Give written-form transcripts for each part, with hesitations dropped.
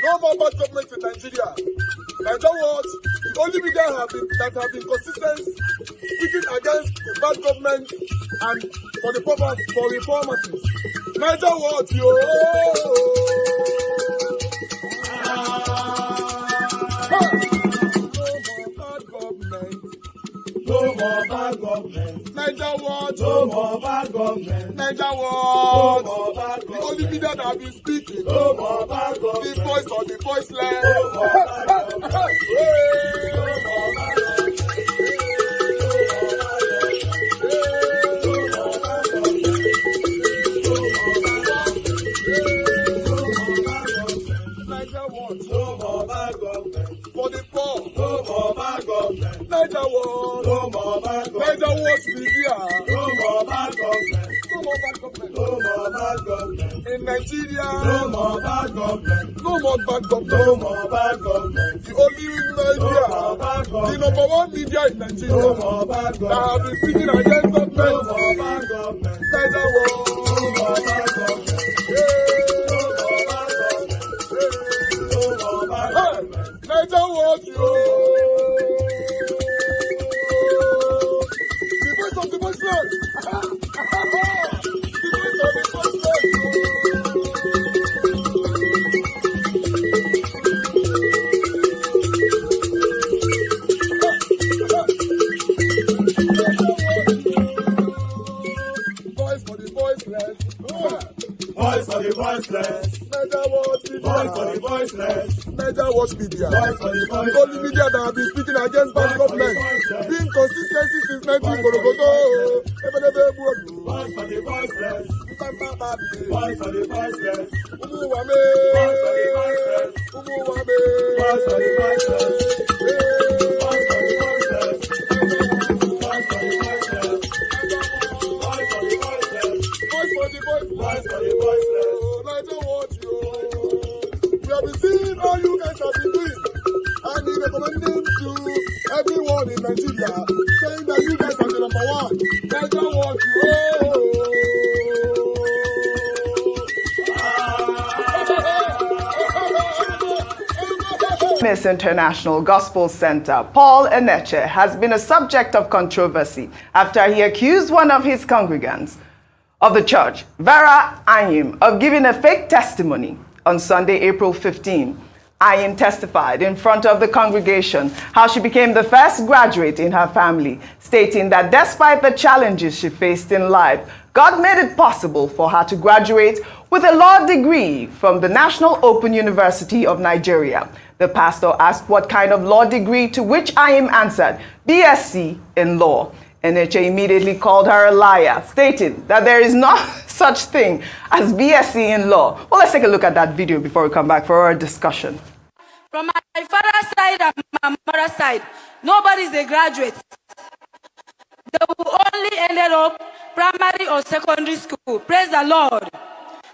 No more bad government in Nigeria. Nigeria Watch, the only media that have been consistent speaking against the bad government and for the purpose for reformers. Nigeria Watch, yo. No more bad government. Nigeria Watch. No more bad government. Nigeria Watch. No more bad government. The only media that have been speaking. No more bad government. The voice of the voiceless. No more bad government. No more bad government. Nigeria Watch. No more bad government. For the poor. No more bad government. Nigeria Watch. No more bad government. Nigeria Watch media. No more bad government. No more bad government. No more bad government. In Nigeria. No more bad government. No more bad government. No more bad government. The only media. No more bad government. The number one media in Nigeria. No more bad government. That have been speaking against government. No more bad government. Nigeria Watch. No more bad government. Nigeria Watch, yo. The voice of the voiceless. The voice of the voiceless, Voice for the voiceless. Voice for the voiceless. Nigeria Watch media. Voice for the voiceless. Nigeria Watch media. Voice for the voiceless. The only media that have been speaking against bad government. Being consistency since 1944. Voice for the voiceless. Voice for the voiceless. Umuwame. Voice for the voiceless. Umuwame. Voice for the voiceless. Voice for the voiceless. Voice for the voiceless. Voice for the voiceless. Voice for the voiceless. Voice for the voiceless. Nigeria Watch, yo. We have been seeing all you guys have been doing, and we recommending to everyone in Nigeria, saying that you guys are the number one. Nigeria Watch, Miss International Gospel Center, Paul Eneche, has been a subject of controversy after he accused one of his congregants of the church, Vera Anyim, of giving a fake testimony. On Sunday, April 15, Anyim testified in front of the congregation how she became the first graduate in her family, stating that despite the challenges she faced in life, God made it possible for her to graduate with a law degree from the National Open University of Nigeria. The pastor asked what kind of law degree, to which Anyim answered, BSc in law. Eneche immediately called her a liar, stating that there is no such thing as BSc in law. Well, let's take a look at that video before we come back for our discussion. From my father's side and my mother's side, nobody's a graduate. They will only ended up primary or secondary school. Praise the Lord.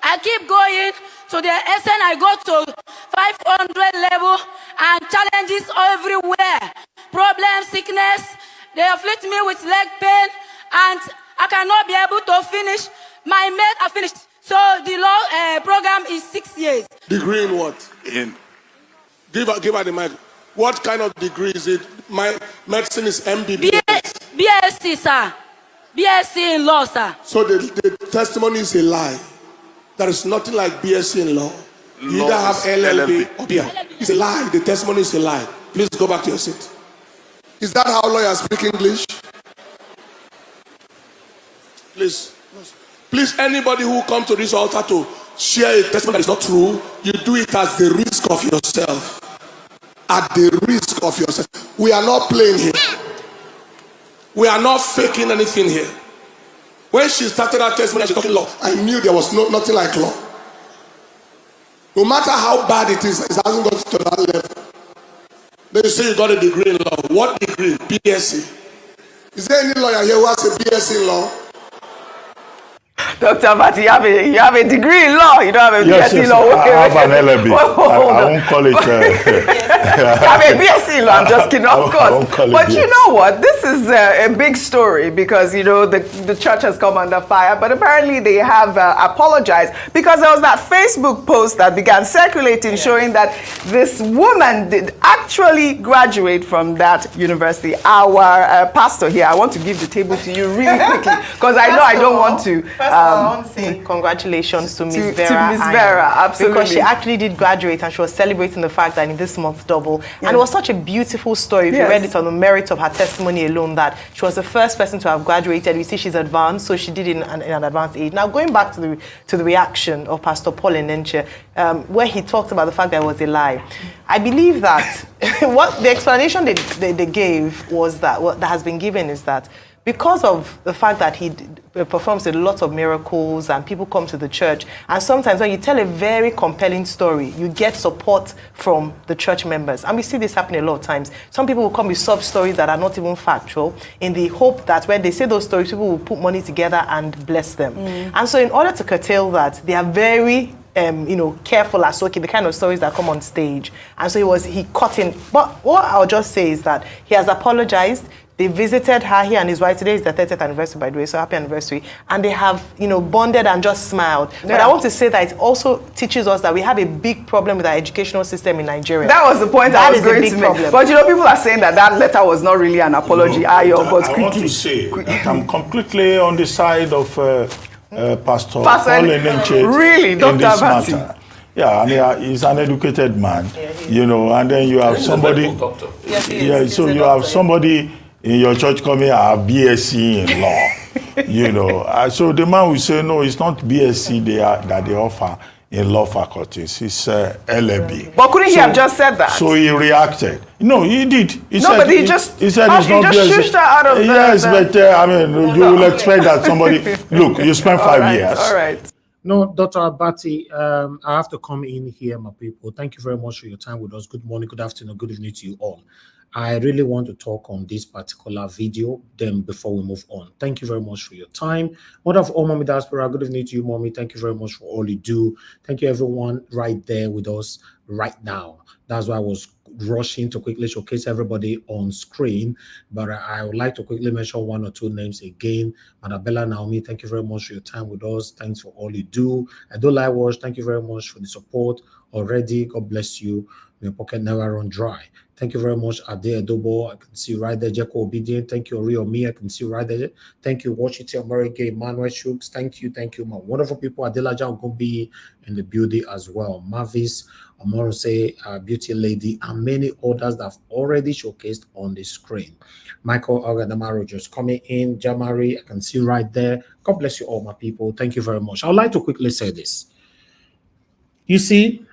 I keep going to the extent I go to 500 level and challenges everywhere. Problem, sickness, they afflict me with leg pain and I cannot be able to finish. My mates are finished. So the law program is 6 years. Degree in what? In Give her the mic. What kind of degree is it? My medicine is MBBS. BSc, sir. BSc in law, sir. So the testimony is a lie. There is nothing like BSc in law. You either have LLB or BSc. It's a lie. The testimony is a lie. Please go back to your seat. Is that how lawyers speak English? Please, anybody who comes to this altar to share a testimony that is not true, you do it at the risk of yourself. At the risk of yourself. We are not playing here. We are not faking anything here. When she started her testimony, she was talking law. I knew there was nothing like law. No matter how bad it is, it hasn't got to that level. Then you say you got a degree in law. What degree? BSc. Is there any lawyer here who has a BSc in law? Dr. Bati, you have a degree in law. You don't have a BSc in law. I have an LLB. I won't call it. You have a BSc in law. I'm just kidding, of course. But you know what? This is a big story because, you know, the church has come under fire. But apparently they have apologized because there was that Facebook post that began circulating showing that this woman did actually graduate from that university. Our pastor here, I want to give the table to you really quickly because I know I don't want to. First of all, I want to say congratulations to Miss Vera. To Miss Vera, absolutely. Because she actually did graduate and she was celebrating the fact that in this month double. Yeah. And it was such a beautiful story. If you read it on the merit of her testimony alone, that she was the first person to have graduated. We see she's advanced, so she did in an advanced age. Now, going back to the reaction of Pastor Paul Enenche, where he talked about the fact that it was a lie. I believe that what the explanation they gave was that what that has been given is that because of the fact that he performs a lot of miracles and people come to the church, and sometimes when you tell a very compelling story, you get support from the church members. And we see this happen a lot of times. Some people will come with sub-stories that are not even factual in the hope that when they say those stories, people will put money together and bless them. And so in order to curtail that, they are very careful as the kind of stories that come on stage. And so he cut in. But what I'll just say is that he has apologized. They visited her, he and his wife. Today is their 30th anniversary, by the way, so happy anniversary. And they have, bonded and just smiled. Yeah. But I want to say that it also teaches us that we have a big problem with our educational system in Nigeria. That was the point I was going to make. But people are saying that letter was not really an apology. I want to say that I'm completely on the side of Pastor Paul Enenche really, Dr. in this matter. Yeah, I mean, he's an educated man, and then you have somebody. So you have somebody in your church coming a BSc in law, so the man will say, no, it's not BSc that they offer in law faculties, it's LLB. But couldn't he have just said that? So he reacted. No, he did. He said it's not BSc. Shushed out of yes, but you will expect that somebody, look, you spent 5 years. All right. No, Dr. Abati, I have to come in here, my people. Thank you very much for your time with us. Good morning, good afternoon, good evening to you all. I really want to talk on this particular video, then before we move on. Thank you very much for your time. Mother of all, Mommy Diaspora, good evening to you, Mommy. Thank you very much for all you do. Thank you, everyone, right there with us right now. That's why I was rushing to quickly showcase everybody on screen, but I would like to quickly mention one or two names again. Madabella Naomi, thank you very much for your time with us. Thanks for all you do. Adola Wash, thank you very much for the support already. God bless you. Your pocket never run dry. Thank you very much, Ade Adobo. I can see right there. Jeko Obedient. Thank you, Oriomi. I can see right there. Thank you, Washington America, Emmanuel Shooks. Thank you, my wonderful people. Adelaja Ogumbi in the building as well. Mavis, Amorose, Beauty Lady, and many others that have already showcased on the screen. Michael Ogadamaro just coming in. Jamari, I can see right there. God bless you all, my people. Thank you very much. I would like to quickly say this. You see,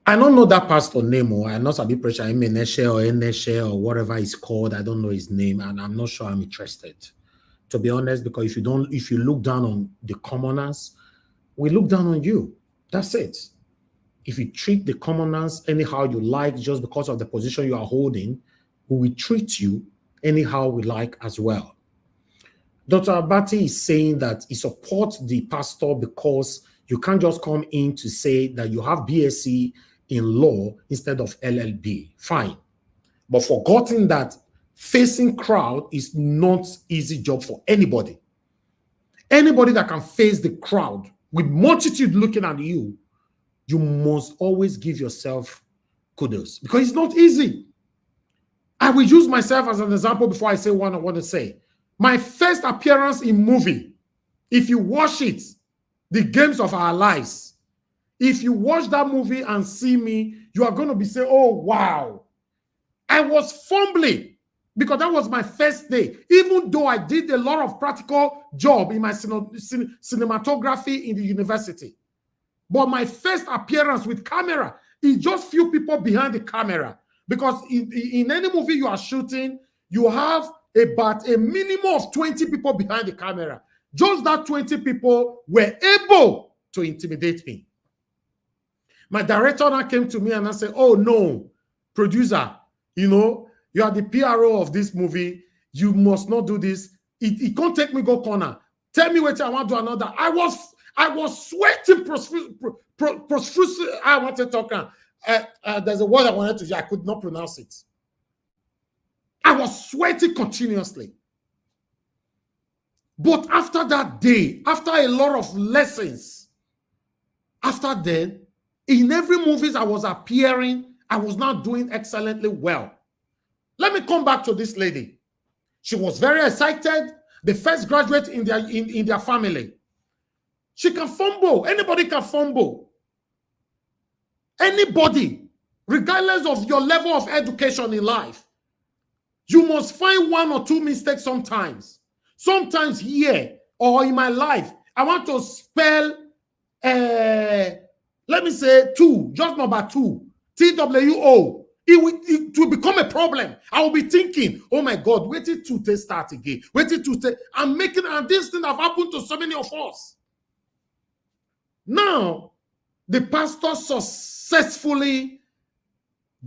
I don't know that pastor name, or I'm not a big preacher, Eneshe or Eneshe or whatever it's called. I don't know his name, and I'm not sure I'm interested, to be honest, because if you look down on the commoners, we look down on you. That's it. If you treat the commoners anyhow you like just because of the position you are holding, we will treat you anyhow we like as well. Dr. Abati is saying that he supports the pastor because you can't just come in to say that you have BSc in law instead of LLB. Fine. But forgetting that facing crowd is not easy job for anybody. Anybody that can face the crowd with multitude looking at you, you must always give yourself kudos because it's not easy. I will use myself as an example before I say what I want to say. My first appearance in movie, if you watch it, The Games of Our Lives, if you watch that movie and see me, you are going to be saying, oh, wow. I was fumbling because that was my first day. Even though I did a lot of practical job in my cinematography in the university. But my first appearance with camera is just few people behind the camera. Because in any movie you are shooting, you have about a minimum of 20 people behind the camera. Just that 20 people were able to intimidate me. My director now came to me and I said, oh no, producer, you are the PRO of this movie. You must not do this. It can't take me go corner. Tell me what I want to do another. I was sweating profusely. I want to talk. There's a word I wanted to use. I could not pronounce it. I was sweating continuously. But after that day, after a lot of lessons, after then, in every movies I was appearing, I was not doing excellently well. Let me come back to this lady. She was very excited. The first graduate in their family. She can fumble. Anybody can fumble. Anybody, regardless of your level of education in life, you must find one or two mistakes sometimes. Sometimes here or in my life, I want to spell, let me say two, just number 2, TWO. It will become a problem. I will be thinking, oh my God, wait till they start again. Wait till they, I'm making, and this thing have happened to so many of us. Now, the pastor successfully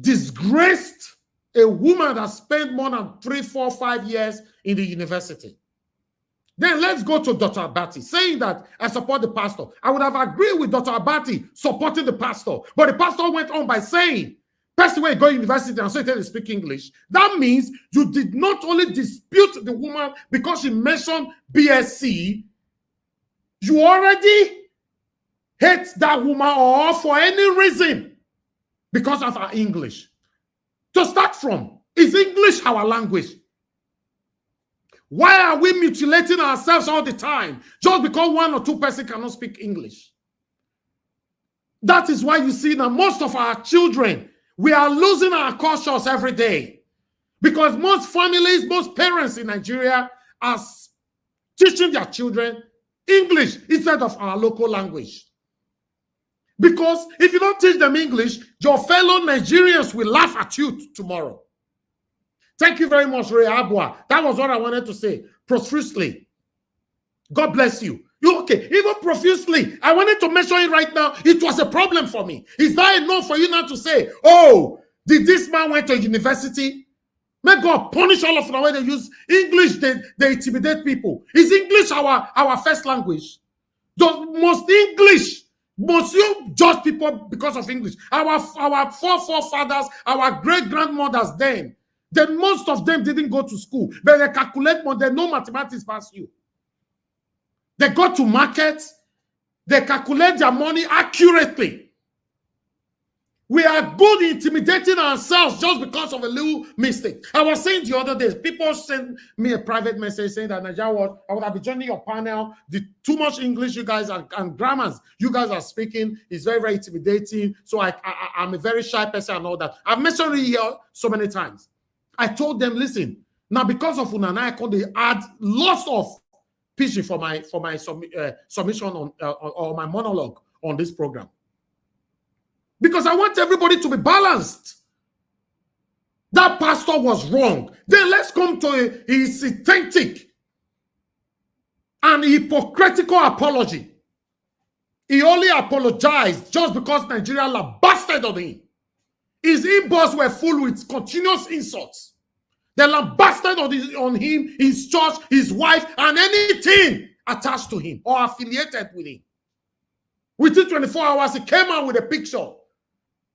disgraced a woman that spent more than 3, 4, 5 years in the university. Then let's go to Dr. Abati, saying that I support the pastor. I would have agreed with Dr. Abati supporting the pastor, but the pastor went on by saying, person when you go to university and so you speak English, that means you did not only dispute the woman because she mentioned BSc, you already hate that woman or for any reason because of her English. To start from, is English our language? Why are we mutilating ourselves all the time just because 1 or 2 persons cannot speak English? That is why you see that most of our children, we are losing our cultures every day because most families, most parents in Nigeria are teaching their children English instead of our local language. Because if you don't teach them English, your fellow Nigerians will laugh at you tomorrow. Thank you very much, Ray Abua. That was what I wanted to say. Profusely. God bless you. You okay? Even profusely. I wanted to mention it right now. It was a problem for me. Is that enough for you now to say, oh, did this man went to university? May God punish all of them when they use English, they intimidate people. Is English our first language? Must you judge people because of English? Our forefathers, our great-grandmothers then most of them didn't go to school, but they calculate more, they know mathematics past you. They go to markets, they calculate their money accurately. We are good intimidating ourselves just because of a little mistake. I was saying the other day, people sent me a private message saying that Nigeria, I would have been joining your panel. The too much English you guys are, and grammars you guys are speaking is very, very intimidating. So I'm a very shy person and all that. I've mentioned it here so many times. I told them, listen, now because of Unanaiko, they add lots of pitching for my submission on or my monologue on this program. Because I want everybody to be balanced. That pastor was wrong. Then let's come to his authentic and hypocritical apology. He only apologized just because Nigeria lambasted on him. His inbox were full with continuous insults. They lambasted on him, his church, his wife, and anything attached to him or affiliated with him. Within 24 hours, he came out with a picture.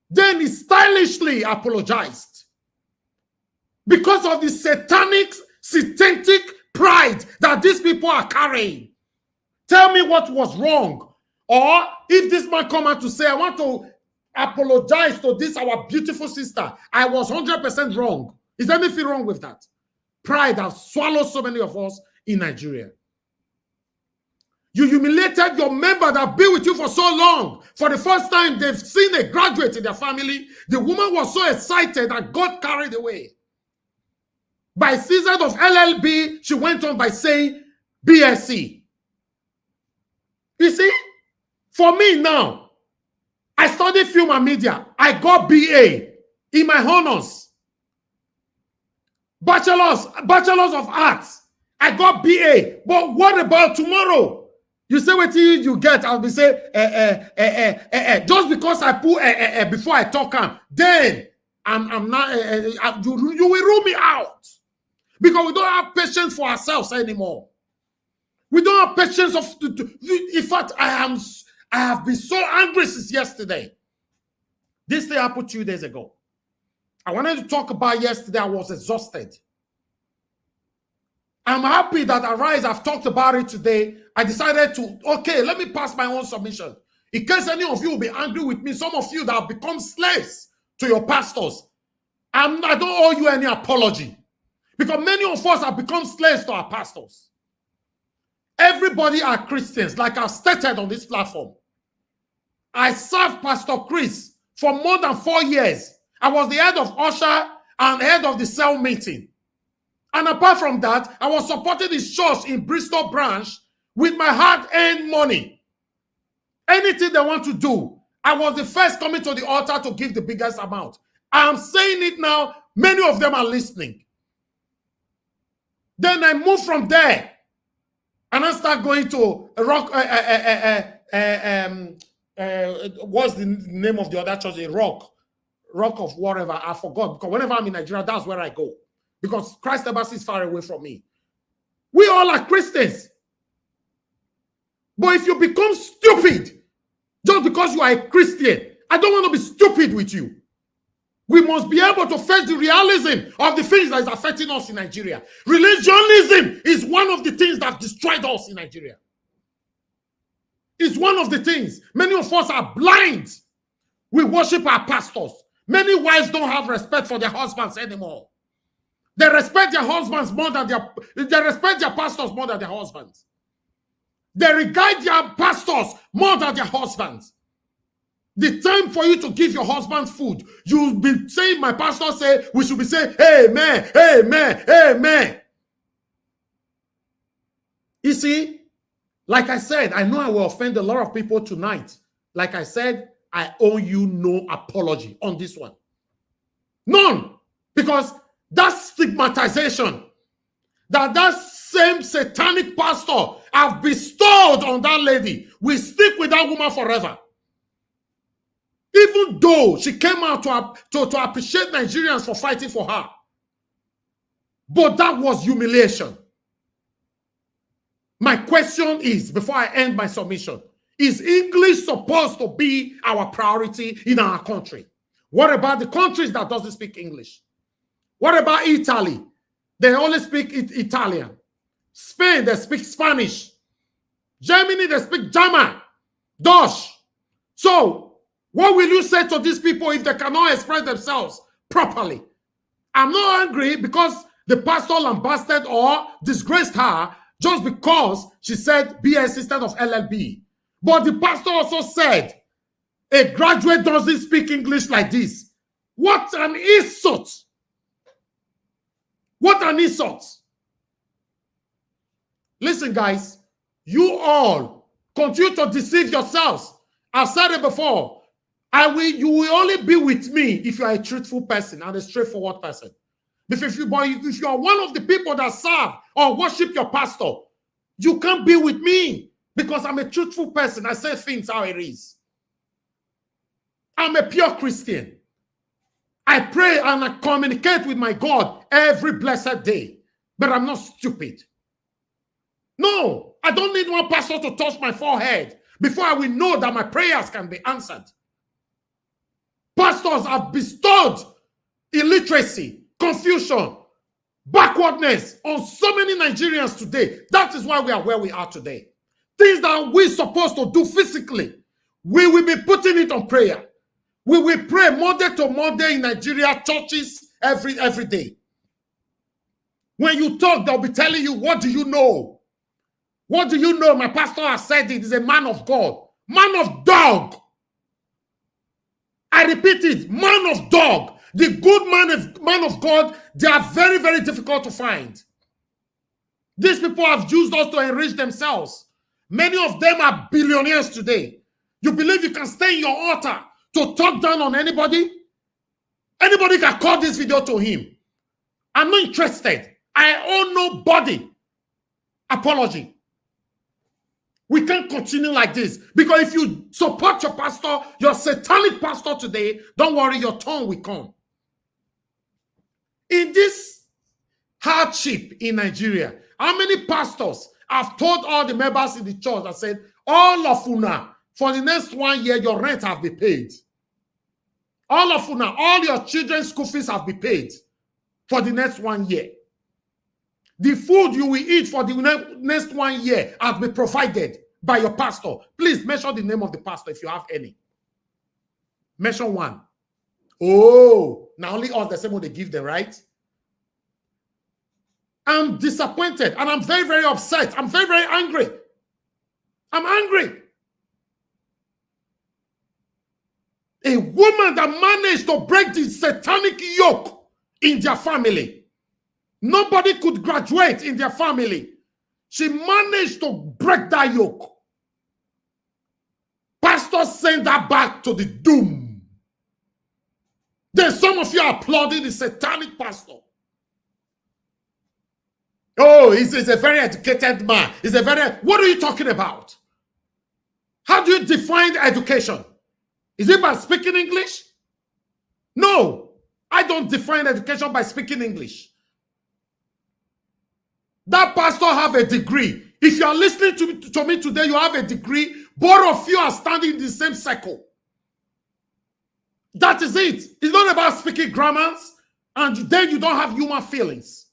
Then he stylishly apologized because of the satanic pride that these people are carrying. Tell me what was wrong. Or if this man come out to say, I want to apologize to this, our beautiful sister, I was 100% wrong. Is there anything wrong with that? Pride has swallowed so many of us in Nigeria. You humiliated your member that been with you for so long. For the first time, they've seen a graduate in their family. The woman was so excited that God carried away. By season of LLB, she went on by saying BSc. You see, for me now, I studied film and media. I got BA in my honors. Bachelors of Arts. I got BA. But what about tomorrow? You say what you get, I'll be say, just because I put before I talk, then I'm not, you will rule me out. Because we don't have patience for ourselves anymore. We don't have patience of. In fact, I have been so angry since yesterday. This thing happened 2 days ago. I wanted to talk about yesterday. I was exhausted. I'm happy that Arise, I've talked about it today. I decided to, okay, let me pass my own submission. In case any of you will be angry with me, some of you that have become slaves to your pastors, I don't owe you any apology. Because many of us have become slaves to our pastors. Everybody are Christians, like I've stated on this platform. I served Pastor Chris for more than 4 years. I was the head of usher and head of the cell meeting. And apart from that, I was supporting his church in Bristol branch with my hard-earned money. Anything they want to do, I was the first coming to the altar to give the biggest amount. I'm saying it now. Many of them are listening. Then I moved from there. And I start going to Rock. What's the name of the other church? Rock of whatever. I forgot. Because whenever I'm in Nigeria, that's where I go. Because Christ Embassy is far away from me. We all are Christians. But if you become stupid just because you are a Christian, I don't want to be stupid with you. We must be able to face the realism of the things that is affecting us in Nigeria. Religionism is one of the things that destroyed us in Nigeria. It's one of the things. Many of us are blind. We worship our pastors. Many wives don't have respect for their husbands anymore. They respect their husbands more than they respect their pastors more than their husbands. They regard their pastors more than their husbands. The time for you to give your husband food, you'll be saying, my pastor say, we should be saying, amen, amen, amen. You see, like I said, I know I will offend a lot of people tonight. Like I said, I owe you no apology on this one. None. Because that stigmatization that same satanic pastor have bestowed on that lady will stick with that woman forever. Even though she came out to appreciate Nigerians for fighting for her. But that was humiliation. My question is, before I end my submission, is English supposed to be our priority in our country? What about the countries that doesn't speak English? What about Italy? They only speak Italian. Spain, they speak Spanish. Germany, they speak German, Dutch. So, what will you say to these people if they cannot express themselves properly? I'm not angry because the pastor lambasted or disgraced her just because she said BS instead of LLB. But the pastor also said, a graduate doesn't speak English like this. What an insult! What an insult! Listen, guys, you all continue to deceive yourselves. I've said it before. You will only be with me if you are a truthful person and a straightforward person. If you are one of the people that serve or worship your pastor, you can't be with me because I'm a truthful person. I say things how it is. I'm a pure Christian. I pray and I communicate with my God every blessed day, but I'm not stupid. No, I don't need one pastor to touch my forehead before I will know that my prayers can be answered. Pastors have bestowed illiteracy, confusion, backwardness on so many Nigerians today. That is why we are where we are today. Things that we're supposed to do physically, we will be putting it on prayer. We will pray Monday to Monday in Nigeria churches every day. When you talk, they'll be telling you, what do you know? What do you know? My pastor has said it is a man of God. Man of dog. I repeat it, man of dog. The good man of God, they are very, very difficult to find. These people have used us to enrich themselves. Many of them are billionaires today. You believe you can stay in your altar to talk down on anybody? Anybody can call this video to him. I'm not interested. I owe nobody apology. We can't continue like this. Because if you support your pastor, your satanic pastor today, don't worry, your turn will come. In this hardship in Nigeria, how many pastors I've told all the members in the church, I said, all of una, for the next 1 year, your rent have been paid. All of una, all your children's school fees have been paid for the next 1 year. The food you will eat for the next 1 year has been provided by your pastor. Please mention the name of the pastor if you have any. Mention one. Oh, now only us the same way they give them, right? I'm disappointed and I'm very, very upset. I'm very, very angry. I'm angry. A woman that managed to break the satanic yoke in their family. Nobody could graduate in their family. She managed to break that yoke. Pastor sent her back to the doom. Then some of you are applauding the satanic pastor. Oh, he's a very educated man. What are you talking about? How do you define education? Is it by speaking English? No, I don't define education by speaking English. That pastor have a degree. If you are listening to me today, you have a degree. Both of you are standing in the same circle. That is it. It's not about speaking grammars, and then you don't have human feelings.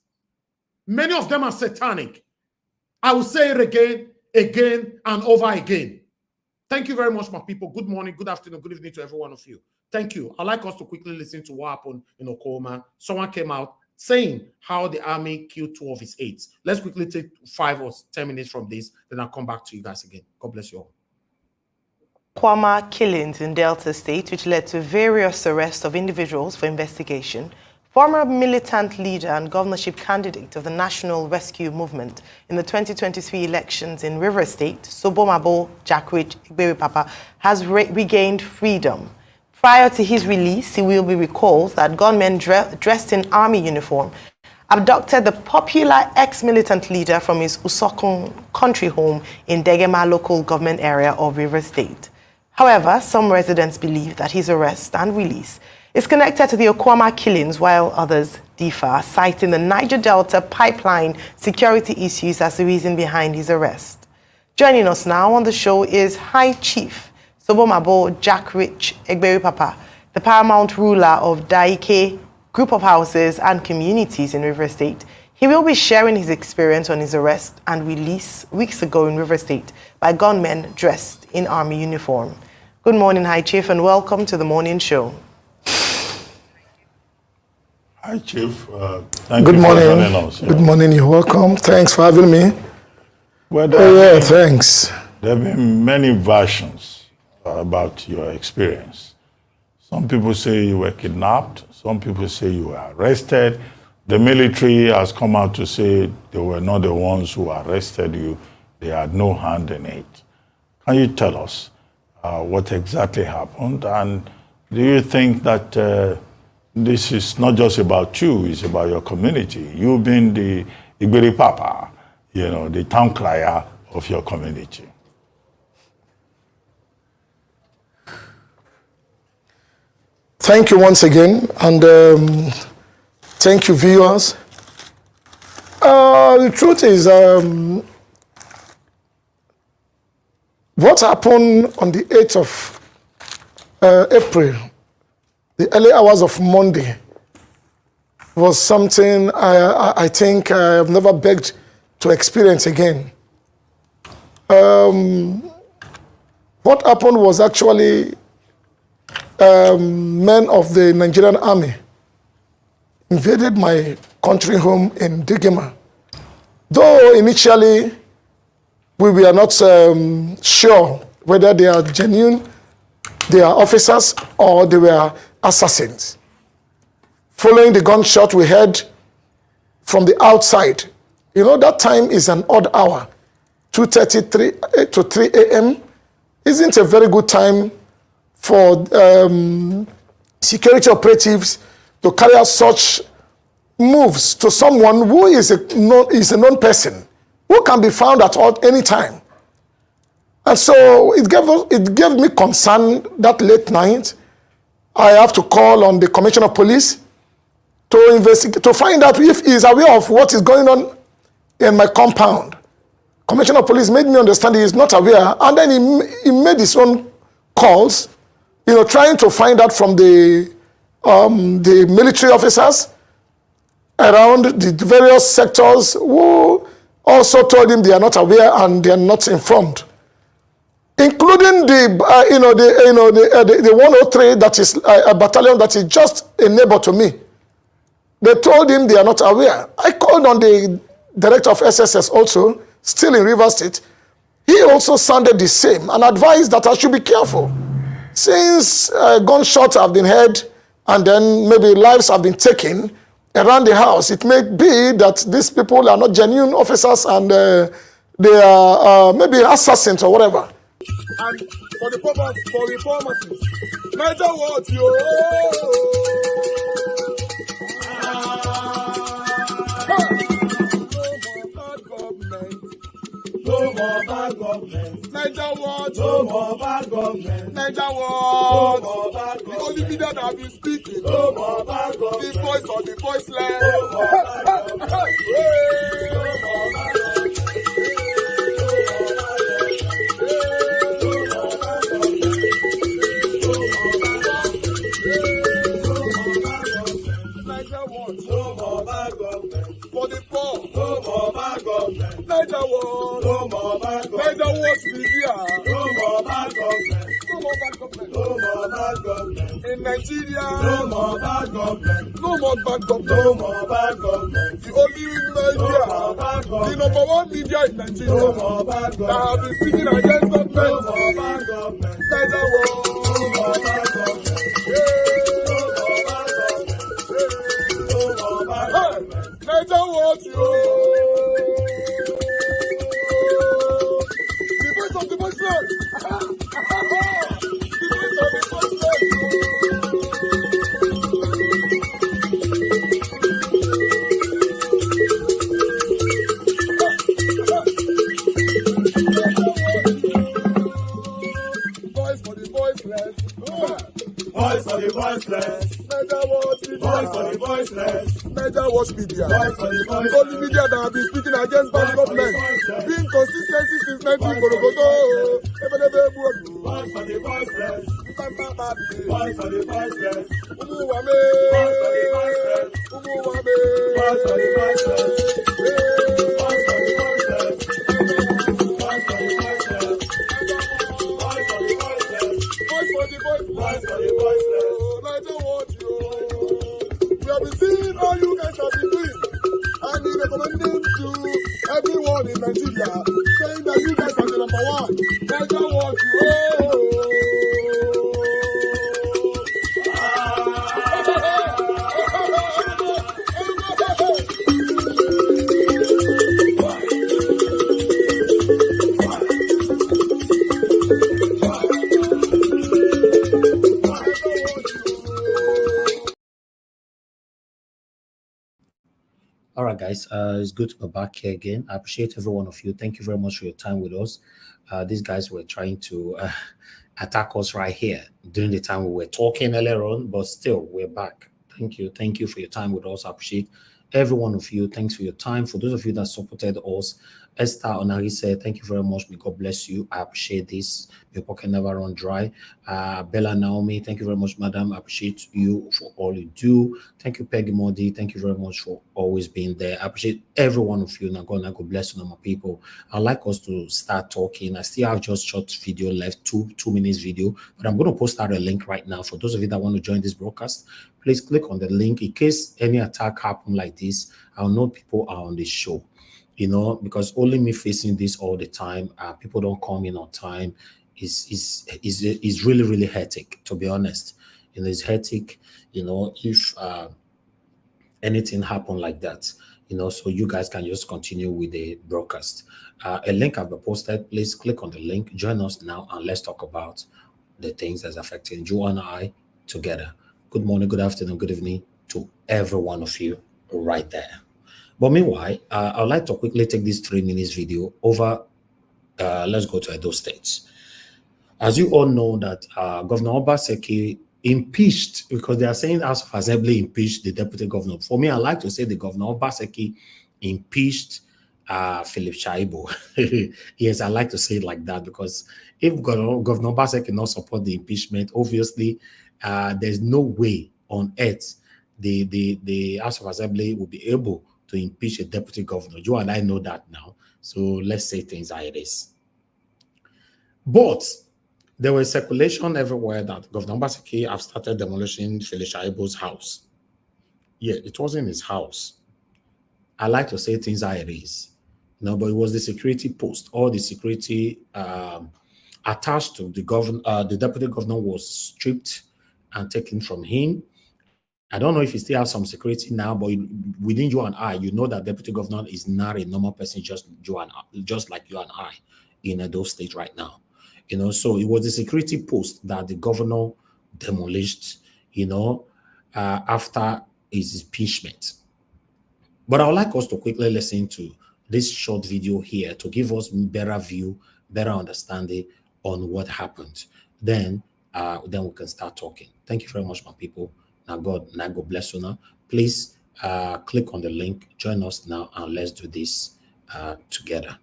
Many of them are satanic. I will say it again, and over again. Thank you very much, my people. Good morning, good afternoon, good evening to every one of you. Thank you. I'd like us to quickly listen to what happened in Oklahoma. Someone came out saying how the army killed 2 of his aides. Let's quickly take 5 or 10 minutes from this, then I'll come back to you guys again. God bless you all. Kwama killings in Delta State, which led to various arrests of individuals for investigation. Former militant leader and governorship candidate of the National Rescue Movement in the 2023 elections in River State, Sobomabo Jackwich Igberipapa, has regained freedom. Prior to his release, he will be recalled that gunmen dressed in army uniform abducted the popular ex-militant leader from his Usokun country home in Degema local government area of River State. However, some residents believe that his arrest and release is connected to the Okwama killings, while others differ, citing the Niger Delta pipeline security issues as the reason behind his arrest. Joining us now on the show is High Chief Sobomabo Jackwich Igberipapa, the paramount ruler of Daike group of houses and communities in River State. He will be sharing his experience on his arrest and release weeks ago in River State by gunmen dressed in army uniform. Good morning, High Chief, and welcome to the morning show. Hi, Chief. Thank you for joining us. Good morning. You're welcome. Thanks for having me. Well, thanks. There have been many versions about your experience. Some people say you were kidnapped. Some people say you were arrested. The military has come out to say they were not the ones who arrested you. They had no hand in it. Can you tell us what exactly happened? And do you think that this is not just about you, it's about your community? You've been the Igberipapa, the town crier of your community. Thank you once again, and thank you, viewers. The truth is, what happened on the 8th of April, the early hours of Monday, was something I think I have never begged to experience again. What happened was actually men of the Nigerian army invaded my country home in Degema. Though initially we were not sure whether they are genuine, they are officers, or they were assassins. Following the gunshot we heard from the outside, that time is an odd hour, 2:33 to 3 a.m. isn't a very good time for security operatives to carry out such moves to someone who is a known person, who can be found at any time. And so it gave me concern that late night. I have to call on the Commissioner of Police to investigate, to find out if he is aware of what is going on in my compound. Commissioner of Police made me understand he is not aware, and then he made his own calls, trying to find out from the military officers around the various sectors who also told him they are not aware and they are not informed, including the 103, that is a battalion that is just a neighbor to me. They told him they are not aware. I called on the director of SSS also, still in Rivers State. He also sounded the same and advised that I should be careful. Since gunshots have been heard and then maybe lives have been taken around the house, it may be that these people are not genuine officers and they are maybe assassins or whatever. And for the purpose, for reformers, matter what you no more bad government. Niger what? No more bad government. Niger what? No more bad government. The only media that been speaking. No more bad government. The voice of the voiceless. No more bad government. No more bad government. No more bad government. For the poor. No more bad government. Niger what? No more bad government. Niger what media. No more bad government. No more bad government. No more bad government. In Nigeria. No more bad government. No more bad government. No more bad government. The only media. No more bad government. The number one media in Nigeria. No more bad government. That have been speaking against government. No more bad government. Niger what? No more bad government. Niger what you? The voice of the voiceless. The voice of the voiceless. Voice for the voiceless. Voice for the voiceless. Niger what media. Voice for the voiceless. Niger watch media. Voice for the voiceless. Only media that have been speaking against bad government. Being consistency since 1944. Voice for the voiceless. Voice for the voiceless. Umuwame. Voice for the voiceless. Umuwame. Voice for the voiceless. Voice for the voiceless. Voice for the voiceless. Voice for the voiceless. Voice for the voiceless. Voice for the voiceless. Niger watch you. We have been seeing all you guys have been doing, and he recommended to everyone in Nigeria, saying that you guys are the number one. Niger what you. All right, guys, it's good to be back here again. I appreciate every one of you. Thank you very much for your time with us. These guys were trying to attack us right here during the time we were talking earlier on, but still, we're back. Thank you. Thank you for your time with us. I appreciate every one of you. Thanks for your time. For those of you that supported us, Esther Onari said, thank you very much. May God bless you. I appreciate this. Your pocket never run dry. Bella Naomi, thank you very much, madam. I appreciate you for all you do. Thank you, Peggy Modi. Thank you very much for always being there. I appreciate every one of you. Now, God bless you, my people. I'd like us to start talking. I still have just short video left, two minutes video, but I'm going to post out a link right now. For those of you that want to join this broadcast, please click on the link. In case any attack happen like this, I'll know people are on this show. Because only me facing this all the time, people don't come in on time, is really, really hectic, to be honest. It's hectic, if anything happen like that, so you guys can just continue with the broadcast. A link I've posted, please click on the link, join us now, and let's talk about the things that's affecting you and I together. Good morning, good afternoon, good evening to every one of you right there. But meanwhile, I'd like to quickly take this 3 minutes video over. Let's go to Edo State. As you all know that Governor Obaseki impeached, because they are saying House of Assembly impeached the deputy governor. For me, I like to say the Governor Obaseki impeached Philip Shaibu. Yes, I like to say it like that because if Governor Obaseki cannot support the impeachment, obviously there's no way on earth the House of Assembly will be able to impeach a deputy governor. You and I know that now. So let's say things how it is. But there was speculation everywhere that Governor Obaseki have started demolishing Philip Shaibu's house. Yeah, it wasn't his house. I like to say things how it is. No, but it was the security post. All the security attached to the governor, the deputy governor was stripped and taken from him. I don't know if he still has some security now, but within you and I, you know that deputy governor is not a normal person, just like you and I in those states right now. You know, so it was the security post that the governor demolished, you know, after his impeachment. But I would like us to quickly listen to this short video here to give us better view, better understanding on what happened. Then we can start talking. Thank you very much, my people. Now God bless you now. Please click on the link, join us now, and let's do this together.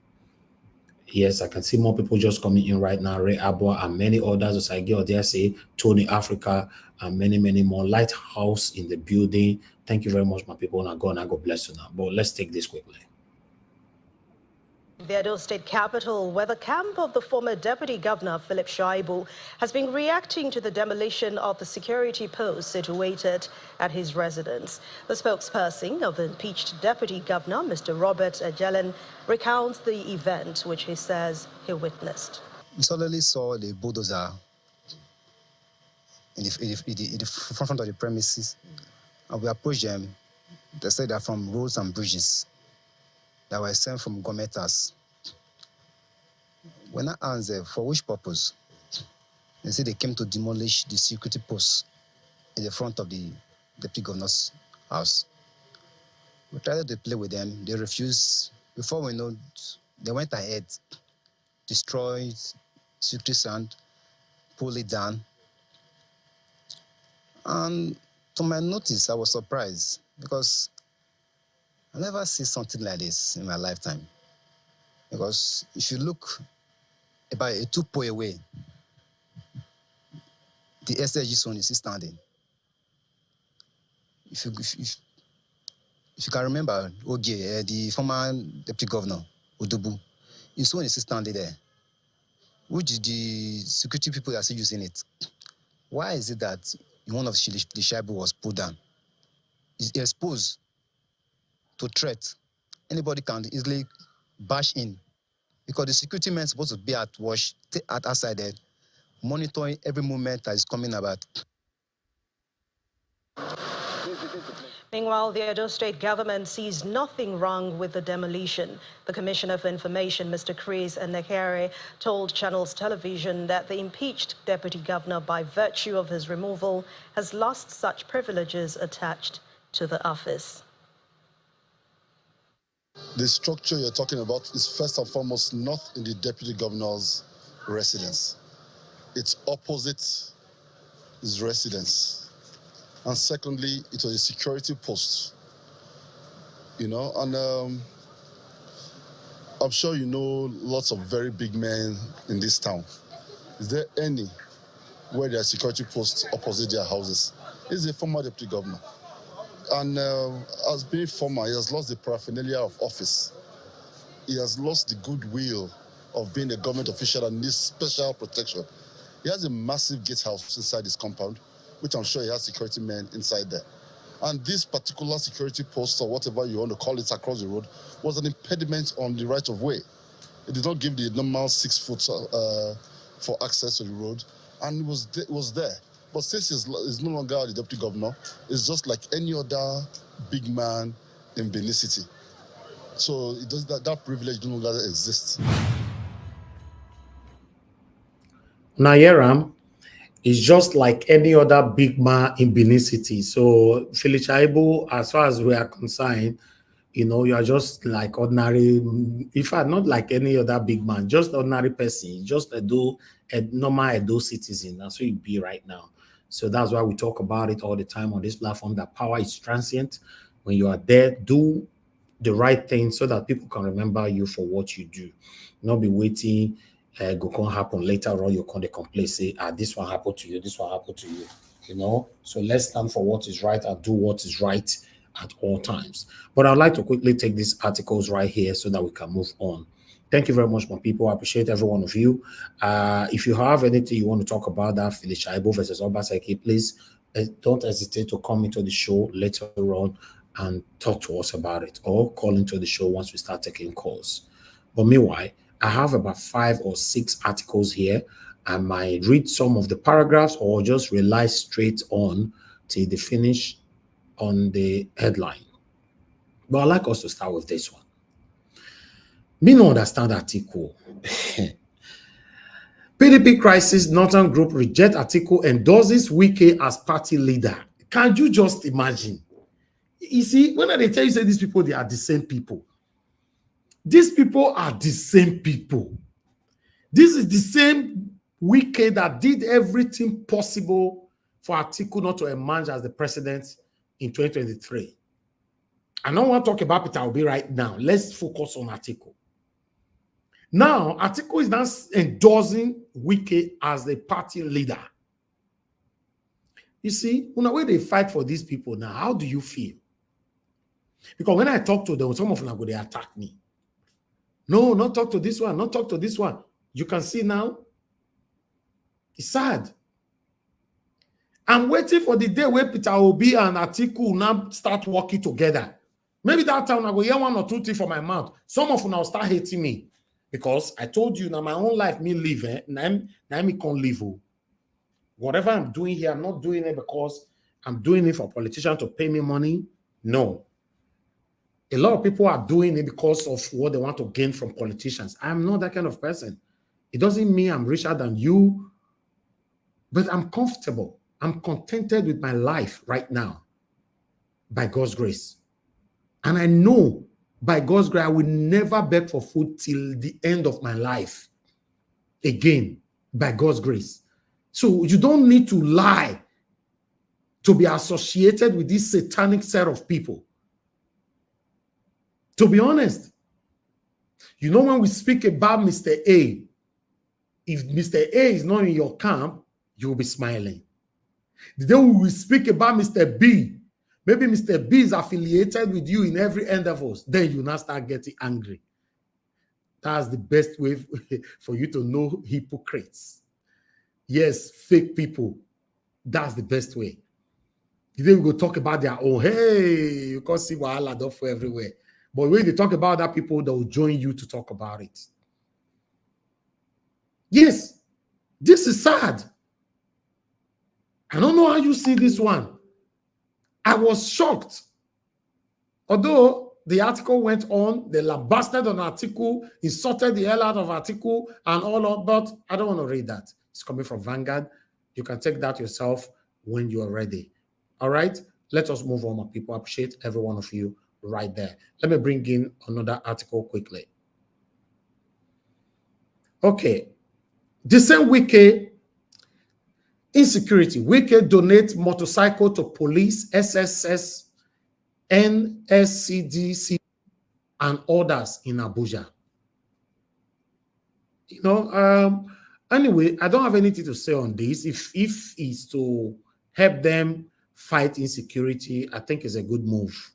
Yes, I can see more people just coming in right now. Ray Abua and many others. As I get there, say Tony Africa and many more. Lighthouse in the building. Thank you very much, my people. Now God bless you now. But let's take this quickly. The Edo State capital, where the camp of the former Deputy Governor Philip Shaibu has been reacting to the demolition of the security post situated at his residence. The spokesperson of the impeached Deputy Governor, Mr. Robert Ejelen, recounts the event which he says he witnessed. We suddenly saw the bulldozer in the front of the premises, and we approached them. They said they're from roads and bridges that were sent from governmenters. When I asked them for which purpose, they said they came to demolish the security post in the front of the deputy governor's house. We tried to play with them. They refused. Before we know, they went ahead, destroyed security stand, pulled it down. And to my notice, I was surprised because I never see something like this in my lifetime. Because if you look about a 2-point away, the SSG zone is still standing. If you can remember, Ogie, the former deputy governor, Odubu, his zone is still standing there. Which the security people are still using it. Why is it that one of the Shaibu was put down? It's exposed to threat. Anybody can easily bash in because the security men are supposed to be at watch, outside there, monitoring every movement that is coming about. Meanwhile, the Edo State government sees nothing wrong with the demolition. The Commissioner for Information, Mr. Chris Nekere, told Channels Television that the impeached deputy governor, by virtue of his removal, has lost such privileges attached to the office. The structure you're talking about is first and foremost not in the deputy governor's residence. It's opposite his residence. And secondly, it was a security post. You know, and I'm sure you know lots of very big men in this town. Is there any where there are security posts opposite their houses? He's a former deputy governor. And as being former, he has lost the paraphernalia of office. He has lost the goodwill of being a government official and needs special protection. He has a massive gatehouse inside his compound, which I'm sure he has security men inside there. And this particular security post, or whatever you want to call it, across the road, was an impediment on the right of way. It did not give the normal 6 foot for access to the road, and it was there. But since he's no longer the deputy governor, it's just like any other big man in Benin City. So it does, that privilege no longer exists. Nayeram is just like any other big man in Benin City. So Philip Shaibu, as far as we are concerned, you know, you are just like ordinary, in fact, not like any other big man, just ordinary person, just a normal Edo citizen. That's who you be right now. So that's why we talk about it all the time on this platform, that power is transient. When you are there, do the right thing so that people can remember you for what you do. Not be waiting, go can happen later on, you can complain, say, this one happened to you, this one happened to you, you know? So let's stand for what is right and do what is right at all times. But I'd like to quickly take these articles right here so that we can move on. Thank you very much, my people. I appreciate every one of you. If you have anything you want to talk about that Philip Shaibu versus Obaseki, please don't hesitate to come into the show later on and talk to us about it, or call into the show once we start taking calls. But meanwhile, I have about 5 or 6 articles here. I might read some of the paragraphs or just rely straight on till the finish on the headline. But I'd like us to start with this one. Me no understand article. PDP crisis, Northern Group reject article, endorses Wike as party leader. Can you just imagine? You see, when they tell you, say these people, they are the same people. These people are the same people. This is the same Wike that did everything possible for Atiku not to emerge as the president in 2023. I don't want to talk about Peter Obi right now. Let's focus on Atiku. Now, Atiku is now endorsing Wike as the party leader. You see, when they fight for these people now, how do you feel? Because when I talk to them, some of them they attack me. No, not talk to this one, not talk to this one. You can see now, it's sad. I'm waiting for the day where Peter Obi and Atiku now start working together. Maybe that time I go hear 1 or 2 things from my mouth. Some of them will start hating me. Because I told you now my own life, me live, now me can't live. Whatever I'm doing here, I'm not doing it because I'm doing it for politicians to pay me money. No. A lot of people are doing it because of what they want to gain from politicians. I'm not that kind of person. It doesn't mean I'm richer than you, but I'm comfortable. I'm contented with my life right now by God's grace. And I know by God's grace, I will never beg for food till the end of my life. Again, by God's grace. So you don't need to lie to be associated with this satanic set of people. To be honest, you know, when we speak about Mr. A, if Mr. A is not in your camp, you will be smiling. The day we speak about Mr. B, maybe Mr. B is affiliated with you in every endeavors, then you now start getting angry. That's the best way for you to know hypocrites. Yes, fake people. That's the best way. Then we go talk about their own. Hey, you can see Wahala don't for everywhere. But when they talk about that, people that will join you to talk about it. Yes, this is sad. I don't know how you see this one. I was shocked. Although the article went on, they lambasted on article, insulted the hell out of article and all of, but I don't want to read that. It's coming from Vanguard. You can take that yourself when you are ready. All right, let us move on, my people. I appreciate every one of you right there. Let me bring in another article quickly. Okay, the same Wike, Insecurity. Wike donate motorcycle to police, SSS, NSCDC, and others in Abuja. You know, anyway, I don't have anything to say on this. If it's to help them fight insecurity, I think it's a good move.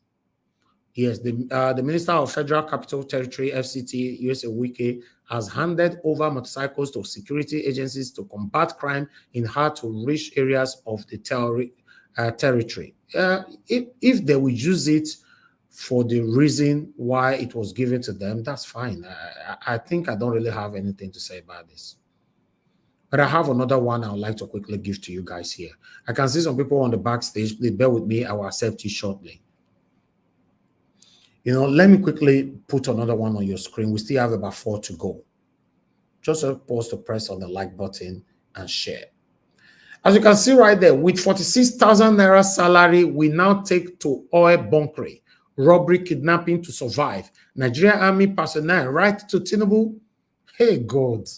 Yes, the Minister of Federal Capital Territory, FCT, USA Wike, has handed over motorcycles to security agencies to combat crime in hard-to-reach areas of the territory. If they will use it for the reason why it was given to them, that's fine. I think I don't really have anything to say about this. But I have another one I would like to quickly give to you guys here. I can see some people on the backstage. Please bear with me. I will accept you shortly. You know, let me quickly put another one on your screen. We still have about 4 to go. Just pause to press on the like button and share. As you can see right there, with 46,000 naira salary, we now take to oil bunkering, robbery, kidnapping to survive. Nigerian Army personnel right to Tinubu. Hey, God.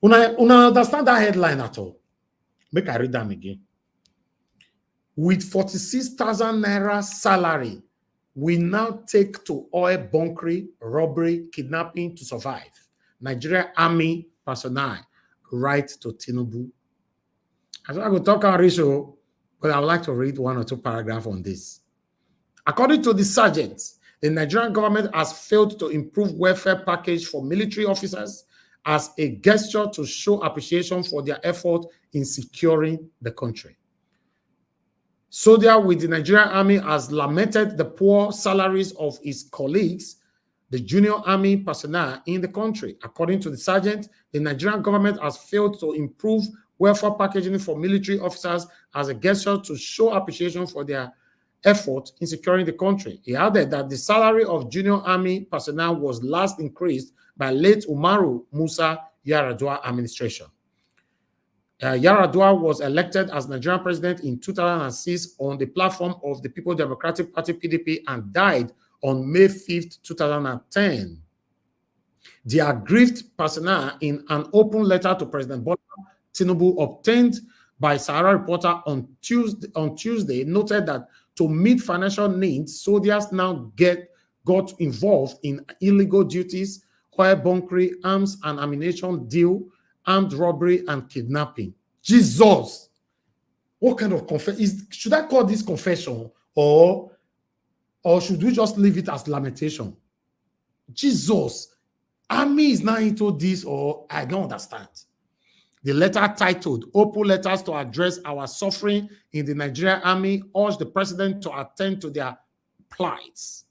Una understand that headline at all? Make I read them again. With 46,000 naira salary, we now take to oil bunkering, robbery, kidnapping to survive. Nigeria Army personnel write to Tinubu. I will talk on ratio, but I would like to read one or two paragraphs on this. According to the sergeants, the Nigerian government has failed to improve welfare package for military officers as a gesture to show appreciation for their effort in securing the country. Soldier with the Nigerian Army has lamented the poor salaries of his colleagues, the junior army personnel in the country. According to the sergeant, the Nigerian government has failed to improve welfare packaging for military officers as a gesture to show appreciation for their effort in securing the country. He added that the salary of junior army personnel was last increased by late Umaru Musa Yar'Adua administration. Yar'Adua was elected as Nigerian president in 2006 on the platform of the People's Democratic Party (PDP) and died on May 5th, 2010. The aggrieved personnel, in an open letter to President Bola Tinubu obtained by Sahara Reporter on Tuesday, noted that to meet financial needs, soldiers now got involved in illegal duties, oil bunkering, arms and ammunition deal, armed robbery, and kidnapping. Jesus! What kind of confession? Should I call this confession, or should we just leave it as lamentation? Jesus! Army is now into this, or I don't understand. The letter titled, Open Letters to Address Our Suffering in the Nigerian Army, urged the president to attend to their plights.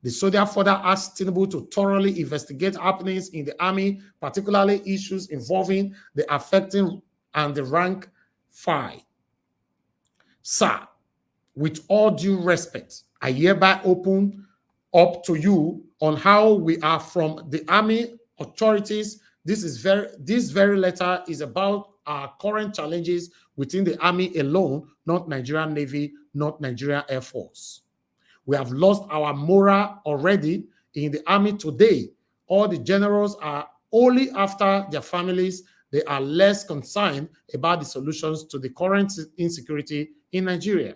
The soldier further asked Tinubu to thoroughly investigate happenings in the army, particularly issues involving the affecting and the rank file. Sir, with all due respect, I hereby open up to you on how we are from the army authorities. This very letter is about our current challenges within the army alone, not Nigerian Navy, not Nigerian Air Force. We have lost our morale already in the army today. All the generals are only after their families. They are less concerned about the solutions to the current insecurity in Nigeria.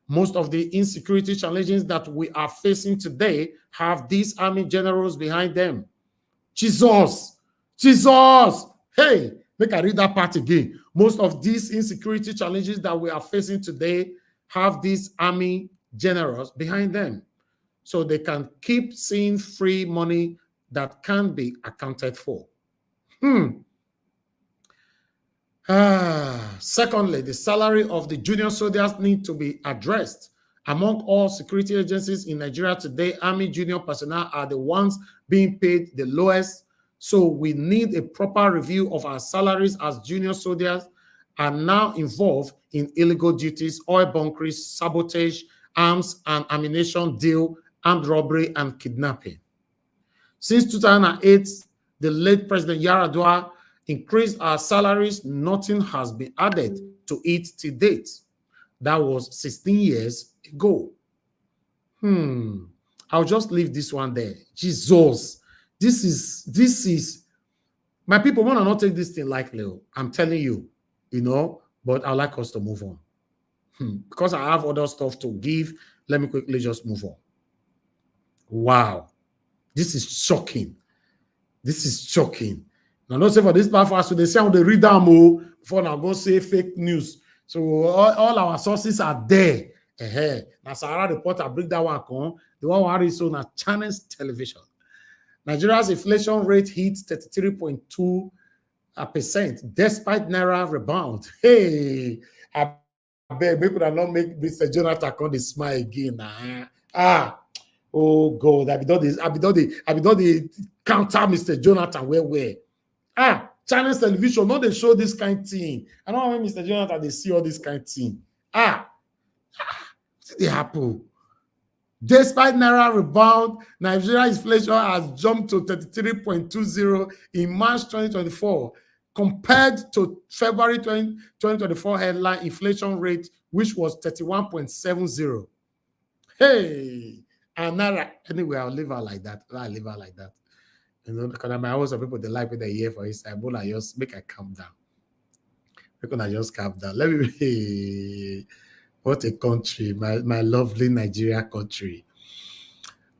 Most of the insecurity challenges that we are facing today have these army generals behind them. Jesus! Jesus! Hey, make I read that part again. Most of these insecurity challenges that we are facing today have these army generals behind them, so they can keep seeing free money that can be accounted for. Secondly, the salary of the junior soldiers need to be addressed. Among all security agencies in Nigeria today, army junior personnel are the ones being paid the lowest. So we need a proper review of our salaries, as junior soldiers are now involved in illegal duties, oil bunkering, sabotage, arms and ammunition deal, armed robbery, and kidnapping. Since 2008, the late President Yar'Adua increased our salaries. Nothing has been added to it to date. That was 16 years ago. I'll just leave this one there. Jesus, this is my people want to not take this thing lightly. I'm telling you, but I'd like us to move on. Because I have other stuff to give, let me quickly just move on. Wow. This is shocking. This is shocking. Now, not say for this platform, so they say on the read them before now go say fake news. So all our sources are there. Now, Sahara Reporter bring that one come. The one is on a Channels Television. Nigeria's inflation rate hits 33.2% despite Naira rebound. Hey, I beg, we could have not make Mr. Jonathan come to smile again. Oh God, I be done the counter Mr. Jonathan where. Channels Television, no, they show this kind of thing. I don't know when Mr. Jonathan they see all this kind of thing. What did they happen? Despite Naira rebound, Nigeria's inflation has jumped to 33.20 in March 2024, compared to February 2024 headline inflation rate, which was 31.70. Hey, and Naira, anyway, I'll leave her like that. Because my house of people, they like what they hear for his time, but I just make a calm down. Because I just calm down. Let me What a country, my lovely Nigeria country.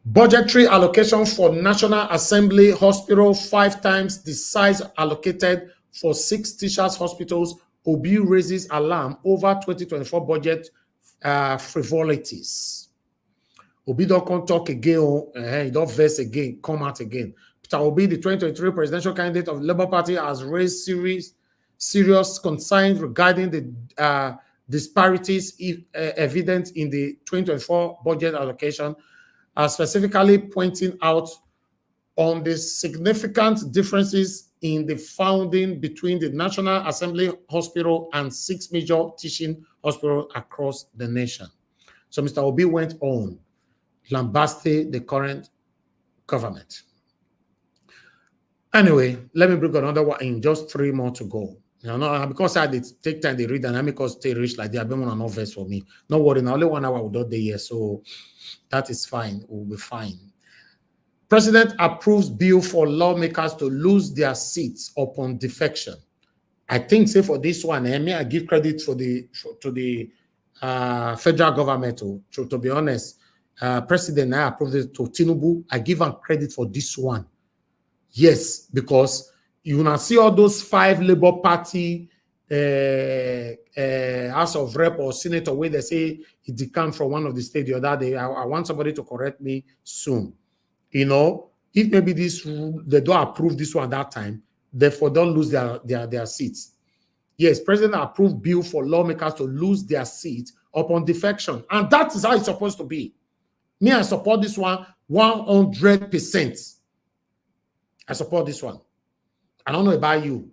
Budgetary allocation for National Assembly Hospital, 5 times the size allocated for 6 teachers' hospitals. Obi raises alarm over 2024 budget frivolities. Obi don't come talk again, he don't verse again, come out again. Peter Obi, the 2023 presidential candidate of the Labour Party, has raised serious concerns regarding the disparities evident in the 2024 budget allocation, specifically pointing out on the significant differences in the funding between the National Assembly Hospital and 6 major teaching hospitals across the nation. So Mr. Obi went on lambasting the current government. Anyway, let me bring another one in, just 3 more to go. You know, because I did take time to read and I make us stay rich like that. I've been on an verse for me. No worry, now only 1 hour without the year, so that is fine. We'll be fine. President approves bill for lawmakers to lose their seats upon defection. I think, say for this one, I give credit to the federal government. To be honest, President I approved it to Tinubu. I give him credit for this one. Yes, because you now see all those 5 Labour Party House of Rep or Senator where they say it decamped from one of the states the other day. I want somebody to correct me soon. You know, if maybe they don't approve this one at that time, therefore don't lose their seats. Yes, President approved bill for lawmakers to lose their seats upon defection. And that is how it's supposed to be. Me, I support this one 100%. I support this one. I don't know about you,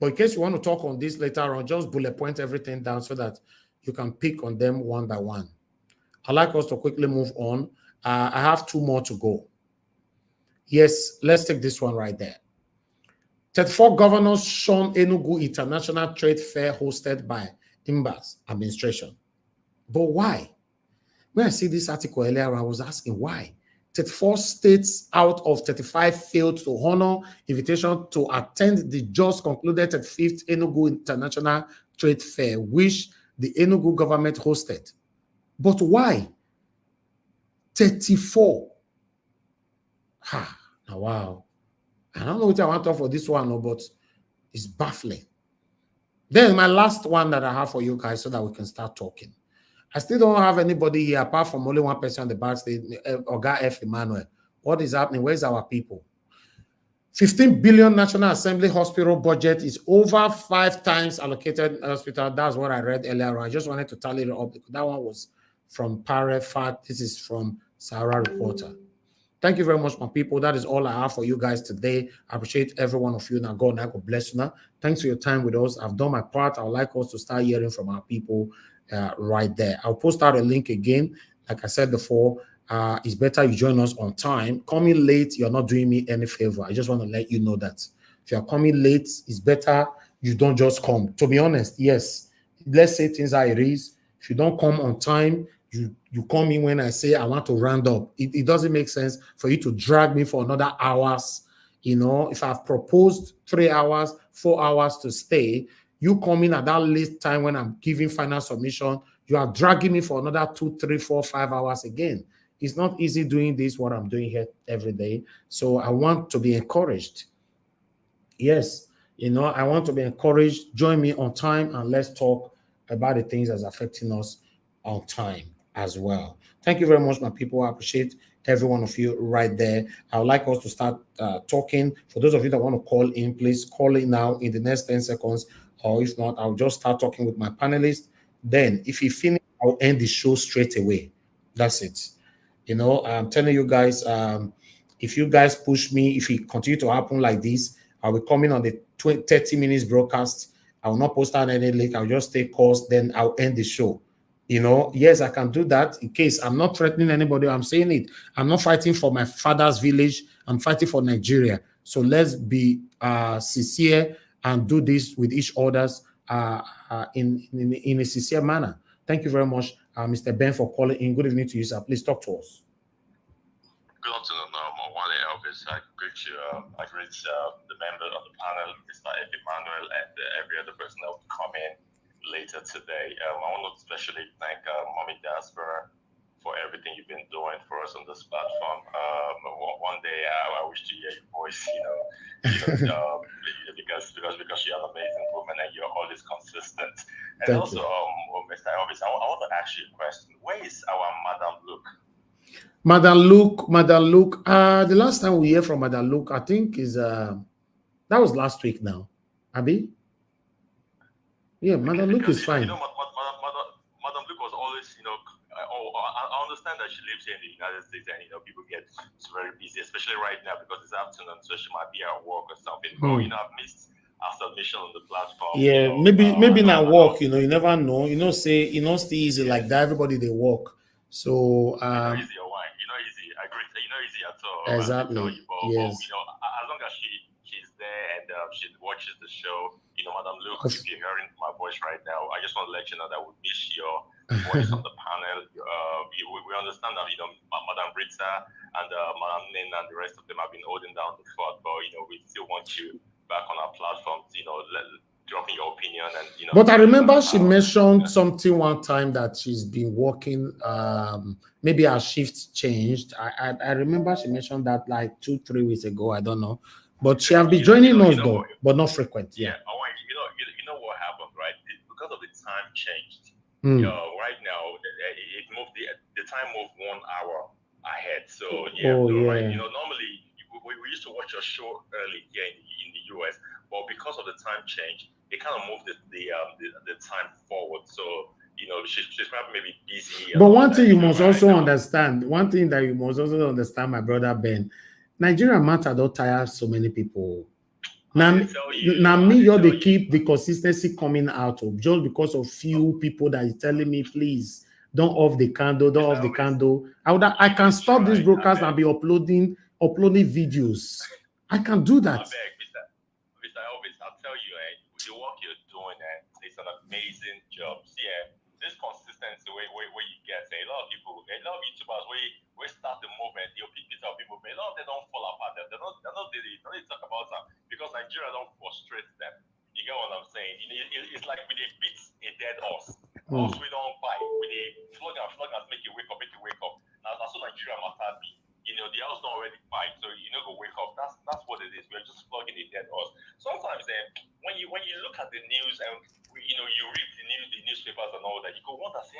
but in case you want to talk on this later on, just bullet point everything down so that you can pick on them one by one. I'd like us to quickly move on. I have 2 more to go. Yes, let's take this one right there. 34 governors shun Enugu International Trade Fair hosted by IMBA's administration. But why? When I see this article earlier, I was asking why. 34 states out of 35 failed to honor invitation to attend the just concluded 35th Enugu International Trade Fair, which the Enugu government hosted. But why? 34. Now, wow. I don't know what I want to talk for this one, but it's baffling. Then my last one that I have for you guys so that we can start talking. I still don't have anybody here apart from only one person on the backstage, Oga F. Emmanuel. What is happening? Where's our people? 15 billion National Assembly Hospital budget is over 5 times allocated hospital. That's what I read earlier. I just wanted to tally it up. That one was from Parefat. This is from Sarah Reporter. Thank you very much, my people. That is all I have for you guys today. I appreciate every one of you. Now, God bless you. Now, thanks for your time with us. I've done my part. I would like us to start hearing from our people right there. I'll post out a link again. Like I said before, it's better you join us on time. Coming late, you're not doing me any favor. I just want to let you know that. If you're coming late, it's better you don't just come. To be honest, yes, let's say things how it is. If you don't come on time, you come in when I say I want to round up. It doesn't make sense for you to drag me for another hours. You know, if I've proposed 3 hours, 4 hours to stay, you come in at that late time when I'm giving final submission, you are dragging me for another 2, 3, 4, 5 hours again. It's not easy doing this, what I'm doing here every day. So I want to be encouraged. Yes, you know, I want to be encouraged. Join me on time and let's talk about the things that's affecting us on time as well. Thank you very much, my people. I appreciate every one of you right there. I would like us to start talking. For those of you that want to call in, please call in now in the next 10 seconds. Or if not, I'll just start talking with my panelists. Then if you finish, I'll end the show straight away. That's it. You know, I'm telling you guys, if you guys push me, if it continue to happen like this, I'll be coming on the 30 minutes broadcast. I will not post out any link. I'll just take calls. Then I'll end the show. You know, yes, I can do that in case I'm not threatening anybody. I'm saying it. I'm not fighting for my father's village. I'm fighting for Nigeria. So let's be sincere and do this with each other's in a sincere manner. Thank you very much, Mr. Ben, for calling in. Good evening to you, sir. Please talk to us. Good afternoon, Wale Elvis. I greet you. I greet the member of the panel, Mr. F. Emmanuel, and every other person that will come in. later today. I want to especially thank Mommy Diaspora for everything you've been doing for us on this platform. One day I wish to hear your voice, because you're an amazing woman and you're always consistent. And Thank also, Mr. Elvis, I want to ask you a question. Where is our Madam Luke? Madam Luke. The last time we hear from Madam Luke, I think is that was last week now. Abi? Yeah, Madam Luke is fine. Madam Luke was always, I understand that she lives here in the United States and, people get very busy, especially right now because it's afternoon, so she might be at work or something. But, I've missed our submission on the platform. Yeah, maybe not work, you never know. Say, stay easy like that. Everybody, they work. So, easy or wine, easy. I agree. Easy at all. Exactly. Yes. But, as long as she's there and she watches the show, Madam Luke, if you're hearing my voice right now, I just want to let you know that we miss your voice on the panel. We understand that, Madam Rita and Madam Nina and the rest of them have been holding down the fort, but, we still want you back on our platform, dropping your opinion and, But I remember she mentioned something one time that she's been working, maybe her shift changed. I remember she mentioned that like 2-3 weeks ago. I don't know. But she has been joining us though, but not frequent. Yeah. You know what happened, right? Because of the time changed. Right now, it moved. The time moved 1 hour ahead. So right. Normally we used to watch your show early here in the US, but because of the time change, it kind of moved the time forward. So she's probably maybe busy. But one thing you must also understand. One thing that you must also understand, my brother Ben. Nigerian matter don't tire so many people. Now me, they keep the consistency coming out of just because of few people that is telling me, please don't off the candle, don't off the candle. I can stop this broadcast and be uploading videos. I can do that. Mr. Elvis, I'll tell you, the work you're doing, it's an amazing job. See, this consistency where you get, a lot of YouTubers, we start the movement, the OPP movement, a lot of them don't fall apart. They're not really talk about that because Nigeria don't frustrate them. You get what I'm saying? It's like when they beat a dead horse. Horse we don't fight. When they flog and make you wake up. Now that's what Nigeria must have been. The house don't already fight, so go wake up. That's what it is. We're just flogging a dead horse. Sometimes when you look at the news and you read the newspapers and all that, you go wonder, say,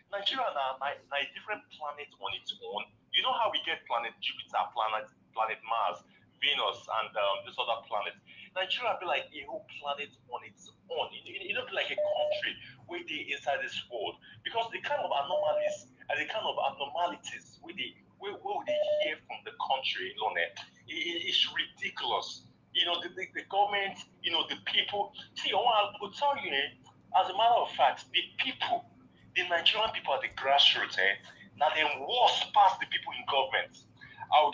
Nigeria now a different planet on its own. You know how we get planet Jupiter, planet Mars, Venus, and this other planet. Nigeria be like a whole planet on its own. It don't be like a country where they inside this world because the kind of anomalies and the kind of abnormalities where they hear from the country alone, it's ridiculous. The government, the people. See, I will tell you, as a matter of fact, the Nigerian people at the grassroots, now they're worse past the people in government. I'll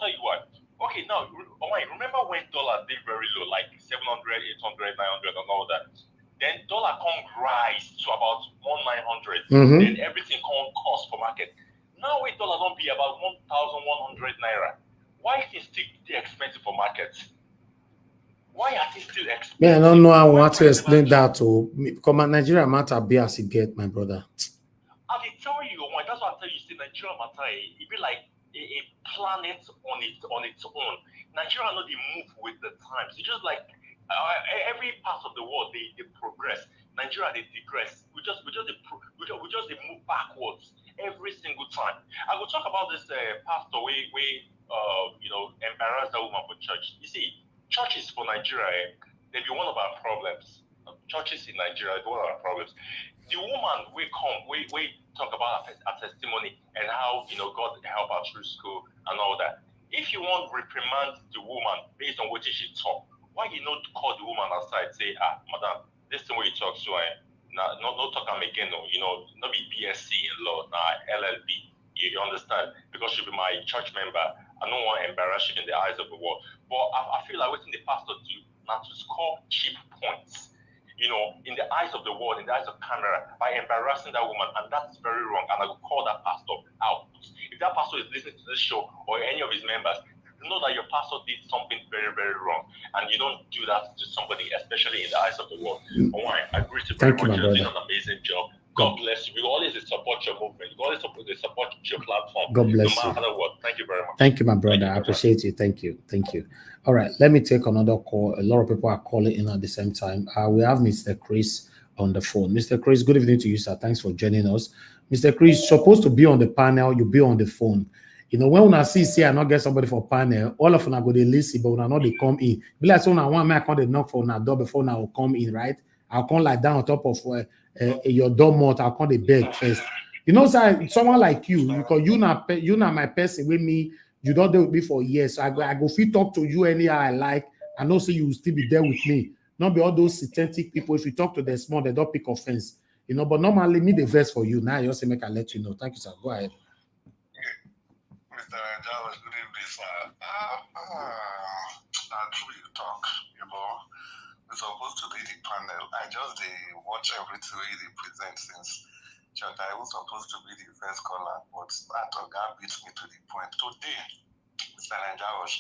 tell you what. Okay, now, remember when dollar did very low, like 700, 800, 900 and all that? Then dollar can't rise to about 1,900. Then everything can't cost for market. Now a dollar don't be about 1,100 naira. Why is it still expensive for markets? Why are they still expensive? Man, I don't know how I want to explain that to because my Nigeria matter be as it get, my brother. I will tell you, that's what I tell you. See, Nigeria matter, it be like a planet on its own. Nigeria not they move with the times. It's just like every part of the world they progress. Nigeria they digress. We just move backwards every single time. I will talk about this pastor we embarrassed that woman for church. You see, churches for Nigeria, they be one of our problems. Churches in Nigeria, one of our problems. The woman we talk about her testimony and how God help her through school and all that. If you want to reprimand the woman based on what she talk, why you not call the woman aside, say, madam, this thing where you talk to no talk again, not be BSc in law, LLB. You understand? Because she'll be my church member. I don't want to embarrass you in the eyes of the world. But I feel like waiting the pastor do not to score cheap points. In the eyes of the world, in the eyes of camera, by embarrassing that woman, and that's very wrong. And I will call that pastor out. If that pastor is listening to this show or any of his members, know that your pastor did something very, very wrong, and you don't do that to somebody, especially in the eyes of the world. I agree to very much. You're doing an amazing job. God bless you. We always support your movement. We always support your platform. God bless you. No matter what. Thank you very much. Thank you, my brother. I appreciate you. Thank you. Thank you. All right, let me take another call. A lot of people are calling in at the same time. We have Mr. Chris on the phone. Mr. Chris, good evening to you, sir. Thanks for joining us. Mr. Chris, supposed to be on the panel, you be on the phone. You know, when I see I not get somebody for panel, all of them are going to listen, but when I know they come in. Be like, so now one man I can't knock for our door before now will come in, right? I'll come like down on top of your door mat. I'll come the beg first. You know, sir, someone like you, because you not my person with me. You don't deal with me for years. So I go fit talk to you anyhow I like. I know say you will still be there with me. Not be all those synthetic people. If you talk to them small, they don't pick offense. You know, but normally me the verse for you. Now you also make I let you know. Thank you, sir. Go ahead. Mr. Jawas, good evening, sir. Now true you talk, you know. We're supposed to be the panel. I just watch everything they present since I was supposed to be the first caller, but that God beats me to the point. Today, Mr. Jawas,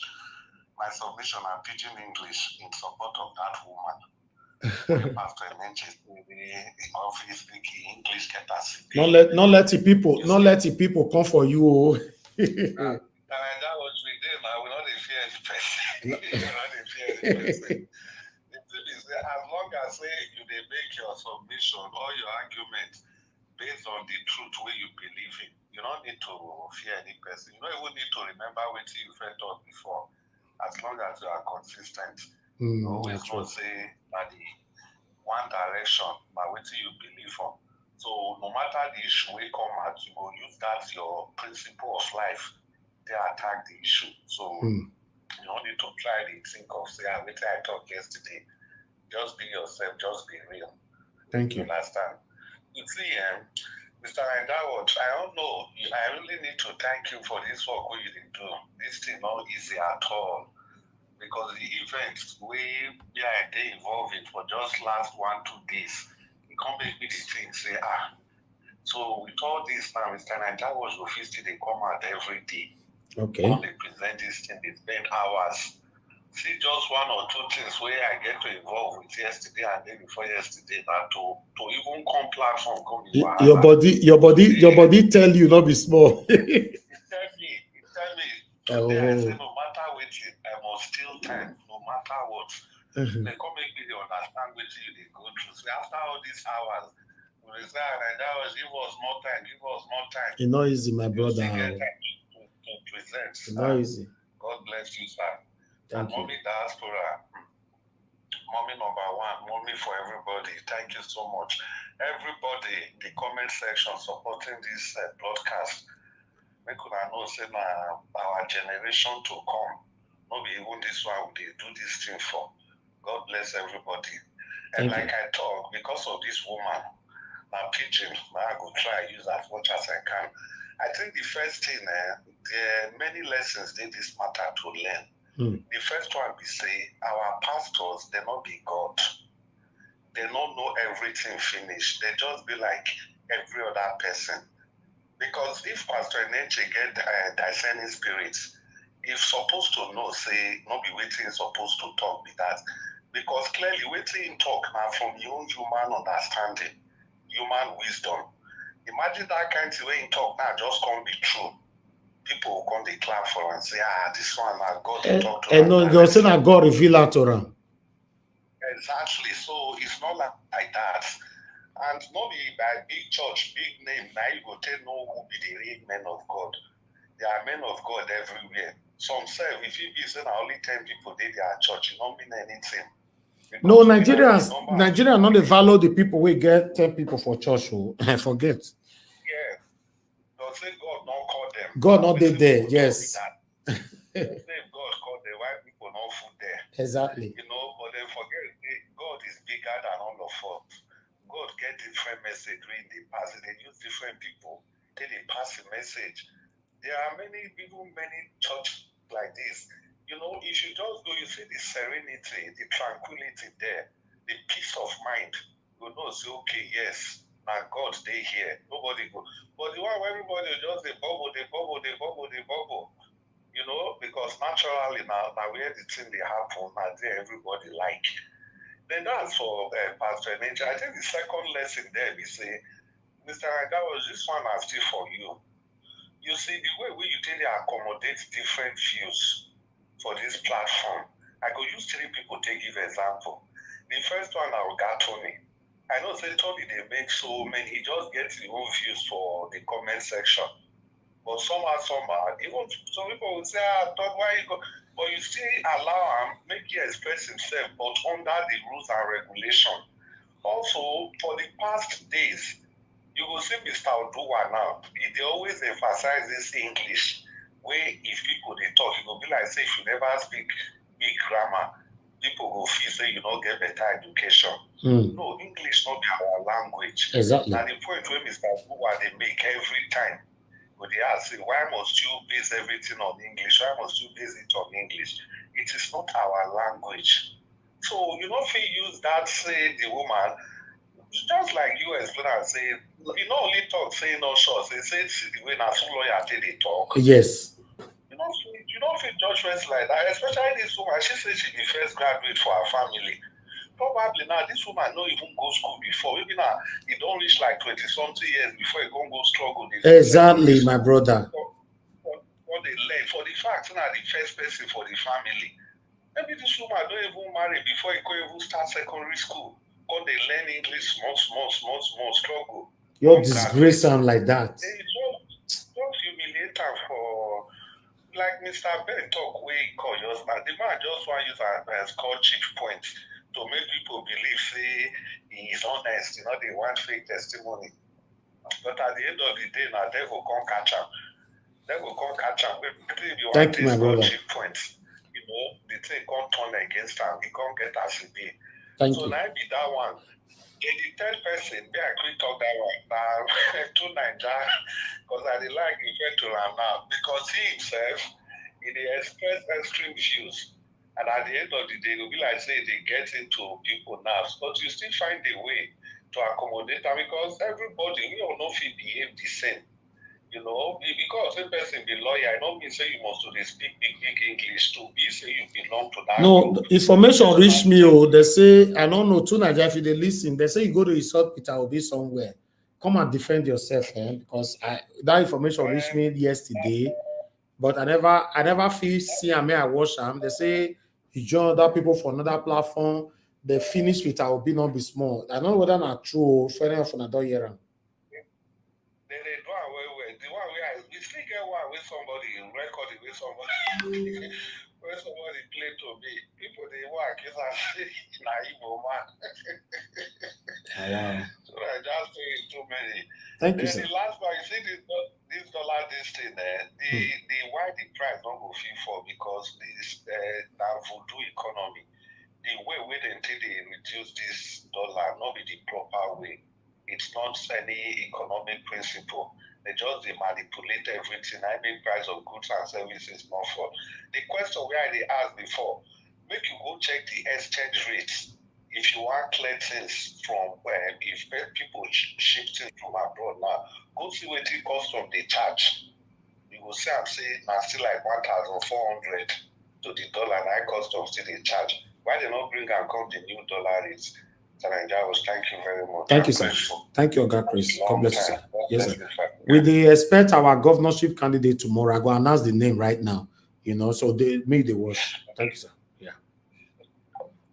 my submission and pidgin English in support of that woman. Pastor mentioned the office speaking English get us. Not let the people come for you. That was with them. I will not fear any person. The thing is, as long as you make your submission or your argument based on the truth where you believe in, you don't need to fear any person. You don't even need to remember what you felt on before. As long as you are consistent, you always not say that the one direction by what you believe on. So no matter the issue will come out, you will use that your principle of life to attack the issue. So you don't need to try to think of say, what I talked yesterday. Just be yourself, just be real. Thank you. Understand? You see, Mr. Ndawot, I don't know. I really need to thank you for this work what you did do. This thing not easy at all. Because the events they involved in for just last 1-2 days, it can't make me the thing say, So with all this now, Mr. Ndawot officially they come out every day. Okay. When they present this thing, they spend hours. See just 1 or 2 things where I get to involve with yesterday and day before yesterday, that to even come platform, come your body tell you not be small. It tell me. Today I say no matter what, I must still time, no matter what. They come make me understand what they go through. So after all these hours, we say, give us more time. It's not easy, my brother. To present. It's not easy. God bless you, sir. Thank and you. Mommy Diaspora, Mommy number 1, Mommy for everybody. Thank you so much. Everybody, the comment section supporting this broadcast. We could know say our generation to come. Not be even this one they do this thing for. God bless everybody. And Thank you. I talk, because of this woman, my pidgin, I go try use as much as I can. I think the first thing, there are many lessons in this matter to learn. The first one we say, our pastors, they not be God. They don't know everything finished. They just be like every other person. Because if Pastor Neche get discerning spirits, if supposed to know, say, not be waiting supposed to talk with that. Because clearly waiting talk now from your human understanding, human wisdom. Imagine that kind of way in talk now just can't be true. People come they clap for and say, this one God talk to. And no, you're saying that God reveal out to them. Exactly. So it's not like that. And not be by big church, big name, now you go tell no who be the real men of God. There are men of God everywhere. Some say if you be saying only 10 people they are church, it don't mean anything. Because no, Nigeria not the value the people we get 10 people for church. I forget. Yeah. Don't say God don't call them. God not there, yes. Say God called them, why people not food there? Exactly. You know, but they forget God is bigger than all of us. God get different message when they pass it. They use different people. Then they pass the message. There are many church like this. You know, if you just go, you see the serenity, the tranquility there, the peace of mind. You know, say, okay, yes, now God stay here. Nobody go. But the one where everybody just they bubble. You know, because naturally now where the thing they happen, now there everybody like. Then that's for Pastor Nature. I think the second lesson there we say, Mr. Agawas, this one is still for you. You see, the way we usually accommodate different views for this platform, I go use 3 people to give example. The first one, I got Tony. I know say Tony, they make so many, he just gets his own views for the comment section. But somehow, even some people will say, Todd, why you go? But you still allow him, make he express himself, but under the rules and regulation. Also, for the past days, you will see Mr. Oduwa now. They always emphasize this English, where if people they talk, it will be like say if you never speak big grammar, people will feel say you don't get better education. No, English not be our language. Exactly. Now the point where Mr. Oduwa they make every time. But they ask, why must you base everything on English? Why must you base it on English? It is not our language. So you know if you use that, say the woman, just like you explain and say, you not only talk, say no short, they say the way now some lawyer they talk. Yes. You don't feel judgments like that, especially this woman. She said she the first graduate for her family. Probably now this woman not even go school before. Maybe now it don't reach like 20-something years before it go struggle. Exactly, my brother. What they learn for the fact now the first person for the family. Maybe this woman don't even marry before it go even start secondary school. Because they learn English small struggle. You're disgrace them like that. They don't humiliate her for like Mr. Ben talk way call your husband. The man just want to use as call chief points to make people believe say he is honest, you know, they want fake testimony. But at the end of the day, now they will come catch him. They will come catch him. Thank you, my brother. Chief points, you know, the thing can't turn against him. He can't get as he be. Thank so you. now be that one. In the third person, me I quick talk that one. Now to Nigeria, because I did like refer to him now because he himself, he express extreme views. And at the end of the day, it will be like say they get into people now, but you still find a way to accommodate them because everybody, we all know if we behave the same. You know, because a person be lawyer, I don't mean say you must do they speak big English to be say you belong to that. No, group. information reach me. Oh, they say I don't know. To Nigeria, if they listen, they say you go to insult Peter Obi somewhere. Come and defend yourself, because that information reached me yesterday, but I never feel see and I watch them. They say you join other people for another platform. They finish with Obi not be small. I don't know whether not true. Fair enough, I don't hear them. They do away with the one where we still get one with somebody record it with somebody where somebody play to be. People they work is a naive man. Wow. So I just say too many. Thank you, then sir. the last one, you see this dollar this thing there, the why the price don't go feel for because this voodoo economy, the way they until they reduce this dollar, not be the proper way. It's not any economic principle. They just manipulate everything. I mean, price of goods and services not for. The question where they asked before, make you go check the exchange rates. If you want clear things from where, if people ship things from abroad now, go see what it costs from the charge. You will see I'm saying now still like 1,400 to the dollar, and I cost of still the charge. Why they not bring and come the new dollar rates? Thank you very much. Thank you, sir. Thank you, God, Chris. God bless you, sir. Yes, sir. We expect our governorship candidate tomorrow. I go announce the name right now. You know, so they make the wash. Thank you, sir. Yeah.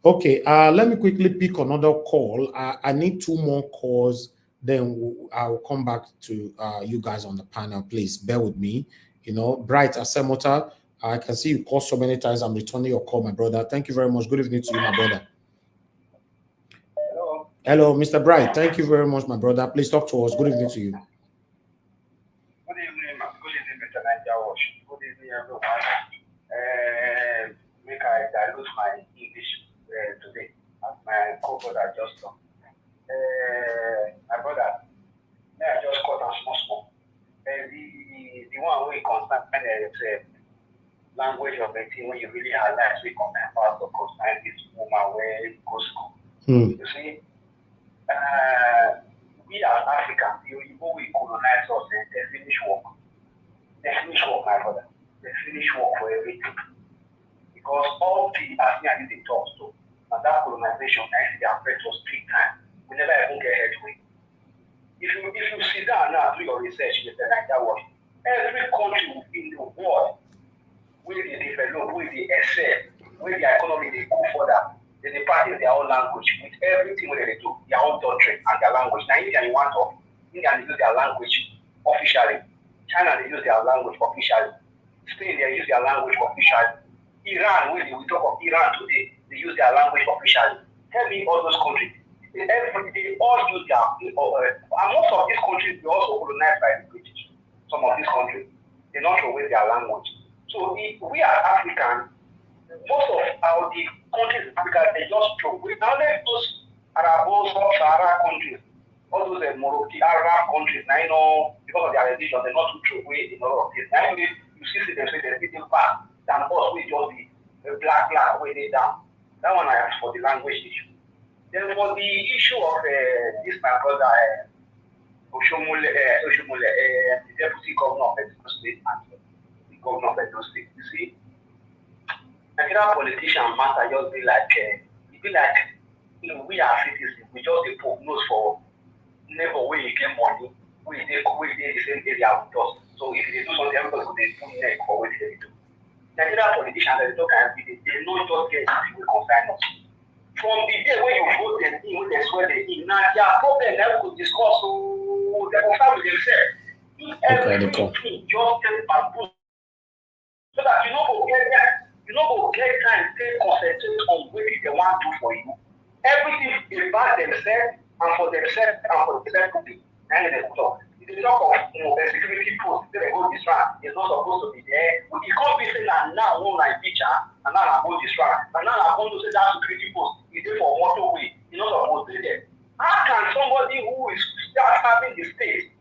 Okay. Let me quickly pick another call. I need 2 more calls. Then I'll come back to you guys on the panel. Please bear with me. You know, Bright Asemota. I can see you call so many times. I'm returning your call, my brother. Thank you very much. Good evening to you, my brother. Hello, Mr. Bright. Thank you very much, my brother. Please talk to us. Good evening to you. Good evening, Mr. Nigeria. Good evening, everyone. Make I dilute my English today, as my co-brother just done. My brother, may I just cut down small. The one we concern language of the thing when you really highlight we compare about the concern this woman where it goes school. You see. We as Africans, we colonize us and they finish work. They finish work, my brother. they finish work for everything. Because all the Asian they talk to, and that colonization, actually, the affect was big time. We never even get headway. If you sit down now and do your research, you say like that was every country in the world where they develop, where they excel, where the economy they go further, they practice their own language with everything where they do, their own doctrine and their language. Now India you want to India they use their language officially. China they use their language officially. Spain they use their language officially. Iran, when we talk of Iran today, they use their language officially. Tell me all those countries. They all use their, and most of these countries, they also colonized by the British. Some of these countries, they not throw away their language. So if we are African, most of the countries in Africa, they just throw away. Now let those Arab, Sub-Saharan countries, all those Moroccan, Arab countries, now you know, because of their religion, they not to throw away in all of this. Now you see them say they're getting fast than us, we just the black way they down. That one I asked for the language issue. Then for the issue of this my brother Oshomole, the deputy governor of Edo State and the governor of Edo State. You see, Nigerian politician matter just be like you know, we are citizens, we just dey prognose for neighbor where you get money, we dey the same area with us. So if they do something, everybody go dey put neck for what they do. Nigerian politicians they talk and they don't just get people concern us. From the day when you vote them in, when they swear them in, now their problem never could discuss, so they confirm with themselves. If everything just get put so that you know go get time to concentrate on what they want to do for you. Everything is about themselves and for themselves and for themselves to be. And they talk. If they talk of security posts, they go distract. It's not supposed to be there. But it can't be saying that now one like picture and now I go distract. And now I want to say that security post is there for motorway. It's not supposed to be there. How can somebody who is start having the state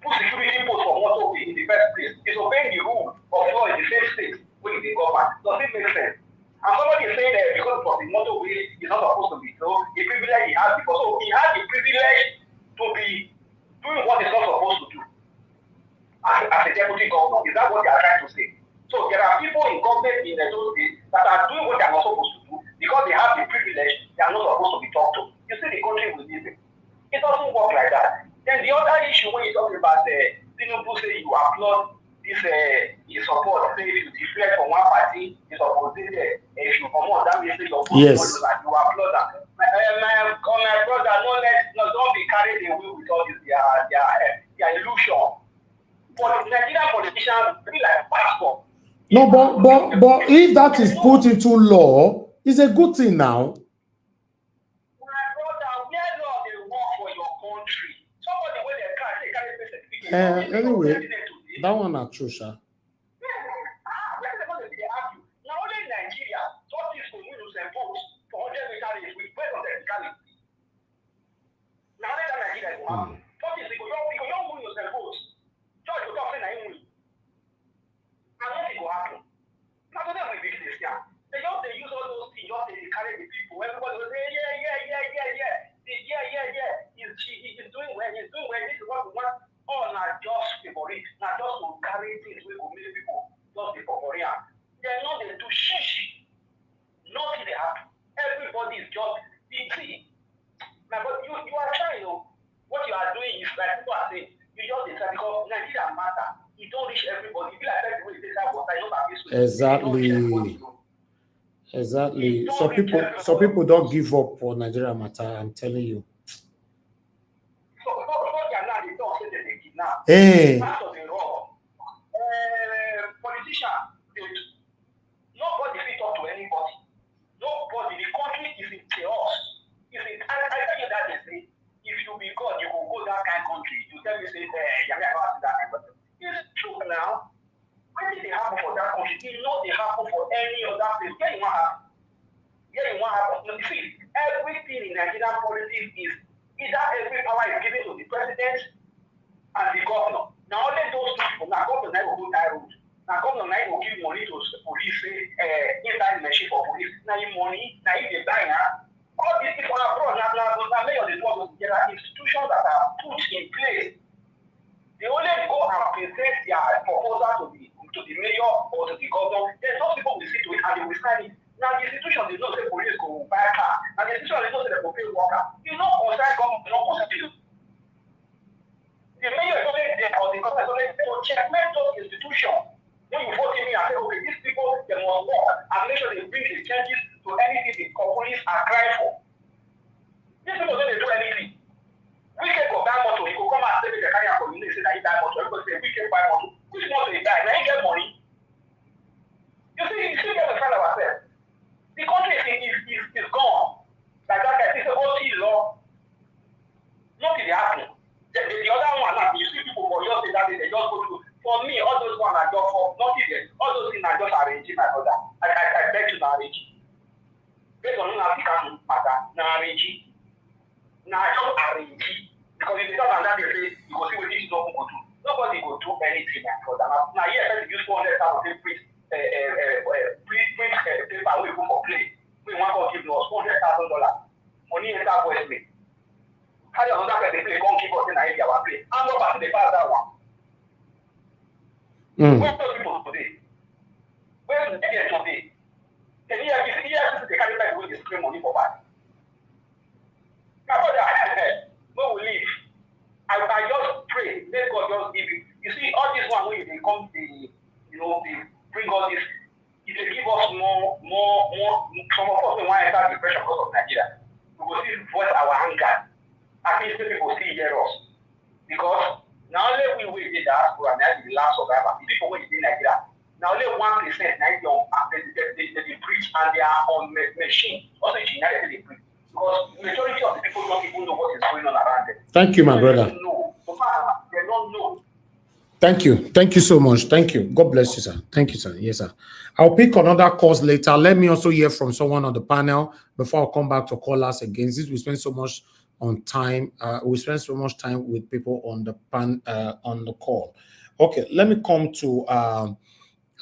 put security post for motorway in the first place? Is obeying the rule of law in the same state where the government. Does it make sense? And somebody is saying that because of the motorway is not supposed to be so, the privilege he has because so he has the privilege to be doing what he's not supposed to do as a deputy governor. Is that what they are trying to say? So there are people in government in those states that are doing what they are not supposed to do because they have the privilege they are not supposed to be talked to. You see the country we live in. It doesn't work like that. Then the other issue when you talk about Tinubu say you applaud this you support, say if you deflect from one party, you support it if you come on, that means you're yes. You applaud that. My brother, don't be carried away with all this their illusion. But Nigerian politicians be like pastor. No, but if that is put into law, it's a good thing now. My brother, where law they work for your country? Somebody when they carry certificate. Anyway, that one not true, sir. Now only in Nigeria, what is for you to impose for 100 meters with based on the technicality. Now let Nigeria go out. What is it? You don't win yourself. George will talk saying and what it will happen? Now to them we begin this year. They use all those things, just they carry the people. Everybody will say, yeah. He's doing well, this is what we want. All not just favorite, not just to carry things we will make people just the favorite. They're not they do shish. Nothing they happen. Everybody is just see. Now, but you are trying, what you are doing is like people are saying, you just decide because Nigeria matter. You don't reach everybody. You like everybody take that water, you know that Exactly. So people don't give up for Nigeria matter, I'm telling you. So they don't say they kidnap. Hey. Part of the law. Politicians, nobody will talk to anybody. Nobody. The country is in chaos. I tell you that they say, if you be God, you will go that kind of country. You tell me, say, that kind of country. It's true now. When did it happen for that country? You know they happen for any other place. Here you want to happen. See, everything in Nigerian politics is either every power is given to the president and the governor. Now only those two people, now governor will go tie road. Now governor will give money to the police, say, inside machine for police. Now you money, now if they buy now. All these people are abroad, now many of the there are institutions that are put in place. They only go and present their proposal to to the mayor or to the governor, then those people will see to it and they will sign it. Now the institution they know the police go buy a car, and the institution they know they go pay worker. You know, concern government, no concern. The mayor is only there or the government is only there to checkmate those institutions. When you vote in and say, okay, these people they must work and make sure they bring the changes to anything the police are crying for. These people don't do anything. We can go buy motor, you go come and say the carry for you, say that you buy motor, everybody say we can buy motor. Which motor you buy? Now you get money. You see, get the friend of ourselves. The country is gone. Like that guy, it's a OT law. Nothing happening. The other one, like, you see people for your state that they just go through. For me, all those ones are just for nothing there. All those things are just arranging my brother. I beg you to arrange. Based on African matter, now arrange. Now just arrange. Because if it's not that they say, you go see what this is not going to do. Nobody go do anything like that. Now yes, if you use 400,000 print paper we go for play. We want to give us $400,000. Money enter voice me. How do you know that they play? Come keep us in Nigeria our play. I'm not about to pass that one. Where are those people today? Where is the media today? Can you see they carry back with the screen money for that? My brother, where we live, I just pray, let God just give you. You see, all this one when they come, they bring all this. If they give us more, some of us want to enter depression because of Nigeria. We will still voice our anger. At least people still hear us. Because now only we will be diaspora, and that's the last survivor. The people who in Nigeria, now only 1% now they preach and they are on machine. Also in United they preach. Because the majority of the people don't even know what is going on around them. Thank you, my brother. They don't know. Thank you. Thank you so much. Thank you. God bless you, sir. Thank you, sir. Yes, sir. I'll pick another course later. Let me also hear from someone on the panel before I come back to call us again. Since we spend so much on time, we spend so much time with people on the on the call. Okay, let me come to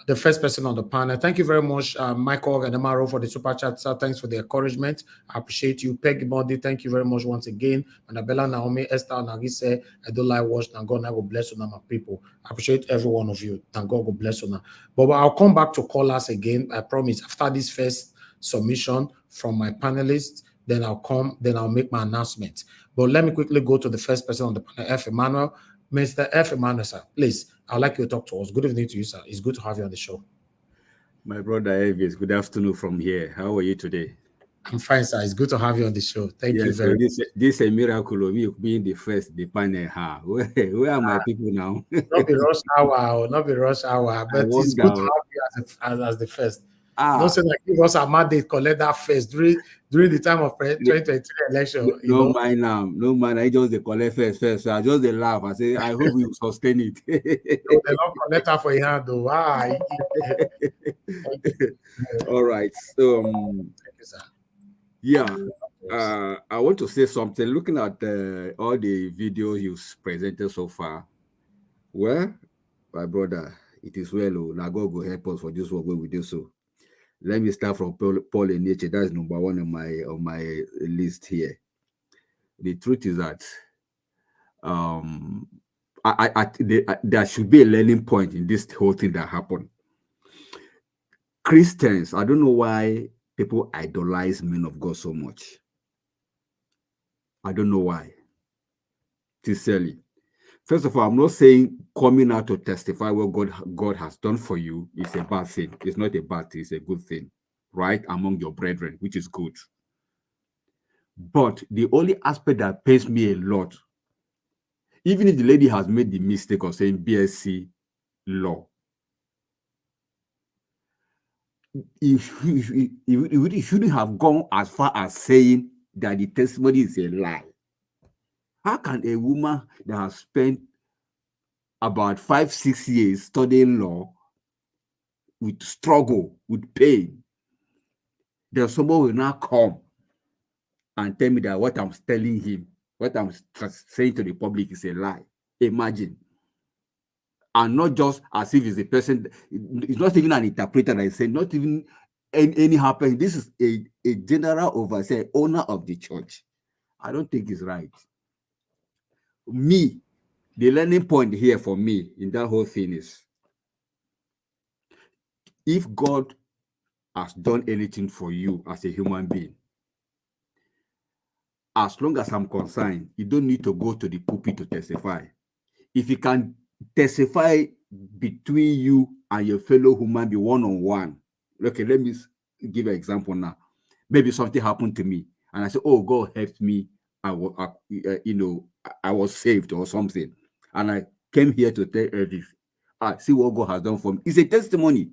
the first person on the panel. Thank you very much, Michael Gadamaro, for the super chat, sir. Thanks for the encouragement. I appreciate you. Peggy Body, thank you very much once again. Annabella, Naomi, Esther, Nagise, I don't like watch. Thank God, God bless you, my people. I appreciate every one of you. Thank God, God bless you. But I'll come back to call us again. I promise. After this first submission from my panelists, then I'll make my announcement. But let me quickly go to the first person on the panel, F. Emmanuel. Mr. F. Emmanuel, sir, please, I'd like you to talk to us. Good evening to you, sir. It's good to have you on the show. My brother Elvis, good afternoon from here. How are you today? I'm fine, sir. It's good to have you on the show. Thank you very much. This is a miracle of me being the first, the panel. Where are my people now? Not be rush hour, but it's good to have you as the first. Don't say that give us a mandate, collect that first during the time of 2023 election. No mind. I just collect first. So I just laugh. I say, I hope you sustain it. No, they don't collect that for your hand, though. All right. So, thank you, sir. Yeah, I want to say something. Looking at all the videos you've presented so far, well, my brother, it is well. Now God will help us for this work when we do so. Let me start from Paul in nature. That's number one on my list here. The truth is that there should be a learning point in this whole thing that happened. Christians, I don't know why people idolize men of God so much. I don't know why. Sincerely. First of all, I'm not saying coming out to testify what God has done for you is a bad thing. It's not a bad thing. It's a good thing, right? Among your brethren, which is good. But the only aspect that pains me a lot, even if the lady has made the mistake of saying BSc law, it shouldn't have gone as far as saying that the testimony is a lie. How can a woman that has spent about 5-6 years studying law with struggle, with pain, then someone will now come and tell me that what I'm telling him, what I'm saying to the public is a lie? Imagine. And not just as if it's a person, it's not even an interpreter that is saying, not even any happening. This is a general overseer, owner of the church. I don't think it's right. Me, the learning point here for me in that whole thing is if God has done anything for you as a human being, as long as I'm concerned, you don't need to go to the pulpit to testify. If you can testify between you and your fellow human being one-on-one. Okay, let me give an example now. Maybe something happened to me, and I say, "Oh, God helped me. I was saved or something," and I came here to tell this. See what God has done for me. It's a testimony.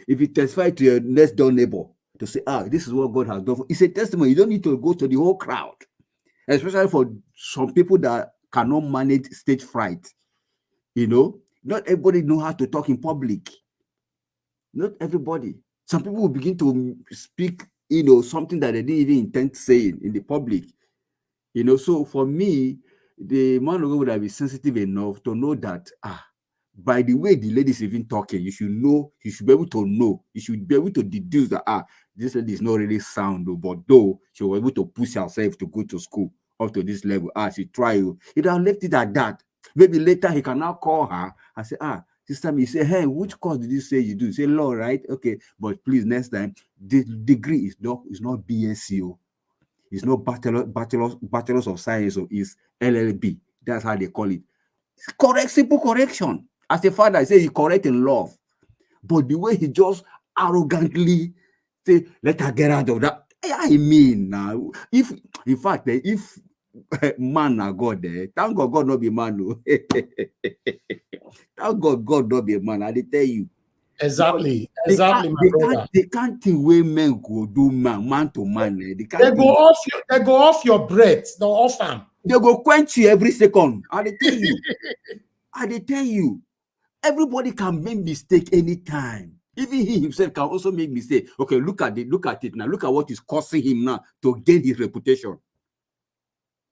If you testify to your next door neighbor to say, this is what God has done for, it's a testimony. You don't need to go to the whole crowd, especially for some people that cannot manage stage fright. Not everybody know how to talk in public. Not everybody. Some people will begin to speak, something that they didn't even intend saying in the public. So for me, the man of God would have been sensitive enough to know that, by the way the lady is even talking, you should be able to know, you should be able to deduce that, this lady is not really sound, but though she was able to push herself to go to school up to this level, she tried. He would have left it at that. Maybe later he can now call her and say, sister, you say, hey, which course did you say you do? You say law, right? Okay, but please next time, the degree is not BSc. It's not bachelors of science, or is LLB. That's how they call it. It's correct, simple correction. As a father, I say he correct in love. But the way he just arrogantly say, let her get out of that. I mean, now, if man are God there, thank God not be man. No. Thank God not be a man. I tell you. Exactly, my brother. They can't think where men go do man to man. They go off your breath. They off them. They go quench you every second. I tell you. Everybody can make mistake anytime. Even he himself can also make mistake. Okay, look at it now. Look at what is causing him now to gain his reputation.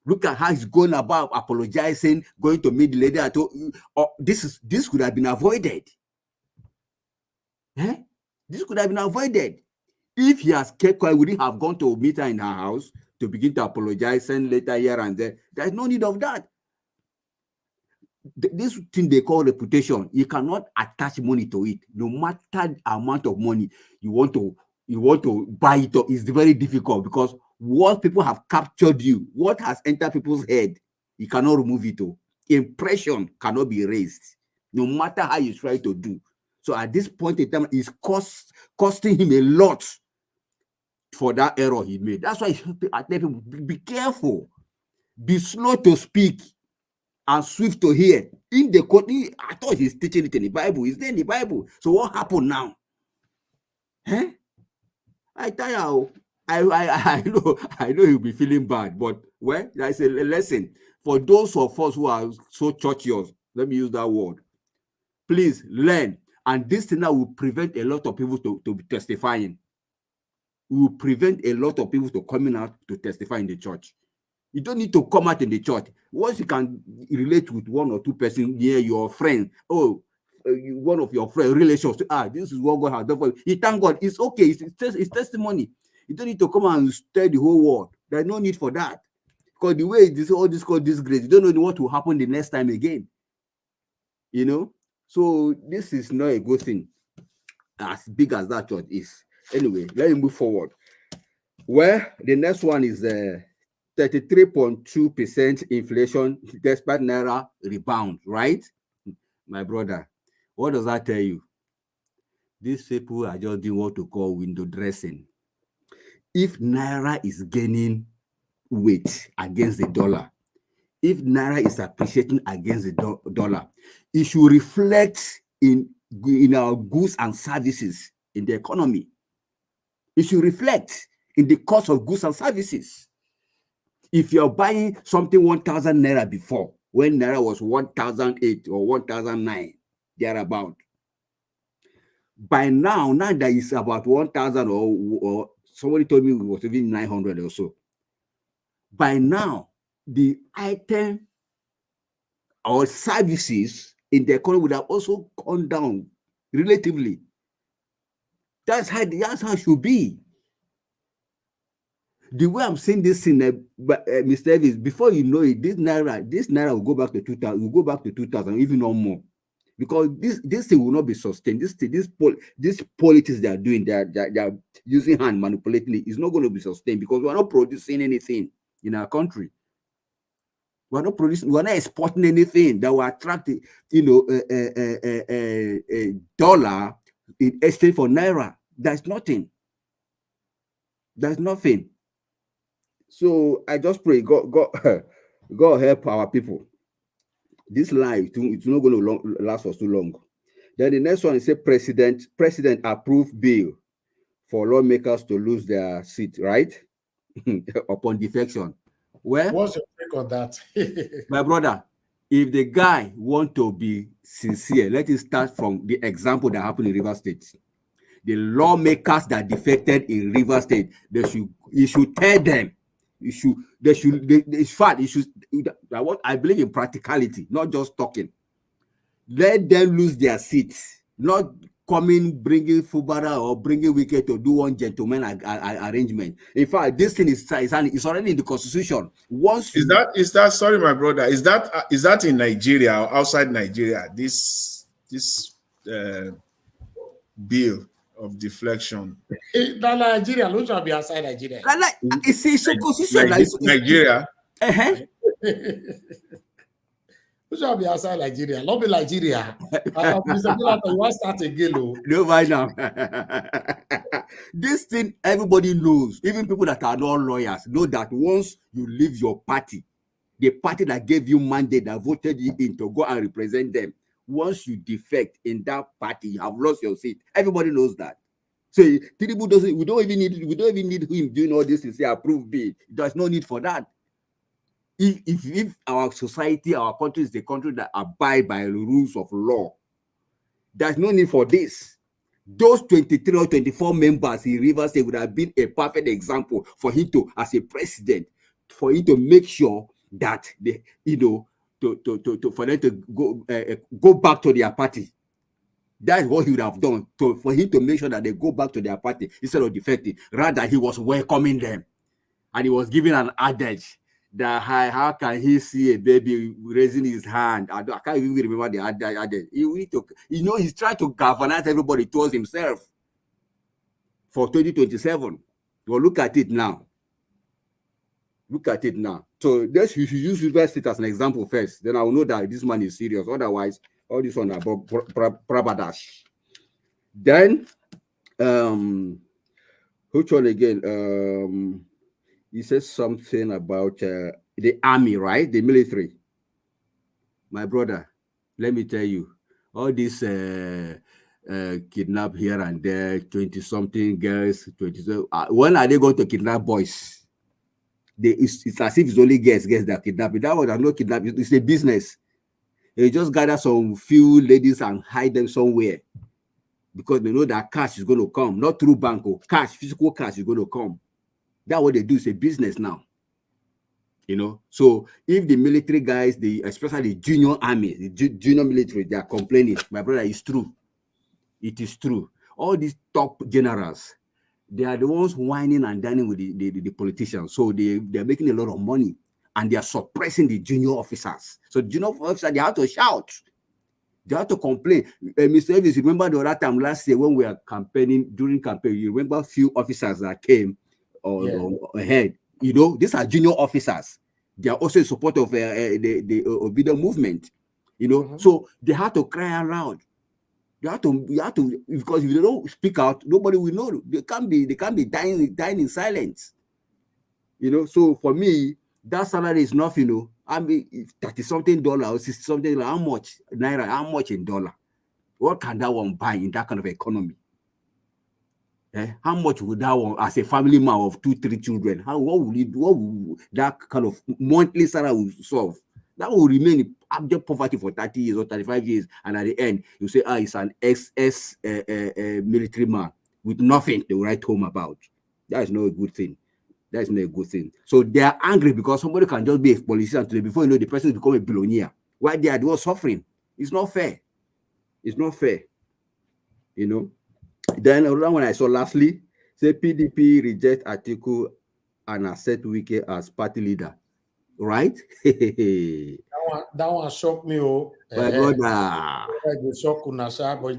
Look at how he's going about apologizing, going to meet the lady. This could have been avoided. This could have been avoided. If he has kept quiet, would he have gone to meet her in her house to begin to apologize, send later here and there? There's no need of that. This thing they call reputation, you cannot attach money to it. No matter the amount of money you want to buy it up, it's very difficult, because what people have captured you, what has entered people's head, you cannot remove it. Impression cannot be erased, no matter how you try to do. So at this point in time, it's costing him a lot for that error he made. That's why I tell people, be careful, be slow to speak and swift to hear. In the court, I thought he's teaching it in the Bible. It's there in the Bible. So what happened now? I tell you, I know you'll be feeling bad, but there's a lesson for those of us who are so churchious. Let me use that word. Please learn, and this thing now will prevent a lot of people to be testifying. Will prevent a lot of people to coming out to testify in the church. You don't need to come out in the church. Once you can relate with one or two persons near your friend, one of your friend relations, this is what God has done for you. You thank God. It's okay. It's testimony. You don't need to come and tell the whole world. There's no need for that. Because the way all this called disgrace, you don't know what will happen the next time again. So this is not a good thing, as big as that church is. Anyway, let me move forward. Well, the next one is 33.2% inflation despite Naira rebound, right? My brother, what does that tell you? These people are just doing what to call window dressing. If Naira is gaining weight against the dollar, if Naira is appreciating against the dollar, it should reflect in our goods and services in the economy. It should reflect in the cost of goods and services. If you're buying something 1,000 Naira before, when Naira was 1,008 or 1,009, thereabout, by now that is about 1,000 or somebody told me it was even 900 or so. By now, the item or services in the economy would have also gone down relatively. That's how it should be. The way I'm saying this in Mr. Evans, before you know it, this naira will go back to 2,000, will go back to 2,000, even no more. because this thing will not be sustained. This politics they are doing, they are using hand manipulating it, is not going to be sustained because we are not producing anything in our country. We are not producing, we are not exporting anything that will attract, a dollar in exchange for naira. There's nothing. There's nothing. So I just pray God help our people. This life, it's not going to last for too long. Then the next one is say president approved bill for lawmakers to lose their seat, right? Upon defection. Well, what's your take on that? my brother, if the guy want to be sincere, let us start from the example that happened in River State. The lawmakers that defected in River State, you should tell them. I believe in practicality, not just talking. Let them lose their seats, not coming bringing Fubara or bringing Wicked to do one gentleman arrangement. In fact, this thing is already in the constitution. Is that sorry, my brother? Is that in Nigeria or outside Nigeria? This bill of deflection. Nigeria, no shall be outside Nigeria. It's a constitution. Nigeria. Who shall be outside Nigeria? Not be Nigeria. Mr. Bilata, you want to start again? No, right now. This thing, everybody knows. Even people that are not lawyers know that once you leave your party, the party that gave you mandate, that voted you in to go and represent them, once you defect in that party, you have lost your seat. Everybody knows that. So Tinubu doesn't. We don't even need him doing all this to say approve bill. There's no need for that. If our society, our country is the country that abide by the rules of law, there's no need for this. Those 23 or 24 members in Rivers State would have been a perfect example for him to, as a president, for him to make sure that for them to go back to their party. That's what he would have done for him to make sure that they go back to their party instead of defecting. Rather, he was welcoming them, and he was giving an adage that how can he see a baby raising his hand? I can't even remember the adage. He's trying to galvanize everybody towards himself for 2027. Well, look at it now. Look at it now. So you should use River State as an example first. Then I will know that this man is serious. Otherwise, all this one about Prabadash. Then, which one again? He says something about the army, right? The military. My brother, let me tell you, all this kidnap here and there, 20-something girls, 20. When are they going to kidnap boys? It's as if it's only girls that kidnap. That was no kidnap. It's a business. They just gather some few ladies and hide them somewhere because they know that cash is going to come, not through bank. Cash, physical cash is going to come. That's what they do. It's a business now. So if the military guys, especially the junior army, the junior military, they are complaining, my brother, it's true. It is true. All these top generals, they are the ones whining and dining with the politicians. So they're making a lot of money and they are suppressing the junior officers. So the junior officers, they have to shout. They have to complain. Mr. Evans, remember the other time last year when we were campaigning, during campaign, you remember a few officers that came ahead. These are junior officers. They are also in support of the Obido movement. So they have to cry out loud. You have to, because if they don't speak out, nobody will know. They can't be dying in silence. So for me, that salary is nothing. I mean, $30-something or $60-something, how much naira, how much in dollar? What can that one buy in that kind of economy? How much would that one, as a family man of 2-3 children, what would that kind of monthly salary solve? That will remain in abject poverty for 30 years or 35 years, and at the end, you say, it's an military man with nothing to write home about. That is not a good thing. That is not a good thing. So they are angry because somebody can just be a politician today before the person will become a billionaire. Why they are the ones suffering? It's not fair. It's not fair. Then another one I saw lastly, say PDP reject Atiku and accept Wike as party leader. right? That one shocked me, oh. My brother, But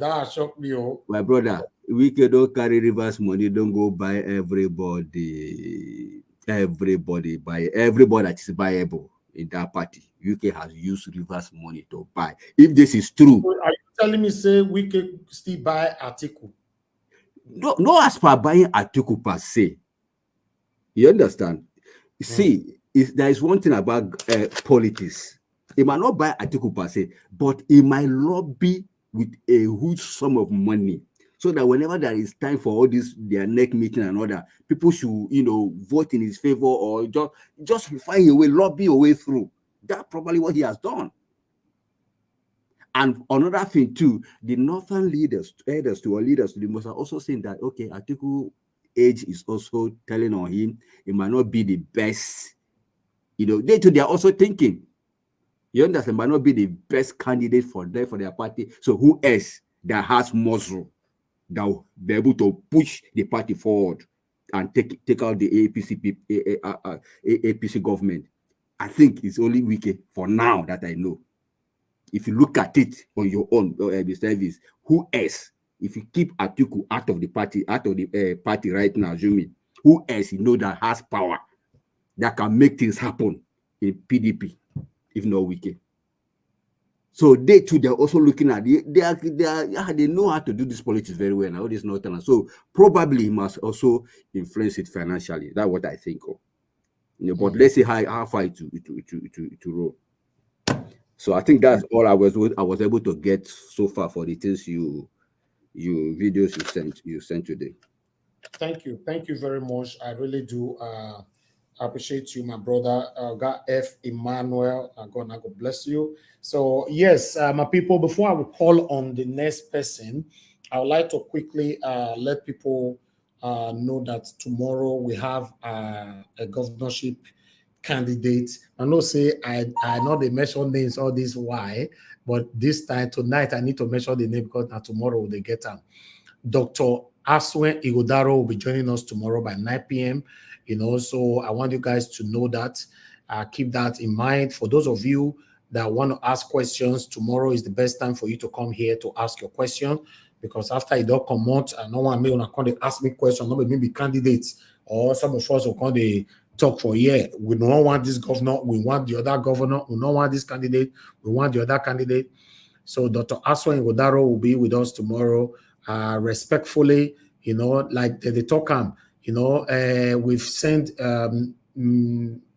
that shocked me, oh. my brother, we don't carry reverse money, don't go buy everybody. Everybody buy everybody that is buyable in that party. UK has used reverse money to buy. If this is true, Are you telling me say we can still buy article? no as for buying article per se. You understand? See, there is one thing about politics. He might not buy article per se, but he might lobby with a huge sum of money, so that whenever there is time for all this, their neck meeting and all that, people should, vote in his favor, or just find a way, lobby a way through. That's probably what he has done. And another thing too, the northern leaders they must are also saying that, okay, article age is also telling on him it might not be the best. They too, they are also thinking, you understand, might not be the best candidate for their party. So who else that has muscle that will be able to push the party forward and take out the APC government? I think it's only Wike for now that I know. If you look at it on your own service, who else? If you keep Atiku out of the party right now, assuming, who else that has power that can make things happen in PDP, if not Wike? So they too, they're also looking at they know how to do this politics very well now. This northern, so probably he must also influence it financially. That's what I think of. But let's see how far to roll. So I think that's all I was able to get so far for the things videos you sent today. Thank you very much. I really do appreciate you, my brother. God F. Emmanuel. God bless you. So yes, my people. Before I will call on the next person, I would like to quickly let people know that tomorrow we have a governorship candidate. I know say I know they mention names all this why, but this time tonight I need to mention the name because now tomorrow they get them. Dr. Aswen Igodaro will be joining us tomorrow by 9 p.m. So I want you guys to know that. Keep that in mind. For those of you that want to ask questions, tomorrow is the best time for you to come here to ask your question, because after you don't come out, no one may want to ask me questions, no maybe candidates, or some of us will come to talk for a year. We don't want this governor, we want the other governor, we don't want this candidate, we want the other candidate. So Dr. Aswen Igodaro will be with us tomorrow. Respectfully, like they talk we've sent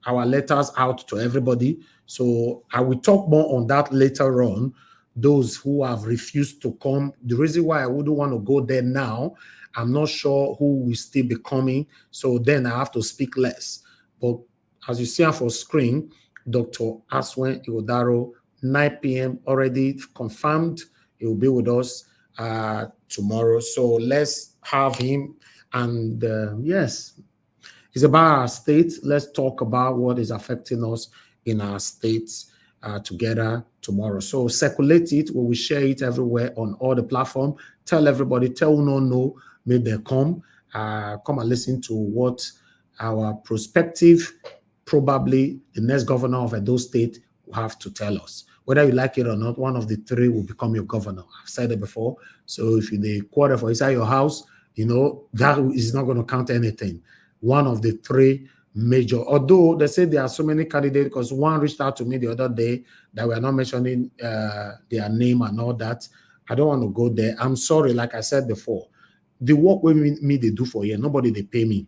our letters out to everybody. So I will talk more on that later on. Those who have refused to come, the reason why I wouldn't want to go there now, I'm not sure who will still be coming. So then I have to speak less. But as you see on for screen, Dr. Aswen Igodaro, 9 p.m. already confirmed. He will be with us tomorrow. So let's have him. And yes, it's about our state. Let's talk about what is affecting us in our states together tomorrow. So circulate it. We will share it everywhere on all the platforms. Tell everybody, tell who don't know, may they come and listen to what our prospective, probably the next governor of Edo State will have to tell us. Whether you like it or not, one of the three will become your governor. I've said it before. So if you quarter for inside your house, that is not going to count anything. One of the three major, although they say there are so many candidates, because one reached out to me the other day that we are not mentioning their name and all that. I don't want to go there. I'm sorry, like I said before, the work me they do for you, nobody they pay me.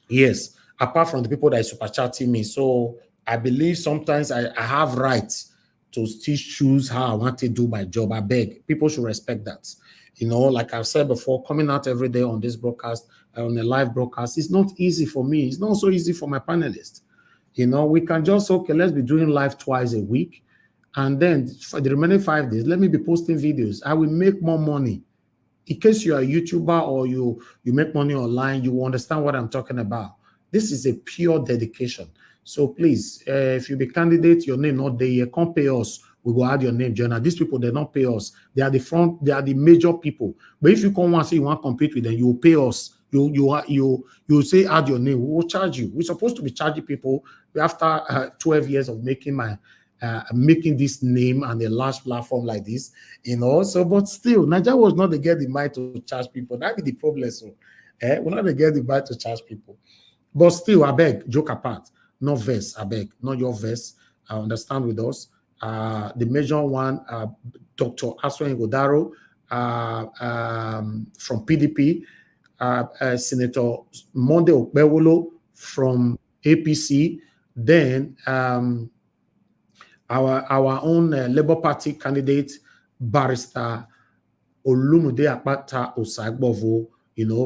Yes, apart from the people that are super chatting me. So I believe sometimes I have rights to still choose how I want to do my job. I beg. People should respect that. Like I've said before, coming out every day on this broadcast, on a live broadcast, it's not easy for me. It's not so easy for my panelists. We can just, okay, let's be doing live twice a week. And then for the remaining 5 days, let me be posting videos. I will make more money. In case you're a YouTuber or you make money online, you understand what I'm talking about. This is a pure dedication. So please, if you be candidate, your name not there, you can't pay us. We go add your name, Jonah. These people, they don't pay us. They are the major people. But if you come and say you want to compete with them, you will pay us You say add your name, we will charge you. We're supposed to be charging people after 12 years of making this name and a large platform like this, So, but still, Nigeria was not to get the mind to charge people. That be the problem. So, we're not to get the mind to charge people. But still, I beg, joke apart, no verse, I beg, not your verse. I understand with us. The major one, Dr. Aswen Godaro from PDP, Senator Monde Okpewolo from APC, then our own Labour Party candidate, Barrister Olumude Akpata Osagbovo,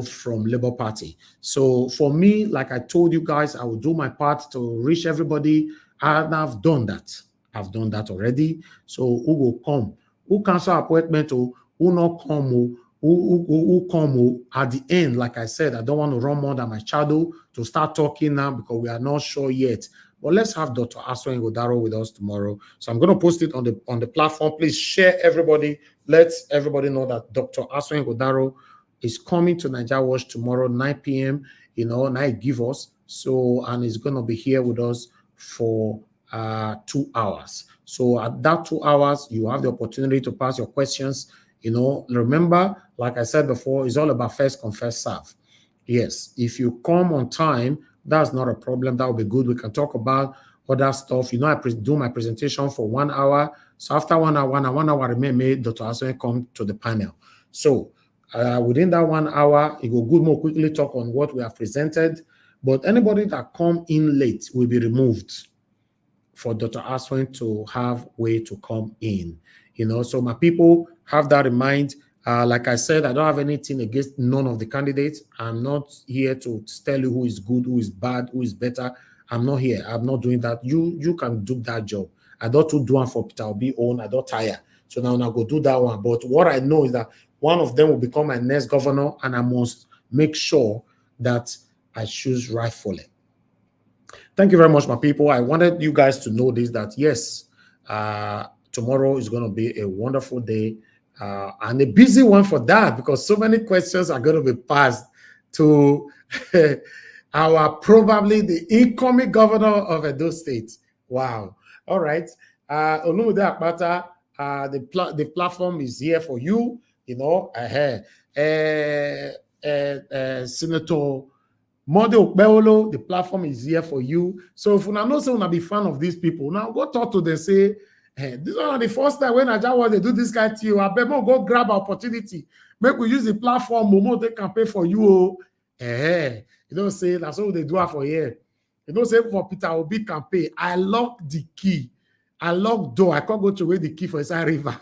from Labour Party. So for me, like I told you guys, I will do my part to reach everybody, and I've done that. I've done that already. So who will come? Who cancel appointment? Who not come? Who come at the end? Like I said, I don't want to run more than my shadow to start talking now because we are not sure yet. But let's have Dr. Aswen Godaro with us tomorrow. So I'm going to post it on the platform. Please share, everybody. Let everybody know that Dr. Aswen Godaro is coming to Nigeria Watch tomorrow, 9 p.m. Night give us. So, and he's going to be here with us for 2 hours. So at that 2 hours, you have the opportunity to pass your questions. Remember, like I said before, it's all about first come, first serve. Yes, if you come on time, that's not a problem. That will be good. We can talk about other stuff. I do my presentation for 1 hour. So after 1 hour, 1 hour remain, Dr. Aswen come to the panel. So within that 1 hour, it will good more quickly talk on what we have presented. But anybody that come in late will be removed for Dr. Aswen to have way to come in. So my people, have that in mind. Like I said, I don't have anything against none of the candidates. I'm not here to tell you who is good, who is bad, who is better. I'm not here. I'm not doing that. You can do that job. I don't do one for Peter Obi own. I don't tire. So now I go do that one. But what I know is that one of them will become my next governor, and I must make sure that I choose rightfully. Thank you very much, my people. I wanted you guys to know this, that yes, tomorrow is going to be a wonderful day and a busy one for that, because so many questions are going to be passed to probably the incoming governor of Edo State. Wow. All right. Olumude Akpata, the platform is here for you. Senator Monde Okpewolo, the platform is here for you. So if you know say una be fan of these people, now go talk to them, say, hey, this is not the first time when Nigeria want to do this kind of thing. I bet more go grab opportunity. Make we use the platform, Momo, they can pay for you. Say that's what they do for here. Say for Peter Obi campaign, I lock the key. I lock door. I can't go to away the key for inside river.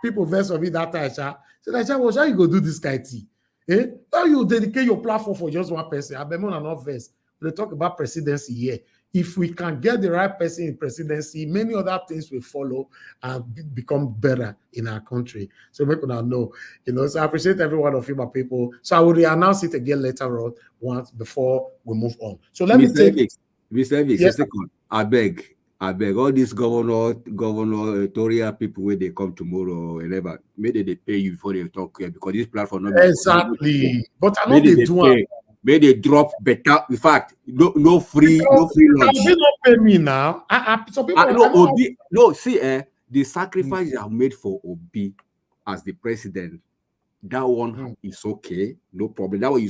People verse for me that time. So Nigeria, how you go do this kind of thing? How you dedicate your platform for just one person? I bet more than not verse. We talk about presidency here. If we can get the right person in presidency, many other things will follow and become better in our country. So make una know, So I appreciate every one of you, my people. So I will re-announce it again later on, once before we move on. So let me take Mr. Evans, a second. I beg all these gubernatorial people where they come tomorrow or whatever, maybe they pay you before they talk here, because this platform not exactly. But I know they do it. Maybe they drop better. In fact, no free lunch. They don't pay me now. The sacrifice you have made for Obi as the president, that one is okay, no problem. That one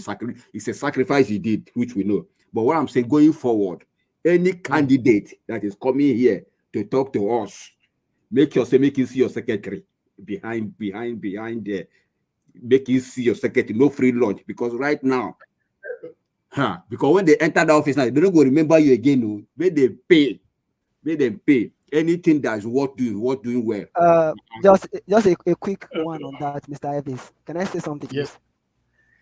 it's a sacrifice you did, which we know. But what I'm saying, going forward, any candidate that is coming here to talk to us, make you see your secretary behind there. Make you see your secretary, no free lunch, because right now, because when they enter the office now, they don't go remember you again. No, may they pay. Anything that's worth doing well. Just a quick one on that, Mr. Evans. Can I say something? Yes.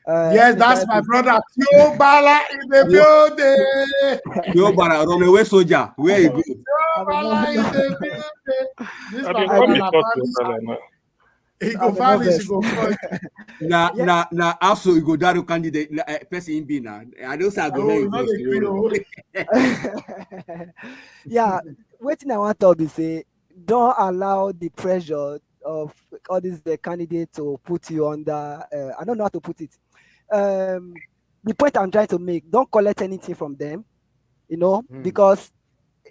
Yes, Mr. that's Evans. My brother. Tio Bala in the building. Tio Bala, runaway soldier. Where you go? Tio Bala in the building. This is my brother. He go vanish. He go find. Now, also you go down candidate person in be now. I don't say I go. Yeah, waiting. I want to be say, don't allow the pressure of all these candidates to put you under. I don't know how to put it. the point I'm trying to make, don't collect anything from them, because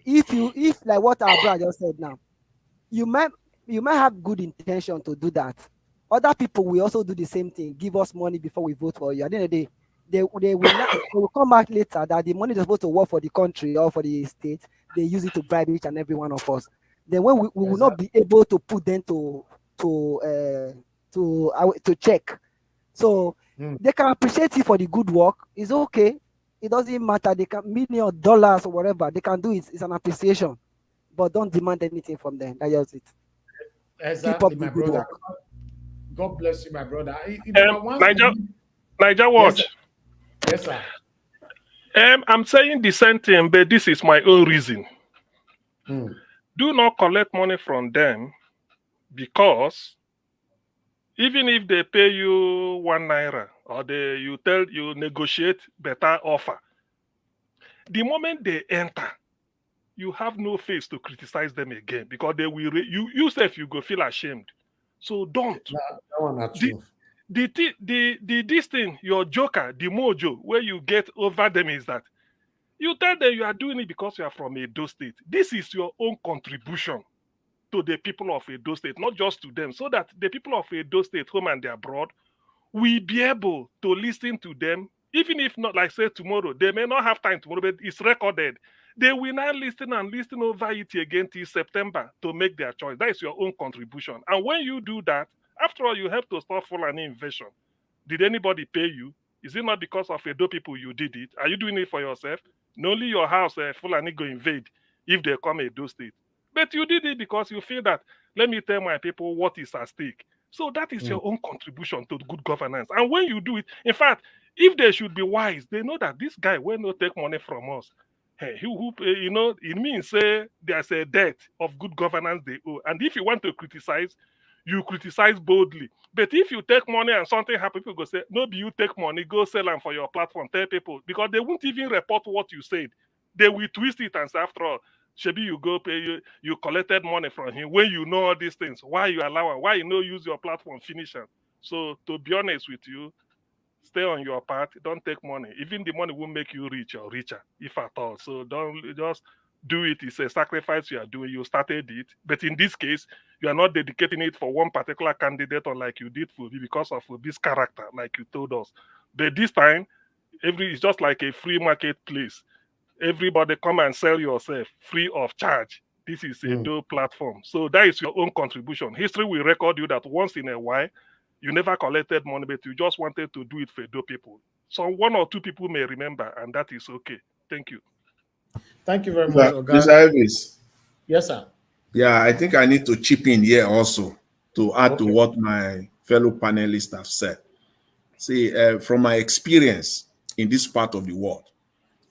if like what our brother just said now, you might have good intention to do that. Other people will also do the same thing, give us money before we vote for you. At the end of the day, they will come back later that the money is supposed to work for the country or for the state. They use it to bribe each and every one of us. Then when we will not be able to put them to check. So they can appreciate you for the good work. It's okay. It doesn't matter. They can $1,000,000 or whatever. They can do it. It's an appreciation. But don't demand anything from them. That's just it. Exactly, Keep up my the good brother. work. God bless you, my brother. Niger Watch. Yes, sir. I'm saying the same thing, but this is my own reason. Do not collect money from them, because even if they pay you ₦1 or you negotiate better offer, the moment they enter, you have no face to criticize them again, because they will you yourself, you go feel ashamed. So don't. That one not true. This thing, your joker, the mojo where you get over them is that you tell them you are doing it because you are from Edo State. This is your own contribution to the people of Edo State, not just to them, so that the people of Edo State, home and abroad, will be able to listen to them, even if not, like say tomorrow, they may not have time tomorrow, but it's recorded. They will now listen and listen over it again till September to make their choice. That is your own contribution. And when you do that, after all, you have to stop Fulani invasion. Did anybody pay you? Is it not because of Edo people you did it? Are you doing it for yourself? Not only your house, Fulani go invade if they come Edo State. But you did it because you feel that, let me tell my people what is at stake. So that is your own contribution to good governance. And when you do it, in fact, if they should be wise, they know that this guy will not take money from us. Hey, it means there's a debt of good governance they owe. And if you want to criticize, you criticize boldly. But if you take money and something happens, people go say, no, you take money, go sell them for your platform, tell people, because they won't even report what you said. They will twist it and say, after all, Shebi, you go pay, you collected money from him. When you know all these things, why you allow him? Why you no use your platform, finish him? So to be honest with you, stay on your path. Don't take money. Even the money will make you rich or richer, if at all. So don't just do it. It's a sacrifice you are doing. You started it. But in this case, you are not dedicating it for one particular candidate or like you did for because of this character, like you told us. But this time, it's just like a free marketplace. Everybody come and sell yourself free of charge. This is a Edo platform. So that is your own contribution. History will record you that once in a while, you never collected money, but you just wanted to do it for Edo people. So one or two people may remember, and that is okay. Thank you. Thank you very much, Oga. Mr. Elvis. Yes, sir. Yeah, I think I need to chip in here also to add to what my fellow panelists have said. See, from my experience in this part of the world,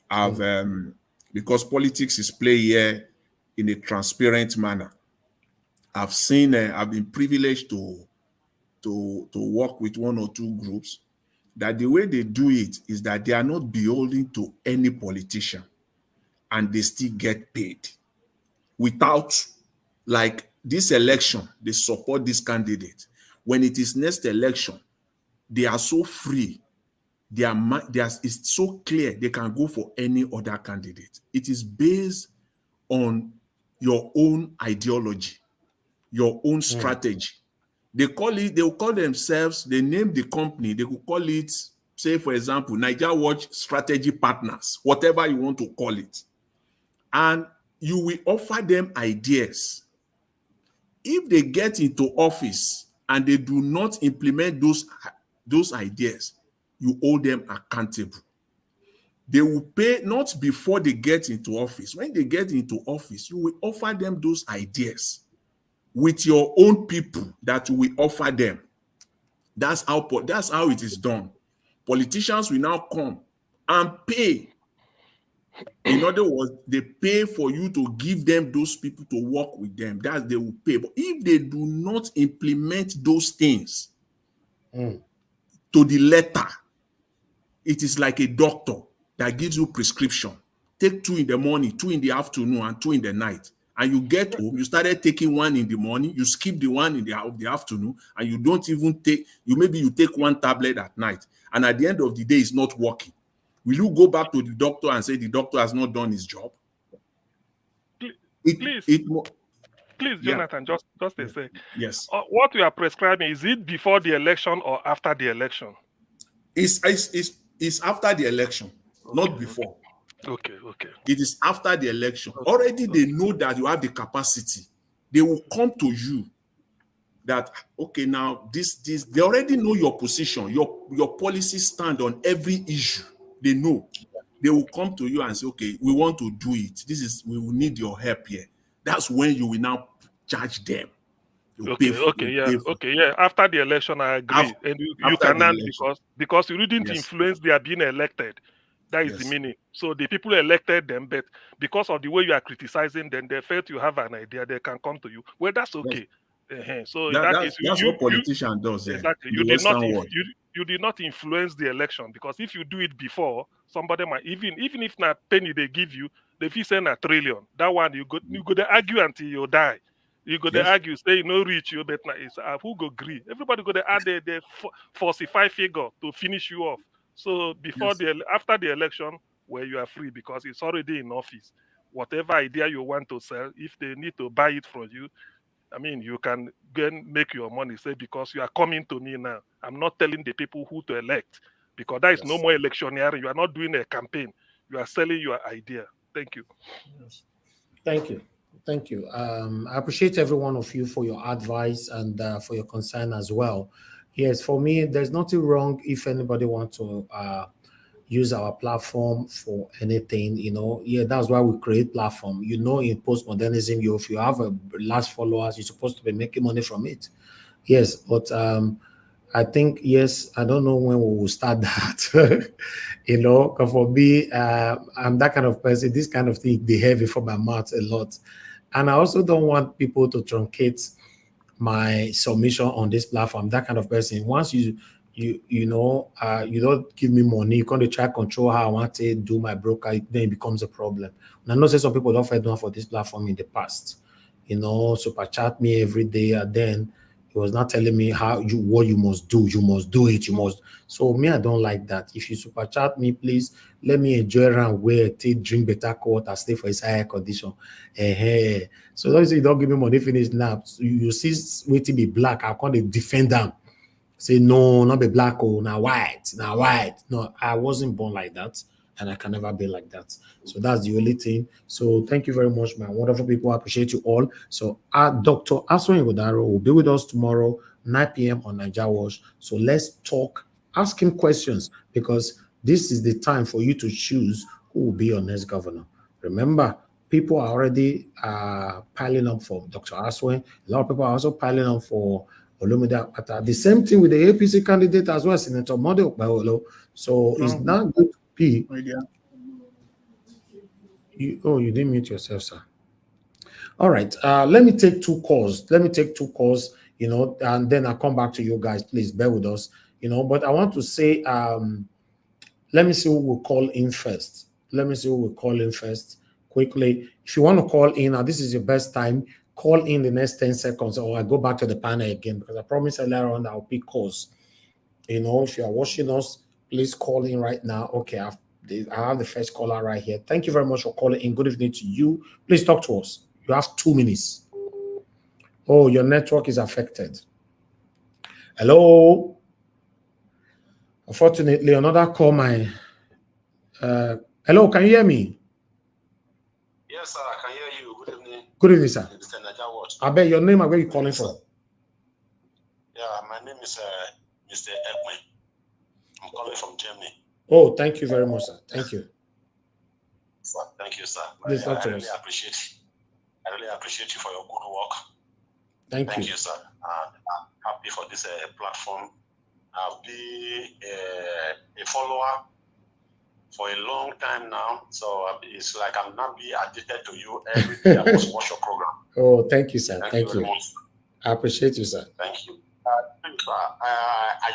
I've because politics is played here in a transparent manner. I've seen, I've been privileged to work with one or two groups that the way they do it is that they are not beholden to any politician, and they still get paid without, like this election, they support this candidate. When it is next election, they are so free. It's so clear they can go for any other candidate. It is based on your own ideology, your own strategy. They will call themselves, they name the company, they could call it, say, for example, Niger Watch Strategy Partners, whatever you want to call it. And you will offer them ideas. If they get into office and they do not implement those ideas, you hold them accountable. They will pay not before they get into office. When they get into office, you will offer them those ideas with your own people that you will offer them. That's how it is done. Politicians will now come and pay. In other words, they pay for you to give them those people to work with them. That they will pay. But if they do not implement those things to the letter, it is like a doctor that gives you prescription. Take 2 in the morning, 2 in the afternoon, and 2 in the night. And you get home, you started taking 1 in the morning, you skip the 1 in the afternoon, and you don't even take, maybe you take 1 tablet at night. and at the end of the day it's not working, will you go back to the doctor and say the doctor has not done his job? Please, Jonathan, just a sec. Yes. What you are prescribing, is it before the election or after the election? It's after the election, not before. Okay. It is after the election. Already they know that you have the capacity. They will come to you that, okay, now this they already know your position, your policy stand on every issue. They know. They will come to you and say, okay, we want to do it. We will need your help here. That's when you will now charge them. Okay. After the election, I agree. And you cannot, because you didn't influence their being elected. That is the meaning. So the people elected them, but because of the way you are criticizing them, they felt you have an idea, they can come to you. Well, that's okay. So in that case, that's what politician does. Exactly. You did not influence the election, because if you do it before, somebody might even if not penny they give you, they feel send $1 trillion. That one you go to argue until you die. You go to argue, say no reach you, but it's who go agree. Everybody go to add the falsify figure to finish you off. So after the election, where you are free because it's already in office. Whatever idea you want to sell, if they need to buy it from you, I mean, you can then make your money. Say, because you are coming to me now, I'm not telling the people who to elect, because that is no more electioneering. You are not doing a campaign. You are selling your idea. Thank you. Thank you. I appreciate every one of you for your advice and for your concern as well. Yes, for me, there's nothing wrong if anybody wants to use our platform for anything, that's why we create platform. In postmodernism, if you have a large followers, you're supposed to be making money from it. Yes, but I think, I don't know when we will start that. Because for me, I'm that kind of person. This kind of thing, they heavy for my mouth a lot. And I also don't want people to truncate my submission on this platform. That kind of person. Once you don't give me money, you can't try to control how I want to do my broker, then it becomes a problem. And I know some people don't fight down for this platform in the past. Super chat me every day, and then he was not telling me what you must do. You must do it. You must. So me, I don't like that. If you super chat me, please let me enjoy around where take drink better water, stay for his higher condition. So don't say you don't give me money, finish now. You see waiting be black, I can't defend them. Say no, not be black, now white. No, I wasn't born like that, and I can never be like that. So that's the only thing. So thank you very much, my wonderful people. I appreciate you all. So Dr. Aswan Igodaro will be with us tomorrow, 9 p.m. on Naija Watch. So let's talk, ask him questions, because this is the time for you to choose who will be your next governor. Remember, people are already piling up for Dr. Aswan. A lot of people are also piling up for Olumide Akpata. The same thing with the APC candidate as well, Senator Mode Okpebholo. So it's not good to be. You didn't mute yourself, sir. All right. Let me take two calls. And then I'll come back to you guys. Please bear with us. But I want to say, let me see who will call in first. Quickly. If you want to call in, now this is your best time. Call in the next 10 seconds, or I go back to the panel again, because I promised earlier on that I'll pick calls. If you are watching us, please call in right now. Okay, I have the first caller right here. Thank you very much for calling in. Good evening to you. Please talk to us. You have 2 minutes. Oh, your network is affected. Hello? Unfortunately, another call, hello, can you hear me? Yes, sir, I can hear you. Good evening. Good evening, sir. I bet your name and where you calling from? Yeah, my name is Mr. Edwin. I'm calling from Germany. Oh, thank you very much, sir. Thank you. Thank you, sir. I really appreciate you for your good work. Thank you. Sir. I'm happy for this platform. I've been a follower for a long time now, so it's like I'm not being addicted to you every day. I must watch your program. Oh, thank you, sir. Thank you. Very much. I appreciate you, sir. Thank you. I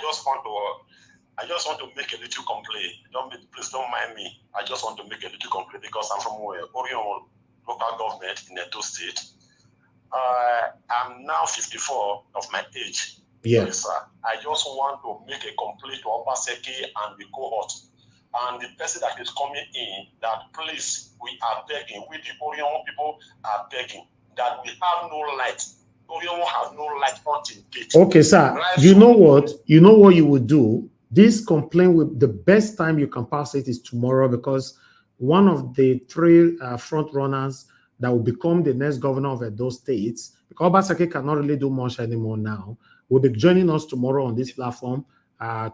just want to make a little complaint. Please don't mind me. I just want to make a little complaint because I'm from Orion local government in Edo State. I'm now 54 of my age. Yeah. Yes, sir. I just want to make a complaint to Obaseki and the cohort and the person that is coming in that please, we are begging, we the Orion people are begging that we have no light. Orion has no light until date. Okay, sir. Right, You so know what? You know what you would do? This complaint with the best time you can pass it is tomorrow, because one of the three front runners that will become the next governor of those states, because Obaseki cannot really do much anymore now, will be joining us tomorrow on this platform.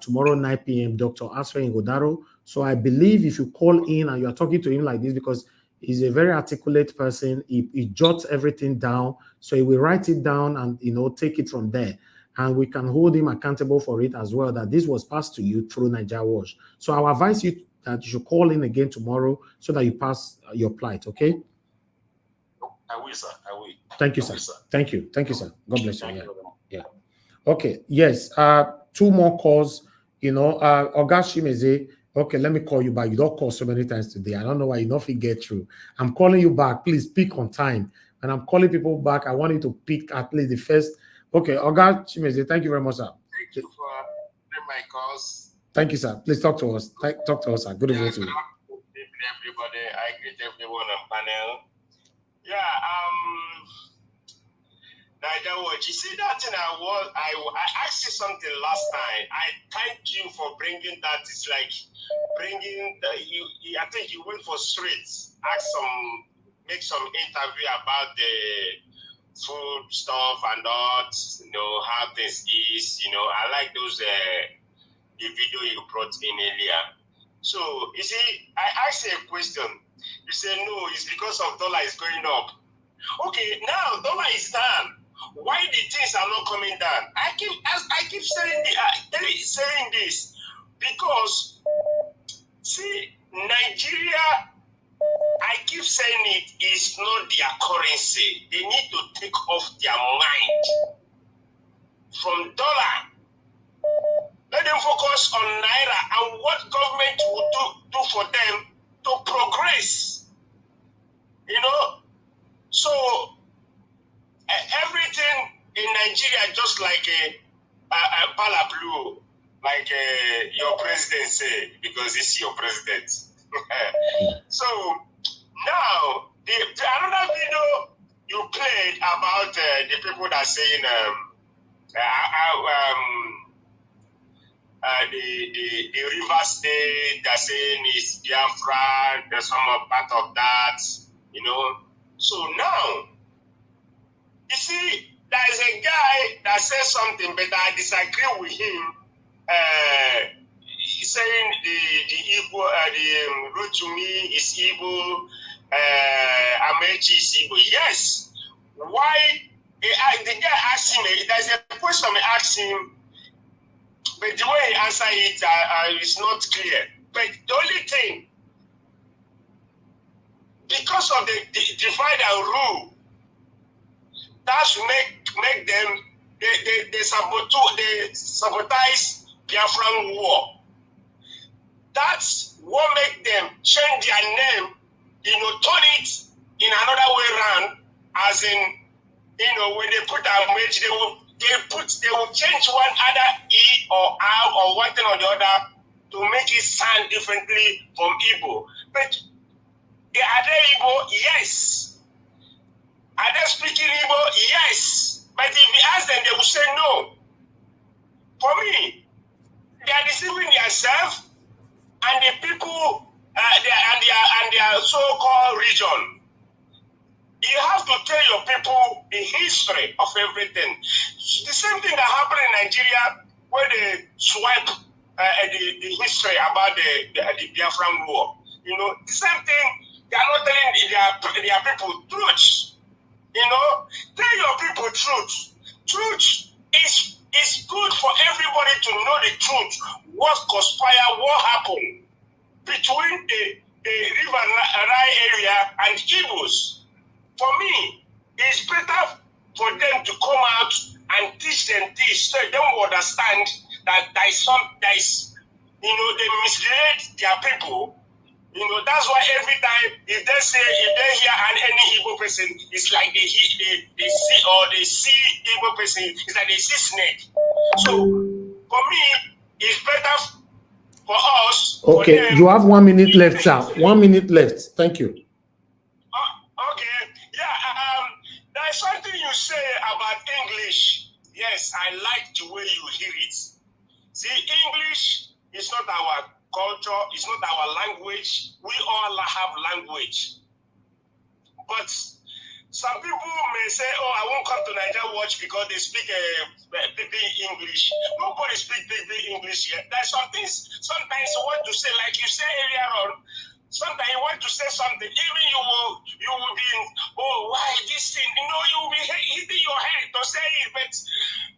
Tomorrow 9 p.m. Dr. Asfer Ngodaro. So I believe if you call in and you are talking to him like this, because he's a very articulate person, he jots everything down, so he will write it down and take it from there. And we can hold him accountable for it as well, that this was passed to you through Niger Watch. So I advise you that you should call in again tomorrow so that you pass your plight, okay? I will, sir. I will. Thank you, sir. Thank you. Thank you, sir. God bless you. Yeah. Okay. Yes. 2 more calls. Oga Shimeze. Okay, let me call you back. You don't call so many times today. I don't know why you don't get through. I'm calling you back. Please pick on time. And I'm calling people back. I want you to pick at least the first. Okay, Oga Shimeze, thank you very much, sir. Thank you for my calls. Thank you, sir. Please talk to us. Talk to us, sir. Good evening to you. Good evening, everybody. I greet everyone on panel. Yeah, Niger Watch. You see that thing I asked you something last time. I thank you for bringing that. It's like bringing I think you went for streets, make some interview about the food stuff and all, how this is, I like those the video you brought in earlier. So you see, I asked you a question. You say no, it's because of dollar is going up. Okay, now dollar is down. Why the things are not coming down? I keep saying this because see, Nigeria, I keep saying it is not their currency. They need to take off their mind from dollar. Let them focus on naira and what government will do for them to progress. So everything in Nigeria just like a palablue, like your president said, because it's your president. So now another video you played about the people that saying the River State, they're saying it's Biafra, there's some part of that, So now, you see, there's a guy that says something, but I disagree with him. He's saying the Igbo, the road to me is Igbo, Amechi is Igbo. Yes. Why? The guy asked him, there's a question I asked him, but the way he answered it is not clear. But the only thing, because of the divide and rule, that's make them they sabotage Biafran war. That's what make them change their name, turn it in another way around, as in, when they put our image, they will change one other E or R or one thing or the other to make it sound differently from Igbo. But are they Igbo? Yes. Are they speaking Igbo? Yes. But if we ask them, they will say no. For me, they are deceiving themselves and the people and their so-called region. You have to tell your people the history of everything. The same thing that happened in Nigeria, where they swipe the history about the Biafran war. The same thing, they are not telling their people truth. Tell your people truth. Truth is good for everybody to know the truth. What conspired, what happened between the River Rai area and Igbos. For me, it's better for them to come out and teach them this, so they will understand that they mislead their people, That's why every time if they hear any Igbo person, it's like they see Igbo person, it's like they see snake. So for me, it's better for us. Okay, for them, you have 1 minute left, sir. 1 minute left. Thank you. Okay. Yeah. There's something you say about English. Yes, I like the way you hear it. See, English is not our culture. It's not our language. We all have language. But some people may say, oh, I won't come to Nigeria watch because they speak big English. Nobody speaks big English yet. There's some things sometimes you want to say, like you said earlier on, sometimes you want to say something, even you will be, oh, why this thing? You will be hitting your head to say it, but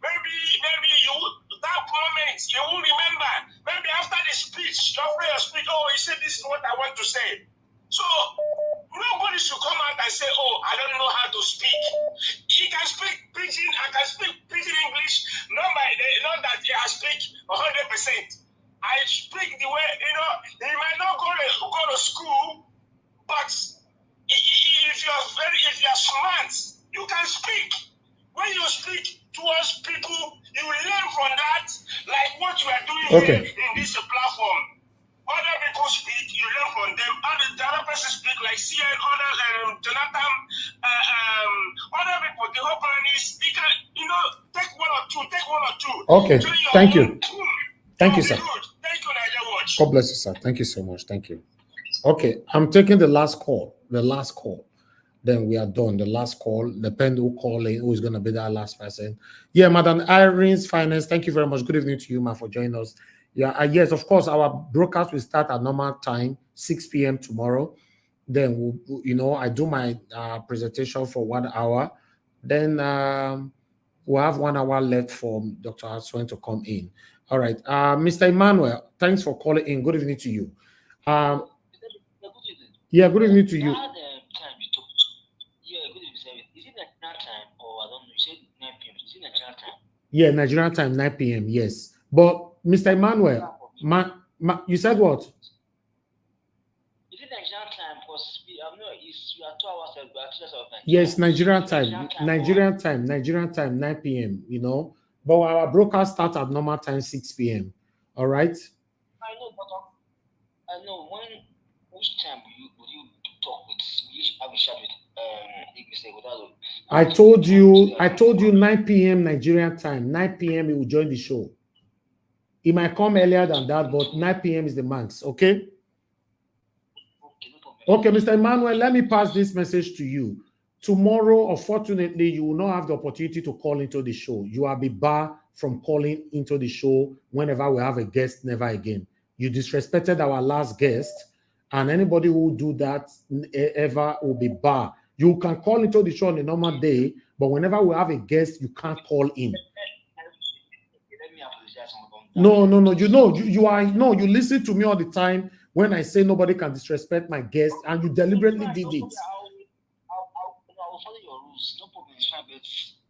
maybe you that moment you will remember. Maybe after the speech, after your speech, oh, you said this is what I want to say. So nobody should come out and say, oh, I don't know how to speak. He can speak pidgin, I can speak pidgin English, not that I speak 100%. I speak the way, he might not go to school, but if you're smart, you can speak. When you speak towards people, you learn from that, like what you are doing here in this platform. Other people speak, you learn from them. The other person speak, like CN, other Jonathan, other people, the whole planet, they can, take one or two. Okay, thank you. Thank you, sir. Thank you, Nigeria Watch. God bless you, sir. Thank you so much. Thank you. Okay, I'm taking the last call. Then we are done. The last call. Depend who calling, who is going to be that last person. Yeah, Madam Irene's Finance. Thank you very much. Good evening to you, ma, for joining us. Yeah, yes, of course, our broadcast will start at normal time, 6 p.m. tomorrow. Then, I do my presentation for 1 hour. Then we'll have 1 hour left for Dr. Aswen to come in. All right. Mr. Emmanuel, thanks for calling in. Good evening to you. Yeah, good evening to you. Yeah, Nigerian time, 9 p.m. Yes. But Mr. Emmanuel, you said what? Is it Nigerian time? Because we are 2 hours ahead, but yes, Nigerian time, 9 p.m. But our broadcast starts at normal time, 6 p.m. All right. I know, but I know which time will you talk with? Will you have a chat with I told you 9 p.m. Nigerian time. 9 p.m. he will join the show. He might come earlier than that, but 9 p.m. is the max. Okay? Okay, Mr. Emmanuel, let me pass this message to you. Tomorrow, unfortunately, you will not have the opportunity to call into the show. You will be barred from calling into the show whenever we have a guest, never again. You disrespected our last guest, and anybody who will do that ever will be barred. You can call into the show on a normal day, but whenever we have a guest, you can't call in. No. You listen to me all the time when I say nobody can disrespect my guest, and you deliberately did it. I will follow your rules. No problem, it's fine, but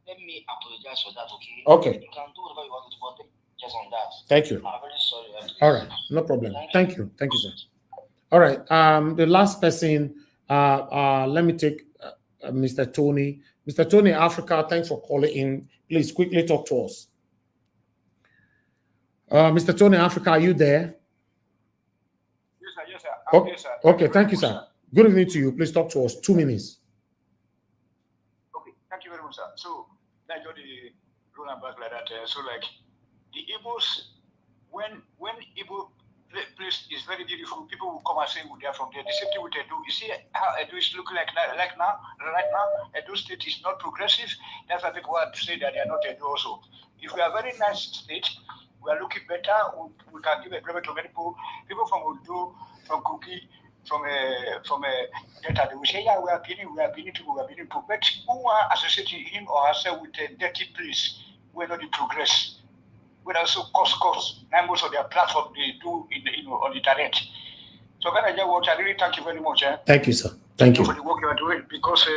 let me apologize for that, okay? Okay. You can do whatever you want to do, but just on that. Thank you. I'm very sorry. All right, no problem. Thank you, sir. All right. The last person. Let me take Mr. Tony. Mr. Tony, Africa. Thanks for calling in. Please quickly talk to us. Mr. Tony, Africa, are you there? Yes, sir. Okay, yes, sir. Okay, thank you, sir. Good evening to you. Please talk to us. 2 minutes. Okay, thank you very much, sir. So, like the rule and back like that. So, like the Igbos, when Igbo place is very beautiful, people will come and say they are from there. The same thing with Edo. You see how Edo is looking like now. Right now, Edo State is not progressive. That's why people want to say that they are not Edo also. If we are a very nice state, we are looking better. We can give a credit to many people. People from Udo, from Kuki, from Delta, they will say, yeah, we are beginning people. But who are associating him or herself with a dirty place where not the progress? Will also cost. And most of their platform they do on the internet. So when I really thank you very much. Thank you, sir. Thank you for the work you are doing, because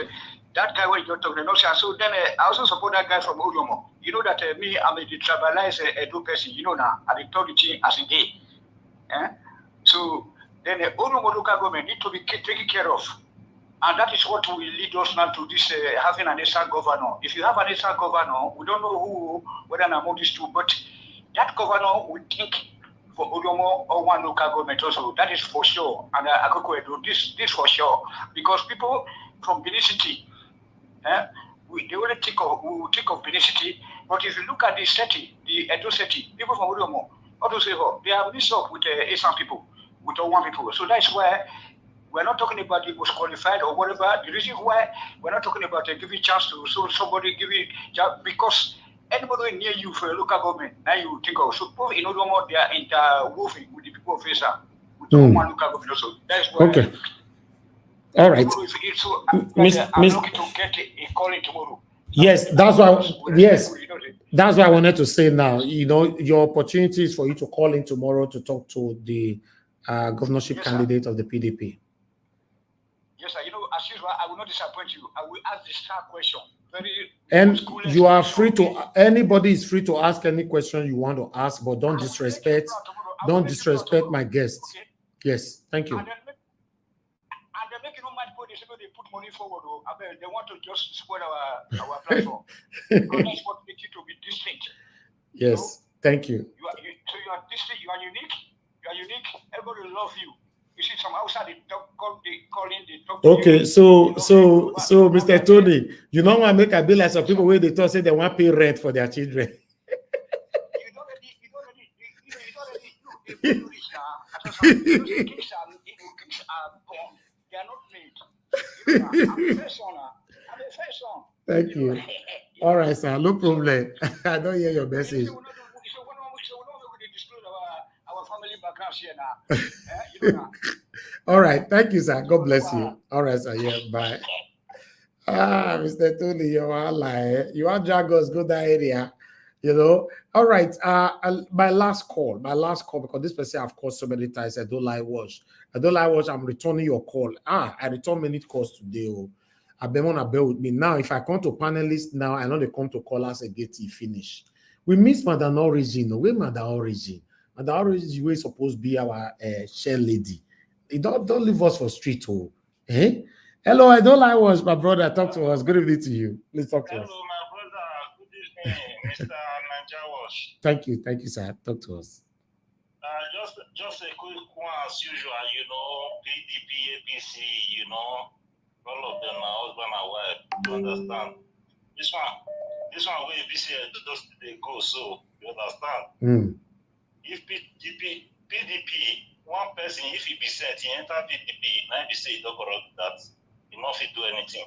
that guy when you're talking, so then I also support that guy from Oyomo. You know that me, I'm a detribalized Edo person. Now I'm authority as a day. So then the Oromo local government need to be taken care of. And that is what will lead us now to this having an extra governor. If you have an extra governor, we don't know who, whether among these two, but that governor will think for Odomo or one local government also. That is for sure. And this for sure. Because people from Benin City, they only think of Benin City. But if you look at the city, the Edo city, people from Odomo, they have mixed up with the Asian people, with Owan people. So that's why we're not talking about the most qualified or whatever. The reason why we're not talking about giving chance to somebody giving because anybody near you for a local government, now you think of so both in Odomo they are interwoven with the people of Esa, with one local government also. That's why. Okay. All right. I'm looking to get a call in tomorrow. Yes, that's why. Yes, that's what I wanted to say now. You know, your opportunity is for you to call in tomorrow to talk to the governorship candidate of the PDP. Yes, sir. You know, as usual, I will not disappoint you. I will ask the star question. And you are free to, anybody is free to ask any question you want to ask, but don't disrespect my guests. Okay? Yes, thank you. And they're making no mind for this, they put money forward. They want to just support our platform. Because that's what makes it to be distinct. Yes, thank you. You are distinct, you are unique. You are unique. Everybody will love you. You see, some outside they call in, they talk to okay, you. so Mr. Tony, you know what make I be like some people where they talk say they want to pay rent for their children. Thank you. All right, sir. No problem. I don't hear your message. All right. Thank you, sir. God bless you. All right, sir. Yeah, bye. Mr. Tony, you are lying. You are Jagos, go that area. You know. All right. My last call, because this person I've called so many times. I don't like watch. I'm returning your call. I return many calls today. I've been on a bear with me. Now, if I come to panelists now, I know they come to call us and get finish. We miss Madam Origin. No, where Madam Origin? Madam Origin is supposed to be our share lady. Don't leave us for street. Eh? Hello, I don't like watch, my brother. Talk to us. Good evening to you. Please talk to us. Hello, my brother. Good evening, Mr. Nanjawash. Thank you, sir. Talk to us. Just a quick one as usual, you know, PDP, APC, you know, all of them are husband and wife. You understand? This one where APC just they go, so you understand? If PDP, one person, if he be sent, he enter PDP, now he say he don't corrupt that, he not fit do anything.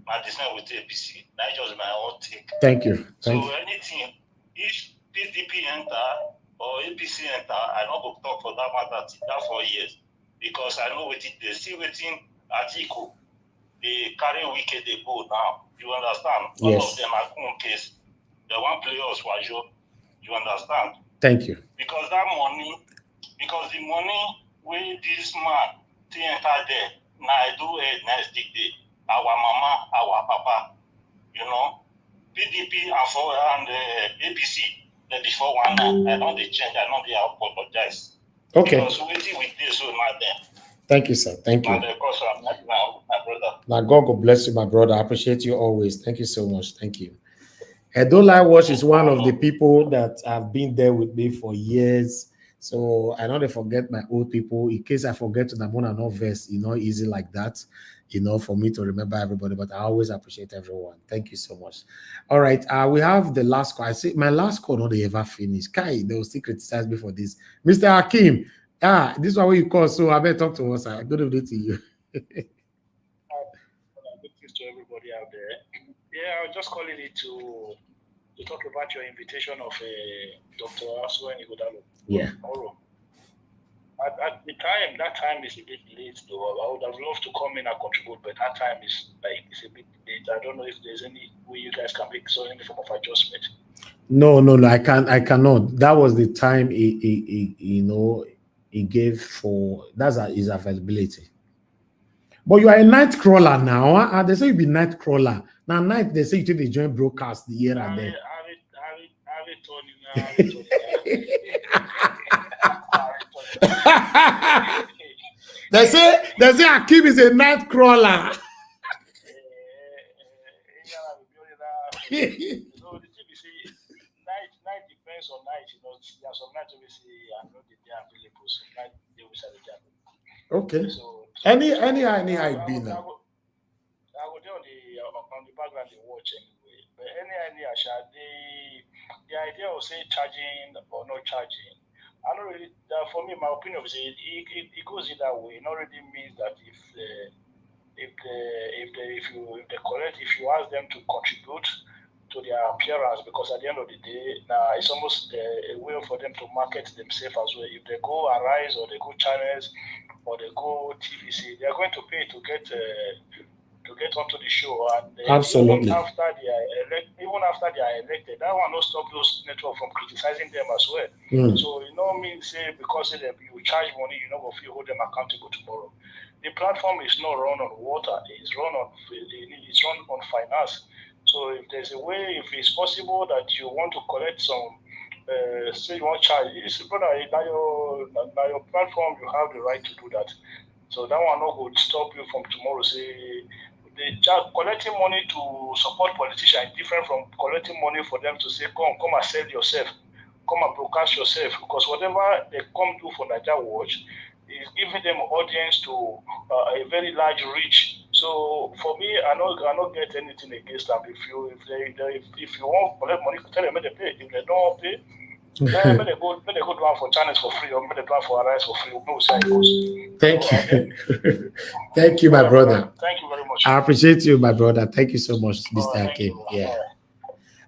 Now this one with APC, now just my own take. Thank you. Anything, if PDP enter or APC enter, I not go talk for that matter that 4 years. Because I know they see waiting article, they carry wicked, they go now. You understand? Yes. All of them are common case. They want players for you. You understand? Thank you. Because the money where this man to enter there, now I do a nice dig day. Our mama, our papa, you know, PDP and APC, the before one now, I know they change, I know they apologize. Okay. Because waiting with this, so not there. Thank you, sir. Thank you. My brother. Now, God bless you, my brother. I appreciate you always. Thank you so much. Thank you. Edola Wash is one of the people that have been there with me for years. So I don't forget my old people. In case I forget to Namona no verse, easy like that, for me to remember everybody. But I always appreciate everyone. Thank you so much. All right. We have the last call. I say my last call, not they ever finish. Kai, they will still criticize me for this. Mr. Hakim. This is what you call. So I better talk to us. Good evening to you. Good to everybody out there. Yeah, I was just calling it to talk about your invitation of Dr. Aswen Igodalo. Yeah. Tomorrow. At the time, that time is a bit late though. I would have loved to come in and contribute, but that time is it's a bit late. I don't know if there's any way you guys can make any form of adjustment. No, I cannot. That was the time he gave for his availability. But you are a night crawler now. They say you be night crawler. Now night they say you take the joint broadcast the year and there. They say Akim is a night crawler. So the thing is, night depends on night. You know, there are some nights we say I'm not the day available. Some night they will say the day available. Okay. So Any I've been now. I will do on the background they watch anyway. But any the idea of say charging or not charging, I don't really. For me, my opinion is it goes either way. It not really means that if you ask them to contribute to their appearance, because at the end of the day, now it's almost a way for them to market themselves as well. If they go Arise or they go Channels or they go TVC, they are going to pay to get onto the show, and absolutely. Even after they are elected, that one not stop those network from criticizing them as well. So you know me say because you charge money, you know if you hold them accountable tomorrow. The platform is not run on water; it's run on finance. So if there's a way, if it's possible that you want to collect some, say you want to charge, now your platform, you have the right to do that. So that one not going to stop you from tomorrow. Say collecting money to support politicians is different from collecting money for them to say come and sell yourself, come and broadcast yourself, because whatever they come do for Nigeria Watch is giving them audience to a very large reach. So for me, I not get anything against them. If you want to collect money, tell them they pay. If they don't pay, then they go do one for Channels for free, or they do one for Arise for free. No, say it goes. Thank you. Thank you, my brother. Thank you very much. I appreciate you, my brother. Thank you so much, Mr. Akim. Yeah.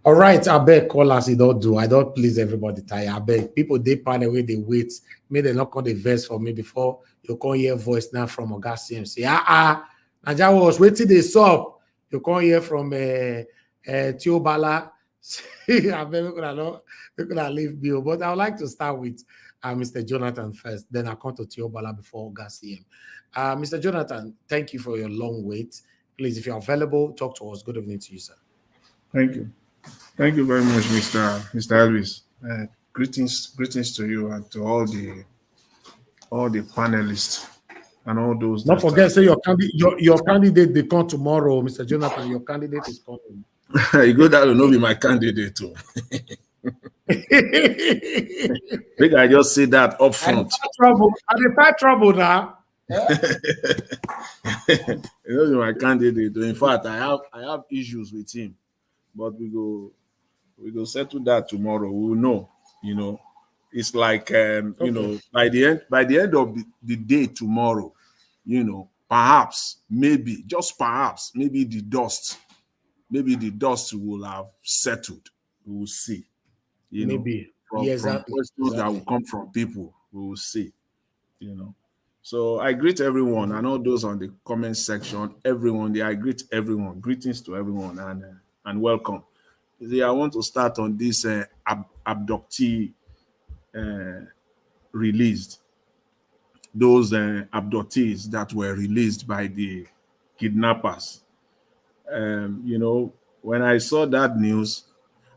All right, I beg callers, I don't please everybody tire. I beg people they panel away, they wait. May they not call the verse for me before you call hear voice now from Augustine. Say, Naja was waiting they saw. You can't hear from Tiobala. I beg we could leave Bill. But I would like to start with Mr. Jonathan first. Then I come to Tiobala before Augustine. Mr. Jonathan, thank you for your long wait. Please, if you're available, talk to us. Good evening to you, sir. Thank you. Thank you very much, Mr. Elvis. Greetings to you and to all the panelists and all those. Don't forget, say your candidate they come tomorrow, Mr. Jonathan. Your candidate is coming. You go down to know be my candidate too. Think I just say that up front. I find trouble now. You know, my candidate. In fact, I have issues with him, but we go settle that tomorrow. We will know. You know, it's like you know, by the end of the day tomorrow, you know, perhaps, maybe, just perhaps, maybe the dust will have settled. We will see. You maybe know, from questions that will come from people, we will see. You know. So I greet everyone and all those on the comment section. Everyone, I greet everyone. Greetings to everyone and welcome. See, I want to start on this abductee released. Those abductees that were released by the kidnappers. You know, when I saw that news,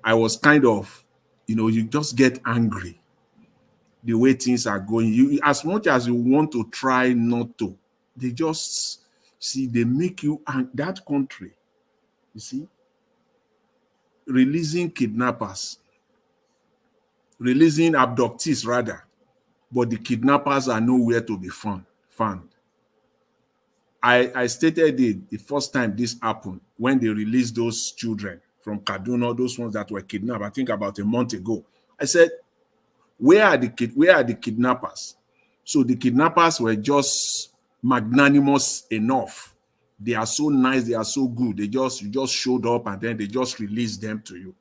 I was kind of, you know, you just get angry the way things are going. You, as much as you want to try not to, they just see, they make you, and that country, you see, releasing kidnappers, releasing abductees rather, but the kidnappers are nowhere to be found. I stated it the first time this happened when they released those children from Kaduna, those ones that were kidnapped, I think about a month ago. I said, where are the kidnappers? So the kidnappers were just magnanimous enough. They are so nice, they are so good. You just showed up and then they just released them to you.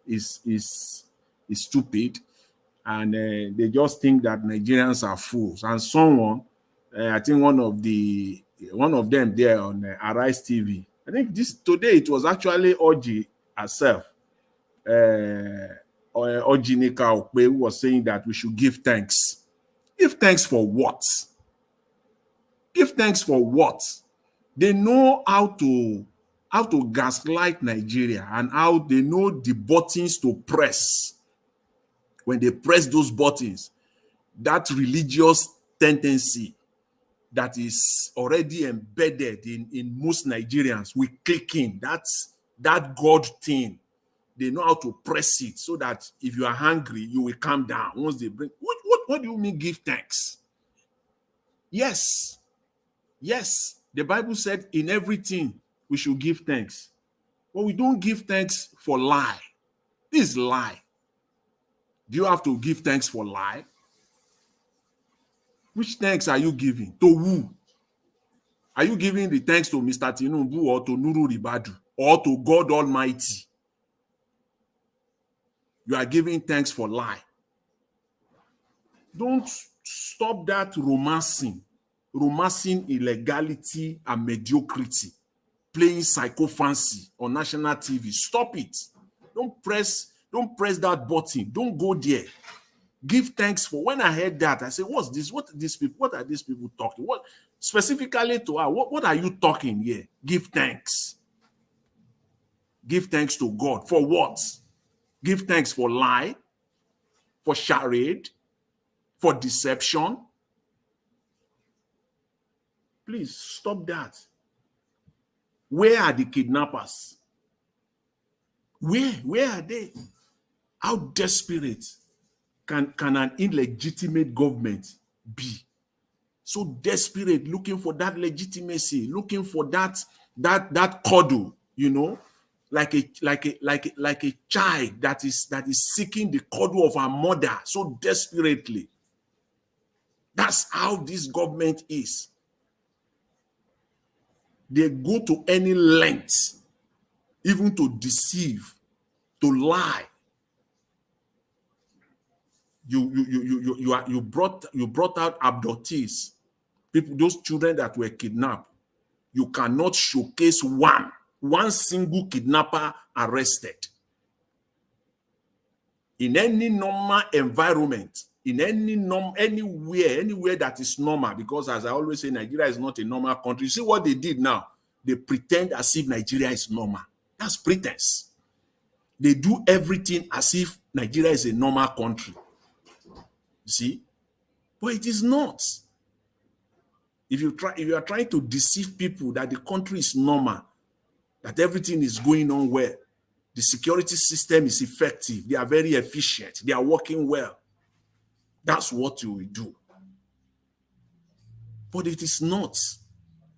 It's stupid, and they just think that Nigerians are fools. And someone, I think one of them there on Arise TV, I think today it was actually Oji herself. Ojinika Okwe, who was saying that we should give thanks. Give thanks for what? Give thanks for what? They know how to gaslight Nigeria and how they know the buttons to press. When they press those buttons, that religious tendency that is already embedded in most Nigerians. We click in. That's that God thing. They know how to press it so that if you are hungry, you will calm down. Once they bring, what do you mean give thanks? Yes. Yes. The Bible said in everything we should give thanks. But we don't give thanks for lie. This is lie. Do you have to give thanks for lie? Which thanks are you giving? To who? Are you giving the thanks to Mr. Tinubu or to Nuru Ribadu or to God Almighty? You are giving thanks for lie. Don't stop that romancing illegality and mediocrity, playing psychophancy on national TV. Stop it. Don't press that button. Don't go there. Give thanks for. When I heard that, I said, what's this? What are these people talking? What specifically to her? What are you talking here? Give thanks. Give thanks to God. For what? Give thanks for lie, for charade, for deception. Please stop that. Where are the kidnappers? Where are they? How desperate can an illegitimate government be? So desperate, looking for that legitimacy, looking for that cuddle, you know, like a child that is seeking the cuddle of her mother so desperately. That's how this government is. They go to any length, even to deceive, to lie. You brought out abductees, people, those children that were kidnapped. You cannot showcase one single kidnapper arrested. In any normal environment, in anywhere that is normal, because as I always say, Nigeria is not a normal country. You see what they did now? They pretend as if Nigeria is normal. That's pretense. They do everything as if Nigeria is a normal country. You see? But it is not. If you are trying to deceive people that the country is normal, that everything is going on well, the security system is effective, they are very efficient, they are working well, that's what you will do. But it is not.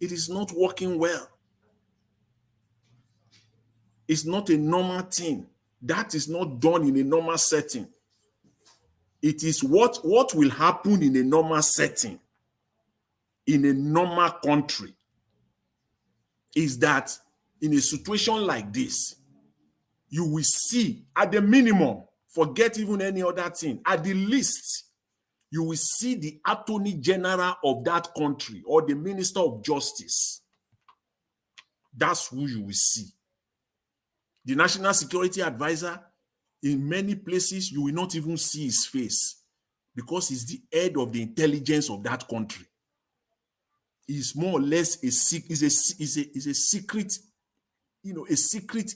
It is not working well. It's not a normal thing. That is not done in a normal setting. It is what will happen in a normal setting, in a normal country, is that in a situation like this, you will see, at the minimum, forget even any other thing, at the least, you will see the Attorney General of that country or the Minister of Justice. That's who you will see. The National Security Advisor, in many places, you will not even see his face because he's the head of the intelligence of that country. He's more or less a secret, you know, a secret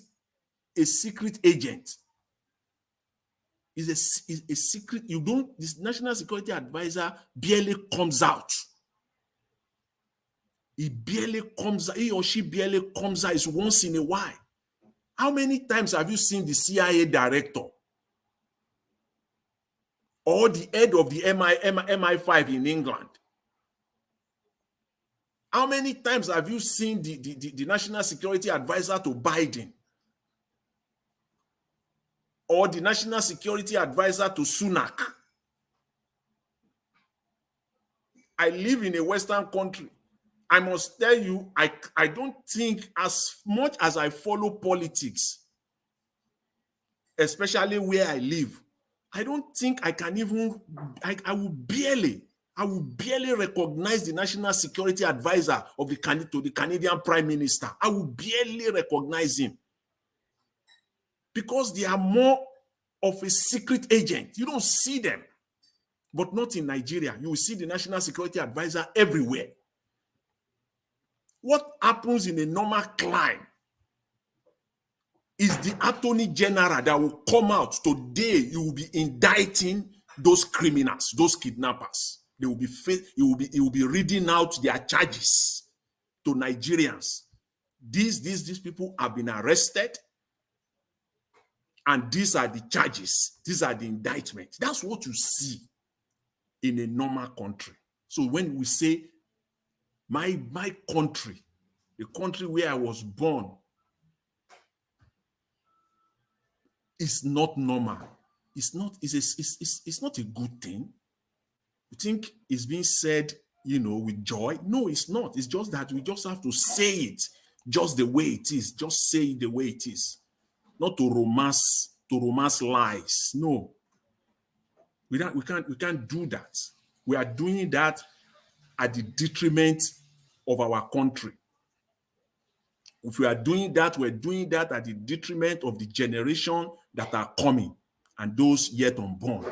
agent. Is a secret. You don't. This National Security Advisor barely comes out. He or she barely comes out. It's once in a while. How many times have you seen the CIA director or the head of the MI5 in England? How many times have you seen the National Security Advisor to Biden or the National Security Advisor to Sunak? I live in a Western country. I must tell you, I don't think, as much as I follow politics, especially where I live, I don't think I can even, I will barely recognize the National Security Advisor of to the Canadian Prime Minister. I will barely recognize him because they are more of a secret agent. You don't see them, but not in Nigeria. You will see the National Security Advisor everywhere. What happens in a normal climb is the Attorney General that will come out today. You will be indicting those criminals, those kidnappers. They will be he will be reading out their charges to Nigerians. These people have been arrested, and these are the charges. These are the indictments. That's what you see in a normal country. So when we say my country, the country where I was born, is not normal. It's not a good thing. You think it's being said, with joy? No, it's not. It's just that we just have to say it just the way it is. Just say it the way it is. Not to romance lies. No. We can't do that. We are doing that at the detriment of our country. If we are doing that, we're doing that at the detriment of the generation that are coming and those yet unborn.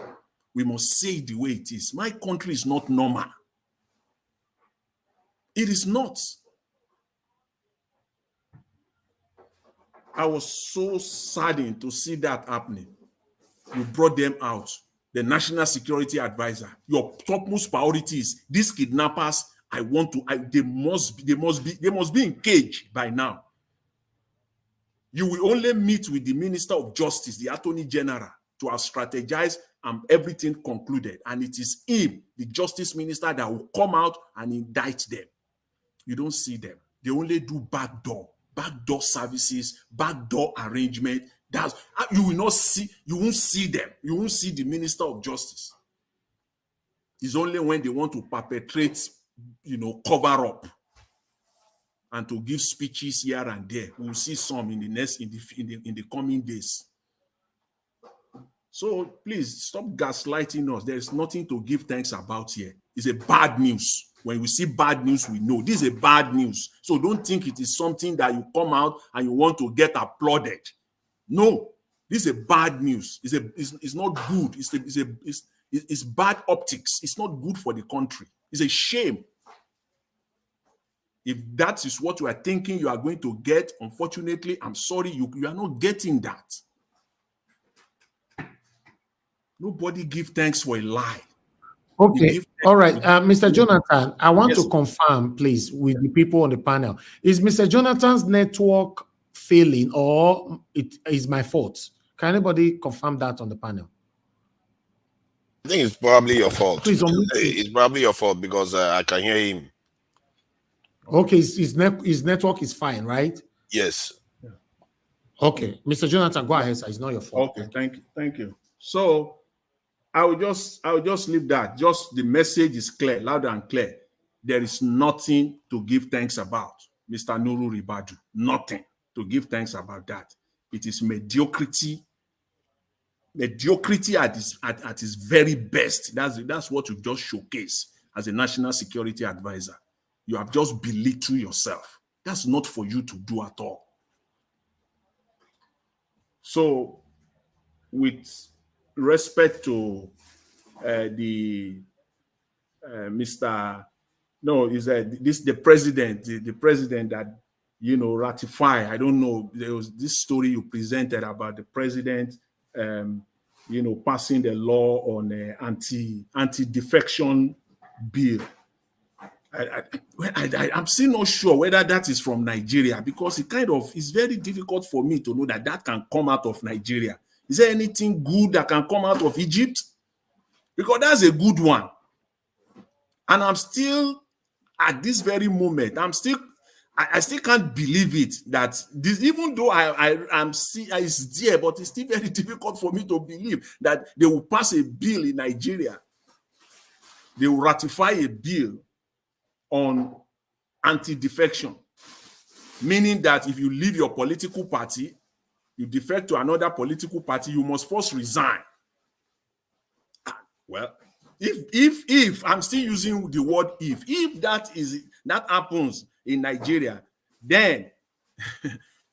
We must say it the way it is. My country is not normal. It is not. I was so saddened to see that happening. You brought them out. The National Security Advisor. Your topmost priorities. These kidnappers, they must be in cage by now. You will only meet with the Minister of Justice, the Attorney General, to have strategized and everything concluded. And it is him, the Justice Minister, that will come out and indict them. You don't see them. They only do backdoor services, backdoor arrangement. You won't see them. You won't see the Minister of Justice. It's only when they want to perpetrate, cover up and to give speeches here and there. We'll see some in the coming days. So please stop gaslighting us. There's nothing to give thanks about here. It's a bad news. When we see bad news, we know this is a bad news. So don't think it is something that you come out and you want to get applauded. No, this is a bad news. It's not good. It's bad optics. It's not good for the country. It's a shame. If that is what you are thinking you are going to get, unfortunately, I'm sorry, you are not getting that. Nobody give thanks for a lie. Okay, all right. Mr. Jonathan, I want to confirm, please, with the people on the panel. Is Mr. Jonathan's network failing or it is my fault? Can anybody confirm that on the panel? I think it's probably your fault. Please, it's probably your fault because I can hear him. Okay, his network is fine, right? Yes. Okay, Mr. Jonathan, go ahead, sir. It's not your fault. Okay, thank you. So I will just leave that. Just the message is clear, loud and clear. There is nothing to give thanks about, Mr. Nuru Ribadu. Nothing to give thanks about that. It is mediocrity. Mediocrity at its very best. That's what you've just showcased as a national security advisor. You have just belittled yourself. That's not for you to do at all. So, with respect to the the president that ratify. I don't know. There was this story you presented about the president, passing the law on anti-defection bill. I'm still not sure whether that is from Nigeria because it's very difficult for me to know that can come out of Nigeria. Is there anything good that can come out of Egypt? Because that's a good one. And I'm still, at this very moment, I still can't believe it that this, even though it's there, but it's still very difficult for me to believe that they will pass a bill in Nigeria. They will ratify a bill on anti-defection, meaning that if you leave your political party, you defect to another political party, you must first resign. Well, if I'm still using the word if that happens in Nigeria, then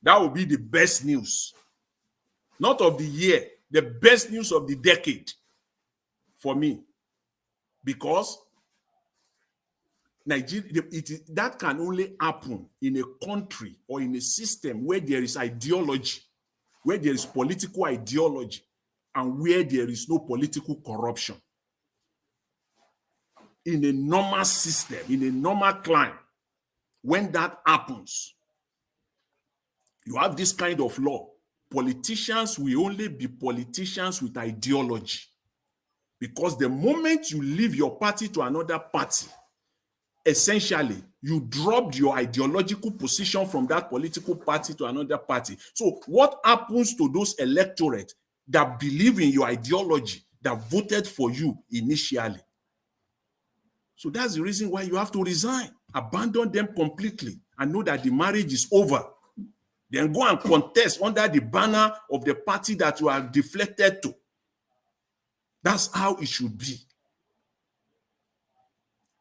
that will be the best news, not of the year, the best news of the decade for me, because Nigeria, that can only happen in a country or in a system where there is ideology, where there is political ideology, and where there is no political corruption. in a normal system, in a normal climate, when that happens, you have this kind of law. Politicians will only be politicians with ideology. Because the moment you leave your party to another party, essentially, you dropped your ideological position from that political party to another party. So what happens to those electorate that believe in your ideology, that voted for you initially? So that's the reason why you have to resign, abandon them completely, and know that the marriage is over. Then go and contest under the banner of the party that you are deflected to. That's how it should be.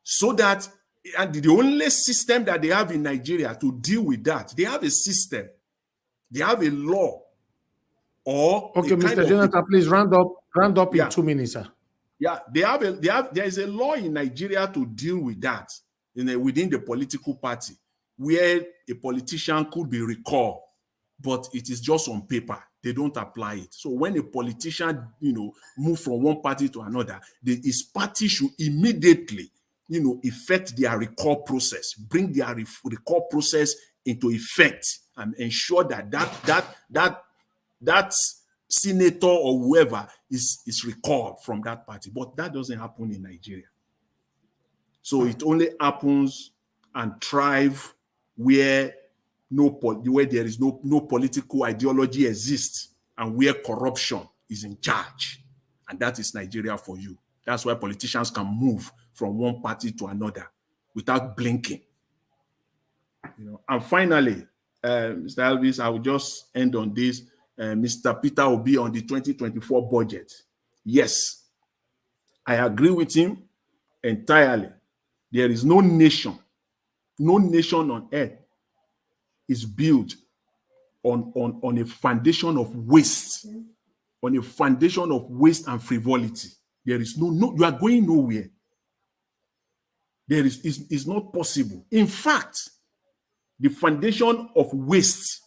So that, and the only system that they have in Nigeria to deal with that, they have a system, they have a law, or okay, Mr. Jonathan, please round up in 2 minutes, sir. Yeah, there is a law in Nigeria to deal with that within the political party, where a politician could be recalled, but it is just on paper. They don't apply it. So when a politician, move from one party to another, his party should immediately, effect their recall process, bring their recall process into effect, and ensure that senator or whoever is recalled from that party. But that doesn't happen in Nigeria. So it only happens and thrive where there is no political ideology exists, and where corruption is in charge. And that is Nigeria for you. That's why politicians can move from one party to another without blinking. And finally, Mr. Elvis, I will just end on this. Mr. Peter Obi on the 2024 budget. Yes, I agree with him entirely. There is no nation on earth is built on a foundation of waste, on a foundation of waste and frivolity. There is no you are going nowhere. It's not possible. In fact, the foundation of waste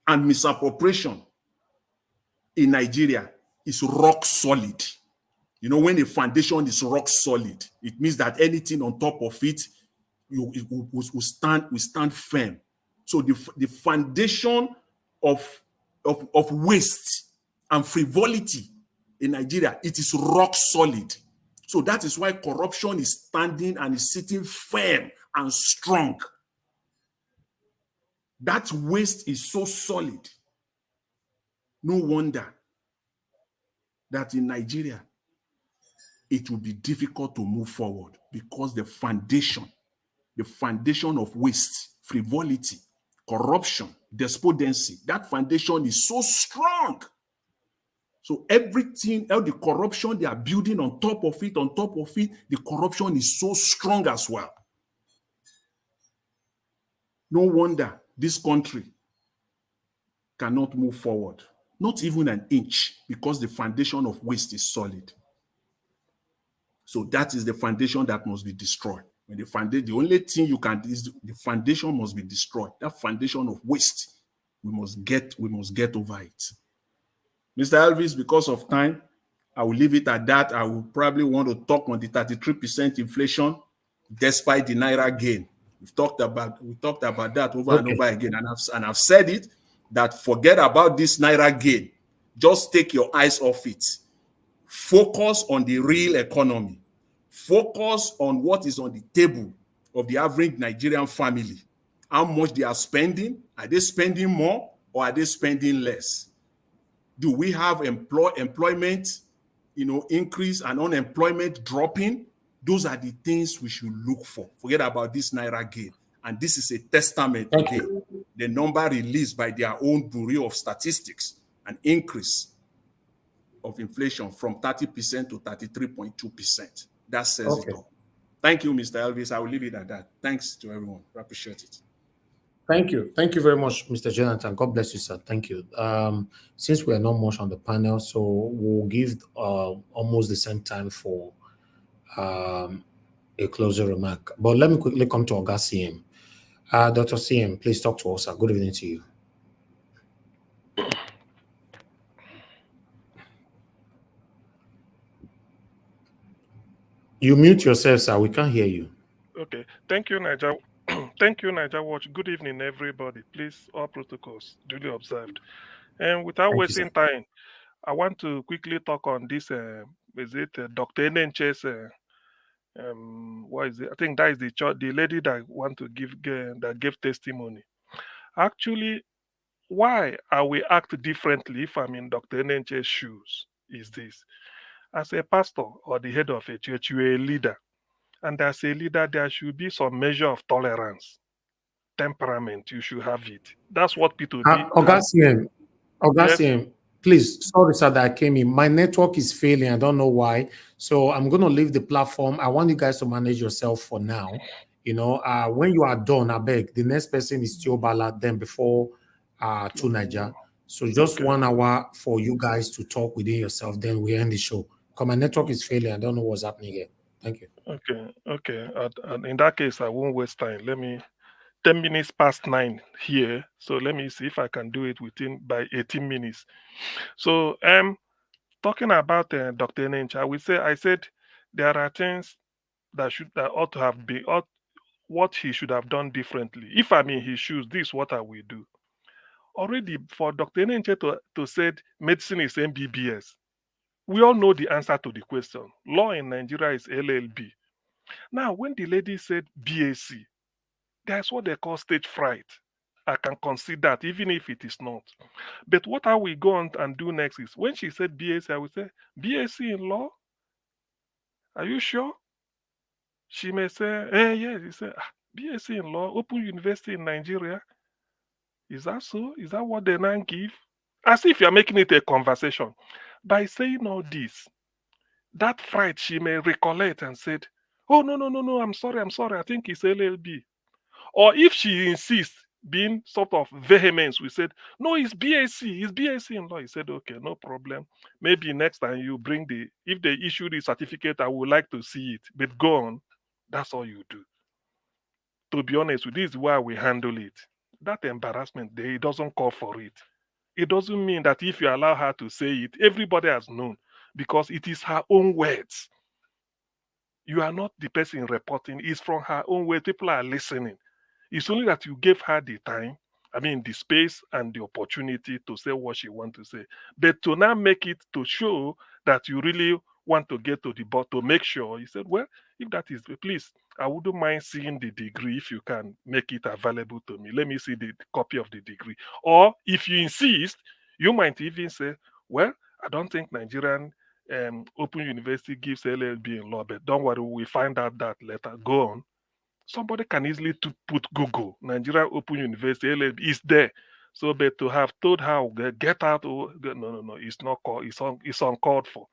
and misappropriation in Nigeria is rock solid. When a foundation is rock solid, it means that anything on top of it will stand firm. So the foundation of waste and frivolity in Nigeria, it is rock solid. So that is why corruption is standing and is sitting firm and strong. That waste is so solid. No wonder that in Nigeria, it will be difficult to move forward, because the foundation of waste, frivolity, corruption, despondency, that foundation is so strong. So everything, all the corruption they are building on top of it, the corruption is so strong as well. No wonder this country cannot move forward, not even an inch, because the foundation of waste is solid. So that is the foundation that must be destroyed. When the only thing you can do is the foundation must be destroyed. That foundation of waste, we must get over it. Mr. Elvis, because of time, I will leave it at that. I will probably want to talk on the 33% inflation despite the Naira gain. We talked about that over and over again, and I've said it, that forget about this Naira gain. Just take your eyes off it. Focus on the real economy. Focus on what is on the table of the average Nigerian family. How much they are spending. Are they spending more or are they spending less? Do we have employment, increase and unemployment dropping? Those are the things we should look for. Forget about this Naira gain. And this is a testament today. The number released by their own Bureau of Statistics, an increase of inflation from 30% to 33.2%. That says it all. Thank you, Mr. Elvis. I will leave it at that. Thanks to everyone. I appreciate it. Thank you. Thank you very much, Mr. Jonathan. God bless you, sir. Thank you. Since we are not much on the panel, so we'll give almost the same time for a closing remark. But let me quickly come to Oga CM. Dr. CM, please talk to us, sir. Good evening to you. You mute yourself, sir. We can't hear you. Okay. Thank you, Niger. Thank you, Niger Watch. Good evening, everybody. Please, all protocols duly observed. And without Thank you, sir. wasting time, I want to quickly talk on this. Is it Dr. Enenche's? What is it? I think that is the lady that want to that gave testimony. Actually, why are we act differently if I'm in Dr. Enenche's shoes? Is this as a pastor or the head of a church, you're a leader, and as a leader, there should be some measure of tolerance, temperament. You should have it. That's what P2B has. Augustine, Yes. please, sorry, sir, that I came in. My network is failing. I don't know why. So I'm going to leave the platform. I want you guys to manage yourself for now. When you are done, I beg, the next person is Bala, then before to Niger. So just Okay. 1 hour for you guys to talk within yourself, then we end the show. Because my network is failing. I don't know what's happening here. Thank you. Okay. And in that case, I won't waste time. Let me 10 minutes past 9 here. So let me see if I can do it by 18 minutes. So talking about Dr. Nench, I said there are things that ought to have been what he should have done differently. If I'm in his shoes, this is what I will do. Already for Dr. Nenche to said medicine is MBBS. We all know the answer to the question. Law in Nigeria is LLB. Now, when the lady said BAC, that's what they call stage fright. I can concede that, even if it is not. But what I will go on and do next is when she said BAC, I will say, BAC in law? Are you sure? She may say, yes. He said, BAC in law, Open University in Nigeria. Is that so? Is that what they now give? As if you're making it a conversation. By saying all this, that fright she may recollect and said, oh, no, I'm sorry, I think it's LLB. Or if she insists, being sort of vehemence, we said, no, it's BAC in law. He said, okay, no problem. Maybe next time you bring if they issue the certificate, I would like to see it. But go on. That's all you do. To be honest with you, this is why we handle it. That embarrassment, it doesn't call for it. It doesn't mean that if you allow her to say it, everybody has known because it is her own words. You are not the person reporting, it's from her own words. People are listening. It's only that you gave her the time, the space and the opportunity to say what she wants to say. But to now make it to show that you really want to get to the bottom, to make sure, he said, well, if that is, please, I wouldn't mind seeing the degree if you can make it available to me. Let me see the copy of the degree. Or if you insist, you might even say, well, I don't think Nigerian Open University gives LLB in law, but don't worry, we find out that later. Go on. Somebody can easily put Google, Nigeria Open University, LLB is there. So, but to have told her, get out, no, it's not called, it's uncalled for.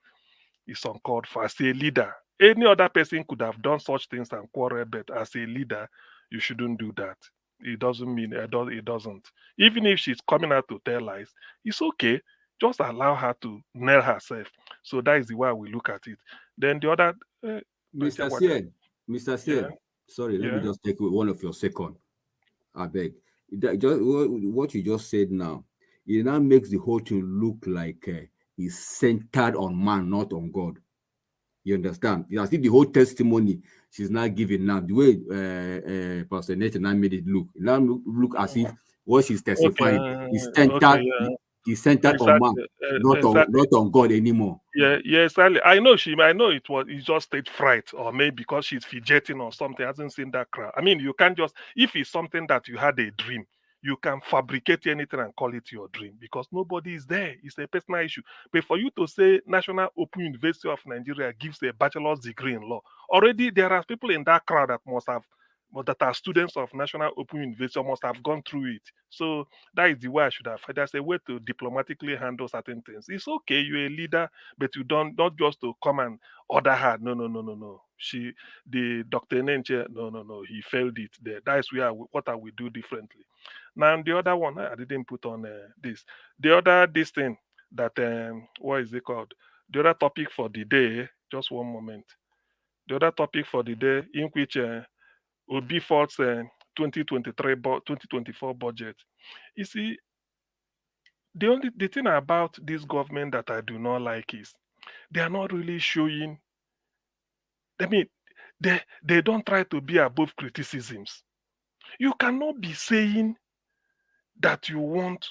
It's uncalled for. As a leader, any other person could have done such things and quarrel, but as a leader, you shouldn't do that. It doesn't mean it doesn't. Even if she's coming out to tell lies, it's okay. Just allow her to nail herself. So that is the way we look at it. Then the other, Mr. Sied, yeah, sorry, let me yeah. just take one of your second. I beg. What you just said now, it now makes the whole thing look like it's centered on man, not on God. You understand? I see the whole testimony she's now giving now, the way Pastor Nathan now made it now look as if what she's testifying is centered, Yeah. is centered on man, Exactly. not Exactly. on God anymore. Yeah, exactly. I know it's just stage fright, or maybe because she's fidgeting or something, hasn't seen that crowd. You can't just, if it's something that you had a dream, you can fabricate anything and call it your dream because nobody is there. It's a personal issue. But for you to say National Open University of Nigeria gives a bachelor's degree in law, already there are people in that crowd that that are students of National Open University must have gone through it. So that is the way I should have. There's a way to diplomatically handle certain things. It's okay, you're a leader, but you don't not just to come and order her. No. The Dr. Nenche, no. He failed it there. That is what I will do differently. Now the other one I didn't put on this. This thing that what is it called? The other topic for the day. Just one moment. The other topic for the day in which Obi fought 2024 budget. You see, the thing about this government that I do not like is they are not really showing I mean, they don't try to be above criticisms. You cannot be saying that you want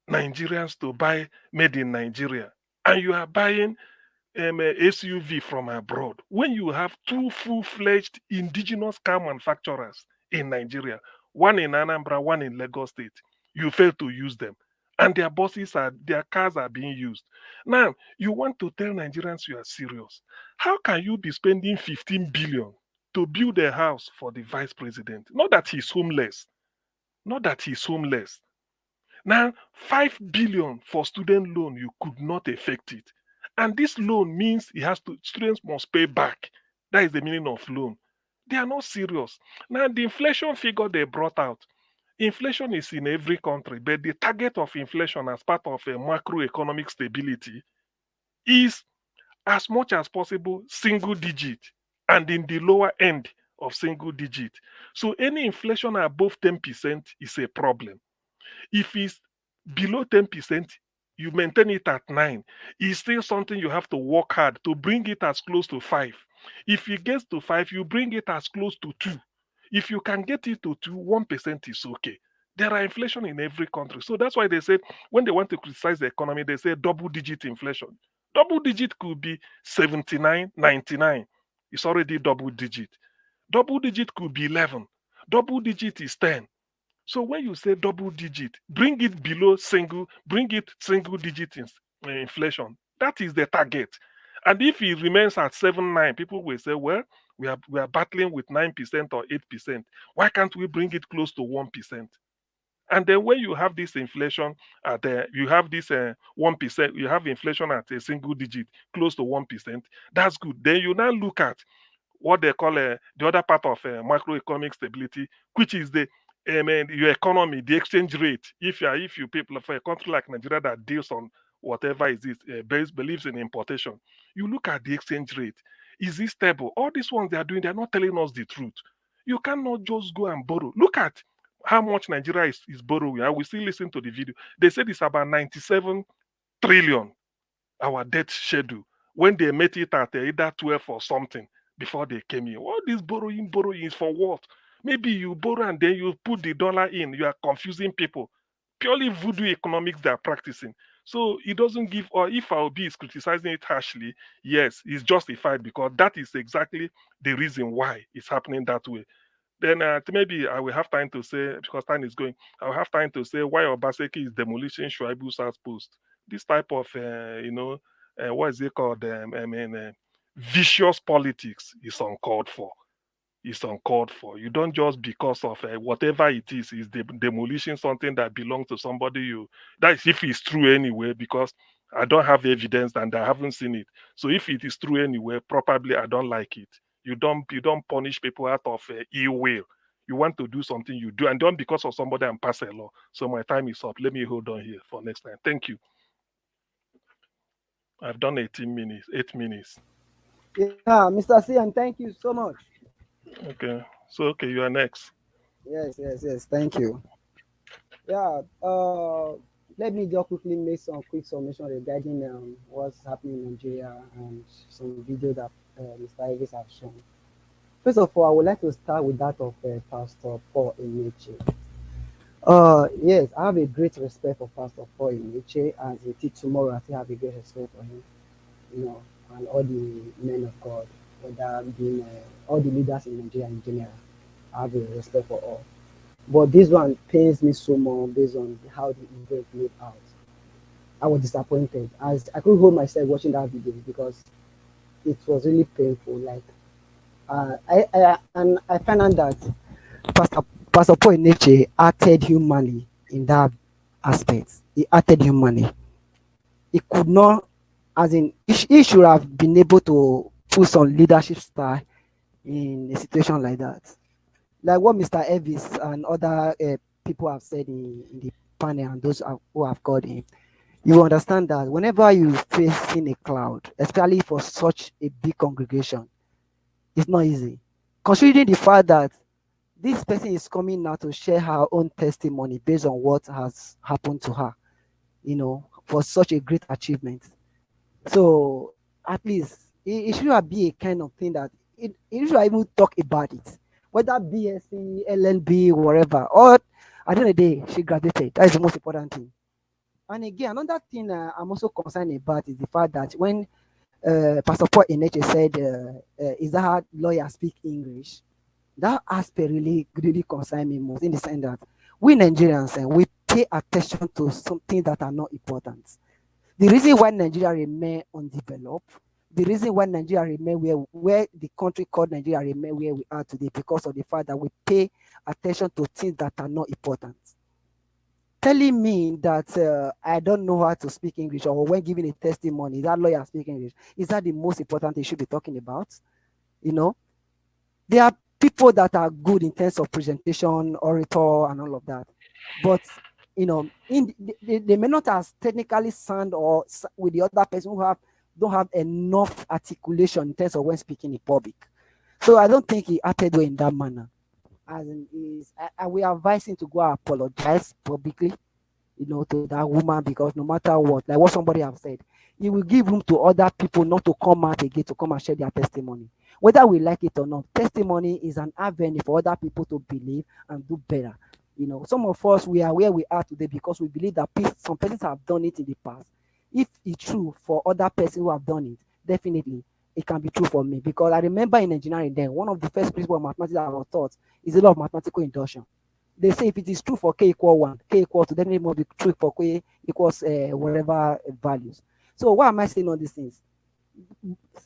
Nigerians to buy made in Nigeria and you are buying a SUV from abroad when you have two full-fledged indigenous car manufacturers in Nigeria, one in Anambra, one in Lagos State. You fail to use them, and their cars are being used. Now you want to tell Nigerians you are serious. How can you be spending 15 billion to build a house for the vice president? Not that he's homeless. Not that he's homeless. Now, 5 billion for student loan, you could not effect it. And this loan means students must pay back. That is the meaning of loan. They are not serious. Now, the inflation figure they brought out, inflation is in every country, but the target of inflation as part of a macroeconomic stability is as much as possible single digit and in the lower end of single digit. So any inflation above 10% is a problem. If it's below 10%, you maintain it at 9. It's still something you have to work hard to bring it as close to 5. If it gets to 5, you bring it as close to 2. If you can get it to 2, 1% is okay. There are inflation in every country. So that's why they say when they want to criticize the economy, they say double-digit inflation. Double-digit could be 79, 99. It's already double-digit. Double-digit could be 11. Double-digit is 10. So when you say double digit, bring it below single digit inflation. That is the target. And if it remains at 7, 9, people will say, well, we are battling with 9% or 8%. Why can't we bring it close to 1%? And then when you have this inflation you have this 1%, you have inflation at a single digit, close to 1%. That's good. Then you now look at what they call the other part of macroeconomic stability, which is the your economy, the exchange rate. If you people for a country like Nigeria that deals on whatever is it believes in importation, you look at the exchange rate. Is it stable? All these ones they are doing, they are not telling us the truth. You cannot just go and borrow. Look at how much Nigeria is borrowing. I will still listen to the video. They said it's about 97 trillion, our debt schedule, when they met it at either 12 or something before they came in. All this borrowing is for what? Maybe you borrow and then you put the dollar in. You are confusing people. Purely voodoo economics they are practicing. So it doesn't give, or if Obi is criticizing it harshly, yes, it's justified because that is exactly the reason why it's happening that way. Then maybe I will have time to say, because time is going, I'll have time to say why Obaseki is demolishing Shaibu's Outpost. This type of, what is it called? Vicious politics is uncalled for. It's uncalled for. You don't just because of whatever it is demolishing something that belongs to somebody that's if it's true anyway, because I don't have evidence and I haven't seen it. So if it is true anyway, probably I don't like it. You don't punish people out of ill will. You want to do something, you do, and don't because of somebody and pass a law. So my time is up. Let me hold on here for next time. Thank you. I've done 18 minutes, 8 minutes. Yeah, Mr. C, and thank you so much. Okay. So okay, you are next. Yes. Thank you. Yeah. Let me just quickly make some quick summation regarding what's happening in Nigeria and some video that Mr. Elvis has shown. First of all, I would like to start with that of Pastor Paul Emeche. Yes, I have a great respect for Pastor Paul Emeche, and until tomorrow, I still have a great respect for him, and all the men of God, whether being all the leaders in Nigeria in general. I have a respect for all. But this one pains me so much based on how the event played out. I was disappointed as I couldn't hold myself watching that video because it was really painful. Like, I found out that Pastor Paul Emeche acted humanly in that aspect. He acted humanly. He could not, as in, he should have been able to put some leadership style in a situation like that. Like what Mr. Elvis and other people have said in the panel and those who have called him, you understand that whenever you facing a cloud, especially for such a big congregation, it's not easy. Considering the fact that this person is coming now to share her own testimony based on what has happened to her, for such a great achievement. So at least it should be a kind of thing that usually even talk about it, whether BSc, LLB, whatever. Or at the end of the day, she graduated. That is the most important thing. And again, another thing I'm also concerned about is the fact that when Pastor Paul Eneche said, is that how lawyers speak English? That aspect really concerned me most, in the sense that we Nigerians, we pay attention to something that are not important. The reason why Nigeria remain undeveloped, the reason why Nigeria remain where the country called Nigeria remain where we are today, because of the fact that we pay attention to things that are not important. Telling me that I don't know how to speak English, or when giving a testimony, that lawyer speak English, is that the most important thing you should be talking about? You know, there are people that are good in terms of presentation, orator, and all of that, but you know, they may not as technically sound or with the other person who don't have enough articulation in terms of when speaking in public. So I don't think he acted well in that manner. As in, we are advising to go apologize publicly, you know, to that woman, because no matter what, like what somebody have said, it will give room to other people not to come out again to come and share their testimony. Whether we like it or not, testimony is an avenue for other people to believe and do better. You know, some of us, we are where we are today because we believe that some persons have done it in the past. If it's true for other persons who have done it, definitely it can be true for me. Because I remember in engineering then, one of the first principles of mathematics that I was taught is the law of mathematical induction. They say if it is true for k equal 1, k equal to, then it must be true for k equals whatever values. So why am I saying all these things?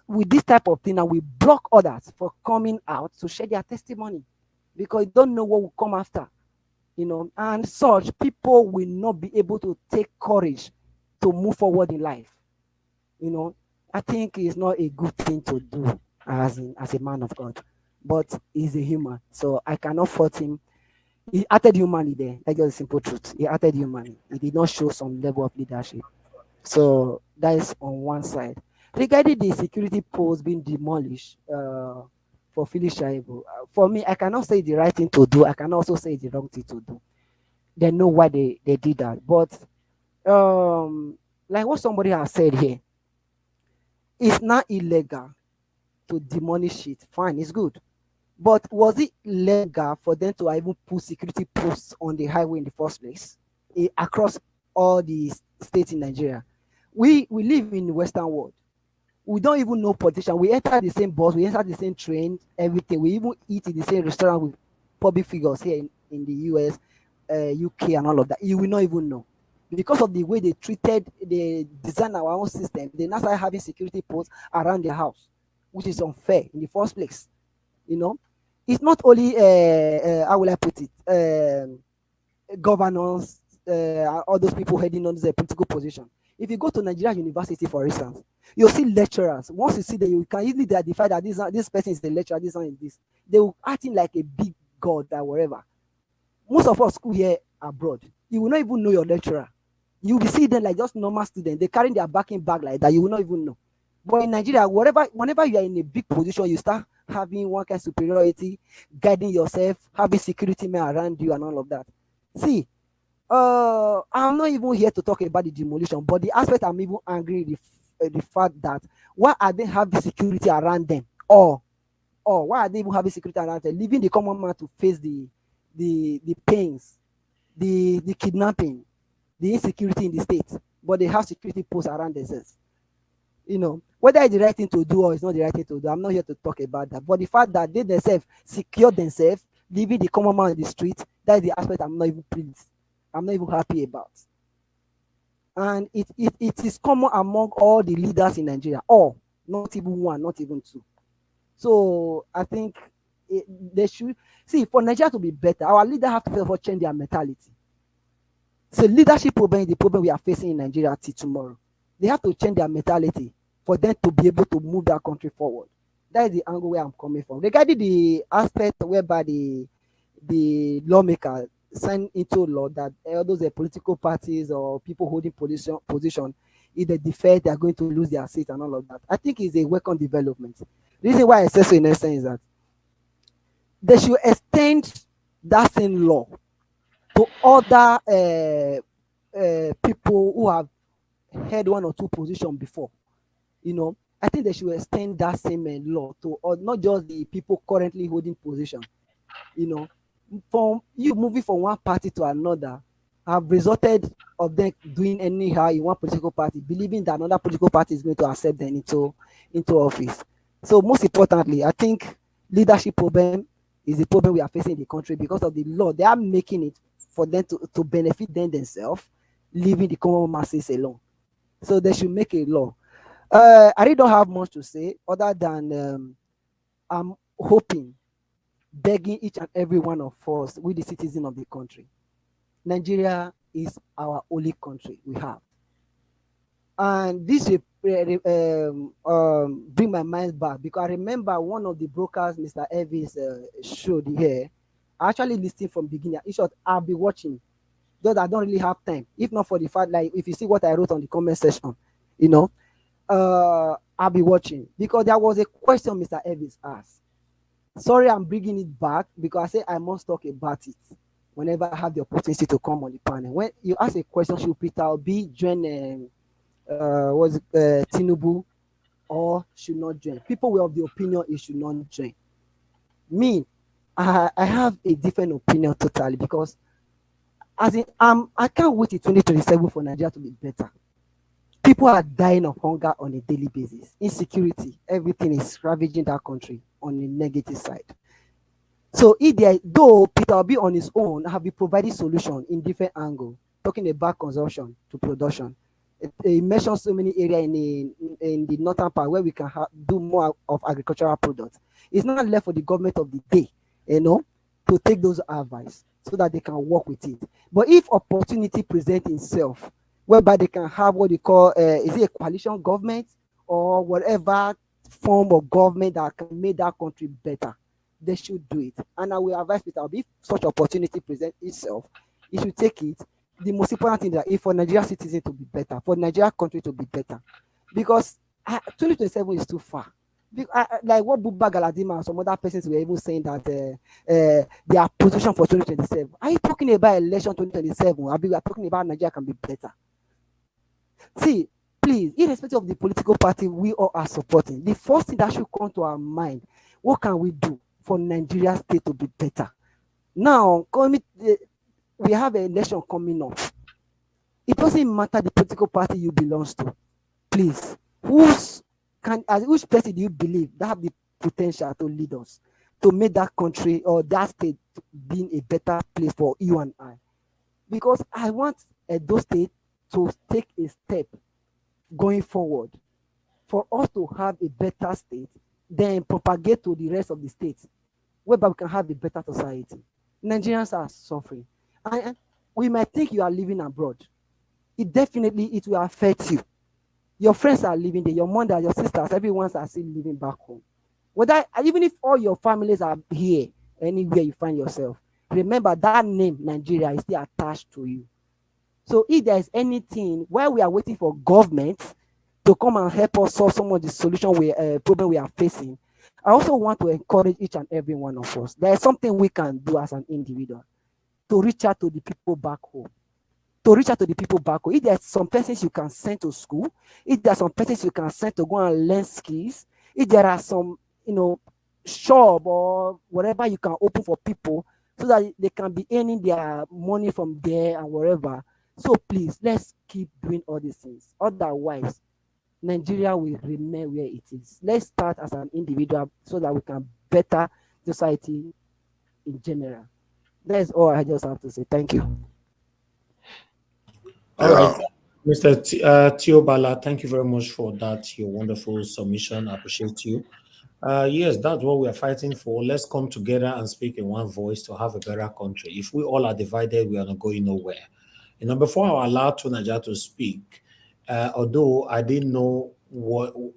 With this type of thing, now we block others for coming out to share their testimony, because you don't know what will come after, you know, and such people will not be able to take courage to move forward in life. You know, I think it's not a good thing to do as a man of God, but he's a human, so I cannot fault him. He acted humanly there. That's just the simple truth. He acted humanly. He did not show some level of leadership. So that is on one side. Regarding the security post being demolished for Philip Shaibu, for me, I cannot say the right thing to do. I can also say the wrong thing to do. They know why they did that. But like what somebody has said here, it's not illegal to demolish it. Fine, it's good. But was it legal for them to even put security posts on the highway in the first place, across all the states in Nigeria? We live in the Western world. We don't even know politicians. We enter the same bus, we enter the same train, everything. We even eat in the same restaurant with public figures here in the US, UK, and all of that. You will not even know. Because of the way they design our own system, they now start having security posts around their house, which is unfair in the first place. You know, it's not only how will I put it, governors, all those people heading on the political position. If you go to Nigeria University, for instance, you'll see lecturers. Once you see them, you can easily identify that this person is a lecturer, this one is this. They will acting like a big god or whatever. Most of us school here abroad, you will not even know your lecturer. You will see them like just normal students. They carry their backing bag like that. You will not even know. But in Nigeria, whenever you are in a big position, you start having one kind of superiority, guiding yourself, having security men around you, and all of that. See, I'm not even here to talk about the demolition, but the aspect I'm even angry the fact that why are they having security around them, or why are they even having security around them, leaving the common man to face the pains, the kidnapping, the insecurity in the state, but they have security posts around themselves. You know, whether it's the right thing to do or it's not the right thing to do, I'm not here to talk about that. But the fact that they themselves secure themselves, leaving the common man in the street, that is the aspect I'm not even pleased. I'm not even happy about. And it is common among all the leaders in Nigeria, all, not even one, not even two. So I think they should see, for Nigeria to be better, our leaders have to change their mentality. So leadership problem is the problem we are facing in Nigeria till tomorrow. They have to change their mentality for them to be able to move that country forward. That is the angle where I'm coming from. Regarding the aspect whereby the lawmaker sign into law that all those political parties or people holding position, if they defect, they are going to lose their seat and all of that. I think it's a welcome development. The reason why I say so in essence is that they should extend that same law to other people who have held one or two positions before. You know, I think they should extend that same law to not just the people currently holding position. You know, from you moving from one party to another have resulted of them doing anyhow in one political party, believing that another political party is going to accept them into office. So most importantly, I think leadership problem is the problem we are facing in the country because of the law. They are making it for them to benefit them themselves, leaving the common masses alone. So they should make a law. I really don't have much to say other than I'm hoping, begging each and every one of us, with the citizens of the country. Nigeria is our only country we have. And this bring my mind back because I remember one of the brokers, Mr. Elvis, showed here. I actually listened from beginning. In short, I'll be watching, though I don't really have time. If not for the fact, like if you see what I wrote on the comment section, you know, I'll be watching because there was a question Mr. Elvis asked. Sorry, I'm bringing it back because I say I must talk about it whenever I have the opportunity to come on the panel. When you ask a question, should Peter Obi join Tinubu or should not join? People will have the opinion he should not join. Me, I have a different opinion totally because as in, I can't wait till 2027 for Nigeria to be better. People are dying of hunger on a daily basis. Insecurity, everything is ravaging that country on the negative side. So if there, though Peter Obi on his own have been providing solution in different angles, talking about consumption to production. He mentioned so many areas in the northern part where we can do more of agricultural products. It's not left for the government of the day, you know, to take those advice so that they can work with it. But if opportunity presents itself, whereby they can have what they call, is it a coalition government or whatever form of government that can make that country better, they should do it. And I will advise Peter, if such opportunity presents itself, he should take it. The most important thing that is for Nigeria citizens to be better, for Nigeria country to be better, because 2027 is too far. Like what Buba Galadima and some other persons were even saying that their position for 2027. Are you talking about election 2027? I mean, we are talking about Nigeria can be better. See, please, irrespective of the political party we all are supporting, the first thing that should come to our mind, what can we do for Nigeria state to be better? Now, we have an election coming up. It doesn't matter the political party you belong to. Please, which person do you believe that have the potential to lead us, to make that country or that state being a better place for you and I? Because I want those states to take a step going forward for us to have a better state, then propagate to the rest of the states, whereby we can have a better society. Nigerians are suffering. And we might think you are living abroad. It will affect you. Your friends are living there, your mother, your sisters, everyone are still living back home. Even if all your families are here, anywhere you find yourself, remember that name, Nigeria, is still attached to you. So if there is anything, while we are waiting for government to come and help us solve some of the problem we are facing, I also want to encourage each and every one of us. There is something we can do as an individual to reach out to the people back home. If there's some persons you can send to school, if there are some persons you can send to go and learn skills, if there are some, shop or whatever you can open for people so that they can be earning their money from there and wherever. So please, let's keep doing all these things. Otherwise, Nigeria will remain where it is. Let's start as an individual so that we can better society in general. That's all I just have to say. Thank you. All right, Mr. Tiobala, thank you very much for that, your wonderful submission. I appreciate you. Yes, that's what we are fighting for. Let's come together and speak in one voice to have a better country. If we all are divided, we are not going nowhere. Before I allow Tunaja to speak, although I didn't know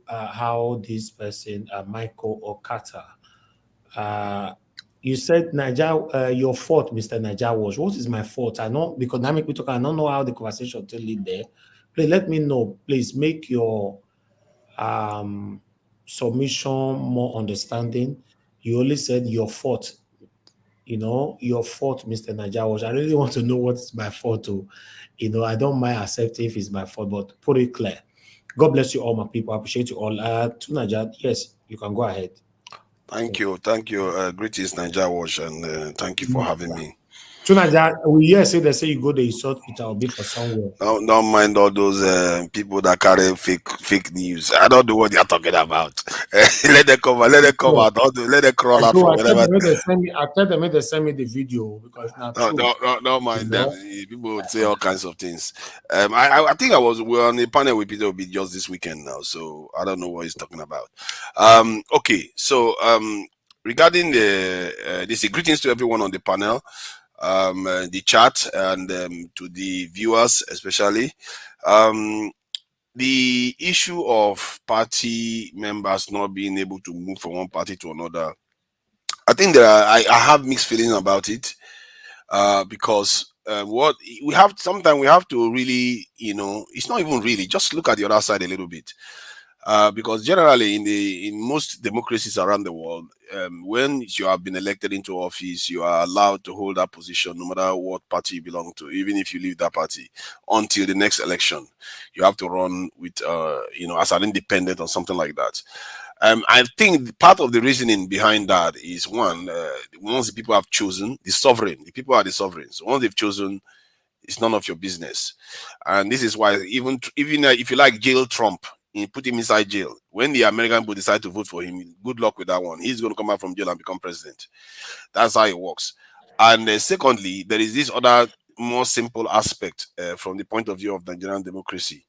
how this person, Michael Okata, you said Naija, your fault, Mr. Naija, was. What is my fault? I know because I don't know how the conversation till lead there. Please let me know. Please make your submission more understanding. You only said your fault. Your fault, Mr. Naija, was. I really want to know what is my fault. I don't mind accepting if it's my fault, but put it clear. God bless you all, my people. I appreciate you all. Tunaja, yes, you can go ahead. Thank you. Greetings, Niger Watch, and thank you for having me. Tunaja, we hear say they say you go to insult Peter Obi for somewhere. Don't mind all those people that carry fake news. I don't know what they are talking about. Let them come out. Let them come out. Let them crawl out from wherever. I tell them they send me the video because it's not true. Don't mind them. People would say all kinds of things. I think we're on a panel with Peter Obi just this weekend now, so I don't know what he's talking about. Okay, so regarding this, greetings to everyone on the panel, the chat, and to the viewers especially. The issue of party members not being able to move from one party to another, I think I have mixed feelings about it, because what we have, sometimes we have to really, it's not even really, just look at the other side a little bit. Because generally in most democracies around the world, when you have been elected into office, you are allowed to hold that position no matter what party you belong to, even if you leave that party, until the next election. You have to run with, as an independent or something like that. I think part of the reasoning behind that is one, once the people have chosen, the people are the sovereigns. Once they've chosen, it's none of your business. And this is why even if you like jail Trump, you put him inside jail. When the American people decide to vote for him, good luck with that one. He's going to come out from jail and become president. That's how it works. And secondly, there is this other more simple aspect from the point of view of Nigerian democracy.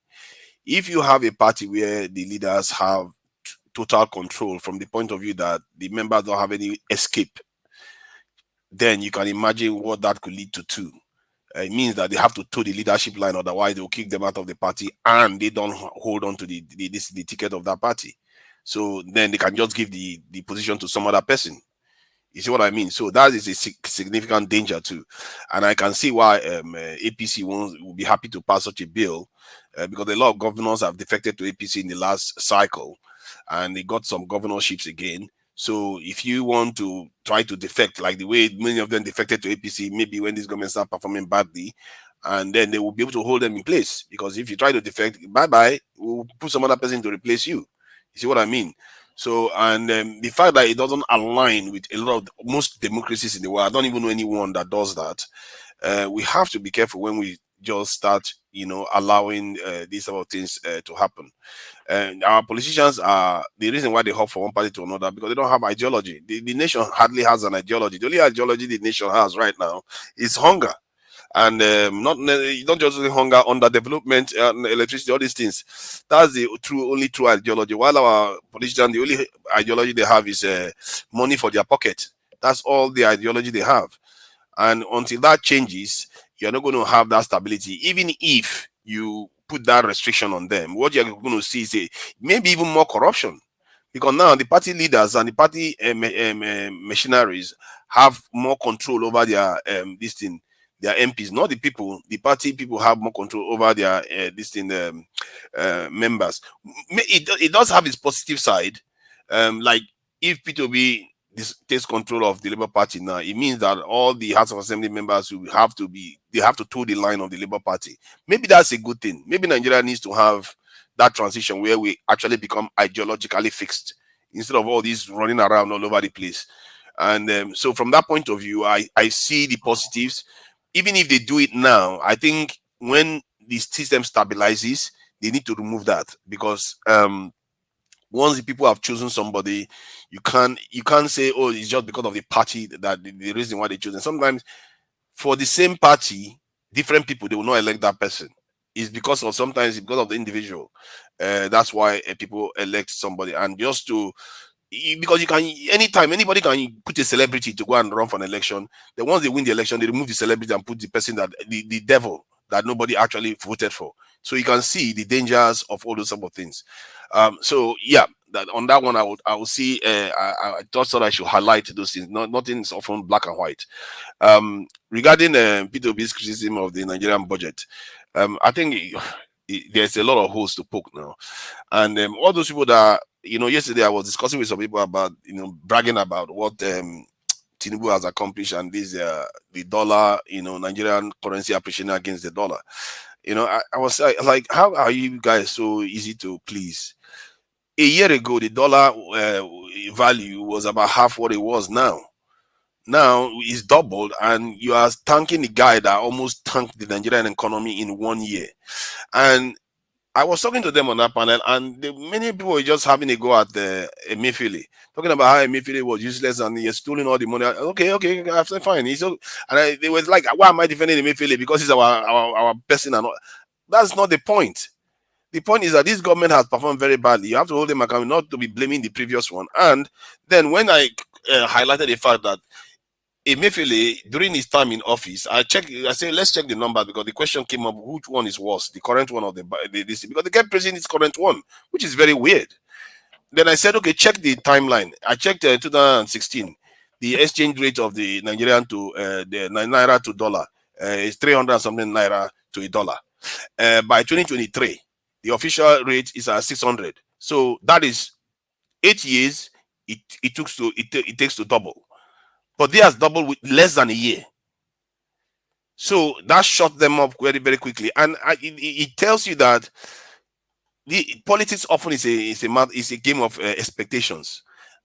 If you have a party where the leaders have total control from the point of view that the members don't have any escape, then you can imagine what that could lead to too. It means that they have to toe the leadership line, otherwise they will kick them out of the party, and they don't hold on to the ticket of that party. So then they can just give the position to some other person. You see what I mean? So that is a significant danger too. And I can see why APC will be happy to pass such a bill, because a lot of governors have defected to APC in the last cycle, and they got some governorships again. So if you want to try to defect, like the way many of them defected to APC, maybe when these governments start performing badly, and then they will be able to hold them in place. Because if you try to defect, bye-bye, we'll put some other person to replace you. You see what I mean? So, and the fact that it doesn't align with a lot of most democracies in the world, I don't even know anyone that does that. We have to be careful when we just start, allowing these sort of things to happen. And our politicians are the reason why they hop from one party to another, because they don't have ideology. The nation hardly has an ideology. The only ideology the nation has right now is hunger. And not just hunger, underdevelopment, electricity, all these things. That's the only true ideology. While our politicians, the only ideology they have is money for their pocket. That's all the ideology they have. And until that changes, you're not going to have that stability. Even if you put that restriction on them, what you're going to see is maybe even more corruption. Because now the party leaders and the party machineries have more control over their their MPs, not the people. The party people have more control over their members. It does have its positive side. Like if P2B takes control of the Labour Party now, it means that all the House of Assembly members will have to toe the line of the Labour Party. Maybe that's a good thing. Maybe Nigeria needs to have that transition where we actually become ideologically fixed instead of all these running around all over the place. And so from that point of view, I see the positives. Even if they do it now, I think when the system stabilizes, they need to remove that, because once the people have chosen somebody, you can't say, oh, it's just because of the party that the reason why they choose. And sometimes for the same party, different people, they will not elect that person. It's because of the individual. That's why people elect somebody. And just to, because you can, anytime anybody can put a celebrity to go and run for an election, then once they win the election, they remove the celebrity and put the person that the devil that nobody actually voted for. So you can see the dangers of all those type of things. So yeah, that on that one, I would see. I thought that I should highlight those things. Nothing is often black and white. Regarding P2B's criticism of the Nigerian budget, I think there's a lot of holes to poke now, and all those people that yesterday I was discussing with some people about bragging about what Tinubu has accomplished, and this the dollar, Nigerian currency appreciating against the dollar. You know, I was like, how are you guys so easy to please? A year ago, the dollar value was about half what it was now. Now it's doubled, and you are thanking the guy that almost tanked the Nigerian economy in 1 year. And I was talking to them on that panel, and many people were just having a go at Emefiele, talking about how Emefiele was useless and he has stolen all the money. Okay, I said fine. They was like, why am I defending Emefiele? Because he's our person, and all. That's not the point. The point is that this government has performed very badly. You have to hold them accountable, not to be blaming the previous one. And then when I highlighted the fact that Emefiele, during his time in office, I said, let's check the numbers, because the question came up, which one is worse, the current one or this? Because they kept praising this current one, which is very weird. Then I said, okay, check the timeline. I checked 2016, the exchange rate of the Nigerian to the naira to dollar is 300 something naira to a dollar. By 2023, the official rate is at 600. So that is 8 years. It takes to double. But they has doubled with less than a year. So that shot them up very, very quickly. And it tells you that the politics often is a game of expectations.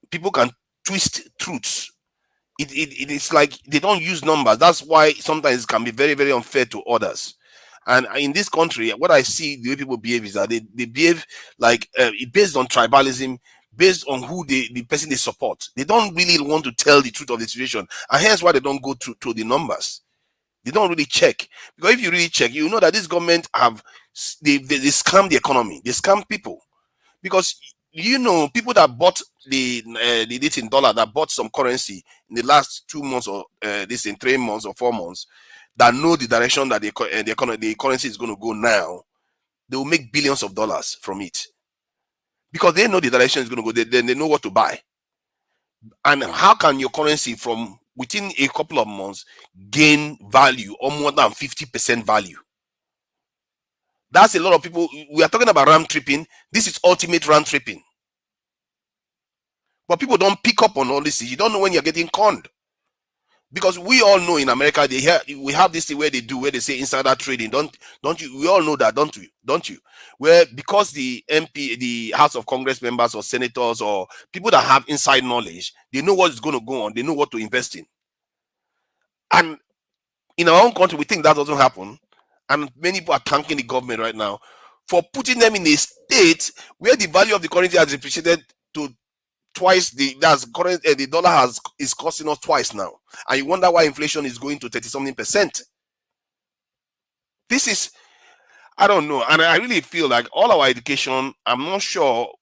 People can twist truths. It's like they don't use numbers. That's why sometimes it can be very, very unfair to others. And in this country, what I see the way people behave is that they behave like based on tribalism, based on who the person they support. They don't really want to tell the truth of the situation. And hence why they don't go to the numbers. They don't really check. Because if you really check, you know that this government they scam the economy. They scam people. Because you know, people that bought the this in dollar, that bought some currency in the last 2 months or this in 3 months or 4 months, that know the direction that the currency is going to go now, they will make billions of dollars from it. Because they know the direction is going to go, then they know what to buy. And how can your currency from within a couple of months gain value or more than 50% value? That's a lot of people. We are talking about round tripping. This is ultimate round tripping. But people don't pick up on all this. You don't know when you're getting conned. Because we all know in America we have this thing where they say insider trading. Don't you? We all know that, don't we? Don't you? Where because the MP, the House of Congress members or senators or people that have inside knowledge, they know what's going to go on. They know what to invest in. And in our own country, we think that doesn't happen. And many people are thanking the government right now for putting them in a state where the value of the currency has depreciated to twice the dollar is costing us twice now, and you wonder why inflation is going to 30-something%. This is, I don't know, and I really feel like all our education, I'm not sure,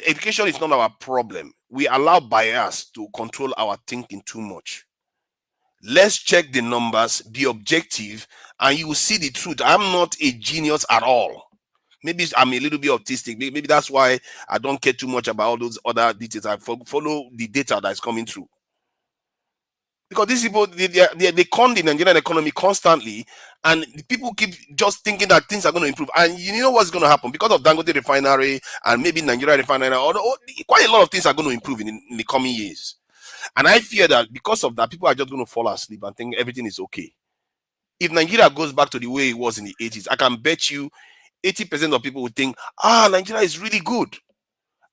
education is not our problem. We allow bias to control our thinking too much. Let's check the numbers, be objective, and you will see the truth. I'm not a genius at all. Maybe I'm a little bit autistic. Maybe that's why I don't care too much about all those other details. I follow the data that's coming through. Because these people, they con the Nigerian economy constantly, and people keep just thinking that things are going to improve. And you know what's going to happen? Because of Dangote refinery and maybe Nigeria refinery, or quite a lot of things are going to improve in the coming years. And I fear that because of that, people are just going to fall asleep and think everything is okay. If Nigeria goes back to the way it was in the 80s, I can bet you 80% of people would think, Nigeria is really good.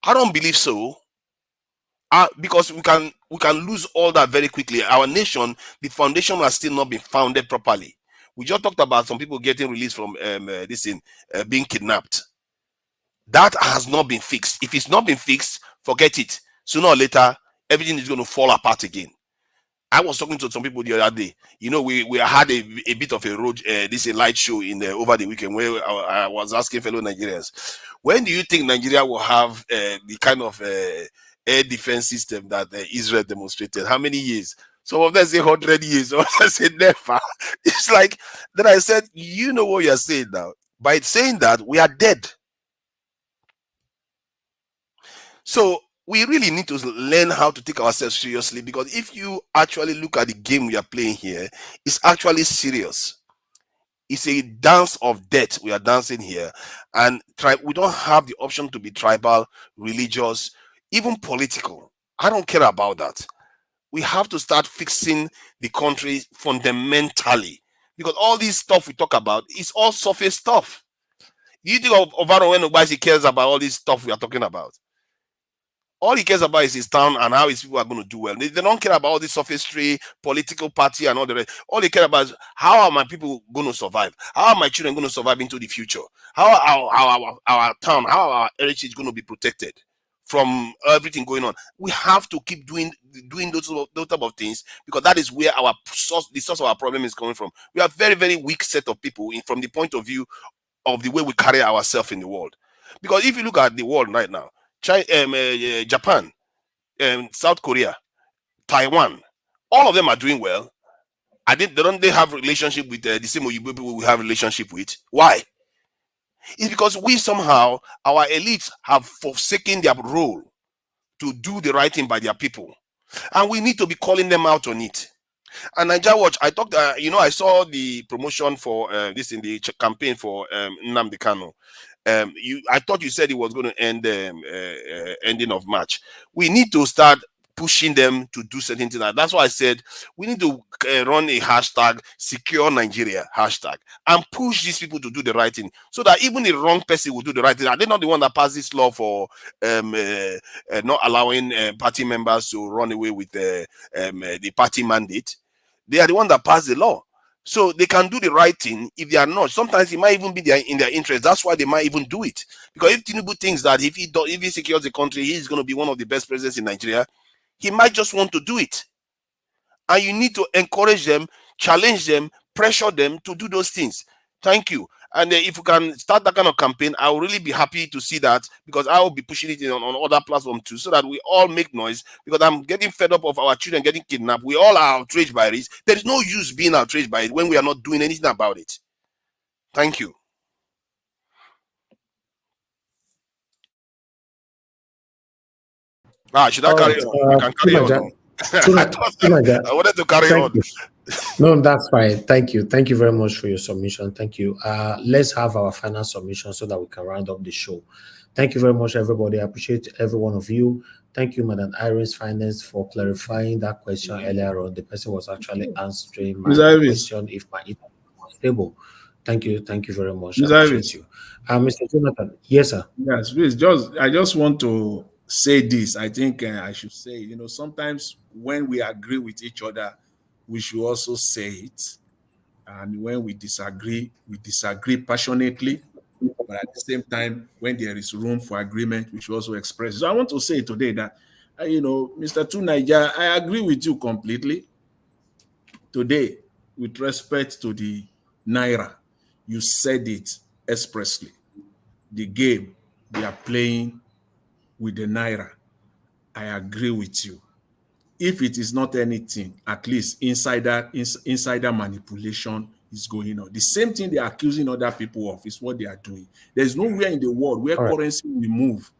I don't believe so. Because we can lose all that very quickly. Our nation, the foundation has still not been founded properly. We just talked about some people getting released from being kidnapped. That has not been fixed. If it's not been fixed, forget it. Sooner or later, everything is going to fall apart again. I was talking to some people the other day. You know, we had a bit of a road, a light show in over the weekend where I was asking fellow Nigerians, when do you think Nigeria will have the kind of air defense system that Israel demonstrated? How many years? Some of them say 100 years. Some of them say never. It's like, then I said, you know what you're saying now. By saying that, we are dead. So we really need to learn how to take ourselves seriously, because if you actually look at the game we are playing here, it's actually serious. It's a dance of death we are dancing here, and we don't have the option to be tribal, religious, even political. I don't care about that. We have to start fixing the country fundamentally, Because all this stuff we talk about is all surface stuff. You think of Ovaro when nobody cares about all this stuff we are talking about? All he cares about is his town and how his people are going to do well. They don't care about all this sophistry, political party, and all the rest. All they care about is how are my people going to survive? How are my children going to survive into the future? How are our town, how are our heritage going to be protected from everything going on? We have to keep doing those type of things, because that is where the source of our problem is coming from. We are a very, very weak set of people from the point of view of the way we carry ourselves in the world. Because if you look at the world right now, China, Japan, South Korea, Taiwan, all of them are doing well. Don't they have relationship with the same people we have relationship with? Why? It's because we somehow, our elites have forsaken their role to do the right thing by their people, and we need to be calling them out on it. And Niger Watch, I talked, I saw the promotion for this in the campaign for Nnamdi Kanu. I thought you said it was going to end ending of March. We need to start pushing them to do certain things. That's why I said we need to run a hashtag, secure Nigeria hashtag, and push these people to do the right thing, so that even the wrong person will do the right thing. Are they not the one that passed this law for not allowing party members to run away with the party mandate? They are the one that passed the law. So they can do the right thing. If they are not, sometimes it might even be in their interest. That's why they might even do it. Because if Tinubu thinks that if he secures the country, he's going to be one of the best presidents in Nigeria, he might just want to do it. And you need to encourage them, challenge them, pressure them to do those things. Thank you. And if you can start that kind of campaign, I will really be happy to see that, because I will be pushing it on other platforms too, so that we all make noise, because I'm getting fed up of our children getting kidnapped. We all are outraged by this. There is no use being outraged by it when we are not doing anything about it. Thank you. Should I carry on? I can carry on. I wanted to carry on. No, that's fine. Thank you. Thank you very much for your submission. Thank you. Let's have our final submission so that we can round up the show. Thank you very much, everybody. I appreciate every one of you. Thank you, Madam Iris Finance, for clarifying that question earlier on. The person was actually answering my question if my internet was stable. Thank you. Thank you very much. I appreciate you. Mr. Jonathan. Yes, sir. Yes, please. I just want to say this. I think I should say, sometimes when we agree with each other, we should also say it. And when we disagree passionately. But at the same time, when there is room for agreement, we should also express it. So I want to say today that, Mr. Tunaija, I agree with you completely. Today, with respect to the Naira, you said it expressly. The game they are playing with the Naira, I agree with you. If it is not anything, at least insider manipulation is going on. The same thing they are accusing other people of is what they are doing. There's nowhere in the world where currency will move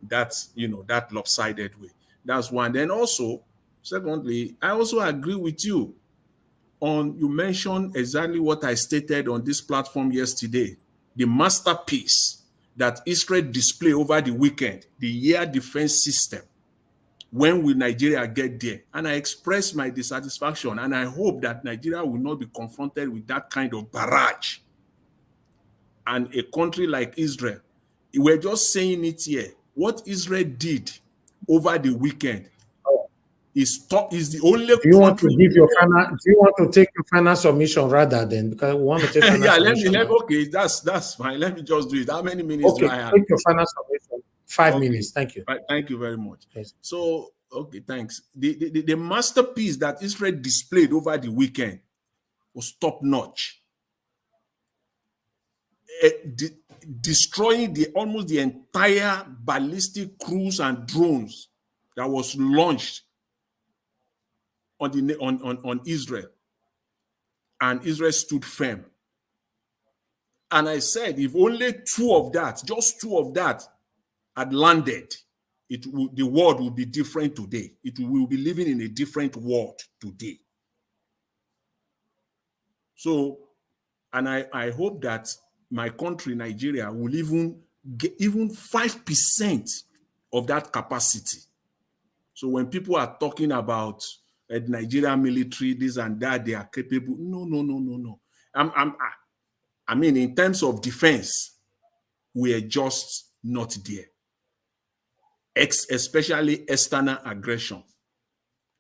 that lopsided way. That's one. Then also, secondly, I also agree with you on, you mentioned exactly what I stated on this platform yesterday, the masterpiece that Israel displayed over the weekend, the air defense system. When will Nigeria get there? And I express my dissatisfaction, and I hope that Nigeria will not be confronted with that kind of barrage. And a country like Israel, we're just saying it here. What Israel did over the weekend is the only Do you want to give your final? Do you want to take your final submission rather than, because we want to take final submission? Okay, that's fine. Let me just do it. How many minutes do I have? Take your final submission. 5 minutes. Thank you. Thank you very much. Yes. So, okay, thanks. The masterpiece that Israel displayed over the weekend was top notch. Destroying almost the entire ballistic cruise and drones that was launched on Israel, and Israel stood firm. And I said, if only just two of that had landed, the world would be different today. We will be living in a different world today. So, and I hope that my country, Nigeria, will even get even 5% of that capacity. So when people are talking about Nigerian military, this and that, they are capable. No. I mean, in terms of defense, we are just not there. Especially external aggression,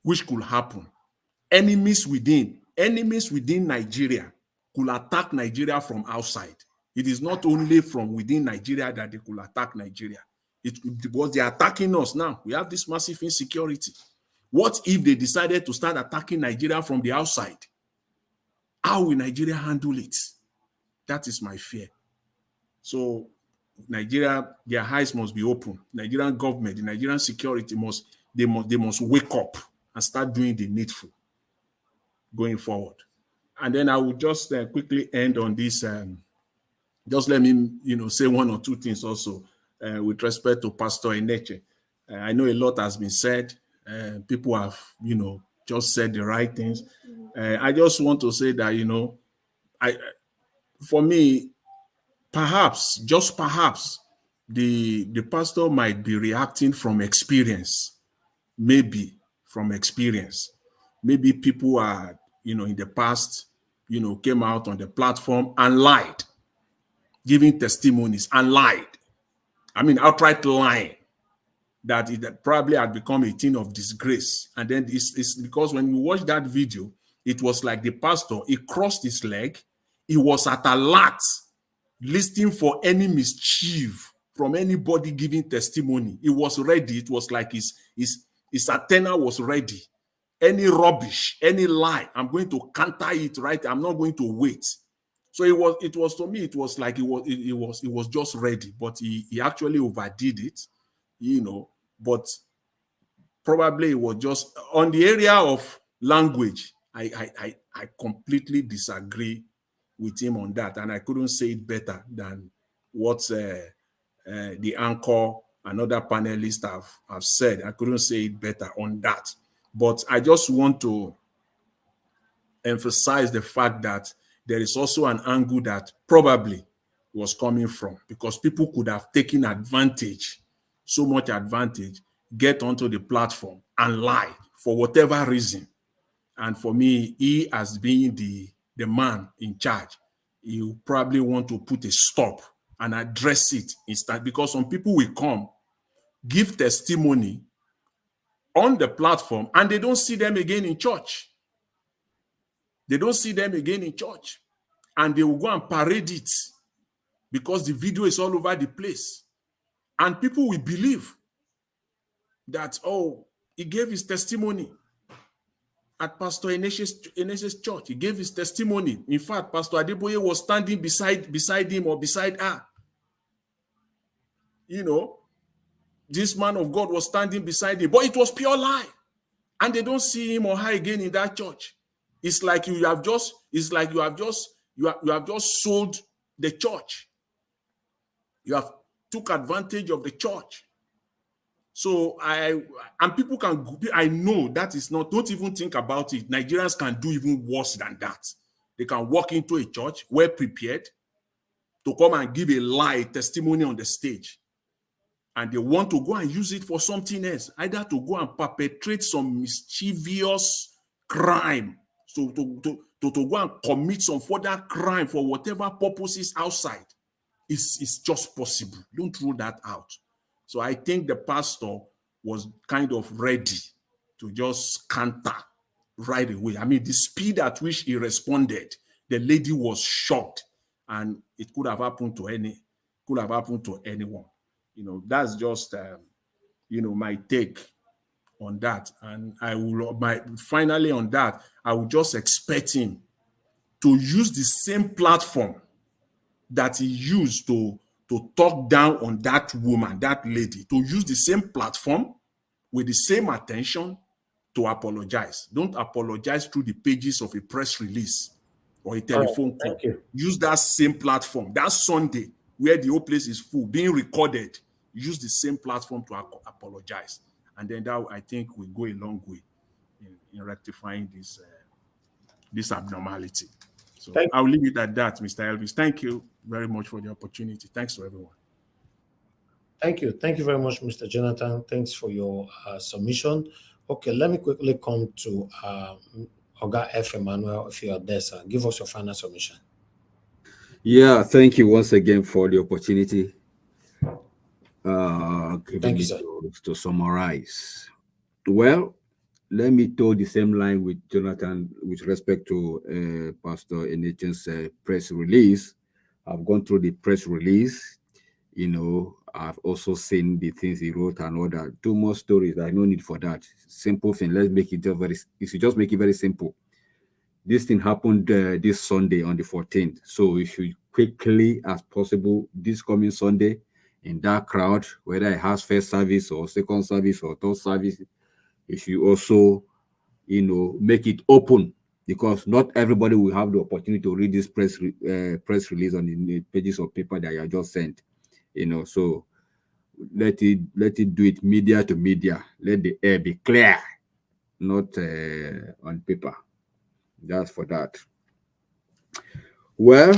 which could happen. Enemies within Nigeria could attack Nigeria from outside. It is not only from within Nigeria that they could attack Nigeria. Because they are attacking us now. We have this massive insecurity. What if they decided to start attacking Nigeria from the outside? How will Nigeria handle it? That is my fear. So Nigeria, their eyes must be open. Nigerian government, the Nigerian security must wake up and start doing the needful going forward. And then I will just quickly end on this. Just let me, say one or two things also with respect to Pastor Eneche. I know a lot has been said. People have, just said the right things. I just want to say that, for me, perhaps, just perhaps, the pastor might be reacting from experience, maybe from experience. Maybe people are, in the past, came out on the platform and lied, giving testimonies and lied. I mean, outright lying, that it probably had become a thing of disgrace. And then it's because when you watch that video, it was like the pastor, he crossed his leg, he was at alert, listening for any mischief from anybody giving testimony. He was ready. It was like his antenna was ready. Any rubbish, any lie, I'm going to counter it, right? I'm not going to wait. So it was to me, it was like it was just ready, but he actually overdid it, but probably it was just on the area of language. I completely disagree with him on that, and I couldn't say it better than what the anchor and other panelists have said. I couldn't say it better on that. But I just want to emphasize the fact that there is also an angle that probably was coming from, because people could have taken advantage, so much advantage, get onto the platform and lie for whatever reason. And for me, he, as being the man in charge, you probably want to put a stop and address it instead, because some people will come, give testimony on the platform, and they don't see them again in church. They don't see them again in church. And they will go and parade it because the video is all over the place. And people will believe that, oh, he gave his testimony at Pastor Eneche's church. He gave his testimony. In fact, Pastor Adeboye was standing beside him or beside her. This man of God was standing beside him, but it was pure lie. And they don't see him or her again in that church. It's like you have just sold the church. You have took advantage of the church. So people can, I know that is not, don't even think about it. Nigerians can do even worse than that. They can walk into a church well prepared to come and give a lie testimony on the stage. And they want to go and use it for something else, either to go and perpetrate some mischievous crime, so to go and commit some further crime for whatever purposes outside. It's just possible. Don't rule that out. So I think the pastor was kind of ready to just counter right away. I mean, the speed at which he responded, the lady was shocked, and it could have happened to anyone. That's just my take on that. And finally on that, I would just expect him to use the same platform that he used to talk down on that woman, that lady, to use the same platform with the same attention to apologize. Don't apologize through the pages of a press release or a telephone call. Use that same platform. That Sunday, where the whole place is full, being recorded, use the same platform to apologize. And then that, I think, will go a long way in rectifying this abnormality. So I'll leave it at that, Mr. Elvis. Thank you very much for the opportunity. Thanks to everyone. Thank you. Thank you very much, Mr. Jonathan. Thanks for your submission. Okay, let me quickly come to Oga F. Emmanuel, if you are there, sir, give us your final submission. Yeah, thank you once again for the opportunity. Thank you, sir. To summarize. Well, let me toe the same line with Jonathan with respect to Pastor Enechen's press release. I've gone through the press release. I've also seen the things he wrote and all that. Two more stories. There's no need for that. Simple thing. Let's make it you should just make it very simple. This thing happened this Sunday on the 14th. So we should quickly as possible this coming Sunday in that crowd, whether it has first service or second service or third service, you should also, make it open, because not everybody will have the opportunity to read this press release on the pages of paper that you just sent. So let it do it media to media. Let the air be clear, not on paper. That's for that. Well,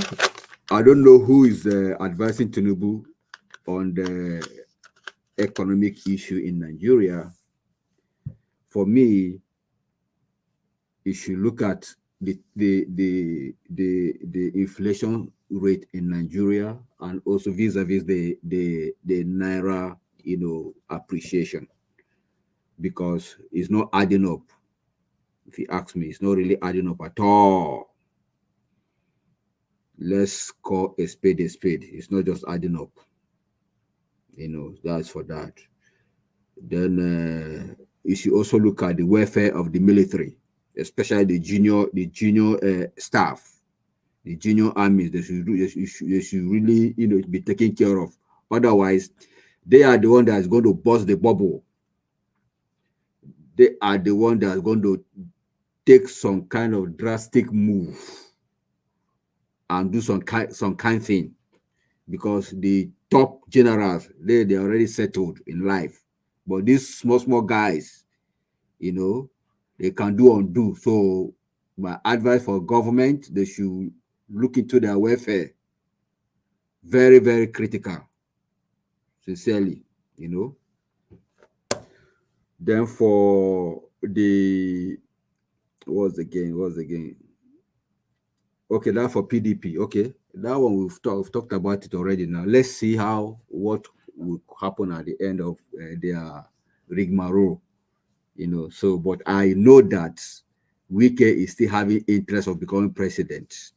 I don't know who is advising Tinubu on the economic issue in Nigeria. For me, you should look at the inflation rate in Nigeria, and also vis-a-vis the naira, appreciation, because it's not adding up. If you ask me, it's not really adding up at all. Let's call a spade a spade. It's not just adding up. That's for that. Then you should also look at the welfare of the military, especially the junior staff, the junior armies. They should really, be taken care of. Otherwise, they are the one that is going to burst the bubble. They are the one that is going to take some kind of drastic move and do some kind thing, because the top generals, they already settled in life. But these small guys, they can do undo. So my advice for government, they should look into their welfare. Very, very critical. Sincerely, Then for the what's again? Okay, that for PDP. Okay, that one we've talked about it already. Now let's see what will happen at the end of their rigmarole. So, but I know that Wike is still having interest of becoming president.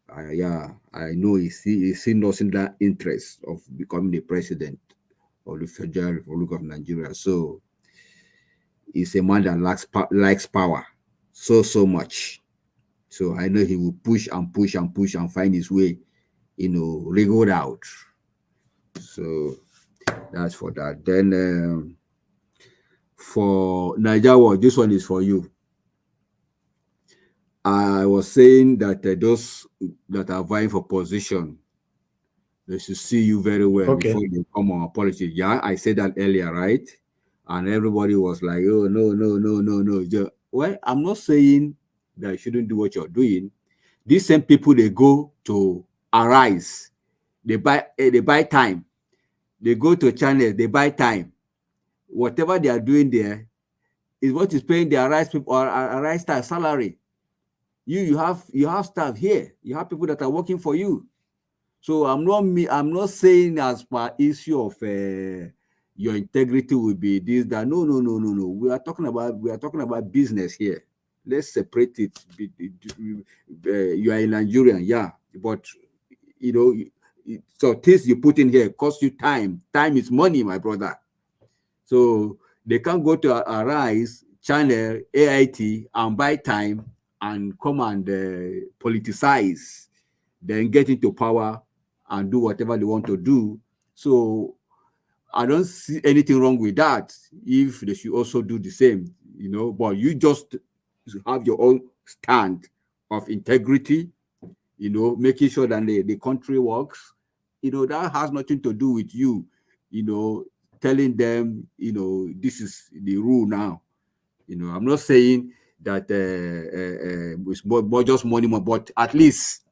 I know he's still losing that interest of becoming the president of the Federal Republic of Nigeria. So he's a man that likes power so much. So I know he will push and find his way, wriggled out. So that's for that. Then for Nigeria, this one is for you. I was saying that those that are vying for position, they should see you very well before they come on politics. Yeah, I said that earlier, right? And everybody was like, oh, no. Well, I'm not saying that you shouldn't do what you're doing. These same people, they go to Arise. They buy time. They go to channels, they buy time. Whatever they are doing there is what is paying the Arise people or Arise staff salary. You have staff here. You have people that are working for you. So I'm not saying as per issue of your integrity will be this, that. No. We are talking about business here. Let's separate it. You are a Nigerian, yeah, but so things you put in here cost you time. Time is money, my brother. So they can't go to Arise, channel, AIT, and buy time and come and politicize, then get into power and do whatever they want to do. So I don't see anything wrong with that if they should also do the same, but you just have your own stand of integrity, making sure that the country works. That has nothing to do with you, telling them, this is the rule now. I'm not saying that it's more just money, but at least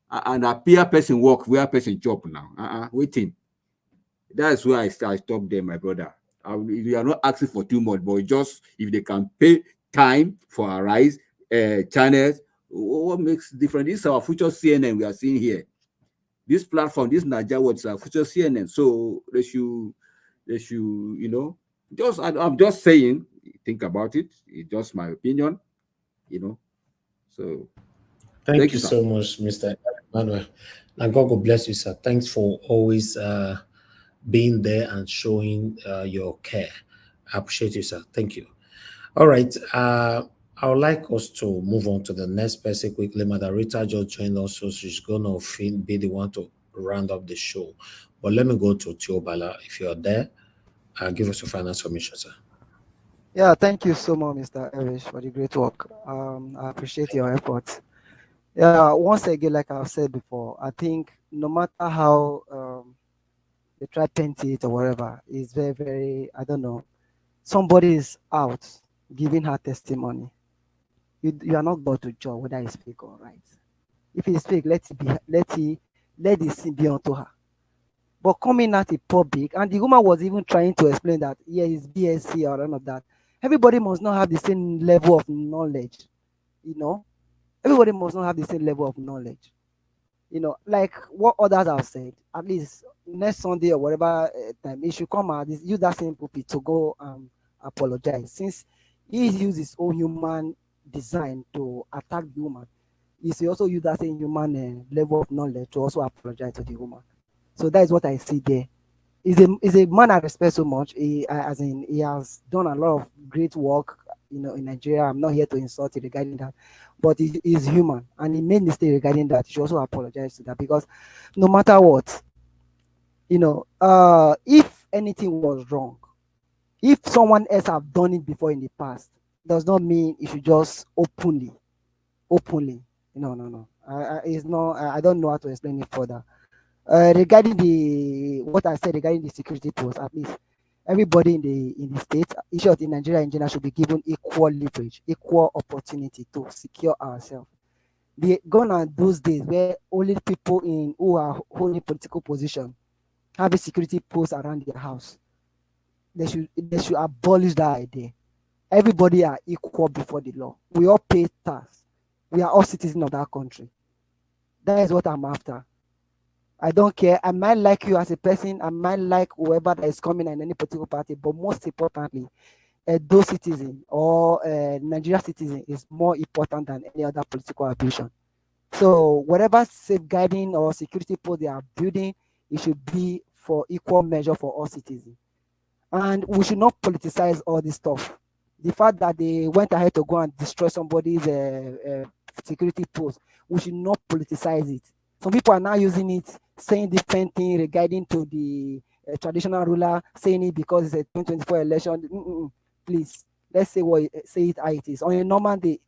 and a peer person work where person job now. Waiting. That's why I stop there, my brother. You are not asking for too much, but just if they can pay time for our rise channels. What makes different? This is our future CNN we are seeing here. This platform, this Naija Watch, is our future CNN. So they should, you know, I'm just saying, think about it. It's just my opinion, you know. So Thank you sir. so much, Mr. Emmanuel. And God will bless you, sir. Thanks for always being there and showing your care. I appreciate you, sir. Thank you. All right. I would like us to move on to the next person quickly. Madam Rita just joined us, so she's going to be the one to round up the show. But let me go to Tiobala. If you're there, give us your final submission, sir. Yeah, thank you so much, Mr. Erish, for the great work. I appreciate your efforts. Yeah, once again, like I've said before, I think no matter how they try to paint it or whatever, it's very, very, I don't know. Somebody is out giving her testimony. You are not going to judge whether it's fake or right. If it's fake, let the sin be unto her. But coming out in public, and the woman was even trying to explain that, yeah, it's BSc or none of that. Everybody must not have the same level of knowledge, you know. Everybody must not have the same level of knowledge, you know. Like what others have said, at least next Sunday or whatever time, he should come out, use that same pulpit to go apologize. Since he used his own human design to attack the woman, he should also use that same human level of knowledge to also apologize to the woman. So that is what I see there. He's a man I respect so much. He has done a lot of great work, you know, in Nigeria. I'm not here to insult him regarding that, but he's human and he made mistake regarding that. He should also apologize to that, because no matter what, you know, if anything was wrong, if someone else have done it before in the past, does not mean you should just openly. No. It's not. I don't know how to explain it further. Regarding what I said regarding the security post, at least everybody in the state, in short, in Nigeria in general, should be given equal leverage, equal opportunity to secure ourselves. Gone are those days where only people who are holding political position have a security post around their house. They should abolish that idea. Everybody are equal before the law. We all pay tax. We are all citizens of that country. That is what I'm after. I don't care. I might like you as a person. I might like whoever that is coming in any political party. But most importantly, those citizen or Nigeria citizen is more important than any other political ambition. So whatever safeguarding or security post they are building, it should be for equal measure for all citizens. And we should not politicize all this stuff. The fact that they went ahead to go and destroy somebody's security post, we should not politicize it. Some people are now using it, saying different things regarding to the traditional ruler, saying it because it's a 2024 election. Please, let's say it how it is. On a normal day,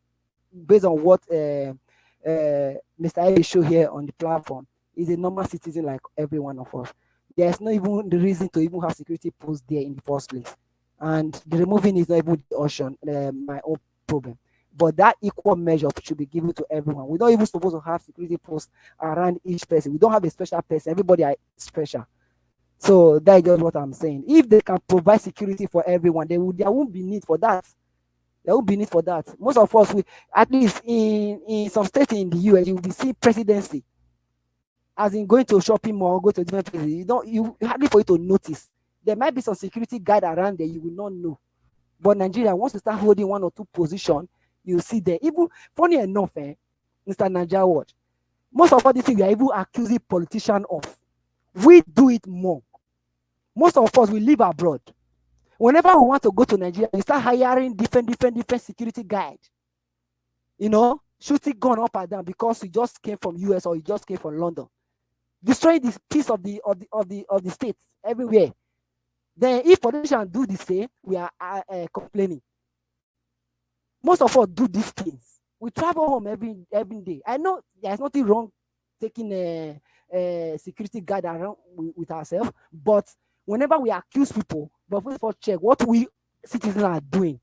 based on what Mr. A show here on the platform, is a normal citizen like every one of us. There's not even the reason to even have security posts there in the first place. And the removing is not even the option, my own problem. But that equal measure should be given to everyone. We're not even supposed to have security posts around each person. We don't have a special person. Everybody are special. So that is just what I'm saying. If they can provide security for everyone, there won't be need for that. There won't be need for that. Most of us, at least in some states in the US, you will be seeing presidency. As in going to a shopping mall, go to different places. You hardly for you to notice. There might be some security guard around there you will not know. But Nigeria, once you start holding one or two positions, you see there. Even funny enough, Mr. Naija Watch, most of all these things we are even accusing politicians of. We do it more. Most of us we live abroad. Whenever we want to go to Nigeria, we start hiring different security guides. You know, shooting gun up and down because you just came from US or you just came from London, destroying this piece of the states everywhere. Then if politicians do the same, we are complaining. Most of us do these things. We travel home every day. I know there's nothing wrong taking a security guard around with ourselves, but whenever we accuse people, but first check what we citizens are doing.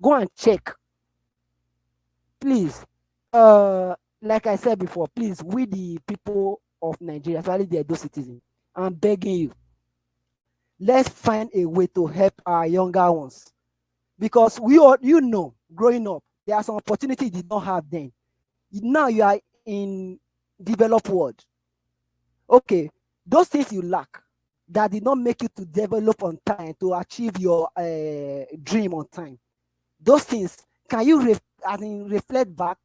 Go and check. Please, like I said before, please, we the people of Nigeria, especially the Edo citizens, I'm begging you, let's find a way to help our younger ones. Because we all, you know, growing up, there are some opportunities you did not have then. Now you are in developed world. Okay, those things you lack that did not make you to develop on time, to achieve your dream on time. Those things, can you reflect back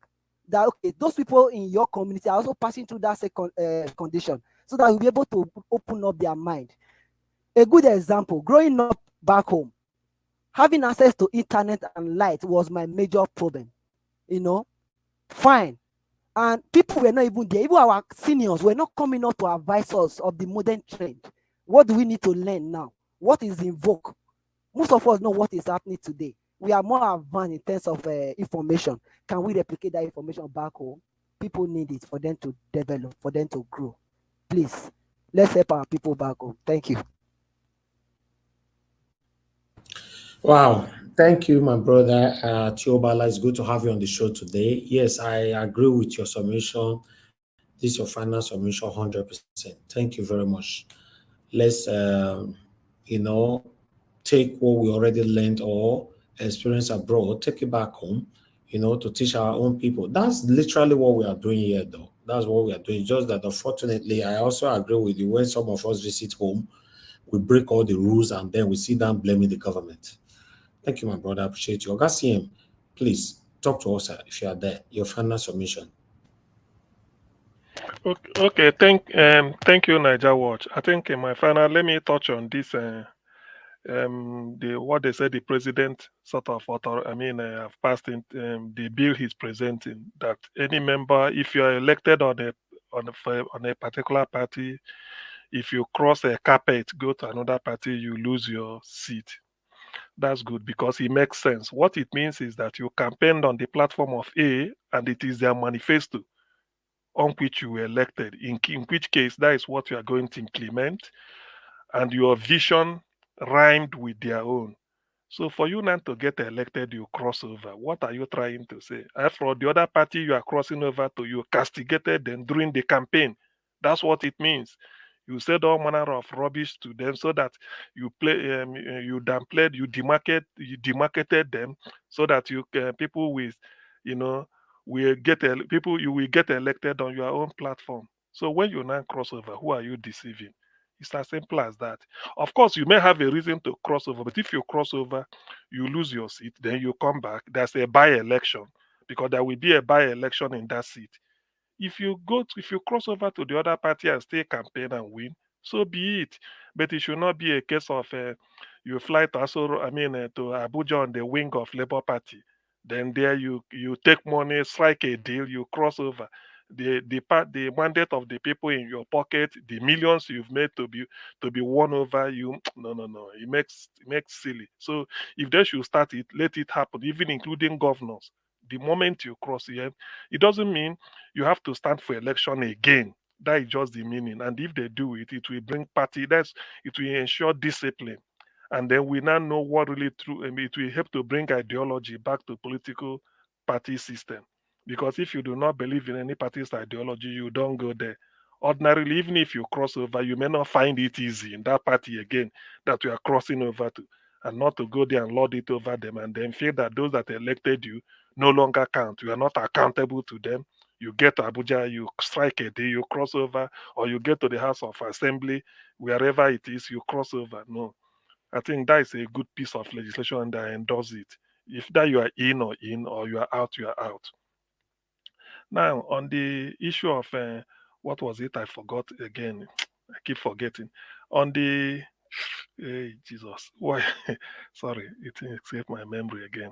that, okay, those people in your community are also passing through that second condition, so that you'll be able to open up their mind. A good example, growing up back home, having access to internet and light was my major problem, fine. And people were not even there. Even our seniors were not coming up to advise us of the modern trend. What do we need to learn now? What is in vogue? Most of us know what is happening today. We are more advanced in terms of information. Can we replicate that information back home? People need it for them to develop, for them to grow. Please, let's help our people back home. Thank you. Wow. Thank you, my brother. Tiobala, it's good to have you on the show today. Yes, I agree with your submission. This is your final submission, 100%. Thank you very much. Let's, take what we already learned or experienced abroad, take it back home, to teach our own people. That's literally what we are doing here, though. That's what we are doing. Just that, unfortunately, I also agree with you. When some of us visit home, we break all the rules and then we sit down blaming the government. Thank you, my brother. I appreciate you. Oga CM, please talk to us if you are there. Your final submission. Okay, thank you, Niger Watch. I think in my final, let me touch on this. What they said the president sort of have passed in the bill he's presenting, that any member, if you are elected on a particular party, if you cross a carpet, go to another party, you lose your seat. That's good because it makes sense. What it means is that you campaigned on the platform of A, and it is their manifesto on which you were elected, in which case that is what you are going to implement, and your vision rhymed with their own. So for you not to get elected, you cross over. What are you trying to say? For the other party you are crossing over to, you castigated them during the campaign. That's what it means. You said all manner of rubbish to them so that you downplayed, you demarketed them so that people with, you will get elected on your own platform. So when you now cross over, who are you deceiving? It's as simple as that. Of course, you may have a reason to cross over, but if you cross over, you lose your seat, then you come back. There's a by-election because there will be a by-election in that seat. If you cross over to the other party and stay campaign and win, so be it. But it should not be a case of you fly to to Abuja on the wing of Labour Party. Then there you take money, strike a deal, you cross over. The mandate of the people in your pocket, the millions you've made to be won over you. No. It makes silly. So if they should start it, let it happen, even including governors. The moment you cross here, it doesn't mean you have to stand for election again. That is just the meaning. And if they do it, it will bring party. It will ensure discipline. And then we now know what really true. It will help to bring ideology back to political party system. Because if you do not believe in any party's ideology, you don't go there. Ordinarily, even if you cross over, you may not find it easy in that party again that you are crossing over to, and not to go there and lord it over them and then feel that those that elected you no longer count. You are not accountable to them. You get to Abuja, you strike a day, you cross over, or you get to the House of Assembly, wherever it is, you cross over. No. I think that is a good piece of legislation and I endorse it. If that you are in, or you are out, you are out. Now, on the issue of what was it? I forgot again. I keep forgetting. On the hey, Jesus, why? Sorry, it escaped my memory again.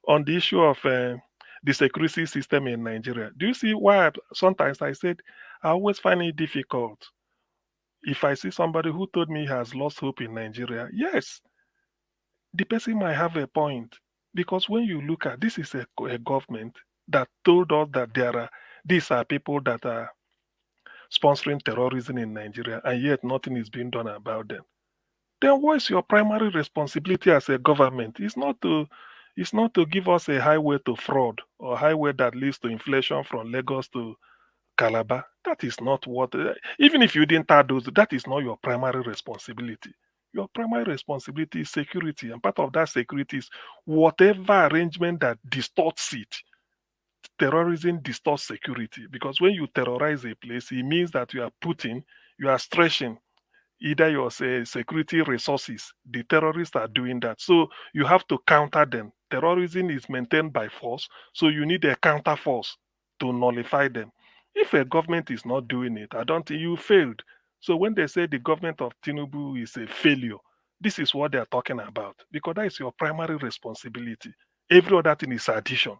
On the issue of the security system in Nigeria, do you see why sometimes I said I always find it difficult if I see somebody who told me he has lost hope in Nigeria? Yes, the person might have a point because when you look at this, is a government that told us that these are people that are sponsoring terrorism in Nigeria, and yet nothing is being done about them. Then what is your primary responsibility as a government? It's not to give us a highway to fraud or highway that leads to inflation from Lagos to Calabar. That is not what. Even if you didn't add those, that is not your primary responsibility. Your primary responsibility is security, and part of that security is whatever arrangement that distorts it. Terrorism distorts security because when you terrorize a place, it means that you are stretching either your security resources. The terrorists are doing that. So you have to counter them. Terrorism is maintained by force, so you need a counter force to nullify them. If a government is not doing it, I don't think you failed. So when they say the government of Tinubu is a failure, this is what they're talking about because that is your primary responsibility. Every other thing is addition.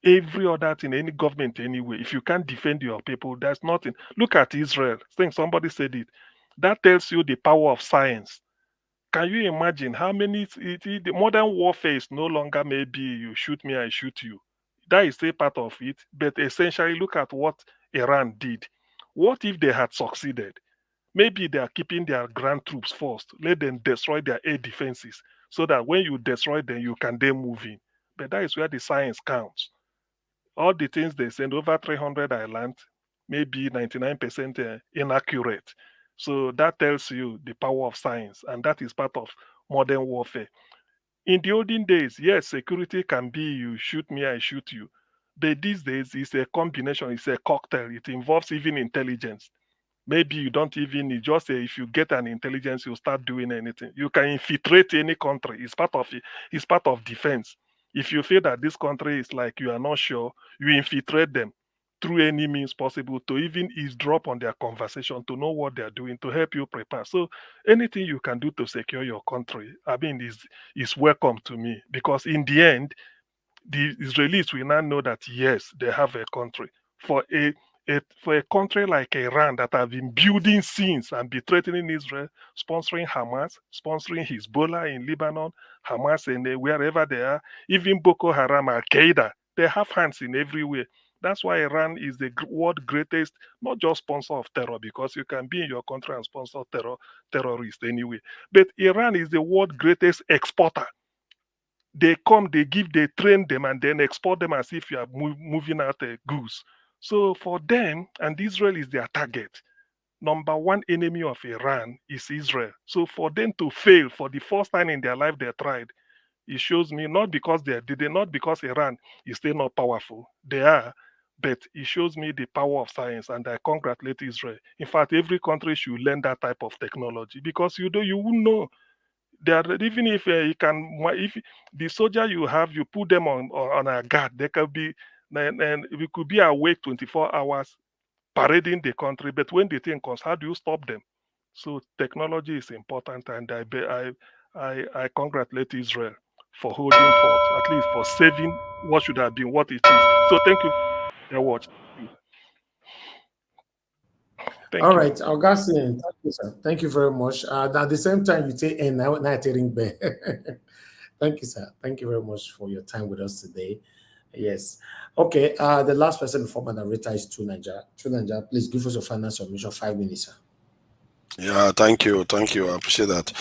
Every other thing, any government anyway, if you can't defend your people, there's nothing. Look at Israel. I think somebody said it. That tells you the power of science. Can you imagine how many the modern warfare is no longer maybe you shoot me, I shoot you. That is a part of it. But essentially, look at what Iran did. What if they had succeeded? Maybe they are keeping their ground troops first. Let them destroy their air defenses so that when you destroy them, you can then move in. But that is where the science counts. All the things they send over 300 islands, maybe 99% inaccurate. So that tells you the power of science, and that is part of modern warfare. In the olden days, yes, security can be you shoot me, I shoot you. But these days, it's a combination, it's a cocktail. It involves even intelligence. Maybe you don't even need just if you get an intelligence, you start doing anything. You can infiltrate any country. It's part of it. It's part of defense. If you feel that this country is like you are not sure, you infiltrate them through any means possible to even eavesdrop on their conversation to know what they are doing to help you prepare. So anything you can do to secure your country, I mean, is welcome to me because in the end, the Israelis will now know that yes, they have a country. For a country like Iran that have been building since and be threatening Israel, sponsoring Hamas, sponsoring Hezbollah in Lebanon, Hamas in wherever they are, even Boko Haram, Al Qaeda, they have hands in everywhere. That's why Iran is the world greatest, not just sponsor of terror, because you can be in your country and sponsor terrorists anyway. But Iran is the world greatest exporter. They come, they train them, and then export them as if you are moving out goods. So for them, and Israel is their target. Number one enemy of Iran is Israel. So for them to fail for the first time in their life, they tried. It shows me not because not because Iran is still not powerful. They are, but it shows me the power of science, and I congratulate Israel. In fact, every country should learn that type of technology because you won't know. Even if you can, if the soldier you have, you put them on a guard, they can be, and we could be awake 24 hours parading the country. But when the thing comes, how do you stop them? So technology is important, and I congratulate Israel for holding forth, at least for saving what should have been what it is. So thank you for your watch. All right, Augustine, thank you, sir. Thank you very much. At the same time, you take and now Thank you, sir. Thank you very much for your time with us today. Yes. Okay. The last person before my narrator is Tunanja. Tunanja, please give us your final submission. 5 minutes, sir. Yeah, thank you. I appreciate that.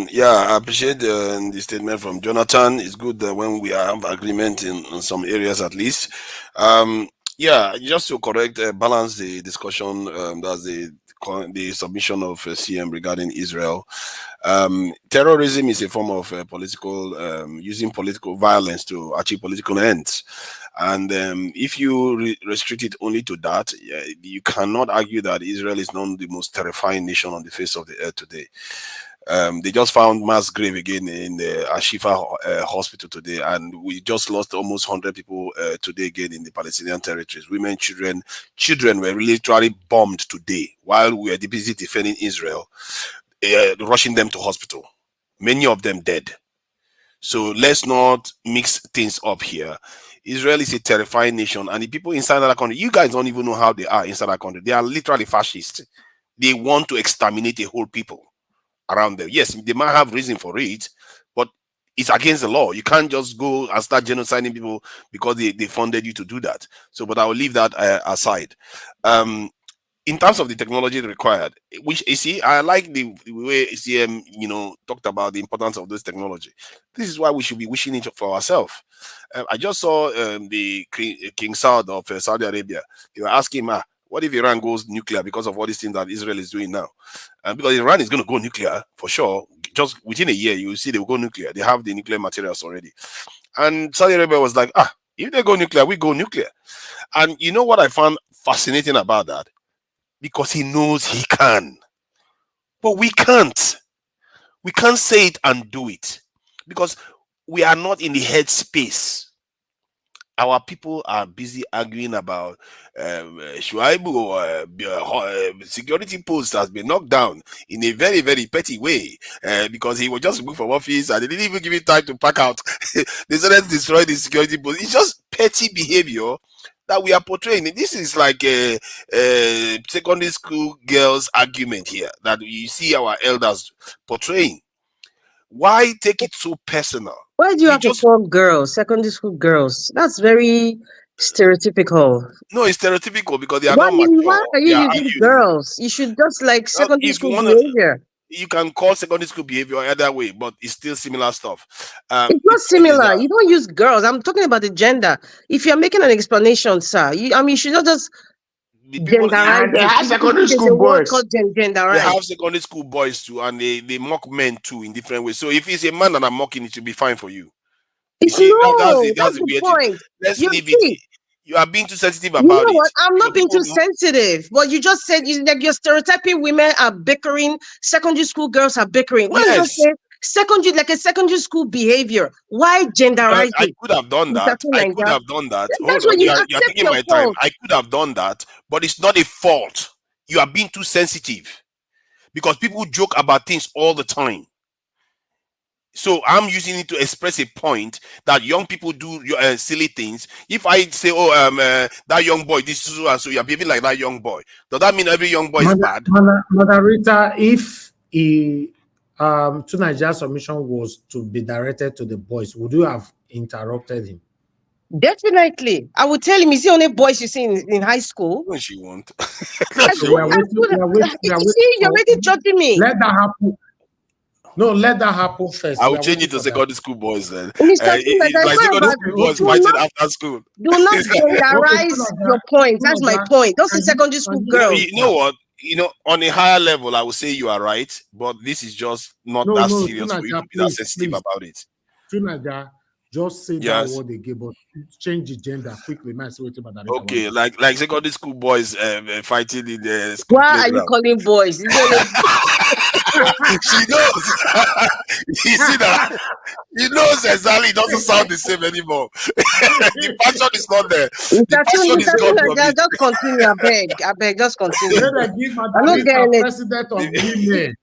Yeah, I appreciate the statement from Jonathan. It's good that when we have agreement in some areas at least. Yeah, just to correct, balance the discussion. That's the submission of CM regarding Israel. Terrorism is a form of political, using political violence to achieve political ends. And if you restrict it only to that, you cannot argue that Israel is not the most terrifying nation on the face of the earth today. They just found mass grave again in the Ashifa hospital today, and we just lost almost 100 people today again in the Palestinian territories. Women, children were literally bombed today while we were busy defending Israel, rushing them to hospital. Many of them dead. So let's not mix things up here. Israel is a terrifying nation, and the people inside that country, you guys don't even know how they are inside that country. They are literally fascists. They want to exterminate a whole people around them. Yes, they might have reason for it, but it's against the law. You can't just go and start genociding people because they funded you to do that. So, but I will leave that aside. In terms of the technology required, which you see, I like the way CM, talked about the importance of this technology. This is why we should be wishing it for ourselves. I just saw the King Saud of Saudi Arabia. They were asking him, What if Iran goes nuclear because of all these things that Israel is doing now? Because Iran is going to go nuclear for sure. Just within a year, you will see they will go nuclear. They have the nuclear materials already. And Saudi Arabia was like, if they go nuclear, we go nuclear. And you know what I found fascinating about that? Because he knows he can. But we can't. We can't say it and do it. Because we are not in the headspace. Our people are busy arguing about Shaibu security post has been knocked down in a very, very petty way because he was just removed from office and they didn't even give him time to pack out. They said let's destroy the security post. It's just petty behavior that we are portraying. This is like a secondary school girls argument here that you see our elders portraying. Why take it so personal? Why do you have to call girls, secondary school girls? That's very stereotypical. No, it's stereotypical because they are Why not mature. are you using girls? You should just like secondary school behavior. You can call secondary school behavior either way, but it's still similar stuff. It's not similar. You don't use girls. I'm talking about the gender. If you're making an explanation, sir, you should not just genderize. They have secondary school boys. They have secondary school boys too, and they mock men too in different ways. So if it's a man that I'm mocking, it should be fine for you. That's the point. Let's leave it. You are being too sensitive about it. What? I'm not being too sensitive. But you just said you're stereotyping women are bickering, secondary school girls are bickering. Why not say secondary school behavior? Why genderize I could have done that. That's what you accept. You're taking my time. I could have done that, but it's not a fault. You are being too sensitive because people joke about things all the time. So I'm using it to express a point that young people do silly things. If I say, that young boy, this is so you're behaving like that young boy, does that mean every young boy is bad? Mother Rita, if Nigeria's submission was to be directed to the boys, would you have interrupted him? Definitely. I would tell him, is the only boys you see in high school? No, she won't. You're already judging me. Let that happen. No, let that happen first. I will change it to secondary school boys then. It's like secondary school boys fighting after school. Do not genderize your point. That's my point. Those are secondary school girls. You know what? On a higher level, I would say you are right, but this is just not that serious for you to be that sensitive about it. Tunaja, just say that word again, but change the gender quickly. Okay, like secondary school boys fighting in the school. Why are you calling boys? She knows. You see that? He knows exactly. It doesn't sound the same anymore. The passion is not there. The passion is gone from it. Just continue, I beg, just continue. I'm not getting it. President of women.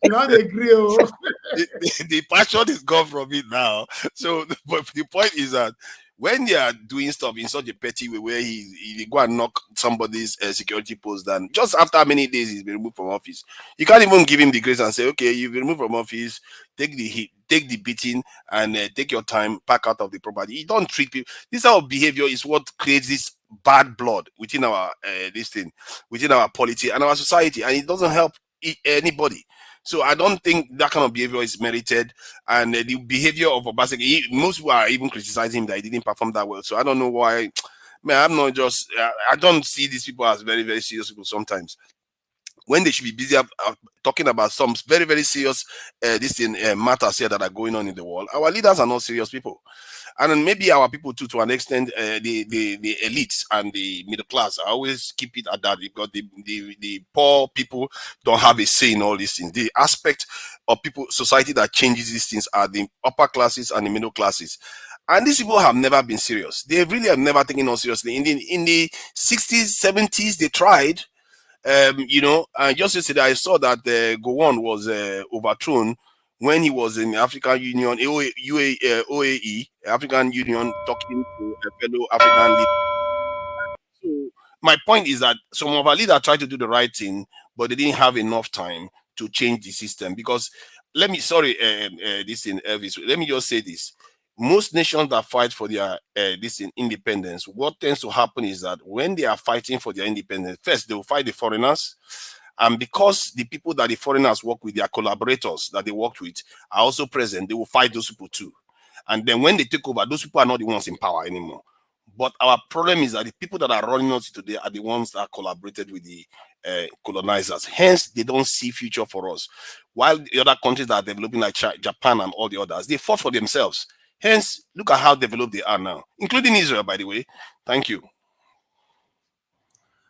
You don't agree? The passion is gone from it now. So, but the point is that when they are doing stuff in such a petty way where he go and knock somebody's security post, then just after many days he's been removed from office, you can't even give him the grace and say, okay, you've been removed from office, take the hit, take the beating, and take your time, pack out of the property. You don't treat people. This type of behavior is what creates this bad blood within our within our polity and our society, and it doesn't help anybody. So I don't think that kind of behavior is merited. And the behavior of Obaseki, most people are even criticizing him that he didn't perform that well. So I don't know why. Man, I'm not just. I don't see these people as very, very serious people sometimes. When they should be busy talking about some very, very serious matters here that are going on in the world, our leaders are not serious people. And then maybe our people too, to an extent, the elites and the middle class. I always keep it at that because the poor people don't have a say in all these things. The aspect of society that changes these things are the upper classes and the middle classes. And these people have never been serious. They really have never taken us seriously. In the 60s, 70s, they tried. Just yesterday I saw that Gowon was overthrown when he was in the African Union, OAE, African Union, talking to a fellow African leader. So my point is that some of our leaders tried to do the right thing, but they didn't have enough time to change the system. Because let me just say this. Most nations that fight for their independence, what tends to happen is that when they are fighting for their independence, first they will fight the foreigners. And because the people that the foreigners work with, their collaborators that they worked with, are also present, they will fight those people too. And then when they take over, those people are not the ones in power anymore. But our problem is that the people that are running us today are the ones that collaborated with the colonizers. Hence, they don't see future for us. While the other countries that are developing, like Japan and all the others, they fought for themselves. Hence, look at how developed they are now, including Israel, by the way. Thank you.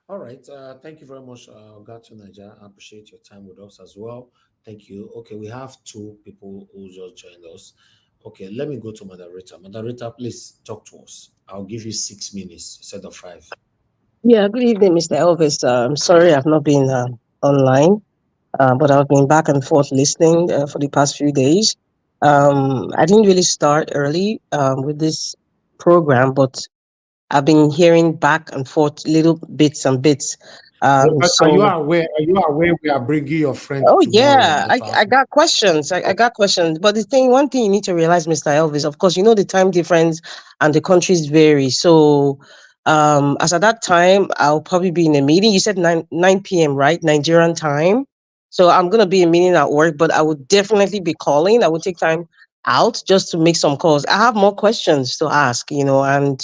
All right. Thank you very much, Gato Naija. I appreciate your time with us as well. Thank you. Okay, we have two people who just joined us. Okay, let me go to moderator. Moderator, please talk to us. I'll give you 6 minutes instead of 5. Yeah, good evening, Mr. Elvis. I'm sorry I've not been online, but I've been back and forth listening for the past few days. I didn't really start early with this program, but I've been hearing back and forth little bits and bits. But are you So aware? Are you aware we are bringing your friend oh tomorrow on yeah, the I got questions. I got questions. But one thing you need to realize, Mr. Elvis, of course, you know the time difference and the countries vary. So as at that time, I'll probably be in a meeting. You said 9 p.m., right? Nigerian time. So I'm gonna be in a meeting at work, but I would definitely be calling. I would take time out just to make some calls. I have more questions to ask, and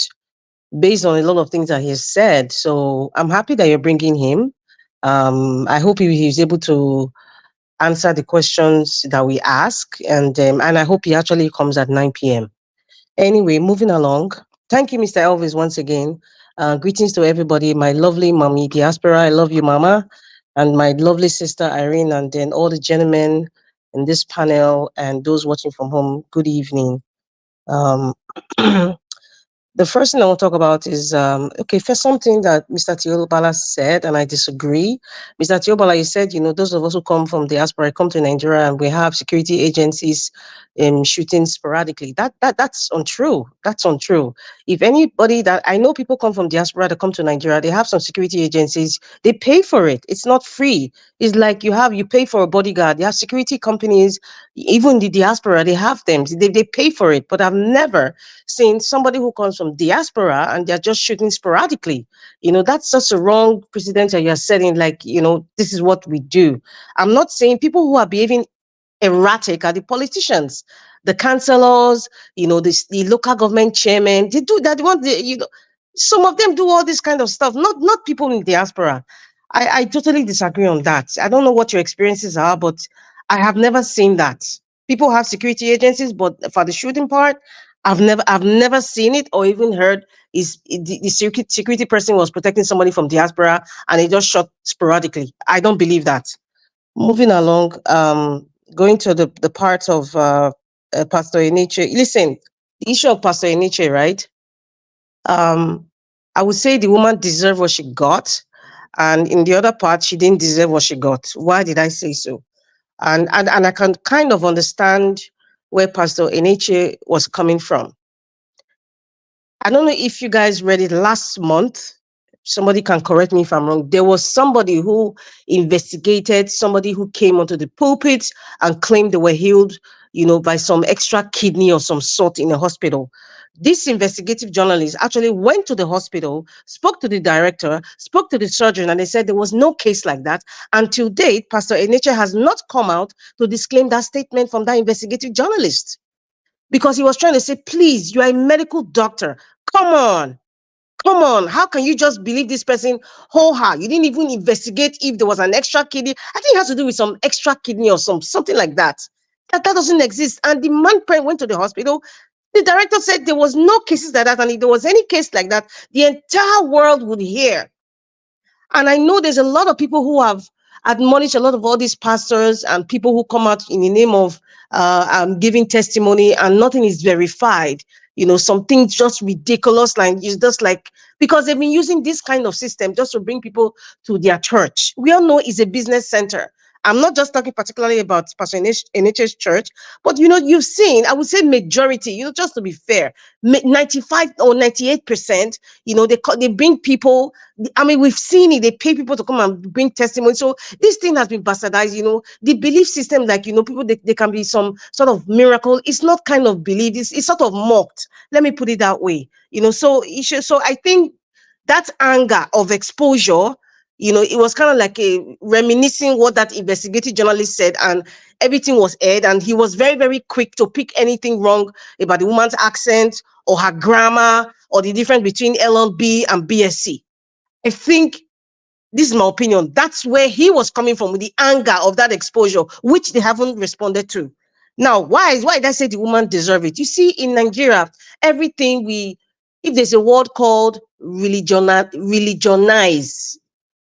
based on a lot of things that he said. So I'm happy that you're bringing him. I hope he's able to answer the questions that we ask, and I hope he actually comes at 9 p.m. Anyway, moving along. Thank you, Mr. Elvis, once again. Greetings to everybody. My lovely mommy diaspora, I love you, Mama, and my lovely sister Irene, and then all the gentlemen in this panel and those watching from home. Good evening. Um, The first thing I want to talk about is okay, first something that Mr. Teobala said, and I disagree. Mr. Teobala, you said, those of us who come from the diaspora come to Nigeria and we have security agencies shooting sporadically. That's untrue. That's untrue. If anybody that I know, people come from diaspora that come to Nigeria, they have some security agencies, they pay for it. It's not free. It's like you pay for a bodyguard. They have security companies, even the diaspora, they have them. They pay for it. But I've never seen somebody who comes from diaspora and they're just shooting sporadically. That's just a wrong precedent that you're setting. Like, this is what we do. I'm not saying people who are behaving erratic are the politicians, the councillors, the local government chairman. They do that. Some of them do all this kind of stuff. Not people in diaspora. I totally disagree on that. I don't know what your experiences are, but I have never seen that. People have security agencies, but for the shooting part, I've never seen it or even heard the security person was protecting somebody from diaspora and he just shot sporadically. I don't believe that. Moving along, going to the part of Pastor Eniche. Listen, the issue of Pastor Eniche, right? I would say the woman deserved what she got, and in the other part, she didn't deserve what she got. Why did I say so? And I can kind of understand where Pastor Eniche was coming from. I don't know if you guys read it last month. Somebody can correct me if I'm wrong. There was somebody who investigated somebody who came onto the pulpit and claimed they were healed, by some extra kidney or some sort in a hospital. This investigative journalist actually went to the hospital, spoke to the director, spoke to the surgeon, and they said there was no case like that. Until date, Pastor Eniche has not come out to disclaim that statement from that investigative journalist, because he was trying to say, please, you are a medical doctor. Come on. How can you just believe this person wholeheartedly? You didn't even investigate if there was an extra kidney. I think it has to do with some extra kidney or something like that. That doesn't exist. And the man went to the hospital. The director said there was no cases like that. And if there was any case like that, the entire world would hear. And I know there's a lot of people who have admonished a lot of all these pastors and people who come out in the name of giving testimony, and nothing is verified. Some things just ridiculous, like it's just like, because they've been using this kind of system just to bring people to their church. We all know it's a business center. I'm not just talking particularly about Pastor NHS church, but you've seen, I would say majority, just to be fair, 95 or 98%, they bring people. I mean, we've seen it. They pay people to come and bring testimony. So this thing has been bastardized. The belief system, like, people, they can be some sort of miracle. It's not kind of belief. It's sort of mocked. Let me put it that way. So I think that anger of exposure, it was kind of like a reminiscing what that investigative journalist said, and everything was aired, and he was very, very quick to pick anything wrong about the woman's accent or her grammar or the difference between LLB and BSc. I think, this is my opinion, that's where he was coming from, with the anger of that exposure, which they haven't responded to. Now, why did I say the woman deserve it? You see, in Nigeria, everything if there's a word called religionize,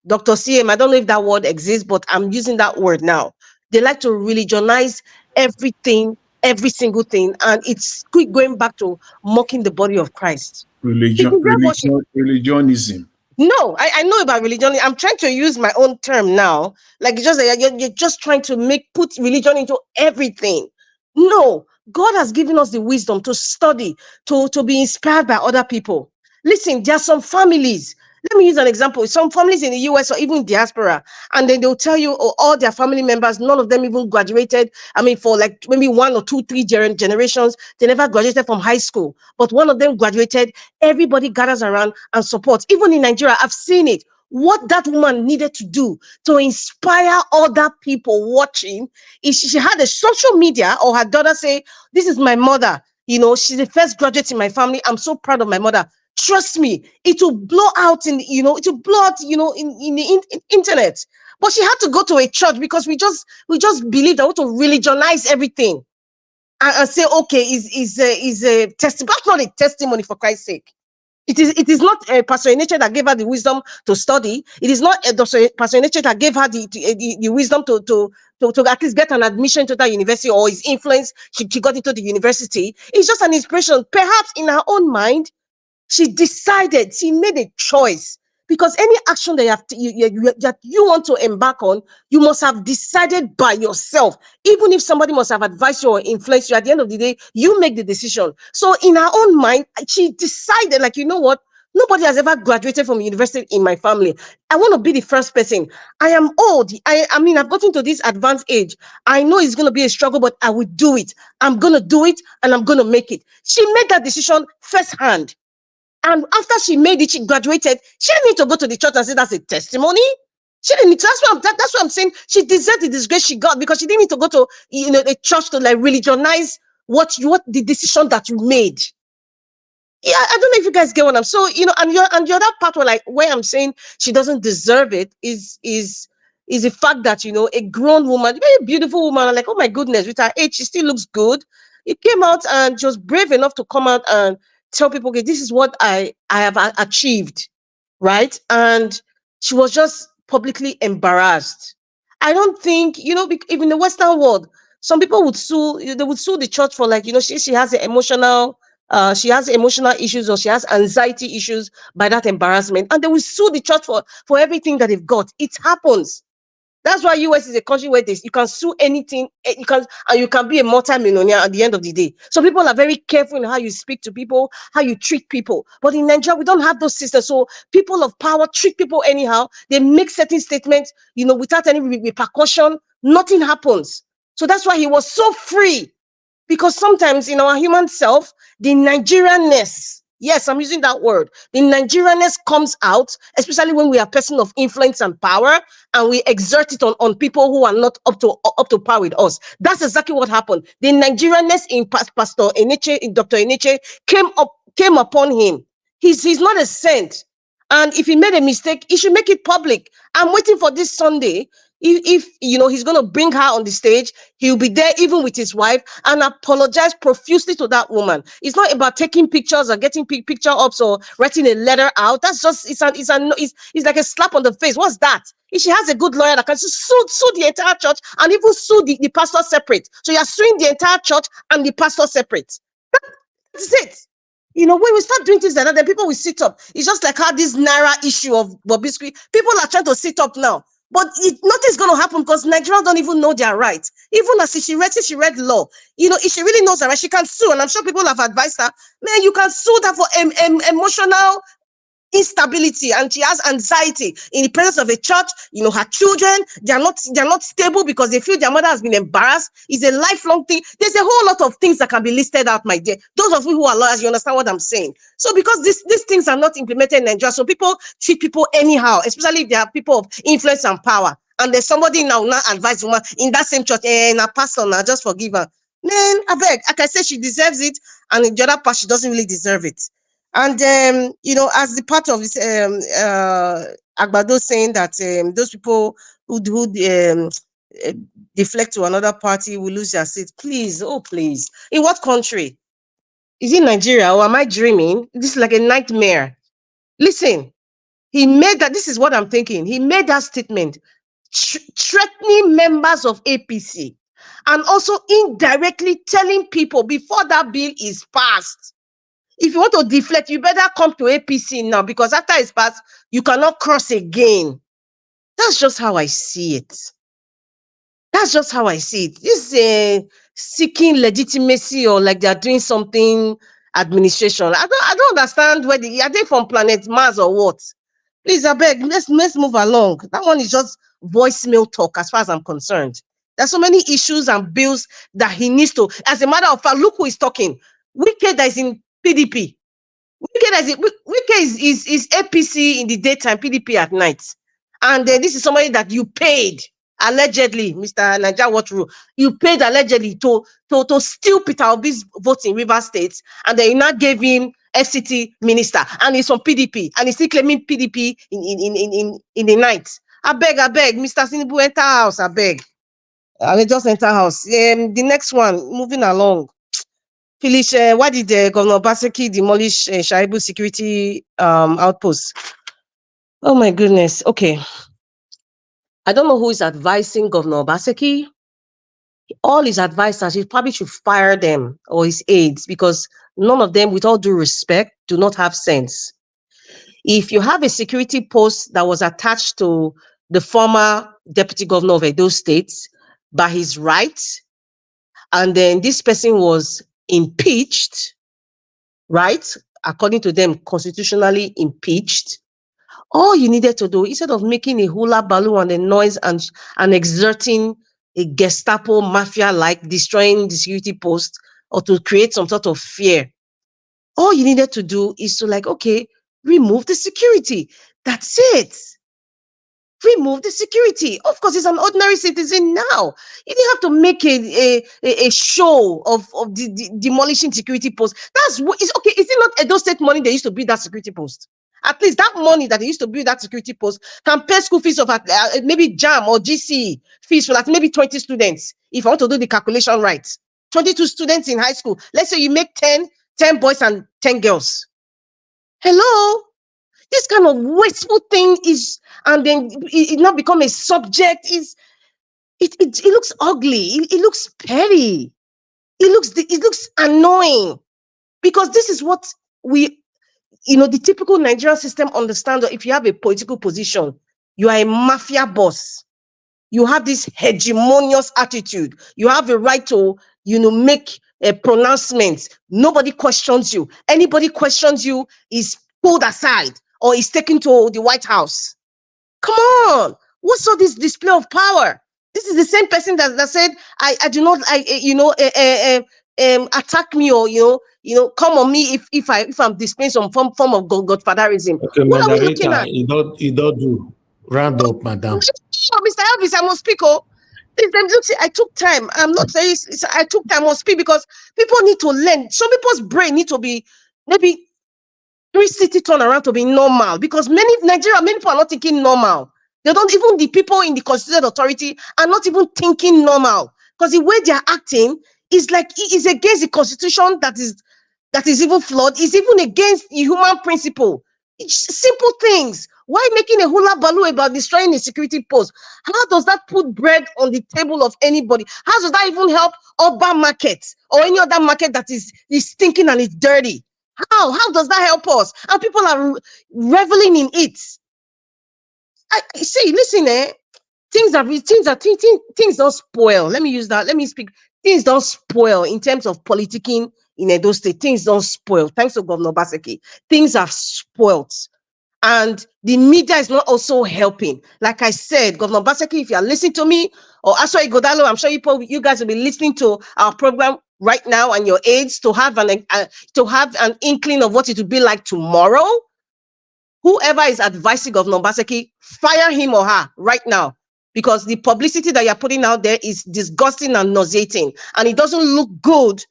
Dr. CM, I don't know if that word exists, but I'm using that word now. They like to religionize everything, every single thing, and it's quick going back to mocking the body of Christ. Religionism. No, I know about religion. I'm trying to use my own term now. Like, you're just trying to put religion into everything. No, God has given us the wisdom to study, to be inspired by other people. Listen, there are some families. Let me use an example. Some families in the US or even diaspora, and then they'll tell you, oh, all their family members, none of them even graduated. I mean, for like maybe 1 or 2, 3 generations, they never graduated from high school. But one of them graduated. Everybody gathers around and supports. Even in Nigeria, I've seen it. What that woman needed to do to inspire other people watching is she had a social media, or her daughter say, this is my mother. She's the first graduate in my family. I'm so proud of my mother. Trust me, it will blow out in the internet. But she had to go to a church because we just believe that we want to religionize everything and say, okay, is a testimony. That's not a testimony, for Christ's sake. It is not a Pastor Eneche that gave her the wisdom to study. It is not a Pastor Eneche that gave her the wisdom to at least get an admission to that university, or his influence. She got into the university. It's just an inspiration. Perhaps in her own mind, she made a choice, because any action that you want to embark on, you must have decided by yourself. Even if somebody must have advised you or influenced you, at the end of the day, you make the decision. So in her own mind, she decided, like, you know what? Nobody has ever graduated from university in my family. I want to be the first person. I am old. I mean, I've gotten to this advanced age. I know it's going to be a struggle, but I will do it. I'm going to do it, and I'm going to make it. She made that decision firsthand. And after she made it, she graduated. She didn't need to go to the church and say that's a testimony. She didn't need to. That's what I'm saying. She deserved the disgrace she got, because she didn't need to go to a church to like religionize what the decision that you made. Yeah, I don't know if you guys get what I'm so, and the other part where I'm saying she doesn't deserve it is the fact that a grown woman, very beautiful woman, I'm like, oh my goodness, with her age, she still looks good. It came out and she was brave enough to come out and tell people, okay, this is what I have achieved, right? And she was just publicly embarrassed. I don't think, even in the Western world, some people would sue. They would sue the church for she has emotional issues, or she has anxiety issues by that embarrassment, and they will sue the church for everything that they've got. It happens. That's why US is a country where you can sue anything, you can be a multi-millionaire at the end of the day. So people are very careful in how you speak to people, how you treat people. But in Nigeria, we don't have those systems. So people of power treat people anyhow. They make certain statements, without any repercussion. Nothing happens. So that's why he was so free. Because sometimes in our human self, the Nigerianness, yes, I'm using that word, the Nigerianness comes out, especially when we are a person of influence and power, and we exert it on people who are not up to par with us. That's exactly what happened. The Nigerianness in Pastor Eneche, in Dr. Eneche, came upon him. He's not a saint. And if he made a mistake, he should make it public. I'm waiting for this Sunday. If he's going to bring her on the stage, he'll be there even with his wife and apologize profusely to that woman. It's not about taking pictures or getting picture ups or writing a letter out. That's just it's like a slap on the face. What's that? If she has a good lawyer that can sue the entire church and even sue the pastor separate. So you're suing the entire church and the pastor separate. That's it. When we start doing things like that, then people will sit up. It's just like how this Naira issue of Bobrisky, people are trying to sit up now. But nothing's going to happen because Nigerians don't even know their rights. Even as she read law, if she really knows her right, she can sue. And I'm sure people have advised her, man, you can sue that for emotional instability, and she has anxiety in the presence of a church. Her children, they're not stable because they feel their mother has been embarrassed. It's a lifelong thing. There's a whole lot of things that can be listed out, my dear. Those of you who are lawyers, you understand what I'm saying. So because these things are not implemented in Nigeria, so people treat people anyhow, especially if they are people of influence and power. And there's somebody now advise woman in that same church, and a pastor now, just forgive her. Man, I beg, like I said, she deserves it, and in the other part, she doesn't really deserve it. And you know, as the part of this Agbado saying that those people who deflect to another party will lose their seat. Please, oh please. In what country? Is it Nigeria or am I dreaming? This is like a nightmare. Listen, he made that, this is what I'm thinking. He made that statement threatening members of APC and also indirectly telling people before that bill is passed, if you want to deflect, you better come to APC now, because after it's passed, you cannot cross again. That's just how I see it. That's just how I see it. This is seeking legitimacy, or like they're doing something administration. I don't understand where are they from planet Mars or what? Please, I beg, let's move along. That one is just voicemail talk as far as I'm concerned. There's so many issues and bills that he needs to. As a matter of fact, look who is talking. Wike that is in PDP. Wike is APC in the daytime, PDP at night. And this is somebody that you paid, allegedly, Mr. Naija Watch Rule, you paid allegedly to steal Peter Obi's votes in Rivers State, and then you now gave him FCT minister, and he's from PDP, and he's still claiming PDP in the night. I beg, Mr. Sinibu, enter house, I beg. I just enter house. The next one, moving along. Felice, why did Governor Obaseki demolish Shaibu security outpost? Oh my goodness. Okay. I don't know who is advising Governor Obaseki. All his advisors, he probably should fire them, or his aides, because none of them, with all due respect, do not have sense. If you have a security post that was attached to the former deputy governor of Edo State by his right, and then this person was impeached, right? According to them, constitutionally impeached. All you needed to do, instead of making a hula balloon and a noise and exerting a Gestapo mafia like destroying the security post, or to create some sort of fear, all you needed to do is to, like, okay, remove the security. That's it. Remove the security. Of course, he's an ordinary citizen now. You didn't have to make a show of the demolishing security post. That's what is okay. Is it not Edo State money they used to build that security post? At least that money that they used to build that security post can pay school fees of maybe JAM or GC fees for like maybe 20 students. If I want to do the calculation right, 22 students in high school. Let's say you make 10 boys and 10 girls. Hello? This kind of wasteful thing is, and then it now become a subject. It looks ugly. It looks petty. It looks annoying, because this is what we, the typical Nigerian system understands. If you have a political position, you are a mafia boss. You have this hegemonious attitude. You have the right to, make a pronouncement. Nobody questions you. Anybody questions you is pulled aside or is taken to the White House. Come on. What's all this display of power? This is the same person that said, I do not, attack me, or, come on me if I'm displaying some form of godfatherism. Okay, what are we looking at? You don't do. Round up, madam. Mr. Elvis, I must speak. I took time. I'm not very. I took time. I must speak because people need to learn. Some people's brain need to be maybe 360 turn around to be normal, because many people are not thinking normal. They don't, even the people in the constituted authority are not even thinking normal, because the way they are acting is like it is against the constitution that is even flawed. It's even against the human principle. It's simple things. Why making a hula baloo about destroying a security post? How does that put bread on the table of anybody? How does that even help urban market or any other market that is stinking and is dirty? How does that help us? And people are reveling in it. Listen, things don't spoil. Let me use that. Let me speak. Things don't spoil in terms of politicking in Edo State. Things don't spoil. Thanks to Governor Obaseki. Things have spoiled. And the media is not also helping. Like I said, Governor Obaseki, if you are listening to me, or Asoi Godalo, I'm sure you guys will be listening to our program right now, and your aides, to have an inkling of what it will be like tomorrow. Whoever is advising Governor Obaseki, fire him or her right now, because the publicity that you're putting out there is disgusting and nauseating, and it doesn't look good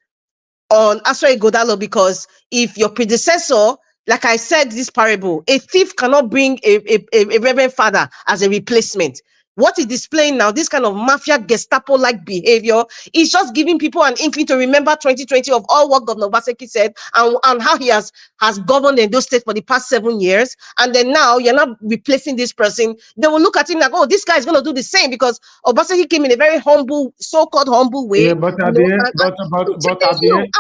on Asoi Godalo, because if your predecessor like I said, this parable, a thief cannot bring a reverend father as a replacement. What is displaying now, this kind of mafia Gestapo-like behavior, is just giving people an inkling to remember 2020 of all what Governor Obaseki said and how he has governed in those states for the past 7 years. And then now you're not replacing this person. They will look at him like, oh, this guy is going to do the same, because Obaseki came in a very humble, so-called humble way. Yeah, but at the end,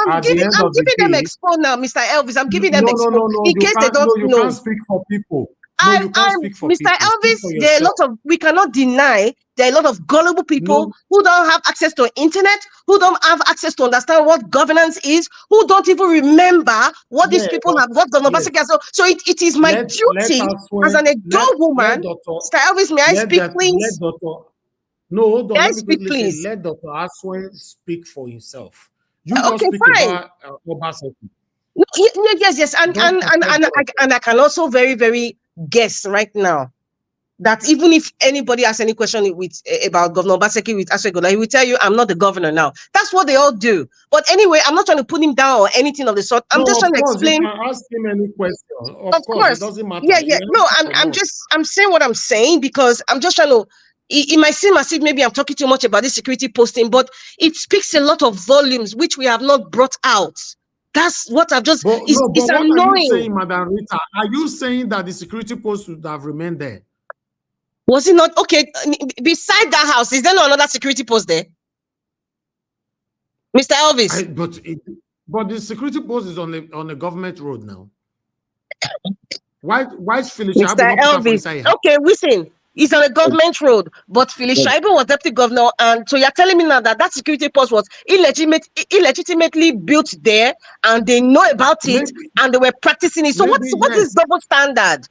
I'm giving them expo now, Mr. Elvis. I'm giving them expo in case they don't know. You can't speak for people. No, you can't speak for Mr. people. Elvis, there are a lot of, we cannot deny, there are a lot of gullible people who don't have access to internet, who don't have access to understand what governance is, who don't even remember what these people have, what Governor Obaseki has. So it is my duty as an adult woman. Mr. Elvis, may I speak, please? No, hold on. Let me quickly please. say, let Dr. Aswen speak for himself. You just speak about Obaseki. No, yes, and I can also very, very guess right now that even if anybody has any question about Governor Obaseki with Aswegola, he will tell you, I'm not the governor now. That's what they all do. But anyway, I'm not trying to put him down or anything of the sort. I'm just trying to explain. You can ask him any question. Of course, it doesn't matter. Yeah. No, I'm saying what I'm saying because I'm just trying to. It might seem as if maybe I'm talking too much about this security posting, but it speaks a lot of volumes which we have not brought out. That's what I've just. It's annoying. What are you saying, Madam Rita? Are you saying that the security post would have remained there? Was it not okay? Beside that house, is there not another security post there, Mr. Elvis? But the security post is on a government road now. Why is Philip Shaibu Mr. Elvis? Okay, listen. It's on a government road, but Philip Shaibu was deputy governor, and so you're telling me now that security post was illegitimately built there, and they know about it, and they were practicing it. So what is double standard?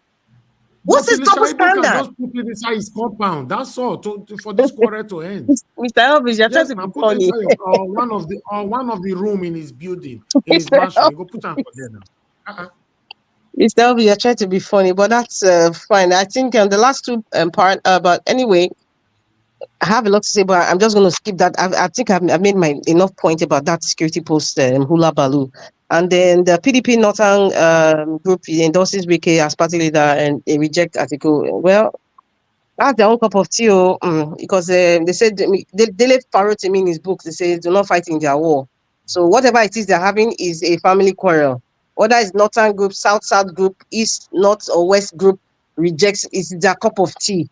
What's this double standard? Can just put it inside his compound. That's all for this quarter to end. Mr. Elvis, you're trying to be funny. One of the room in his building, in his mansion. You go put them for there now. Mr. Elvis, you're trying to be funny, but that's fine. I think the last two part, but anyway, I have a lot to say, but I'm just going to skip that. I think I've made my enough point about that security post, Hula Baloo. And then the PDP Northern group endorses Wike as party leader and a reject article. Well, that's their own cup of tea, because they said they left Faro to me in his book. They say do not fight in their war. So whatever it is they're having is a family quarrel. Whether it's Northern group, South group, East, North or West group rejects, is their cup of tea.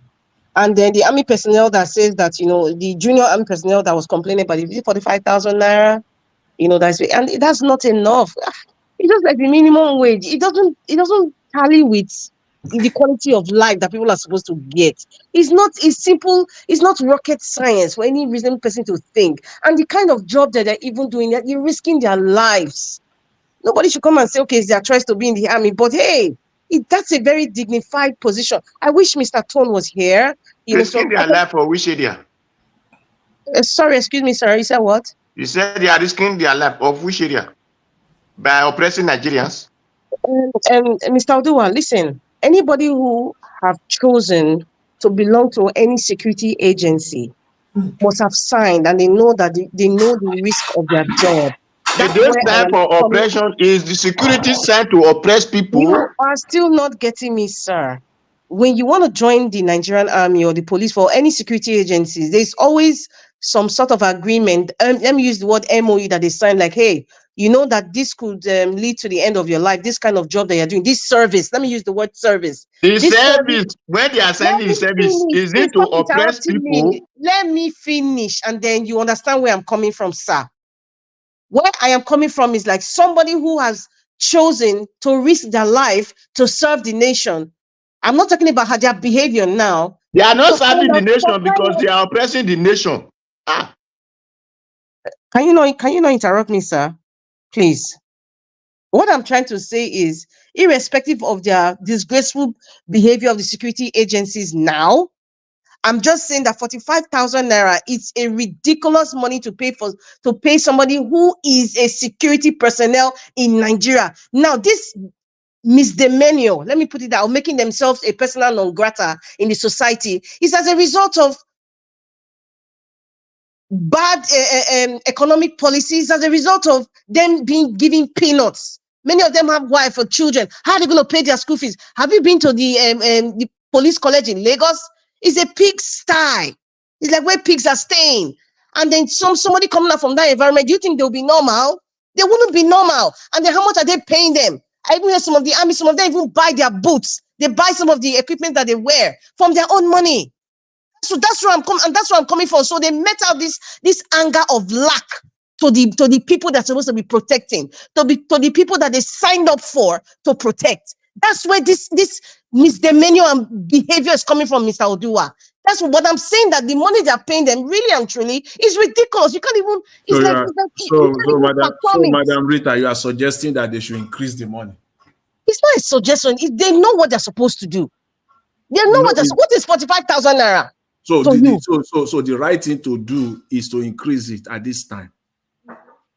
And then the army personnel that says that, the junior army personnel that was complaining about the 45,000 naira, and that's not enough. It's just like the minimum wage. It doesn't tally with the quality of life that people are supposed to get. It's simple. It's not rocket science for any reasonable person to think. And the kind of job that they're even doing, that you're risking their lives. Nobody should come and say, okay, it's their choice to be in the army. But hey, that's a very dignified position. I wish Mr. Tone was here. Risking their life for which area? Sorry, excuse me, sir. You said what? You said they are risking their life of which area? By oppressing Nigerians? Mr. Oduwa, listen. Anybody who have chosen to belong to any security agency must have signed, and they know that they know the risk of their job. This type of oppression is the security sent to oppress people. You are still not getting me, sir. When you want to join the Nigerian army or the police for any security agencies, there's always some sort of agreement. Let me use the word MOU that they sign, like, hey, you know that this could lead to the end of your life, this kind of job that you're doing, this service. Let me use the word service. This service, when they are sending the service, is it to oppress people? Let me finish, and then you understand where I'm coming from, sir. Where I am coming from is like somebody who has chosen to risk their life to serve the nation. I'm not talking about their behavior now. They are not serving the nation because they are oppressing the nation. Can you not interrupt me, sir? Please. What I'm trying to say is, irrespective of their disgraceful behavior of the security agencies now, I'm just saying that 45,000 naira, it's a ridiculous money to pay somebody who is a security personnel in Nigeria. Now, this misdemeanor, let me put it out, making themselves a persona non grata in the society, is as a result of bad economic policies, as a result of them being given peanuts Many of them have wife or children. How are they going to pay their school fees? Have you been to the police college in Lagos? It's a pigsty. It's like where pigs are staying. And then somebody coming out from that environment, do you think they'll be normal? They wouldn't be normal. And then how much are they paying them? I even hear some of the army, some of them even buy their boots. They buy some of the equipment that they wear from their own money. So that's where I'm coming, and that's where I'm coming from. So they met out this anger of lack to the people that's supposed to be protecting, to the people that they signed up for to protect. That's where this misdemeanor and behavior is coming from, Mr. Odua. That's what I'm saying, that the money they're paying them really and truly is ridiculous. You can't even, Madam Rita, you are suggesting that they should increase the money. It's not a suggestion. They know what they're supposed to do. They know what is 45,000 naira. So the right thing to do is to increase it at this time.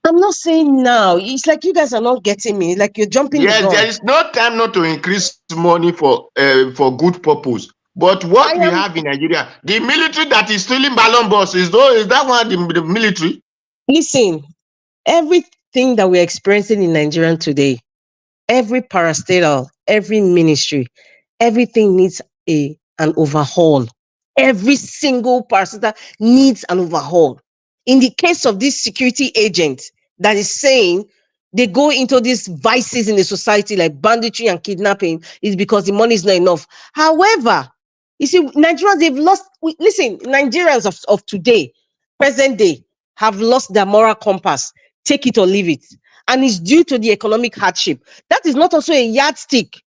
I'm not saying now. It's like you guys are not getting me. Like you're jumping. Yes, there is no time not to increase money for good purpose. But what we have in Nigeria, the military that is stealing ballon boss is that one the military? Listen, everything that we're experiencing in Nigeria today, every parastatal, every ministry, everything needs an overhaul. Every single parastatal needs an overhaul. In the case of this security agent that is saying they go into these vices in the society like banditry and kidnapping, is because the money is not enough. However, you see, Nigerians, they've lost. Listen, Nigerians of today, present day, have lost their moral compass. Take it or leave it. And it's due to the economic hardship. That is not also a yardstick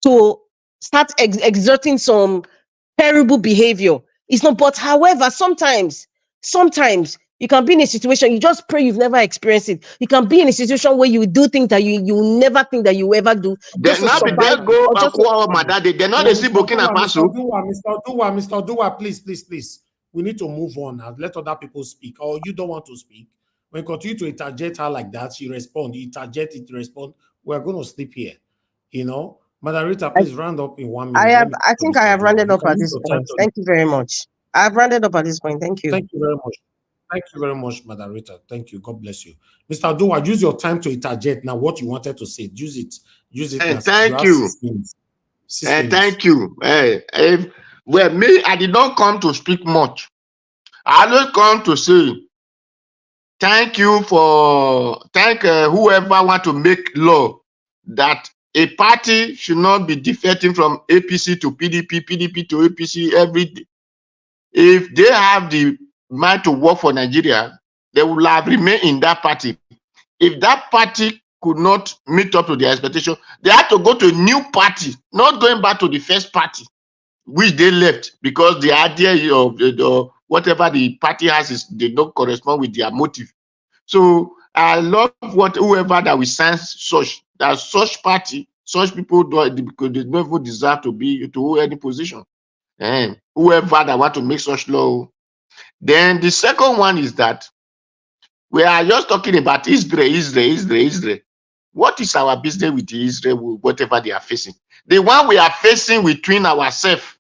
to start exerting some terrible behavior. It's not, but however, sometimes you can be in a situation, you just pray you've never experienced it. You can be in a situation where you do things that you never think that you ever do. They're not see Burkina Faso. Mr. Odua, please. We need to move on and let other people speak. Or you don't want to speak. When you continue to interject her like that, she responds. You interject, it respond. We're going to sleep here. You know? Madam Rita, please round up in 1 minute. I think I have rounded up at this point. Thank you very much. I've rounded up at this point. Thank you. Thank you very much. Thank you very much, Madam Rita. Thank you. God bless you. Mr. Odua, use your time to interject now what you wanted to say. Use it. Thank you. Thank you. Well, me, I did not come to speak much. I always come to say thank you whoever want to make law that a party should not be defecting from APC to PDP, PDP to APC every day. If they have the mind to work for Nigeria, they will have remained in that party. If that party could not meet up to their expectation, they had to go to a new party, not going back to the first party, which they left because the idea of whatever the party has is they don't correspond with their motive. So I love whoever that will sign such party, such people because they never deserve to be to any position. And whoever that want to make such law. Then the second one is that we are just talking about Israel. What is our business with Israel, whatever they are facing? The one we are facing between ourselves,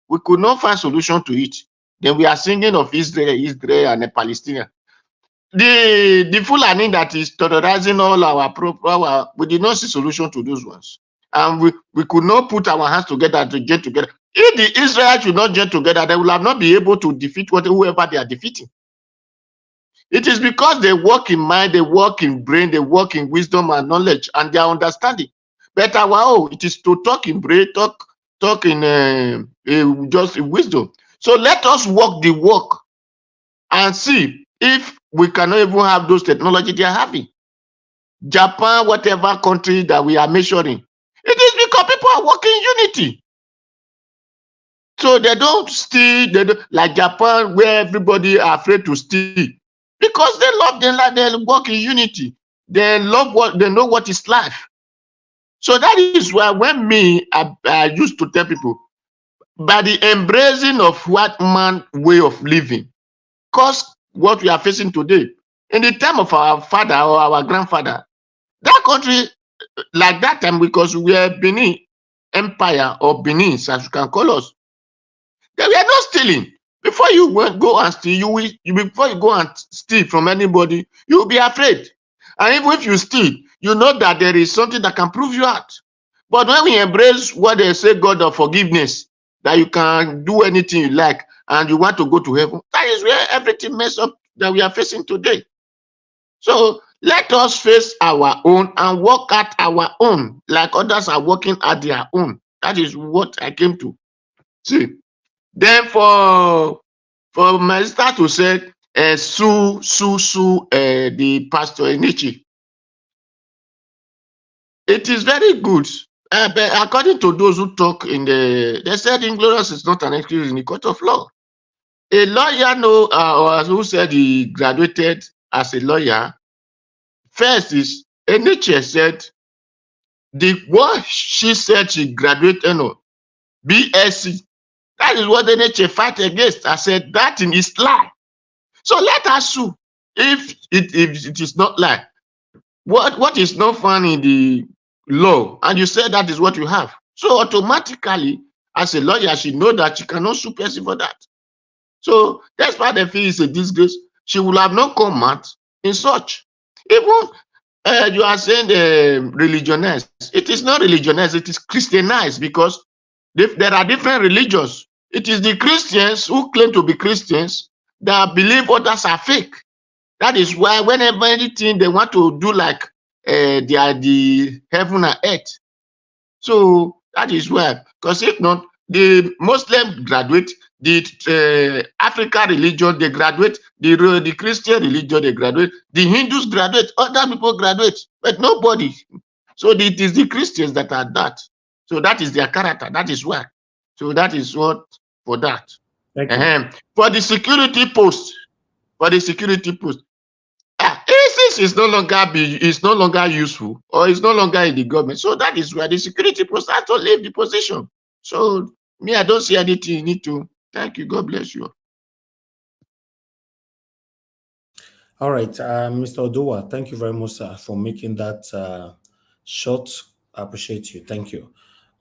we could not find solution to it. Then we are singing of Israel and the Palestinian. The Fulani that is terrorizing all our we did not see solution to those ones. And we could not put our hands together to get together. If the Israel should not get together, they will have not be able to defeat whoever they are defeating. It is because they work in mind, they work in brain, they work in wisdom and knowledge and their understanding. But it is to talk in brain, talk in just in wisdom. So let us walk the walk and see if we cannot even have those technology they are having. Japan, whatever country that we are measuring, it is because people are working in unity. So they don't steal, like Japan, where everybody are afraid to steal. Because they work in unity. They love they know what is life. So that is why when I used to tell people, by the embracing of white man way of living, cause what we are facing today. In the time of our father or our grandfather, that country, like that time, because we were Benin Empire or Benin, as you can call us, they were not stealing. Before you go and steal, before you go and steal from anybody, you will be afraid. And even if you steal, you know that there is something that can prove you out. But when we embrace what they say, God of forgiveness, that you can do anything you like and you want to go to heaven, that is where everything mess up that we are facing today. So let us face our own and work at our own, like others are working at their own. That is what I came to see. Then for my sister to say, sue the pastor Enichi, it is very good. But according to those who talk they said inglorious is not an excuse in the court of law. A lawyer who said he graduated as a lawyer. First is Enichi said what she said she graduated on BSc. That is what Enichi fight against. I said that in is lie. So let us sue if it is not lie. What is not found in the law, and you said that is what you have. So automatically, as a lawyer, she know that she cannot sue person for that. So that's why they feel it's a disgrace. She will have not come out in such. Even you are saying religionized. It is not religionized, it is Christianized, because there are different religions. It is the Christians who claim to be Christians that believe others are fake. That is why whenever anything they want to do, like they are the heaven and earth. So that is why, because if not, the Muslim graduate, the African religion they graduate, the Christian religion they graduate, the Hindus graduate, other people graduate, but nobody. So it is the Christians that are that. So that is their character. That is why. So that is what for that. For the security post, since it's no longer useful, or it's no longer in the government, so that is where the security post has to leave the position. So me, I don't see anything you need to. Thank you. God bless you. All right, Mr. Odowa, thank you very much, sir, for making that short. I appreciate you. Thank you.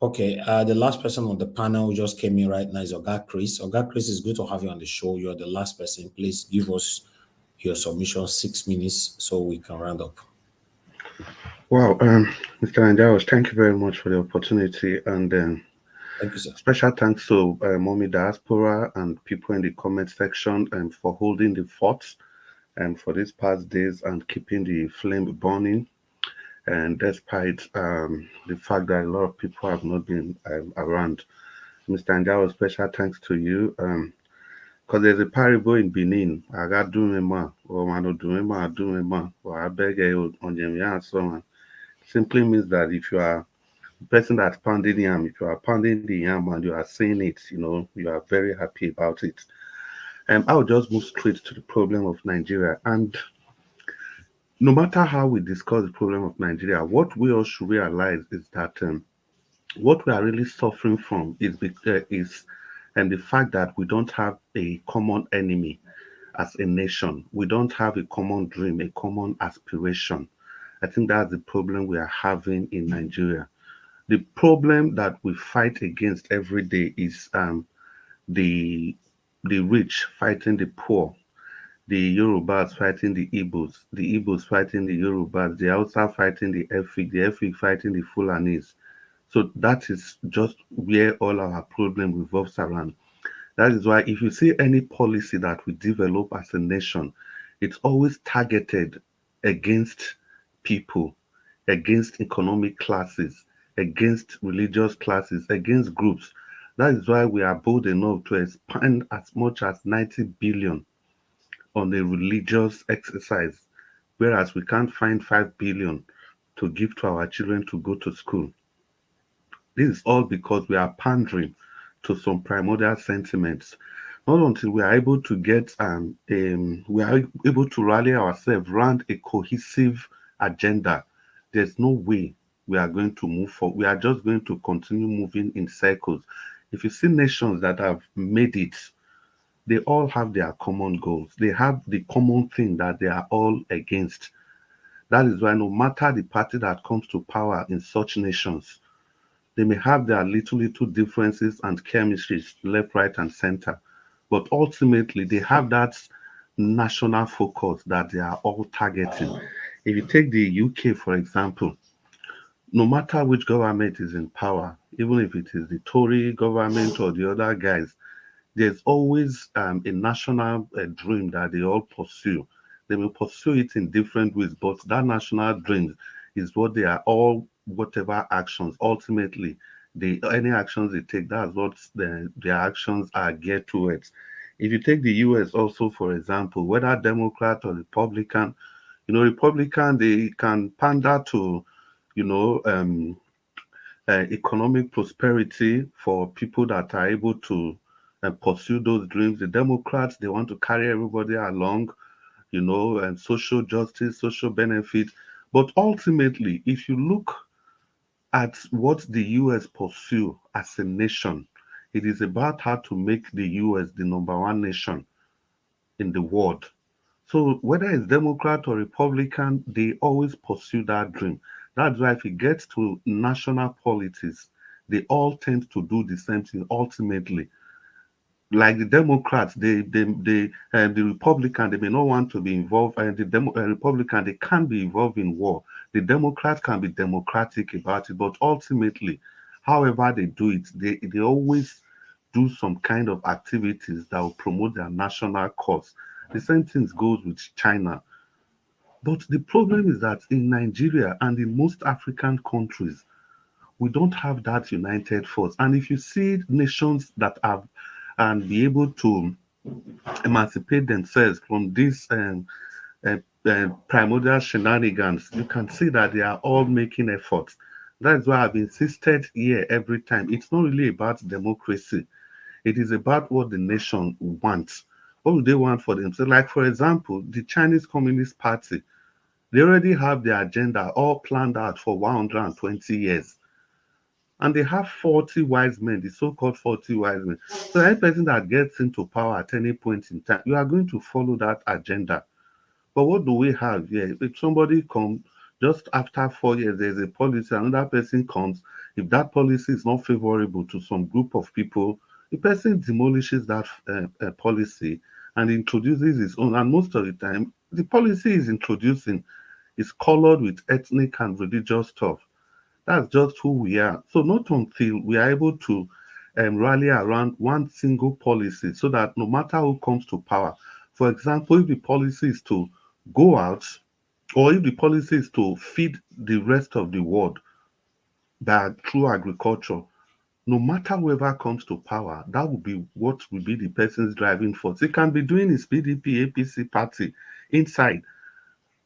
Okay, the last person on the panel who just came in right now is Oga Chris. Oga Chris, it's good to have you on the show. You're the last person. Please give us your submission, 6 minutes, so we can round up. Wow, Mr. Anjaros, thank you very much for the opportunity, and thank you, sir. Special thanks to Mommy Diaspora and people in the comment section and for holding the fort and for these past days and keeping the flame burning. And despite the fact that a lot of people have not been around, Mr. Anjaros, special thanks to you. Because there's a parable in Benin, I got Dumema, or Mano Dumema, Dumema, or I beg you on Jemia, so on. Simply means that if you are the person that's pounding yam, if you are pounding the yam and you are saying it, you are very happy about it. I'll just move straight to the problem of Nigeria. And no matter how we discuss the problem of Nigeria, what we all should realize is that what we are really suffering from is the fact that we don't have a common enemy as a nation. We don't have a common dream, a common aspiration. I think that's the problem we are having in Nigeria. The problem that we fight against every day is the rich fighting the poor, the Yorubas fighting the Igbos fighting the Yorubas, the Hausa fighting the Efik fighting the Fulanis. So that is just where all our problem revolves around. That is why if you see any policy that we develop as a nation, it's always targeted against people, against economic classes, against religious classes, against groups. That is why we are bold enough to expand as much as 90 billion on a religious exercise, whereas we can't find 5 billion to give to our children to go to school. This is all because we are pandering to some primordial sentiments. Not until we are able to get we are able to rally ourselves around a cohesive agenda, there's no way we are going to move forward. We are just going to continue moving in circles. If you see nations that have made it, they all have their common goals. They have the common thing that they are all against. That is why no matter the party that comes to power in such nations, they may have their little differences and chemistries left, right, and center. But ultimately, they have that national focus that they are all targeting. If you take the UK, for example, no matter which government is in power, even if it is the Tory government or the other guys, there's always a national dream that they all pursue. They will pursue it in different ways, but that national dream is what they are all, whatever actions, ultimately, any actions they take, that's what their actions are geared towards. If you take the US also, for example, whether Democrat or Republican, Republican, they can pander to, you know, economic prosperity for people that are able to pursue those dreams. The Democrats, they want to carry everybody along, and social justice, social benefit. But ultimately, if you look at what the US pursue as a nation, it is about how to make the US the number one nation in the world. So whether it's Democrat or Republican, they always pursue that dream. That's why if it gets to national politics, they all tend to do the same thing ultimately. Like the Democrats, the Republican, they may not want to be involved, and the Republican, they can't be involved in war. The Democrat can be democratic about it, but ultimately, however they do it, they always do some kind of activities that will promote their national cause. The same thing goes with China. But the problem is that in Nigeria and in most African countries, we don't have that united force. And if you see nations that have and be able to emancipate themselves from these primordial shenanigans, you can see that they are all making efforts. That's why I've insisted here every time. It's not really about democracy. It is about what the nation wants. What do they want for themselves? Like, for example, the Chinese Communist Party, they already have their agenda all planned out for 120 years. And they have 40 wise men, the so-called 40 wise men. So any person that gets into power at any point in time, you are going to follow that agenda. But what do we have here? If somebody comes just after 4 years, there's a policy, another person comes. If that policy is not favorable to some group of people, the person demolishes that policy and introduces his own. And most of the time, the policy is introducing is colored with ethnic and religious stuff. That's just who we are. So not until we are able to rally around one single policy so that no matter who comes to power, for example, if the policy is to go out or if the policy is to feed the rest of the world through agriculture, no matter whoever comes to power, that will be what will be the person's driving force. He can be doing his PDP, APC party inside,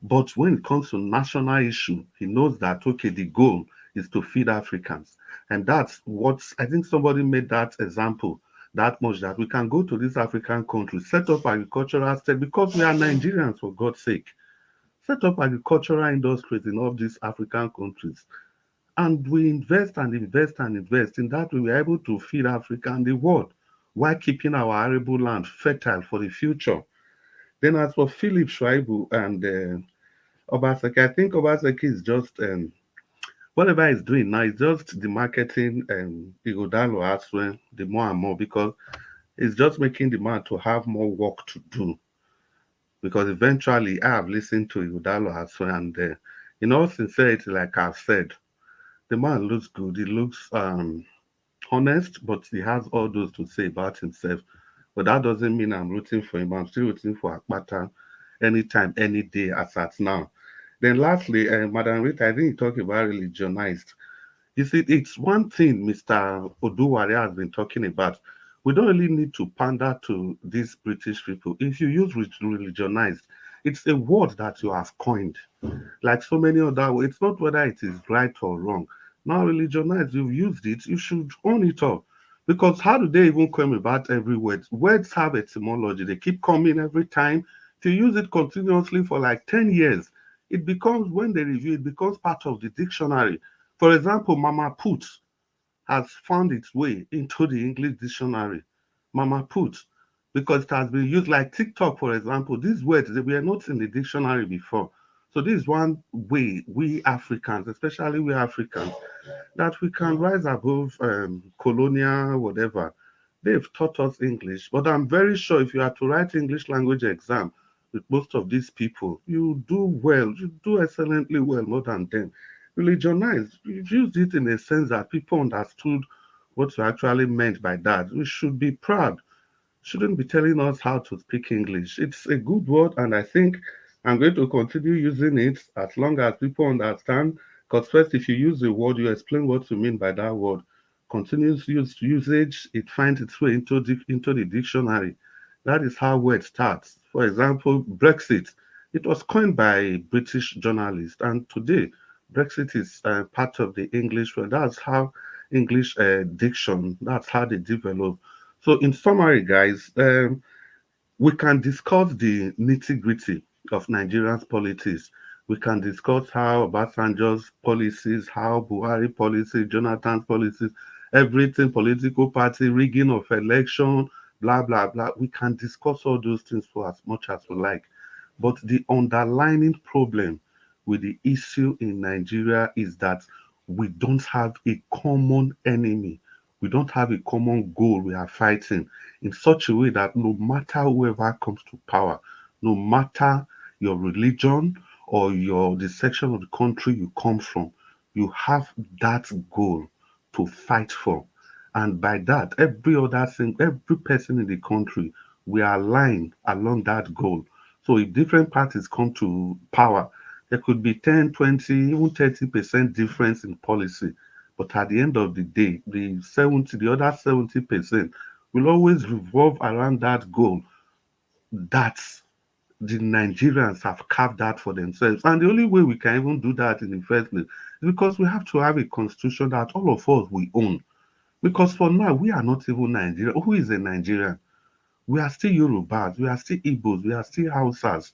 but when it comes to national issue, he knows that, okay, the goal is to feed Africans. And that's what I think somebody made that example that much that we can go to these African countries, set up agricultural state because we are Nigerians, for God's sake. Set up agricultural industries in all these African countries. And we invest and invest and invest. In that way, we are able to feed Africa and the world while keeping our arable land fertile for the future. Then as for Philip Shaibu and Obaseki, I think Obaseki is just whatever he's doing now is just the marketing Igodalo as well, the more and more, because it's just making the man to have more work to do. Because eventually I have listened to Igodalo as well, and in all sincerity, like I've said, the man looks good. He looks honest, but he has all those to say about himself. But that doesn't mean I'm rooting for him. I'm still rooting for Akpata anytime, any day, as at now. Then lastly, Madam Rita, I think you talk about religionized. You see, it's one thing Mr. Oduwari has been talking about. We don't really need to pander to these British people. If you use religionized, it's a word that you have coined. Like so many other words, it's not whether it is right or wrong. Now, religionized, you've used it, you should own it up. Because how do they even come about every word? Words have etymology, they keep coming every time. If you use it continuously for like 10 years, it becomes, when they review it, becomes part of the dictionary. For example, Mama Put has found its way into the English dictionary. Mama Put, because it has been used like TikTok, for example. These words, they were not in the dictionary before. So this is one way we Africans, especially we Africans, that we can rise above colonial whatever. They've taught us English, but I'm very sure if you are to write English language exam, with most of these people. You do well, you do excellently well, more than them. Religionize, you used it in a sense that people understood what you actually meant by that. We should be proud. Shouldn't be telling us how to speak English. It's a good word, and I think I'm going to continue using it as long as people understand. Because first, if you use the word, you explain what you mean by that word. Continuous usage, it finds its way into the dictionary. That is how word starts. For example, Brexit. It was coined by a British journalist, and today Brexit is part of the English word. That's how English diction. That's how they develop. So, in summary, guys, we can discuss the nitty-gritty of Nigeria's politics. We can discuss how Obasanjo's policies, how Buhari policies, Jonathan's policies, everything, political party, rigging of election, blah, blah, blah. We can discuss all those things for as much as we like. But the underlying problem with the issue in Nigeria is that we don't have a common enemy. We don't have a common goal we are fighting in such a way that no matter whoever comes to power, no matter your religion or the section of the country you come from, you have that goal to fight for. And by that, every person in the country, we are aligned along that goal. So if different parties come to power, there could be 10, 20, even 30% difference in policy. But at the end of the day, the other 70% will always revolve around that goal that the Nigerians have carved out for themselves. And the only way we can even do that in the first place is because we have to have a constitution that all of us we own. Because for now, we are not even Nigerian. Who is a Nigerian? We are still Yorubas, we are still Igbos, we are still Hausas.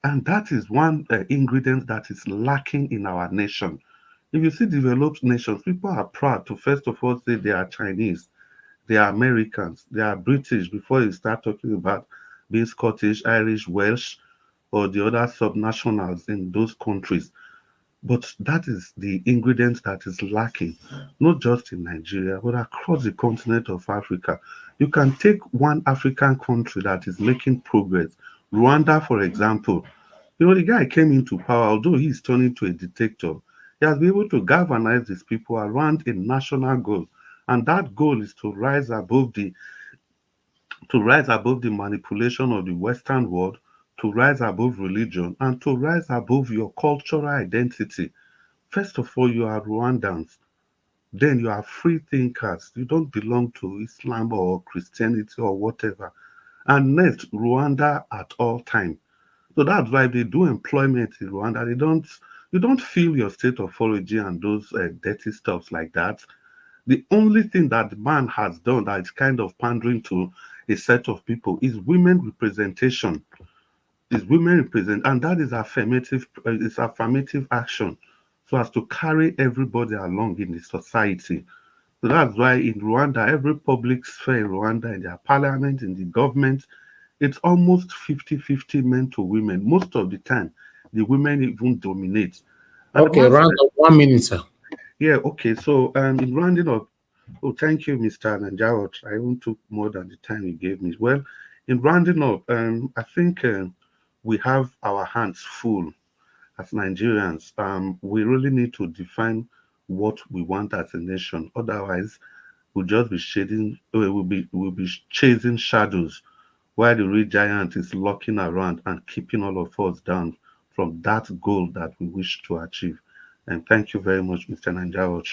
And that is one ingredient that is lacking in our nation. If you see developed nations, people are proud to first of all say they are Chinese, they are Americans, they are British before you start talking about being Scottish, Irish, Welsh, or the other subnationals in those countries. But that is the ingredient that is lacking, not just in Nigeria, but across the continent of Africa. You can take one African country that is making progress, Rwanda, for example. The guy came into power, although he is turning to a dictator, he has been able to galvanize these people around a national goal. And that goal is to rise above the manipulation of the Western world, to rise above religion, and to rise above your cultural identity. First of all, you are Rwandans. Then you are free thinkers. You don't belong to Islam or Christianity or whatever. And next, Rwanda at all time. So that's why they do employment in Rwanda. You don't feel your state of origin and those dirty stuffs like that. The only thing that the man has done that is kind of pandering to a set of people is women representation. Is women represent, and that is affirmative. It's affirmative action, so as to carry everybody along in the society. So that's why in Rwanda, every public sphere in Rwanda, in their parliament, in the government, it's almost 50-50 men to women. Most of the time, the women even dominate. And okay, round up 1 minute, sir. Yeah, okay. So in rounding up, oh, thank you, Mr. Nanjawat. I even took more than the time you gave me. Well, in rounding up, I think we have our hands full as Nigerians. We really need to define what we want as a nation. Otherwise, we'll just be we'll be chasing shadows while the real giant is looking around and keeping all of us down from that goal that we wish to achieve. And thank you very much, Mr. Nanjawat.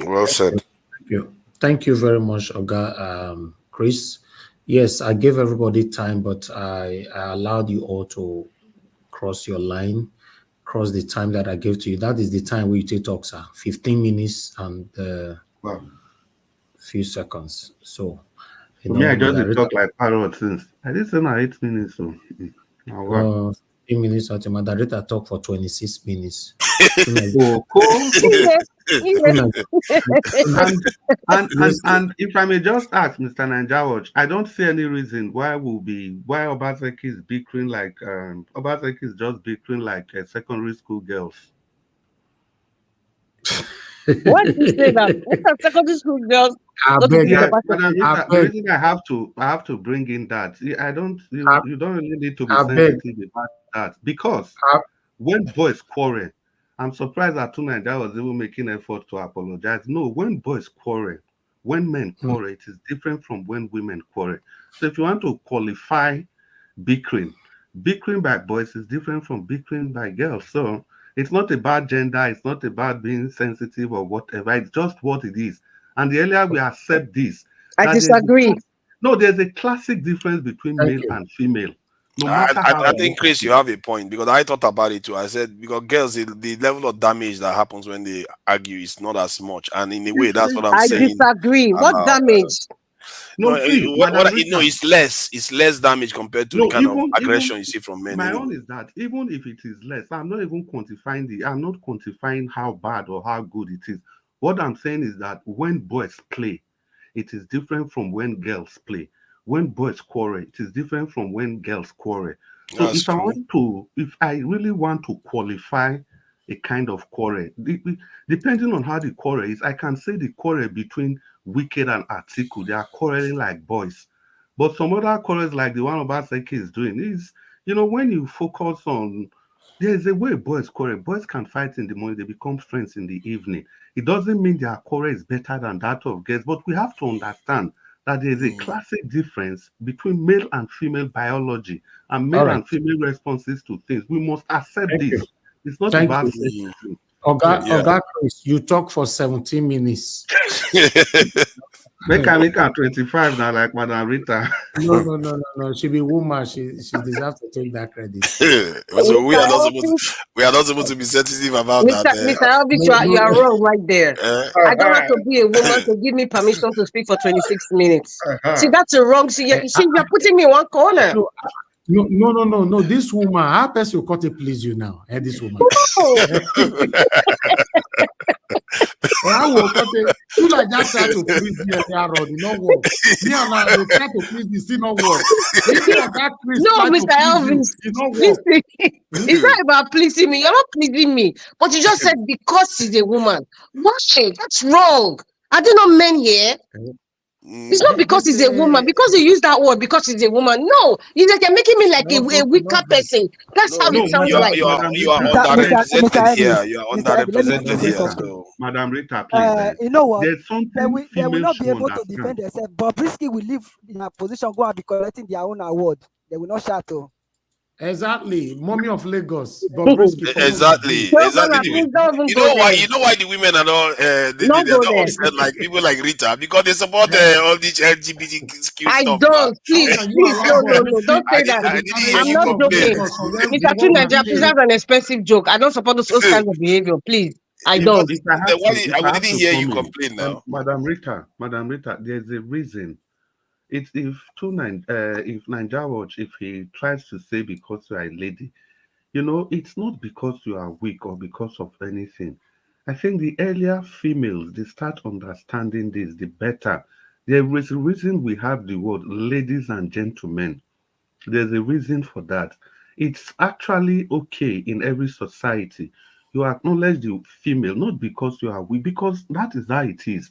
Well said. Thank you very much, Oga Chris. Yes, I gave everybody time, but I allowed you all to cross your line, cross the time that I gave to you. That is the time we take talk, sir. 15 minutes and few seconds. So, For me, I just talk like parrot since I didn't say 8 minutes. So, 15 minutes. My moderator talk for 26 minutes. And if I may just ask, Mr. Nanjawat, I don't see any reason why Obaseki is bickering like Obaseki is just bickering like secondary school girls. Why did you say that? What are secondary school girls? Yeah, Madam Rita, the reason I have to bring in that I don't you don't really need to be sensitive about that because when boys quarrel, I'm surprised that tonight that was even making effort to apologize. No, when boys quarrel, when men quarrel, it is different from when women quarrel. So if you want to qualify bickering by boys is different from bickering by girls. So it's not about gender, it's not about being sensitive or whatever, it's just what it is. And the earlier we accept this, I disagree. there's a classic difference between male and female. No matter how I think, Chris, you have a point because I thought about it too. I said because girls, the level of damage that happens when they argue is not as much, and in a way, that's what I'm saying. I disagree. What damage? It's less. It's less damage compared to the kind of aggression you see from men. My own is that even if it is less, I'm not even quantifying I'm not quantifying how bad or how good it is. What I'm saying is that when boys play, it is different from when girls play. When boys quarrel, it is different from when girls quarrel. So if I really want to qualify a kind of quarrel, depending on how the quarrel is, I can say the quarrel between Wicked and Atiku, they are quarreling like boys. But some other quarrels like the one Obaseki is doing is, when you focus on, there's a way boys quarrel. Boys can fight in the morning, they become friends in the evening. It doesn't mean their quarrel is better than that of girls, but we have to understand that there's a classic difference between male and female biology and male and female responses to things. We must accept this. It's not about Oga Chris, you talk for 17 minutes. Make her 25 now, like Madam Rita. No. She be woman. She deserves to take that credit. So we are not supposed to be sensitive about that. Mr. Elvis, you are wrong right there. I don't have to be a woman to give me permission to speak for 26 minutes. See, that's a wrong. See, you're putting me in one corner. No. This woman, how person will cut it please you now? This woman. I will cut it. You like just try to please me, it not work. Me and I will try to please you, still not work. No, Mr. Elvis. It's not about pleasing me. You're not pleasing me. But you just said because she's a woman. Why? That's wrong. Are there not men here? It's not because he's a woman, because you use that word because he's a woman. No, you're making me like a weaker person. That's how it sounds like. You are underrepresented here. You are underrepresented here. So, Madam Rita, please. You know what? There's something they will not be able to defend themselves. But Brisky will leave in a position, go and be collecting their own award. They will not shout. Exactly, Mommy of Lagos. Exactly. You know why the women are not they're not upset like people like Rita because they support all these LGBTQ stuff. I don't. Please, no. Don't say that. I'm not joking. Mr. Tunaja, please, that's an expensive joke. I don't support those kinds of behavior. Please, I don't. I didn't hear you complain now, Madam Rita. There's a reason. It's if Naija Watch, if he tries to say because you are a lady, it's not because you are weak or because of anything. I think the earlier females they start understanding this, the better. There is a reason we have the word ladies and gentlemen. There's a reason for that. It's actually okay in every society. You acknowledge the female, not because you are weak, because that is how it is.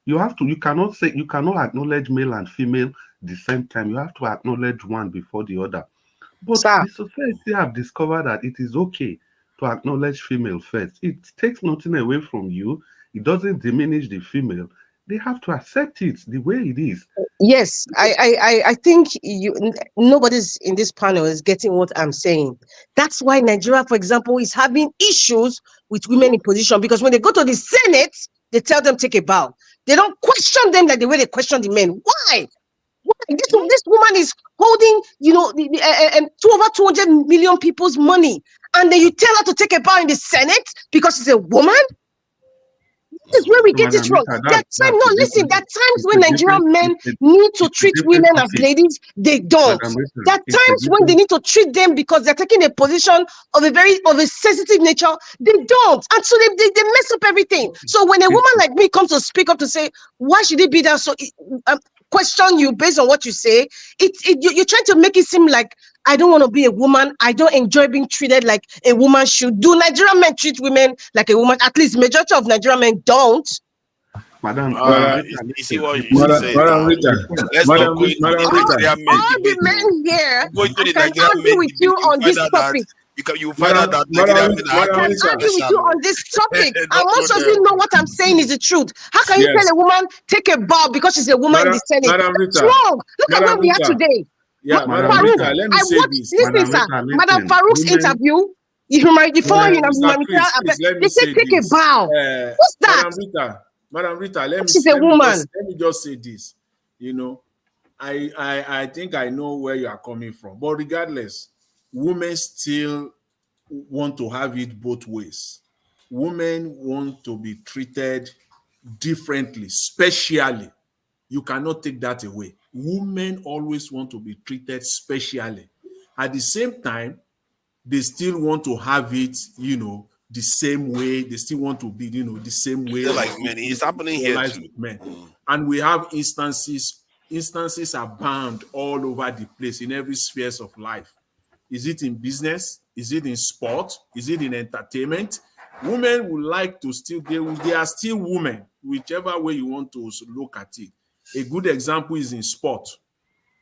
You cannot acknowledge male and female the same time. You have to acknowledge one before the other. But the society have discovered that it is okay to acknowledge female first. It takes nothing away from you. It doesn't diminish the female. They have to accept it the way it is. Yes, I think nobody's in this panel is getting what I'm saying. That's why Nigeria, for example, is having issues with women in position because when they go to the Senate, they tell them take a bow. They don't question them like the way they question the men. Why? This woman is holding, over 200 million people's money, and then you tell her to take a bow in the Senate because she's a woman? This is where we get it wrong. There are times when Nigerian men need to treat women as ladies, they don't. There are times when they need to treat them because they're taking a position of a sensitive nature, they don't. And so they mess up everything. So when a woman like me comes to speak up to say, why should it be that? So question you based on what you say, you're trying to make it seem like I don't want to be a woman. I don't enjoy being treated like a woman should. Do Nigerian men treat women like a woman? At least majority of Nigerian men don't. Madam, you see what you say now. Let's not go into the Nigerian men all the debate. men here, Go into I the can Nigerian argue men with you debate. on this topic. You find out that Nigerian men are I can argue with you on this topic. And most of you know what I'm saying is the truth. How can you tell a woman take a bow because she's a woman in the Senate? It's wrong. Look at where we are today. Madam Rita, let me say this. Listen, sir. Madam Farouk's interview, the former they say take a bow. What's that? Madam Rita, let me just say this. You know, I think I know where you are coming from. But regardless, women still want to have it both ways. Women want to be treated differently, specially. You cannot take that away. Women always want to be treated specially. At the same time, they still want to have it, you know, the same way. They still want to be, you know, the same way. Like men. It's happening here too. Men. And we have instances abound all over the place in every spheres of life. Is it in business? Is it in sport? Is it in entertainment? Women would like to still, they are still women, whichever way you want to look at it. A good example is in sport.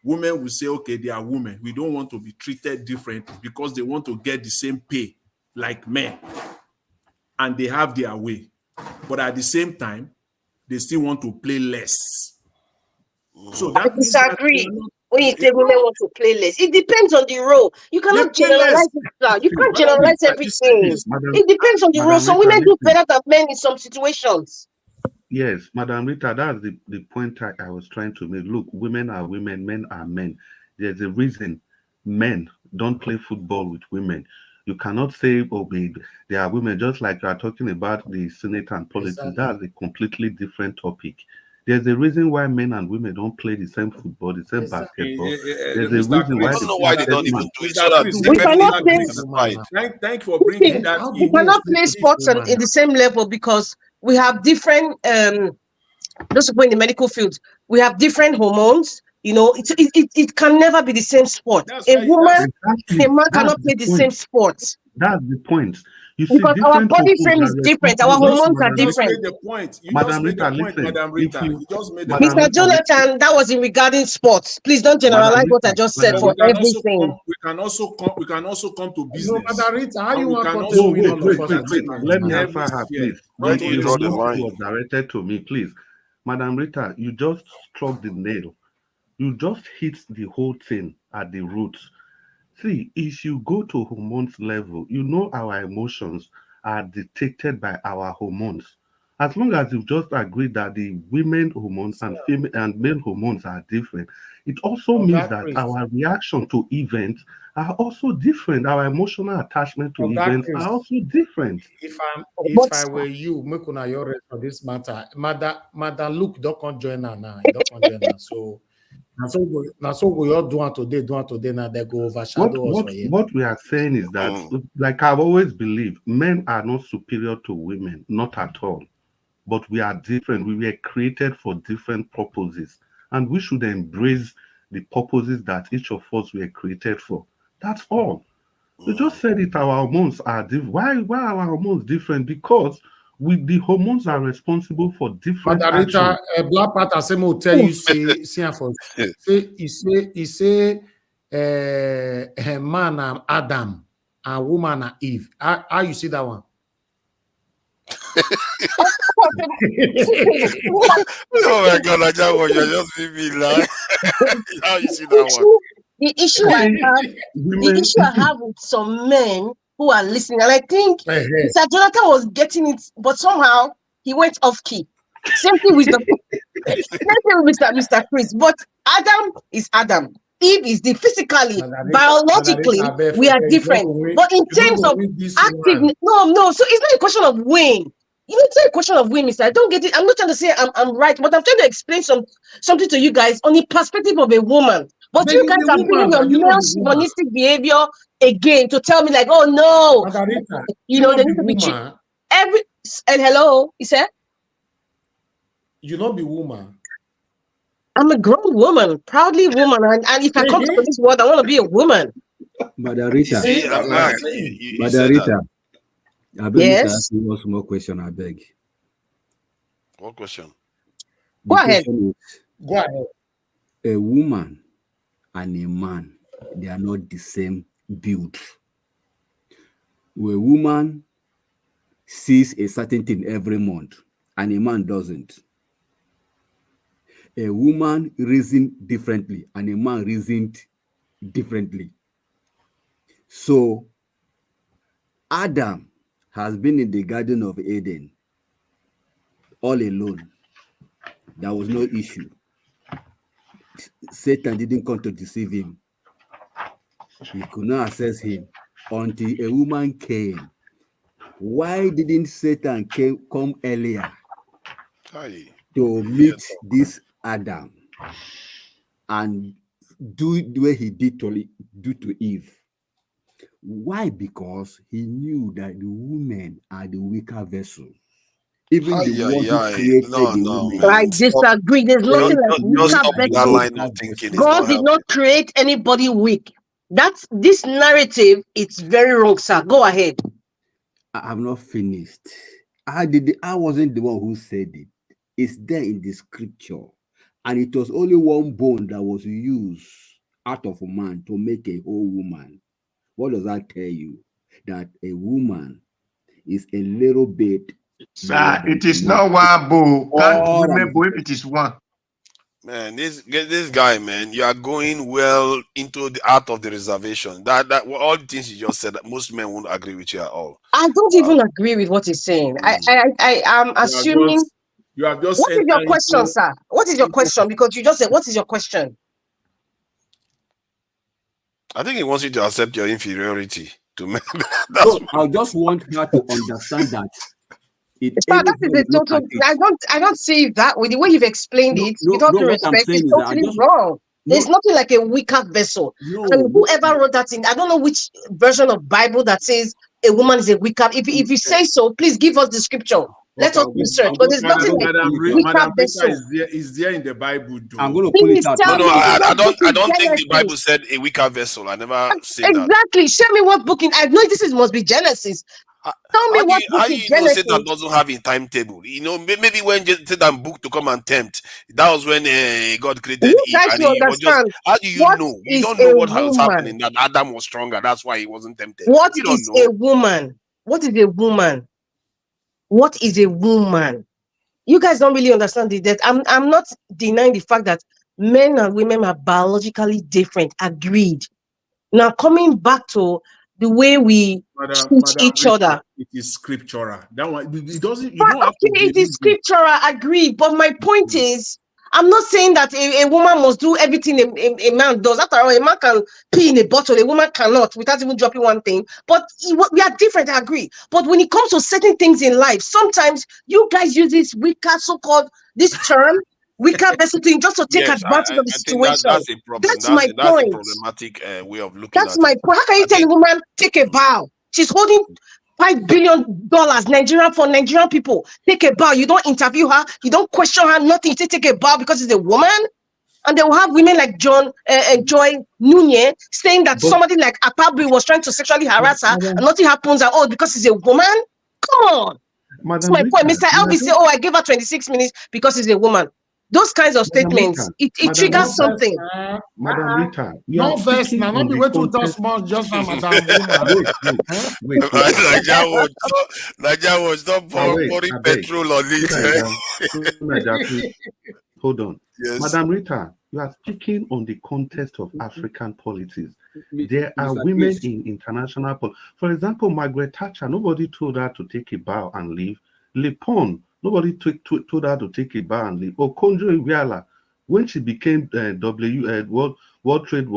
Women will say, okay, they are women. We don't want to be treated differently because they want to get the same pay like men. And they have their way. But at the same time, they still want to play less. So that I disagree. When you say women want to play less, it depends on the role. You cannot generalize it. You can't generalize everything. It depends on the role. Some women do better than men in some situations. Yes, Madam Rita, that's the point I was trying to make. Look, women are women, men are men. There's a reason men don't play football with women. You cannot say, oh, babe, they are women, just like you are talking about the Senate and politics. Exactly. That's a completely different topic. There's a reason why men and women don't play the same football, the same basketball. There's a reason why. I don't know why they don't even do it. So that thank you for bringing that. We cannot play sports in the same level because we have different. Those people in the medical field, we have different hormones. You know, it can never be the same sport. A woman, a man cannot play the same sport. That's the point. You see, because our body frame is different, our hormones are different. Madam Rita, listen. Mr. Jonathan, that was in regarding sports. Please don't generalize what I just said for everything. We can also come to business. No, Madam Rita, how you want to wait. Let me answer her, please. Was directed to me, please. Madam Rita, you just struck the nail. You just hit the whole thing at the roots. See, if you go to hormones level, you know our emotions are dictated by our hormones. As long as you just agree that the women hormones and female and male hormones are different, it also means that our reaction to events are also different. Our emotional attachment to events are also different. If I were you, make una your rest for this matter. Madam Luke don't join her now. Don't join her. So so we all do today now they go overshadow us. What we are saying is that, like I've always believed, men are not superior to women, not at all. But we are different. We were created for different purposes, and we should embrace the purposes that each of us were created for. That's all. You just said it. Our hormones are different. Why are our hormones different? Because the hormones are responsible for different actions. Black Panther say will tell you say man and Adam and woman and Eve. How you see that one? Oh my God, I just want you just leave me like how you see that one? The issue I have with some men who are listening, and I think Mr. Jonathan was getting it, but somehow he went off key. Same thing with Mr. Chris. But Adam is Adam. Eve is physically, biologically, we are different. But in terms of active, no. So it's not a question of win. It's not a question of win, Mister. I don't get it. I'm not trying to say I'm right, but I'm trying to explain something to you guys on the perspective of a woman. But you guys are bringing your male chauvinistic behavior again to tell me like, oh no, Margarita, they need to be cheap. And hello, he said, you not be woman. I'm a grown woman, proudly woman, and if I come to this world, I want to be a woman. Madam Rita. See, I'm mad. You Madam said Rita. I beg Yes. me to ask you one small question, I beg. What question? Go ahead. Go ahead. A woman and a man, they are not the same build. A woman sees a certain thing every month, and a man doesn't. A woman reasons differently, and a man reasons differently. So, Adam has been in the Garden of Eden all alone. There was no issue. Satan didn't come to deceive him. He could not access him until a woman came. Why didn't Satan come earlier to meet this Adam and do the way he did to Eve? Why? Because he knew that the women are the weaker vessel. Even the one who created the woman. I disagree. There's nothing like weaker vessel. God did not create anybody weak. That's this narrative. It's very wrong, sir. Go ahead. I'm not finished. I wasn't the one who said it. It's there in the scripture, and it was only one bone that was used out of a man to make a whole woman. What does that tell you? That a woman is a little bit. Sir, it is not one bow. Can't women bow if it is one? Man, this guy, man, you are going well into the art of the reservation. That all the things you just said, that most men won't agree with you at all. I don't even agree with what he's saying. I am assuming. You have just. What is your question, sir? What is your question? Because you just said, what is your question? I think he wants you to accept your inferiority to men. So I just want her to understand that. That is a total. I don't see that with the way you've explained it. With all due respect, it's totally wrong. There's nothing like a weaker vessel. And whoever wrote that in, I don't know which version of Bible that says a woman is a weaker. If you say so, please give us the scripture. Let us research. But there's nothing like weaker vessel. Is there in the Bible? I'm going to pull it out. No, I don't think the Bible said a weaker vessel. I never said that. Exactly. Show me what book I know this must be Genesis. Tell me what book in Genesis. Satan doesn't have a timetable. You know, maybe when Satan booked to come and tempt, that was when God created Eve. And he was just, how do you know? You don't know what was happening. That Adam was stronger. That's why he wasn't tempted. What is a woman? What is a woman? What is a woman? You guys don't really understand that. I'm not denying the fact that men and women are biologically different. Agreed. Now coming back to the way we teach each other. It is scriptural. That one it doesn't. It is scriptural. Agree. But my point is, I'm not saying that a woman must do everything a man does. After all, a man can pee in a bottle, a woman cannot without even dropping one thing. But we are different, I agree. But when it comes to certain things in life, sometimes you guys use this weaker, so-called, this term, weaker vessel thing, just to take advantage of the situation. That's a problem. That's my point. That's a problematic way of looking at it. That's my point. How can you tell a woman, take a bow? She's holding $5 billion for Nigerian people. Take a bow. You don't interview her. You don't question her. Nothing. You say take a bow because it's a woman. And they will have women like Joy Nunez saying that somebody like Akpabri was trying to sexually harass her and nothing happens at all because it's a woman. Come on. That's my point. Mr. Elvis say, I gave her 26 minutes because it's a woman. Those kinds of statements, it triggers something. Madam Rita, no verse now. Not be waiting to small just now, Madam. Wait. Naija was not pouring petrol on it. Hold on. Yes. Madam Rita, you are speaking on the context of African politics. There are women in international politics. For example, Margaret Thatcher, nobody told her to take a bow and leave. Le Pen, nobody told her to take a bow and leave. Okonjo-Iweala, when she became World Trade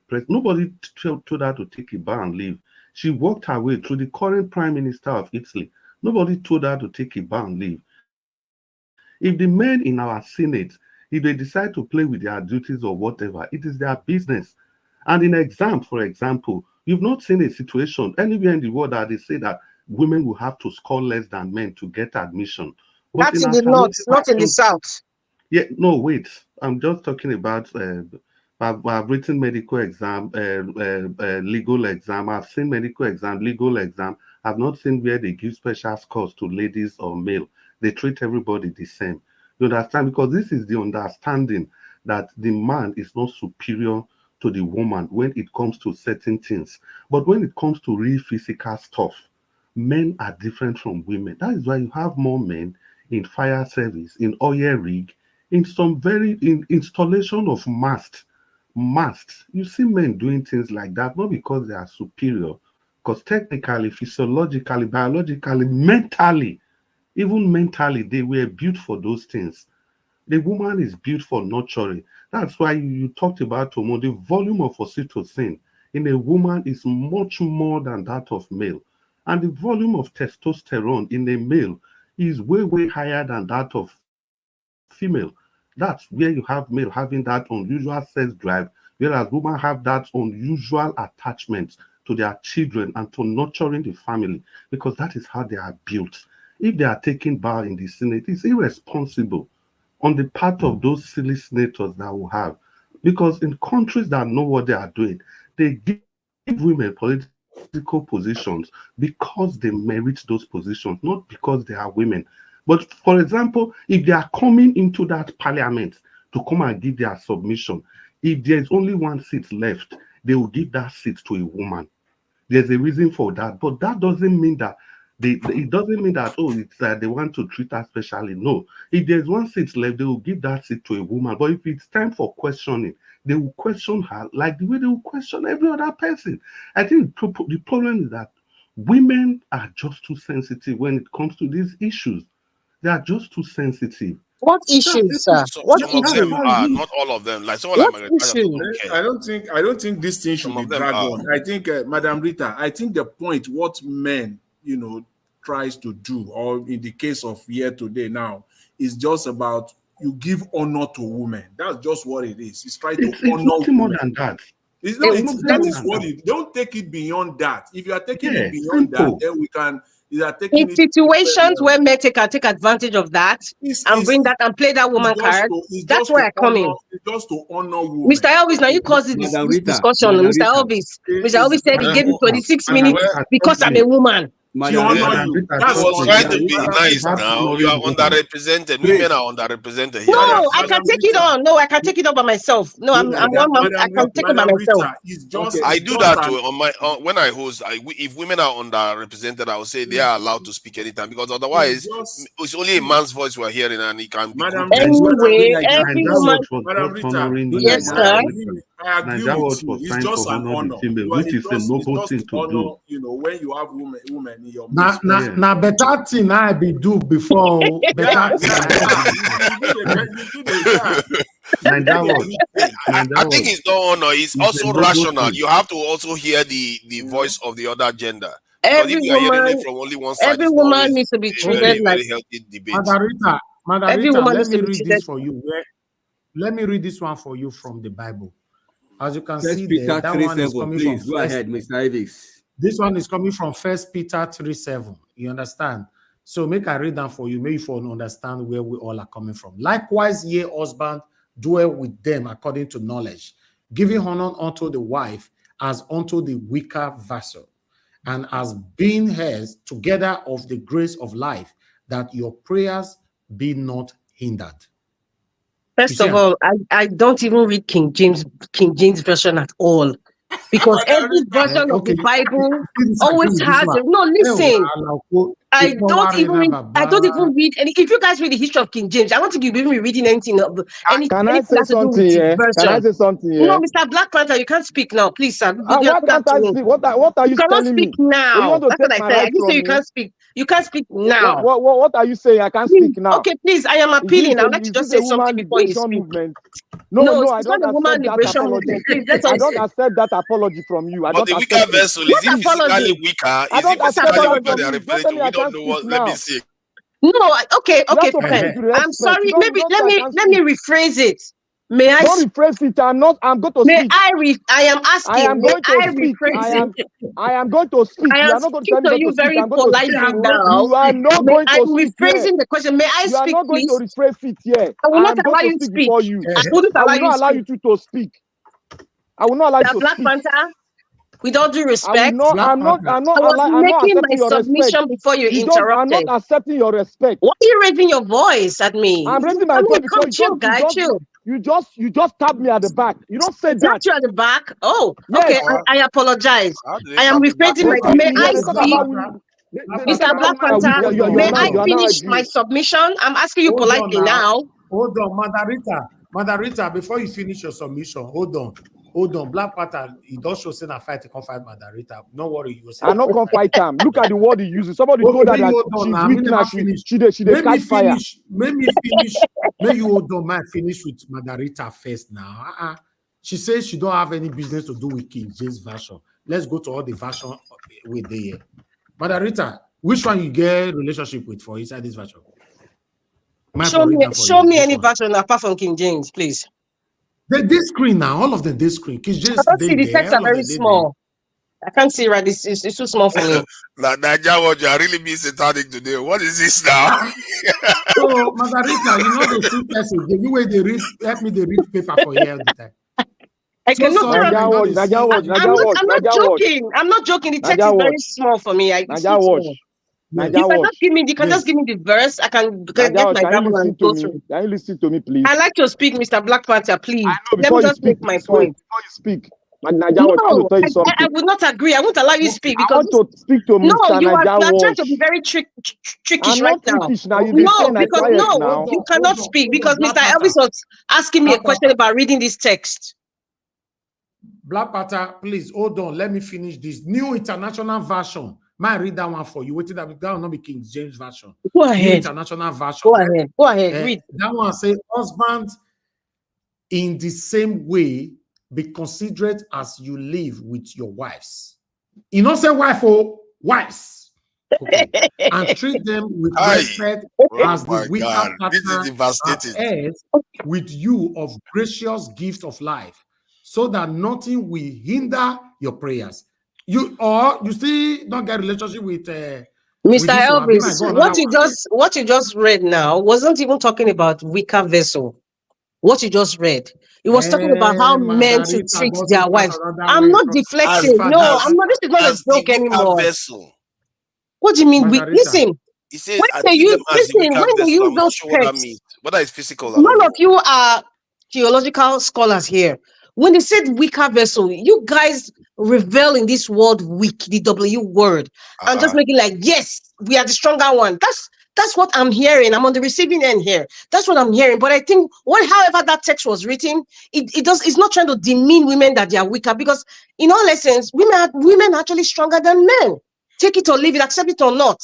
president, nobody told her to take a bow and leave. She walked her way through the current Prime Minister of Italy. Nobody told her to take a bow and leave. If the men in our Senate, if they decide to play with their duties or whatever, it is their business. And in exams, for example, you've not seen a situation anywhere in the world that they say that women will have to score less than men to get admission. But that's in the north, not in the south. Yeah, no, wait. I'm just talking about. I've written medical exam, legal exam. I've seen medical exam, legal exam. I've not seen where they give special scores to ladies or male. They treat everybody the same. You understand? Because this is the understanding that the man is not superior to the woman when it comes to certain things. But when it comes to real physical stuff, men are different from women. That is why you have more men in fire service, in oil rig, in some very in installation of masts. You see men doing things like that, not because they are superior, because technically, physiologically, biologically, mentally, even mentally, they were built for those things. The woman is built for nurturing. That's why you talked about Tomo. The volume of oxytocin in a woman is much more than that of male. And the volume of testosterone in a male is way, way higher than that of female. That's where you have male having that unusual sex drive, whereas women have that unusual attachment to their children and to nurturing the family, because that is how they are built. If they are taking bar in the Senate, it's irresponsible on the part of those silly senators that we have. Because in countries that know what they are doing, they give women political positions because they merit those positions, not because they are women. But for example, if they are coming into that parliament to come and give their submission, if there's only one seat left, they will give that seat to a woman. There's a reason for that, but that doesn't mean that it doesn't mean that it's they want to treat her specially. No, if there's one seat left, they will give that seat to a woman. But if it's time for questioning, they will question her like the way they will question every other person. I think the problem is that women are just too sensitive when it comes to these issues. They are just too sensitive. What issues, sir? What Some of them issues? are, not all of them. Like someone like What Margaret Thatcher issues? don't care. I don't think this thing should Some be of them dragged are. on. I think, Madam Rita, I think the point what men, tries to do, or in the case of here today now, is just about you give honor to women. That's just what it is. It's trying to honor nothing more women. than that. That is what it. Don't take it beyond that. If you are taking it beyond that, then we can. You are taking In situations where men can take advantage of that and bring that and play that woman card, that's where I come in. It's just to honor women. Mr. Elvis, now you caused this discussion. Mr. Elvis said he gave me 26 minutes because I'm a woman. He was trying to be nice now. You are underrepresented. Women are underrepresented here. No, I can take it on. No, I can take it on by myself. No, I'm one man. I can take it by myself. I do that too. When I host, if women are underrepresented, I will say they are allowed to speak anytime, because otherwise it's only a man's voice we're hearing and it can be anyway, every woman. Yes, sir. I agree with you. It's just an honor, which is a noble thing to do. When you have women in your midst. Now, better thing I be do before better thing. I think it's not honor. It's also rational. You have to also hear the voice of the other gender. Every if you are hearing woman, it from only one side, every woman needs to be treated like. Very healthy debate. Margarita, every woman let needs me to be read treated. this for you. Let me read this one for you from the Bible. As you can see Peter there, that 3, one is 7, coming please, from go ahead, Mr. Ivis. This one is coming from 1 Peter 3:7. You understand? So make I read that for you, maybe for understand where we all are coming from. Likewise, ye husband, dwell with them according to knowledge, giving honor unto the wife as unto the weaker vessel, and as being heirs together of the grace of life, that your prayers be not hindered. First of all, I don't even read King James version at all, because every version of the Bible always has listen. I don't even read any. If you guys read the history of King James, I don't think you'll be reading anything of anything Can I say something here? Can I say something here? No, Mr. Black Panther, you can't speak now, please, sir. What can't I speak? What are you cannot telling speak me? now. That's what I said. I didn't say you can't speak. You can't speak now. What are you saying? I can't speak now. Okay, please, I am appealing. I would like to just say something before you speak. No, I don't accept that apology. Please, I don't accept that apology from you. But the weaker vessel, is it physically weaker? Is it physically weaker they are referring to? We don't know what. Let me see. No, okay, fine. I'm sorry. Let me rephrase it. May I? Don't rephrase it. I'm going to may speak. I am asking. I am going to speak. Rephrase it? I am going to speak. I You am are not going to speaking tell me to you not to speak. very I'm going to speak. politely now. You are not going to I'm speak rephrasing here. the question. May I You are speak, not going please? to rephrase it here. I will I not am going allow to you to speak speak. before you. I wouldn't I allow will you not allow speak. you to speak. I will not allow you The to Black speak. Panther, with all due I will respect, not. I'm not I was making my accepting your respect. submission before you I'm not interrupted. accepting your respect. Why are you raising your voice at me? I'm raising my I mean, voice come because chill, guy, chill. you just tapped me at the back. You don't say that. Tapped you at the back? Oh, Yes. okay. I apologize. I am rephrasing my. Okay, May I they talk speak? about Mr. Black Panther, may I finish my submission? I'm asking you politely now. Hold on, Madarita, before you finish your submission, hold on. Black Panther, he does show say a fight, he can't fight Madarita. No worry, you will say. I'm not gonna fight him. Look at the word he uses. Somebody told her that she's weak now. She catch fire. Let me finish. May you hold on, man. Finish with Madarita first now. She says she don't have any business to do with King James version. Let's go to all the version with the Madarita. Which one you get relationship with for inside this version? Show me any version apart from King James, please. This screen now, all of them this screen. King James, I don't see the text are very small. I can't see right. It's too small for me. Naija, what you are really being satanic today? What is this now? So, Margarita, you know the two message. The way they read, help me. They read paper for you all the time. I cannot. I'm not joking. I'm not joking. The text is very small for me. If you can just give me the verse, I can get my Bible and go through. Can you listen to me, please? I like to speak, Mr. Black Panther, please. Let me just make my point. Before you speak, I would not agree. I won't allow you to speak because I want to speak to Mr. you are Naija trying to be very trickish right now. Now. You cannot speak because Mr. Elvis was asking me a question about reading this text. Black Panther, please hold on. Let me finish this new international version. May I read that one for you? Waiting, that will not be King James version. Go ahead. New international version. Go ahead. Read. That one says, husband, in the same way, be considerate as you live with your wives. You don't say wife or wives. Okay. And treat them with respect as the weaker partner heirs with you of gracious gift of life, so that nothing will hinder your prayers. You still don't get a relationship with Mr. Elvis. What you just read now wasn't even talking about weaker vessel. What you just read, it was talking about how men should treat their wives. I'm not deflecting. No, I'm not. This is not a joke anymore. Vessel. What do you mean? Listen. He says, when they use those texts, whether it's physical. None of you are theological scholars here. When they said weaker vessel, you guys revel in this word weak, the W word, and just making like, yes, we are the stronger one. That's what I'm hearing. I'm on the receiving end here. That's what I'm hearing. But I think however that text was written, it's not trying to demean women that they are weaker, because in all essence, women are actually stronger than men. Take it or leave it, accept it or not.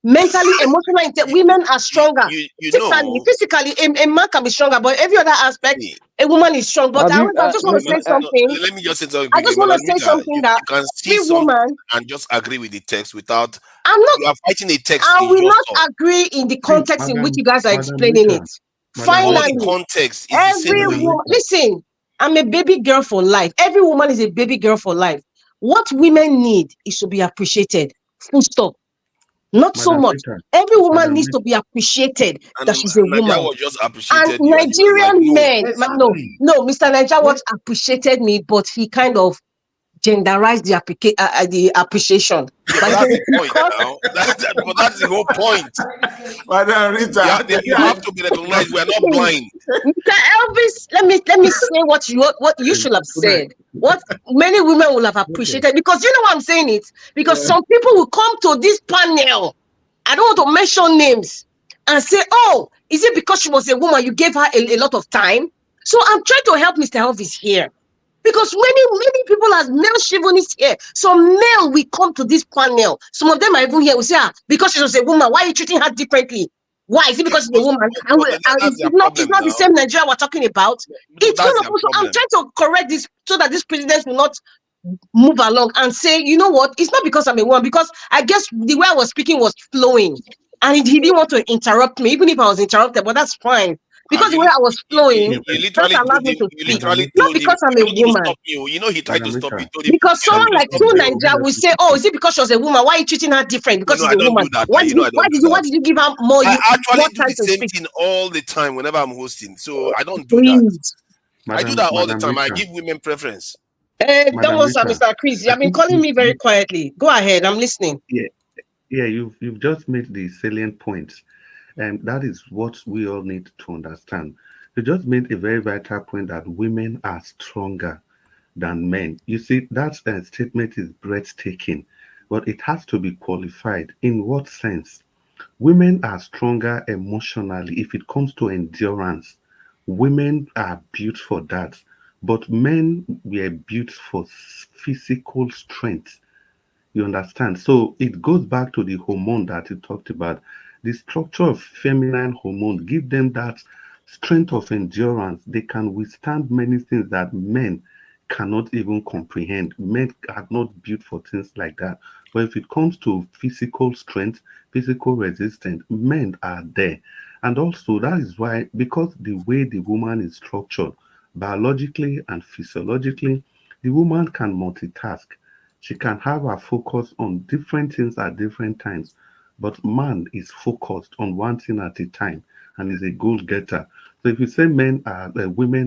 Mentally, emotionally, women are stronger. Physically, a man can be stronger, but every other aspect, a woman is strong. But I just want to say something. Let me just say something. I just want to say something that you can see woman and just agree with the text without. You are fighting a text. I will not agree in the context in which you guys are explaining it. Finally, the context is every woman. Listen, I'm a baby girl for life. Every woman is a baby girl for life. What women need is to be appreciated. Full stop. Not so much. Every woman needs to be appreciated that she's a woman. And Nigerian men, no, Mr. Naija was appreciated me, but he kind of genderized the appreciation. But that's the point now. That's the whole point. You have to be recognized. We are not blind. Mr. Elvis, let me say what you should have said. What many women will have appreciated, because you know why I'm saying it? Because some people will come to this panel, I don't want to mention names, and say, oh, is it because she was a woman you gave her a lot of time? So I'm trying to help Mr. Elvis here. Because many people as male chauvinists here. Some male will come to this panel. Some of them are even here. We say, because she was a woman, why are you treating her differently? Why? Is it because she's a woman? It's not the same Nigeria we're talking about. It's not also, I'm trying to correct this so that this president will not move along and say, you know what? It's not because I'm a woman, because I guess the way I was speaking was flowing. And he didn't want to interrupt me, even if I was interrupted, but that's fine. because the way I was flowing, You first literally allowed told me him, to you speak. literally Not told him, because I'm a you know, to woman. stop you. You know, he tried to stop you. Told him, Because someone like stop Two you. Nigeria will say, "Oh, is it because she was a woman? Why are you treating her different? Because No, she's I a don't woman. do that. Why You did know, you? I don't do Why that. did you give her more? I actually More do time the to same speak? thing all the time whenever I'm hosting. So I don't do that. Please. I do that all the Madam time. I Rita, give women preference. Don't Madam answer, Rita, Mr. Chris. You I have been think calling me very quietly. Go ahead. I'm listening. you've just made the salient points, and that is what we all need to understand. You just made a very vital point that women are stronger than men. You see, that statement is breathtaking, but it has to be qualified. In what sense? Women are stronger emotionally if it comes to endurance. Women are built for that, but men were built for physical strength. You understand? So it goes back to the hormone that you talked about. The structure of feminine hormones give them that strength of endurance. They can withstand many things that men cannot even comprehend. Men are not built for things like that. But if it comes to physical strength, physical resistance, men are there. And also that is why, because the way the woman is structured, biologically and physiologically, the woman can multitask. She can have her focus on different things at different times, but man is focused on one thing at a time and is a goal getter. So if you say women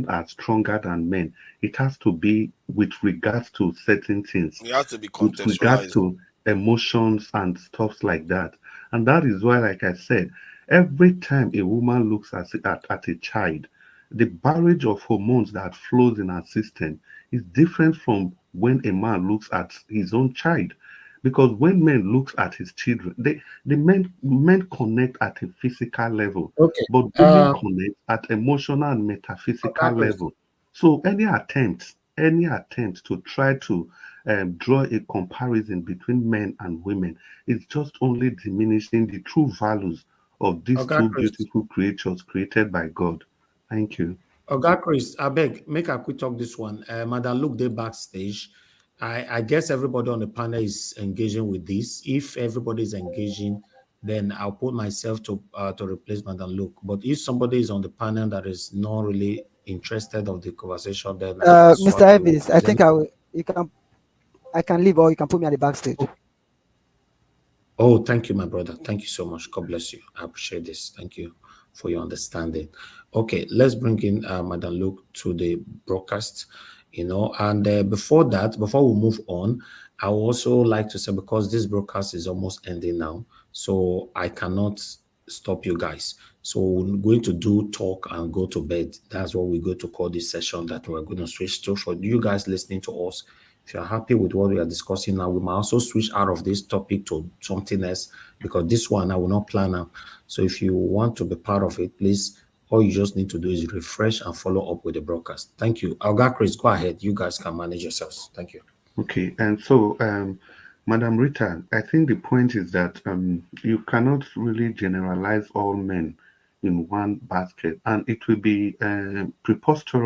are stronger than men, it has to be with regards to certain things, You have to be with regards contextualized. to emotions and stuff like that. And that is why, like I said, every time a woman looks at a child, the barrage of hormones that flows in her system is different from when a man looks at his own child. Because when men looks at his children, the men connect at a physical level, Okay. but women connect at emotional and metaphysical level. So any attempt to try to draw a comparison between men and women is just only diminishing the true values of these Oga two Chris. beautiful creatures created by God. Thank you. Oga Chris, I beg, make a quick talk this one. Madam, look, they backstage. I guess everybody on the panel is engaging with this. If everybody is engaging, then I'll put myself to replace Madam Luke. But if somebody is on the panel that is not really interested of the conversation, then I can swap Mr. to Elvis, I think I can leave, or you can put me at the backstage. Oh, thank you, my brother. Thank you so much. God bless you. I appreciate this. Thank you for your understanding. Okay, let's bring in Madam Luke to the broadcast, and before we move on, I would also like to say, because this broadcast is almost ending now, so I cannot stop you guys. So we're going to do talk and go to bed. That's what we're going to call this session that we're going to switch to. For you guys listening to us, if you're happy with what we are discussing now, we might also switch out of this topic to something else, because this one I will not plan now. So if you want to be part of it, please, all you just need to do is refresh and follow up with the broadcast. Thank you. Alga Chris, go ahead. You guys can manage yourselves. Thank you. Okay, and so, Madam Rita, I think the point is that you cannot really generalize all men in one basket, and it will be preposterous